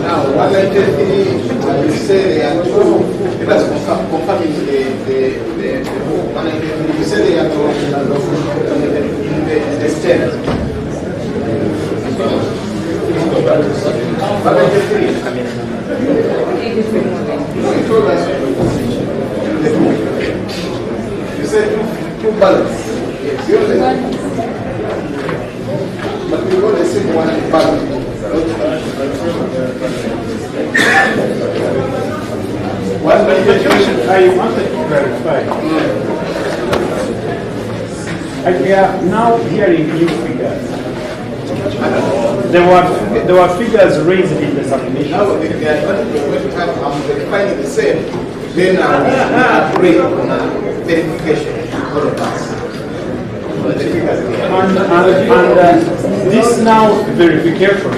[SPEAKER 1] Now, 193, you say there are two Let us confirm in the you said they are in the stem. 183. You told us you said two balance. Yes. But we got the same one balance.
[SPEAKER 12] One question I wanted to clarify. We are now hearing new figures. There were figures raised in the submission.
[SPEAKER 1] Now they are going to have verifying the same. Then I will agree on verification all of us.
[SPEAKER 12] And this now verification,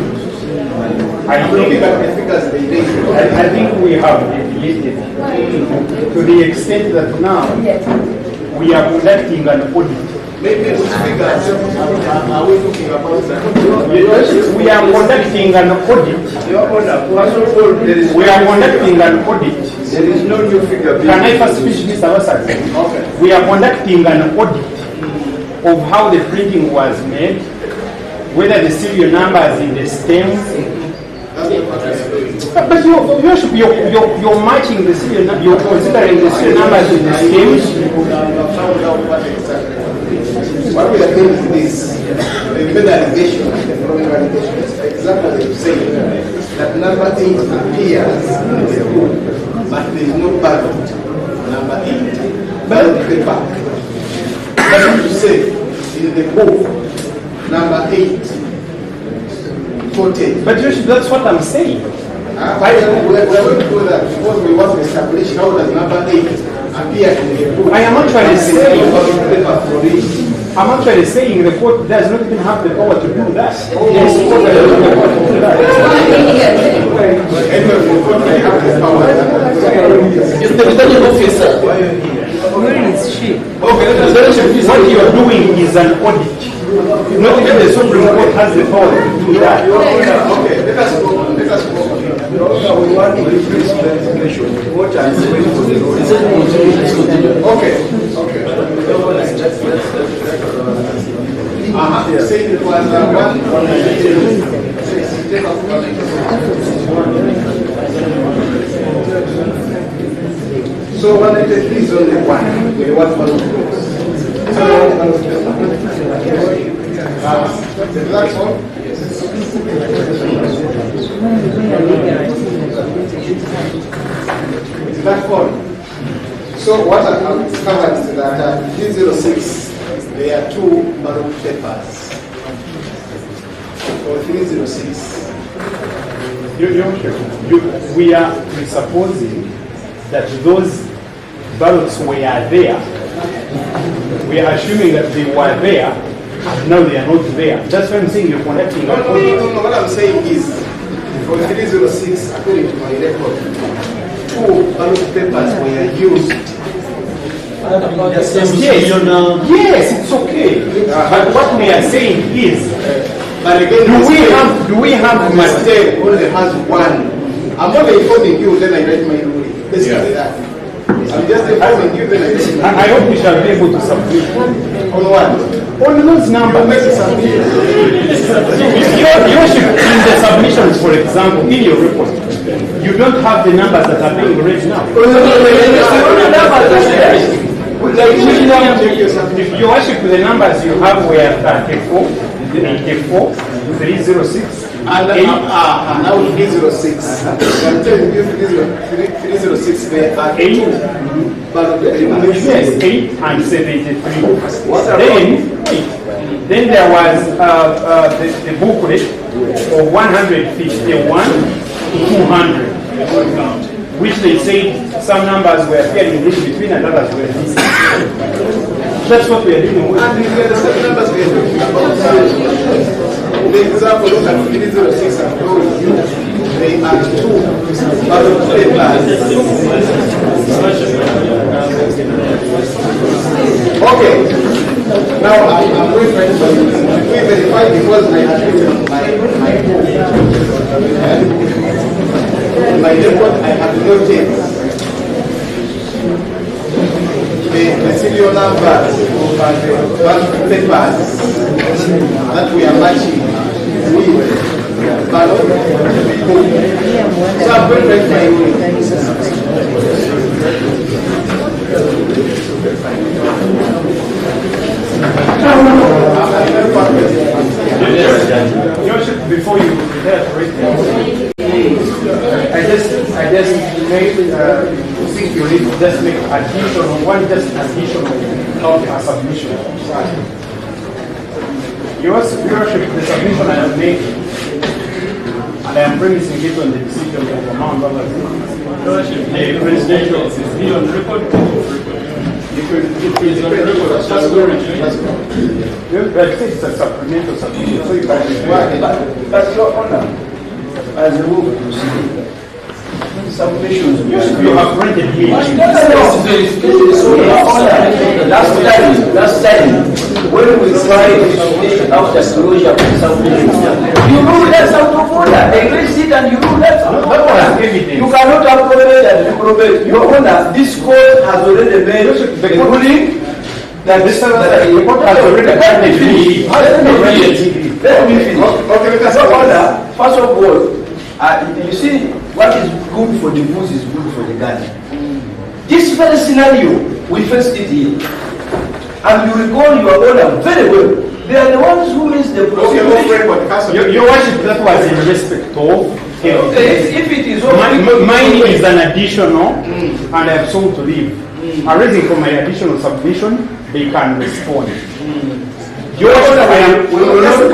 [SPEAKER 12] I think we have deviated to the extent that now we are conducting an audit.
[SPEAKER 1] Maybe which figures are we talking about?
[SPEAKER 12] We are conducting an audit. We are conducting an audit.
[SPEAKER 1] There is no new figure.
[SPEAKER 12] Can I first finish this, Awasaki?
[SPEAKER 1] Okay.
[SPEAKER 12] We are conducting an audit of how the printing was made, whether the serial numbers in the stems. But you're matching the serial numbers, you're considering the serial numbers in the stems.
[SPEAKER 1] What we are doing is the given allegation, the following allegation is example you say that number 8 appears in the book, but there is no ballot number 8. Ballot paper. That's what you say in the book, number 8. Quoted.
[SPEAKER 12] But that's what I'm saying.
[SPEAKER 1] We are going to do that because we want to establish how does number 8 appear in the book.
[SPEAKER 12] I am actually saying the court does not even have the power to do that. Yes, the court does not have the power to do that.
[SPEAKER 5] It's the returning officer.
[SPEAKER 8] Where is she?
[SPEAKER 12] Okay, what you are doing is an audit. Not even the Supreme Court has the power to do that.
[SPEAKER 1] Okay, let us go.
[SPEAKER 2] We want to increase verification. What are you doing for the road?
[SPEAKER 1] Okay. Say it was so 183 is only one. We want one of those. That's all? Is that all? So what I've discovered is that 306, there are two ballot papers. For 306.
[SPEAKER 12] We are presupposing that those ballots were there. We are assuming that they were there, and now they are not there. That's why I'm saying you're connecting.
[SPEAKER 1] No, what I'm saying is, for 306, according to my record, two ballot papers were used.
[SPEAKER 12] Yes, it's okay. But what we are saying is,
[SPEAKER 1] but again,
[SPEAKER 12] do we have
[SPEAKER 1] mistake only has one? I'm not informing you, then I write my ruling. Basically that. I'm just informing you, then I write my
[SPEAKER 12] I hope we shall be able to submit.
[SPEAKER 1] On what?
[SPEAKER 12] On those numbers. In the submissions, for example, in your report, you don't have the numbers that are being read now. Your worship, the numbers you have were 34, 84, 306,
[SPEAKER 1] and now 306. I'm telling you 306 there are 8.
[SPEAKER 12] Yes, 8 and 73. Then there was the booklet of 151 to 200, which they said some numbers were appearing in between and others were missing. That's what we are doing.
[SPEAKER 1] And the numbers we are talking about. The example, look at 306 and told you they are two ballot papers. Okay. Now I'm going to verify because I have written my book. In my report I have noted that we are matching with ballot. So I'm going to
[SPEAKER 12] before you prepare for it, I just think you need to just make additional count as submission. Your viewership, the submission I am making, and I am premising it on the decision of among others. The presidential is on record. It is on record. It's a supplemental submission, so you can but your honor, as a rule, submissions, you have rented me. Last time, when we tried to take out the closure of submissions, you ruled us out of order. They raised it and you ruled us out of order. You cannot appropriate and reprobate. Your honor, this court has already made the ruling that this court has already made. Let me finish. Okay, because your honor, first of all, you see, what is good for the goose is good for the gander. This very scenario, we faced it here. And you recall your honor very well. They are the ones who raised the problem. Your worship, that was in respect of. If it is mine is an additional, and I have sold to leave. Arising from my additional submission, they can respond. Your honor,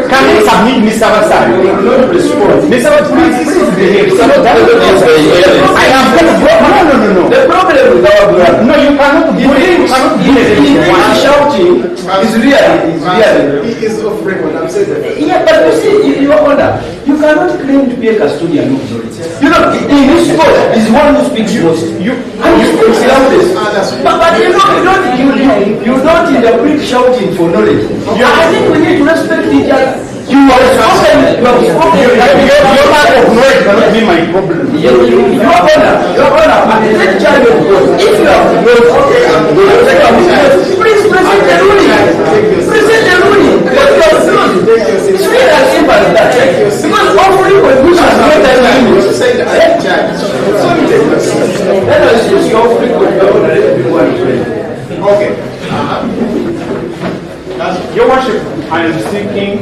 [SPEAKER 12] can you submit Mr. Vasari? We will not respond. Mr. Vasari, please behave. I am no. The problem with our brother. No, you cannot do it. You cannot do it. Shouting is really. He is off record. I'm saying that. Yeah, but you see, your honor, you cannot claim to be a custodian of authority. You know, in this court, is one who speaks most. You speak loudest. But you don't interpret shouting for knowledge. I think we need to respect each other. You have spoken. Your lack of knowledge cannot be my problem. Your honor, let child of God. If you have please present the ruling. Present the ruling. It's really as simple as that. Because hopefully when we shall not that language, let us use your okay. Your worship, I am seeking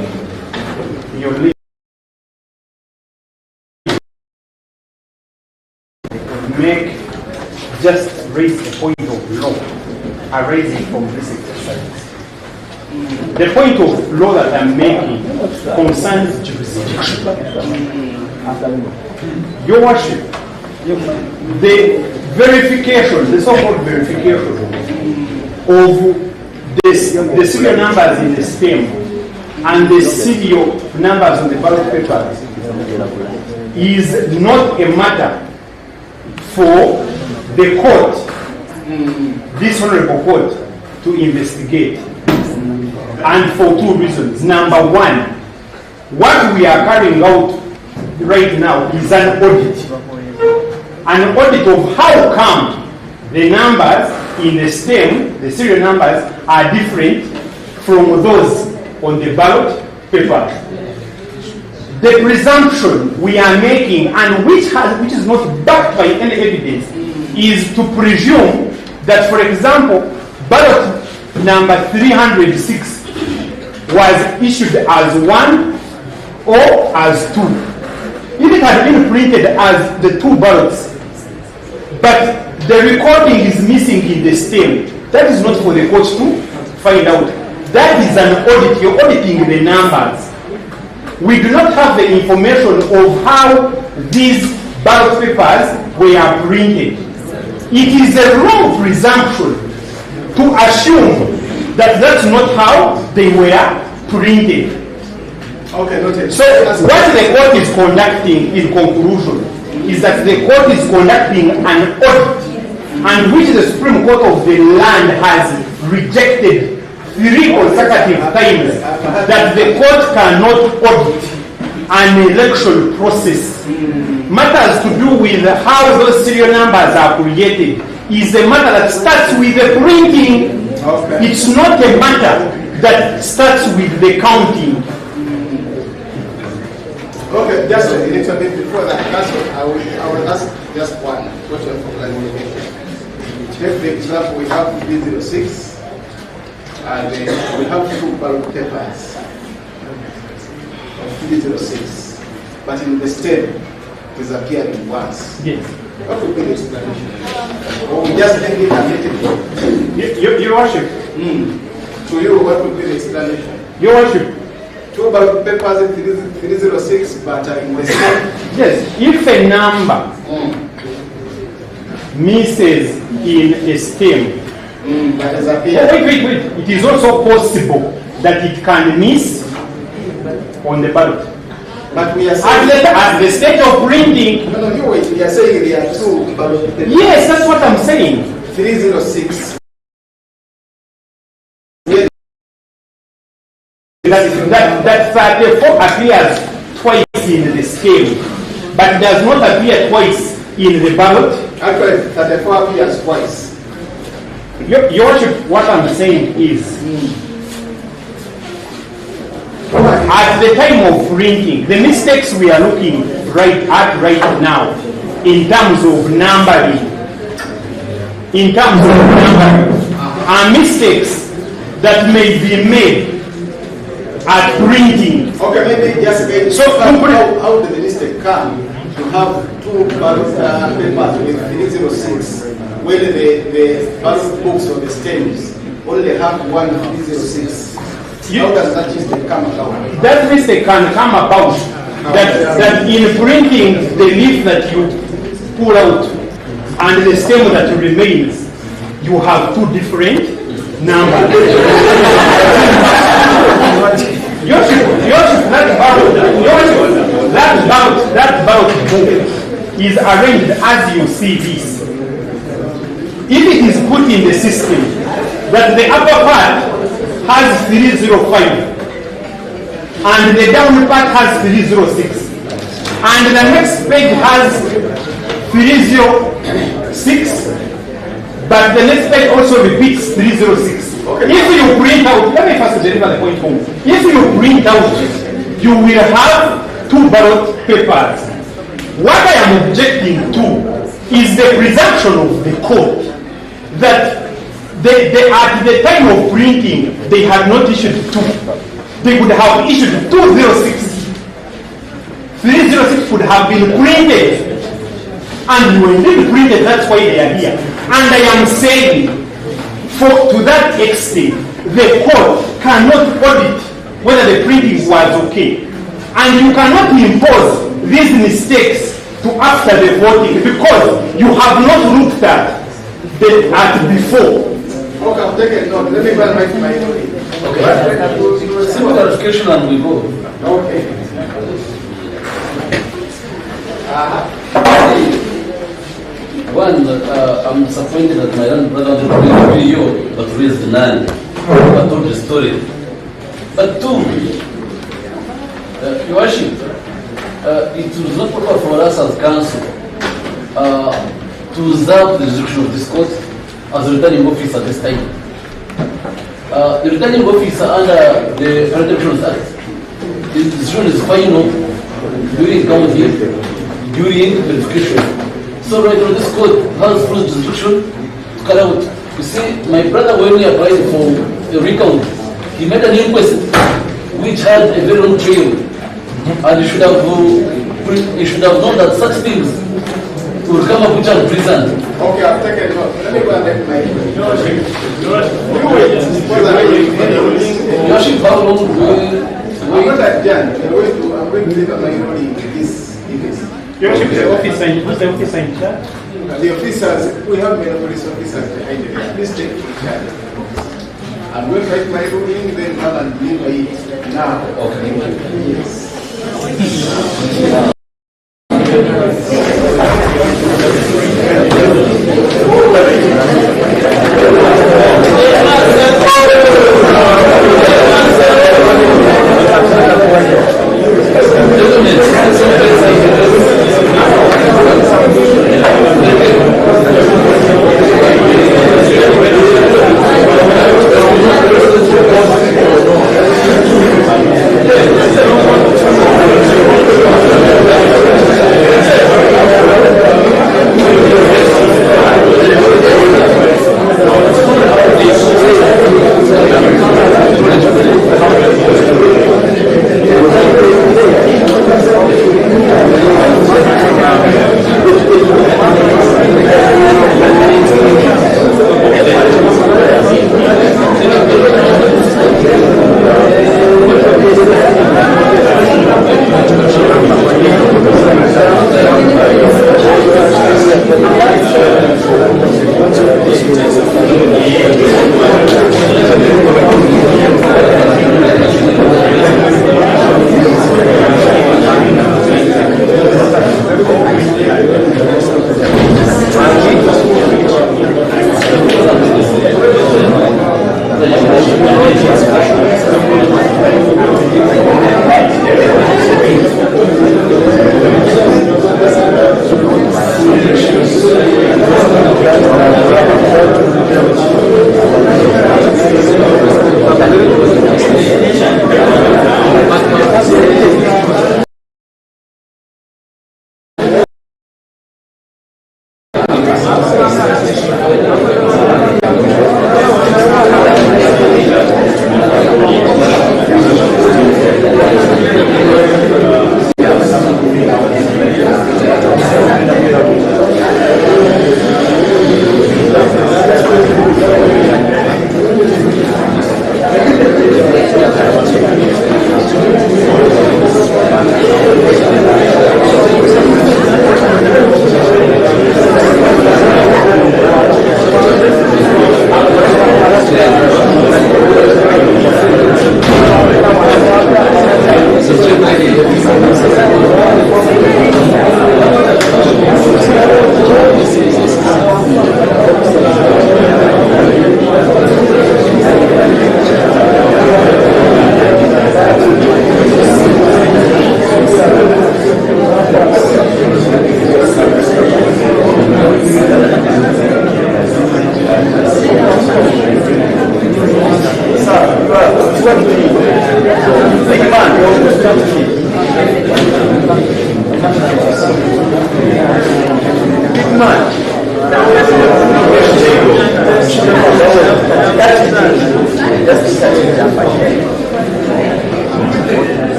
[SPEAKER 12] your leave to make just raise a point of law arising from this exercise. The point of law that I'm making concerns jurisdiction. Your worship, the verification, the so-called verification of the serial numbers in the stem and the serial numbers on the ballot papers is not a matter for the court, this honorable court, to investigate. And for two reasons. Number one, what we are carrying out right now is an audit. An audit of how come the numbers in the stem, the serial numbers, are different from those on the ballot paper. The presumption we are making, and which is not backed by any evidence, is to presume that, for example, ballot number 306 was issued as 1 or as 2. If it had been printed as the 2 ballots, but the recording is missing in the stem, that is not for the court to find out. That is an audit. You're auditing the numbers. We do not have the information of how these ballot papers were printed. It is a wrong presumption to assume that that's not how they were printed.
[SPEAKER 1] Okay, noted.
[SPEAKER 12] So what the court is conducting in conclusion is that the court is conducting an audit, and which the Supreme Court of the land has rejected 3 consecutive times, that the court cannot audit an election process. Matters to do with how those serial numbers are created is a matter that starts with the printing. Okay. It's not a matter that starts with the counting.
[SPEAKER 1] Okay, just a little bit before that, I will ask just one question for clarification. Take the example, we have 306, and we have two ballot papers of 306, but in the stem, it is appearing once.
[SPEAKER 12] Yes.
[SPEAKER 1] What would be the explanation? Or we just make it a
[SPEAKER 12] Your Worship.
[SPEAKER 1] To you, what would be the explanation?
[SPEAKER 12] Your Worship.
[SPEAKER 1] Two ballot papers in 306, but in the stem.
[SPEAKER 12] Yes, if a number misses in a stem, wait. It is also possible that it can miss on the ballot.
[SPEAKER 1] But we are saying
[SPEAKER 12] at the state of printing.
[SPEAKER 1] No, you wait. We are saying there are two ballot papers.
[SPEAKER 12] Yes, that's what I'm saying.
[SPEAKER 1] 306.
[SPEAKER 12] That 34 appears twice in the stem, but does not appear twice in the ballot.
[SPEAKER 1] Actually, 34 appears twice.
[SPEAKER 12] Your Worship, what I'm saying is, at the time of printing, the mistakes we are looking right now, in terms of numbering, are mistakes that may be made at printing.
[SPEAKER 1] Okay, maybe just
[SPEAKER 12] so
[SPEAKER 1] how did the mistake come to have two ballot papers with 306 when the ballot books or the stems only have one 306? How does that mistake come about?
[SPEAKER 12] That mistake can come about that in printing the leaf that you pull out and the stem that remains, you have two different numbers. That ballot book is arranged as you see this. If it is put in the system that the upper part has 305 and the down part has 306 and the next page has 306, but the next page also repeats 306. Okay. If you print out, let me first deliver the point home. If you print out, you will have two ballot papers. What I am objecting to is the presumption of the court that at the time of printing, they had not issued two. They would have issued 206. 306 would have been printed. And when they printed, that's why they are here. And I am saying, to that extent, the court cannot audit whether the printing was okay. And you cannot impose these mistakes to after the voting because you have not looked at before.
[SPEAKER 1] Okay, I'll take it. No, let me go back to my story.
[SPEAKER 5] Okay. Simple clarification and we go.
[SPEAKER 1] Okay.
[SPEAKER 5] One, I'm disappointed that my young brother didn't bring a video but raised none. But told the story. But two, Your Worship, it was not proper for us as council to reserve the jurisdiction of this court as a returning officer this time. The returning officer under the Elections Act, the decision is final during counting, during verification. So right now this court has full jurisdiction to carry out. You see, my brother when he applied for a recount, he made an inquest which had a very long trail, and he should have known that such things will come up which are present.
[SPEAKER 1] Okay, I'll take it. Let me go and get my
[SPEAKER 5] how long will
[SPEAKER 1] I'm not that done. I'm going to leave my ruling this evening.
[SPEAKER 12] Your Worship, the officer in charge?
[SPEAKER 1] The officers, we have many police officers behind me. Please take charge. I'm going to write my ruling, then come and deliver it now.
[SPEAKER 5] Okay.
[SPEAKER 1] Yes.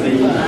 [SPEAKER 15] the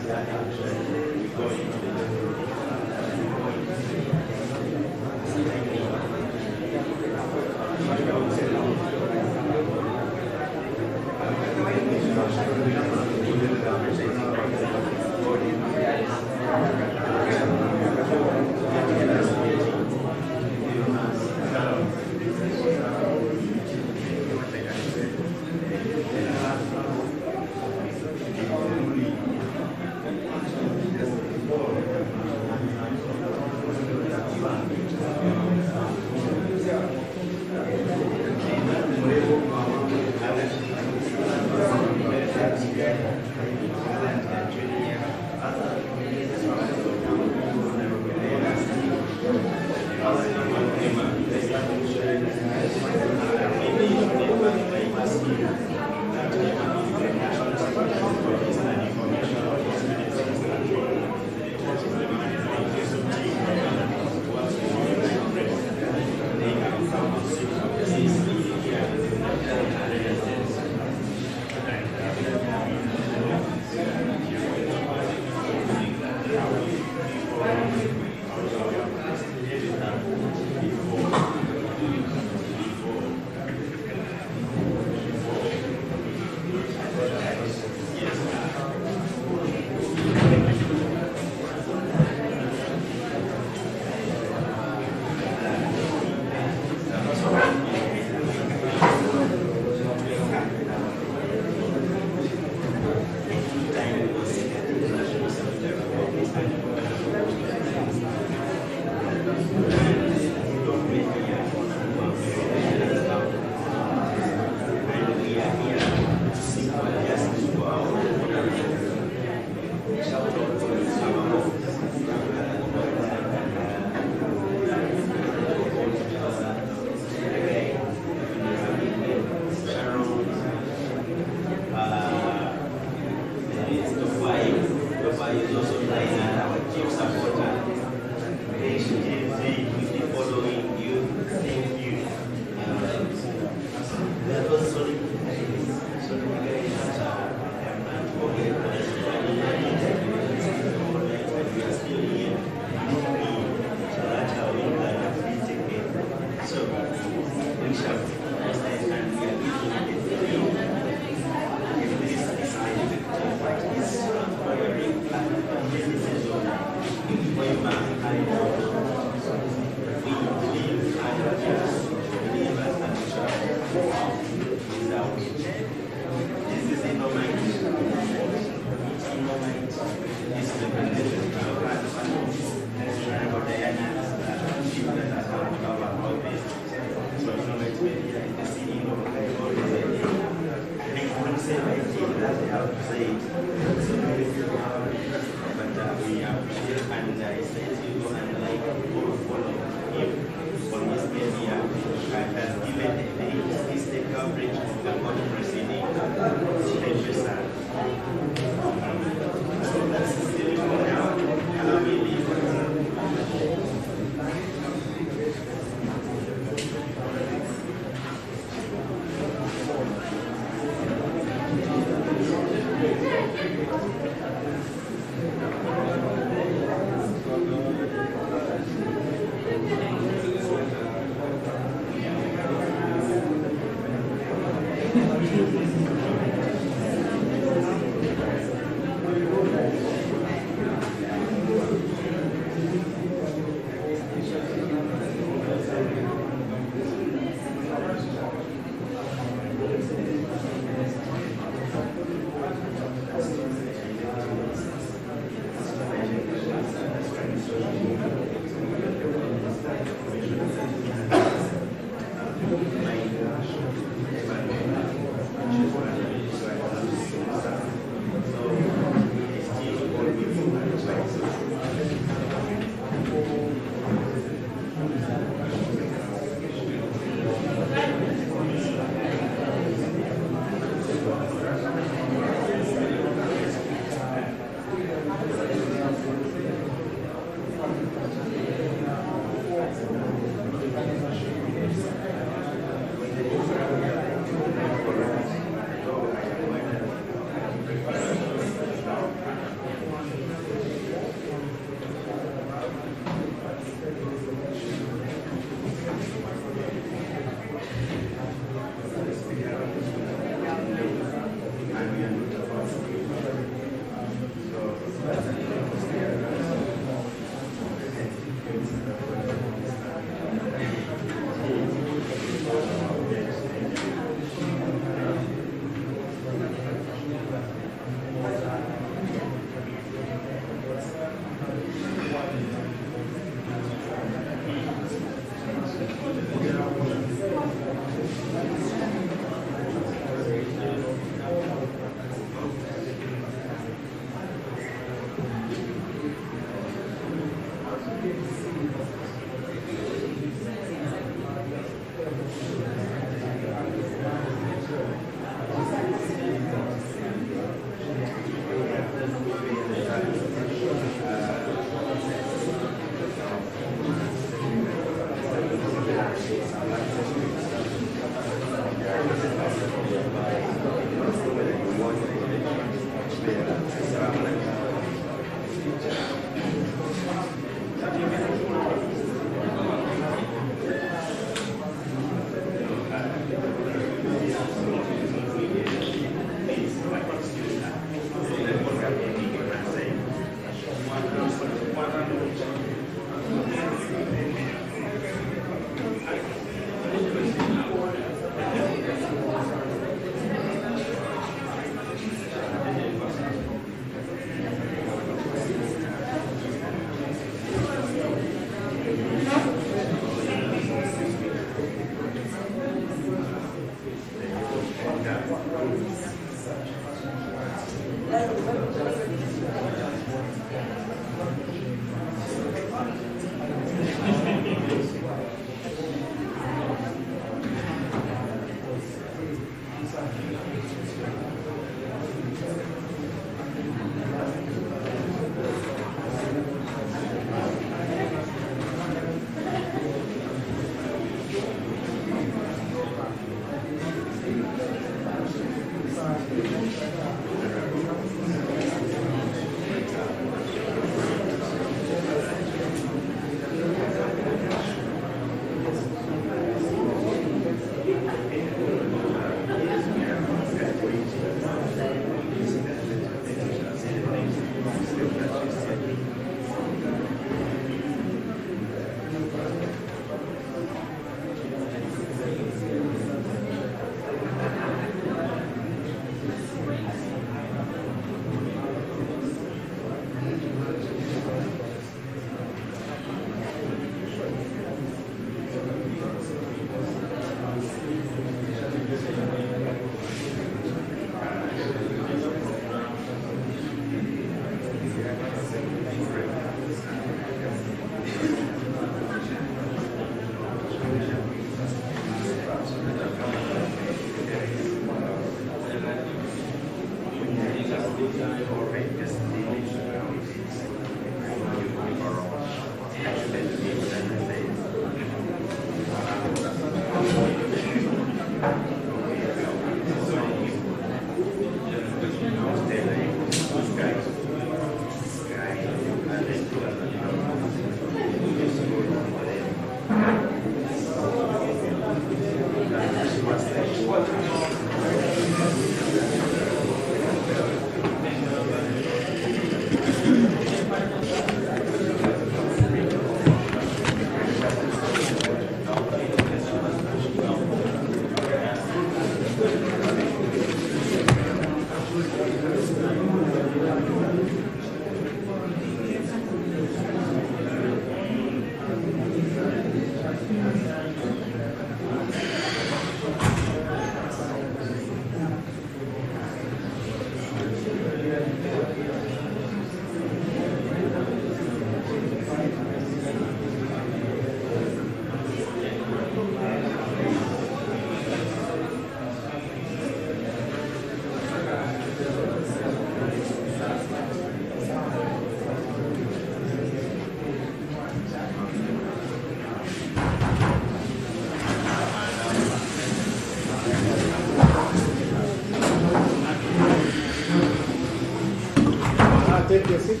[SPEAKER 1] Take your seat.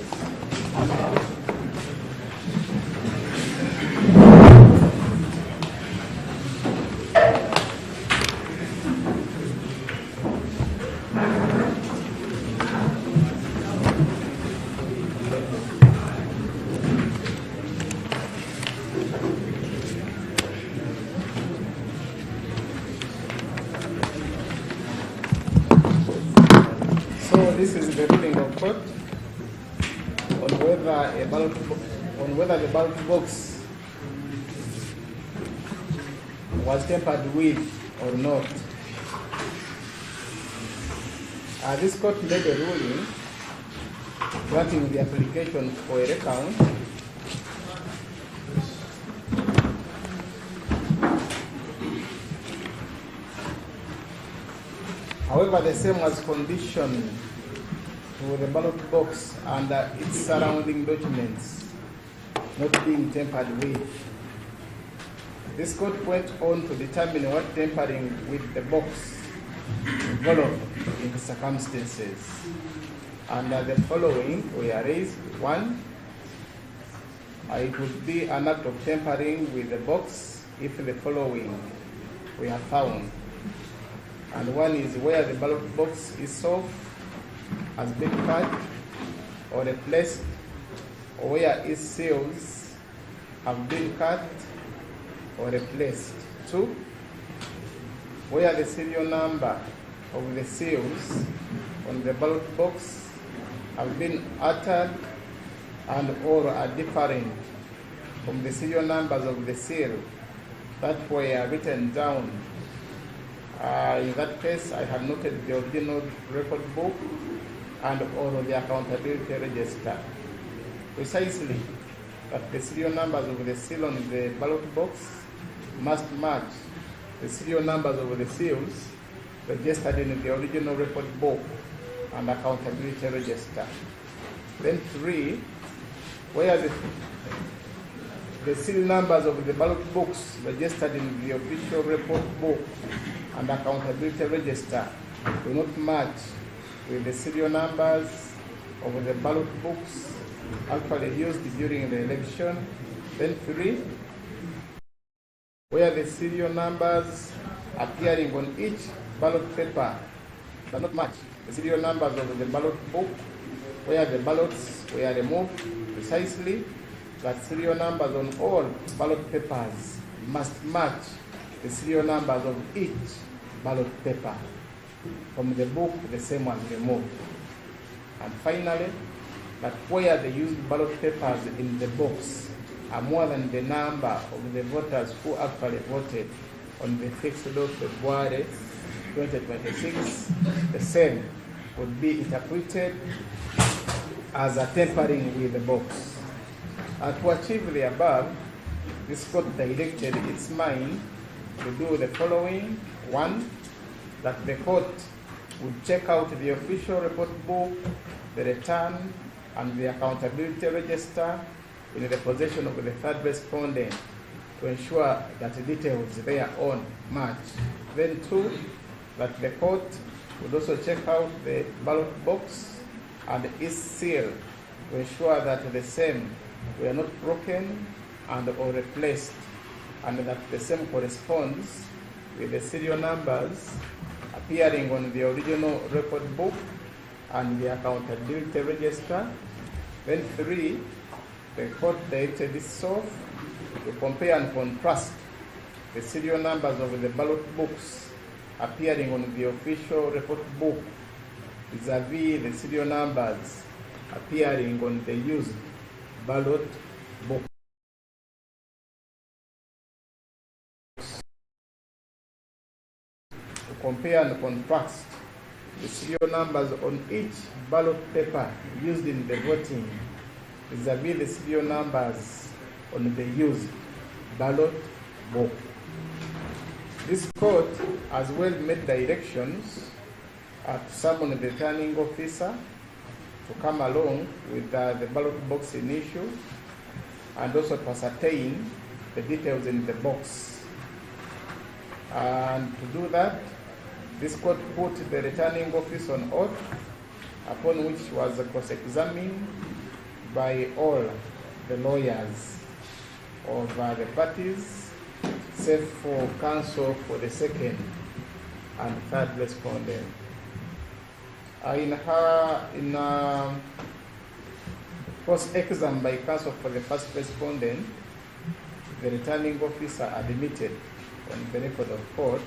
[SPEAKER 1] So this is the ruling of court on whether the ballot box was tampered with or not. This court made a ruling granting the application for a recount. However, the same was conditioned to the ballot box and its surrounding documents not being tampered with. This court went on to determine what tampering with the box involved in the circumstances. And the following were raised. 1, it would be an act of tampering with the box if the following were found. And one is where the ballot box itself has been cut or replaced, or where its seals have been cut or replaced. 2, where the serial number of the seals on the ballot box have been altered and or are different from the serial numbers of the seal that were written down. In that case, I have noted the original record book and or the accountability register. Precisely, that the serial numbers of the seal on the ballot box must match the serial numbers of the seals registered in the original record book and accountability register. Then 3, where the serial numbers of the ballot books registered in the official report book and accountability register do not match with the serial numbers of the ballot books actually used during the election. Then 3, where the serial numbers appearing on each ballot paper do not match the serial numbers of the ballot book where the ballots were removed precisely, that serial numbers on all ballot papers must match the serial numbers of each ballot paper from the book the same one removed. And finally, that where the used ballot papers in the box are more than the number of the voters who actually voted on the 6th of February 2026, the same would be interpreted as a tampering with the box. To achieve the above, this court directed its mind to do the following. 1, that the court would check out the official report book, the return, and the accountability register in the possession of the third respondent to ensure that the details thereon match. Then 2, that the court would also check out the ballot box and its seal to ensure that the same were not broken and or replaced, and that the same corresponds with the serial numbers appearing on the original record book and the accountability register. Then 3, the court directed itself to compare and contrast the serial numbers of the ballot books appearing on the official record book vis-a-vis the serial numbers appearing on the used ballot book. To compare and contrast the serial numbers on each ballot paper used in the voting vis-a-vis the serial numbers on the used ballot book. This court has well made directions to summon the returning officer to come along with the ballot box in issue and also to ascertain the details in the box. And to do that, this court put the returning officer on oath, upon which was cross-examined by all the lawyers of the parties, save for counsel for the second and third respondent. In cross-exam by counsel for the first respondent, the returning officer admitted on the record of court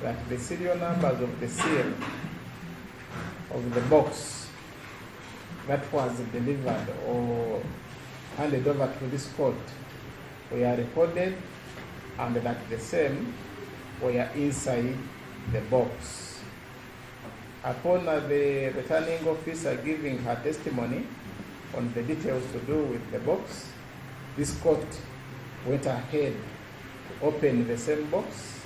[SPEAKER 1] that the serial numbers of the seal of the box that was delivered or handed over to this court were recorded and that the same were inside the box. Upon the returning officer giving her testimony on the details to do with the box, this court went ahead to open the same box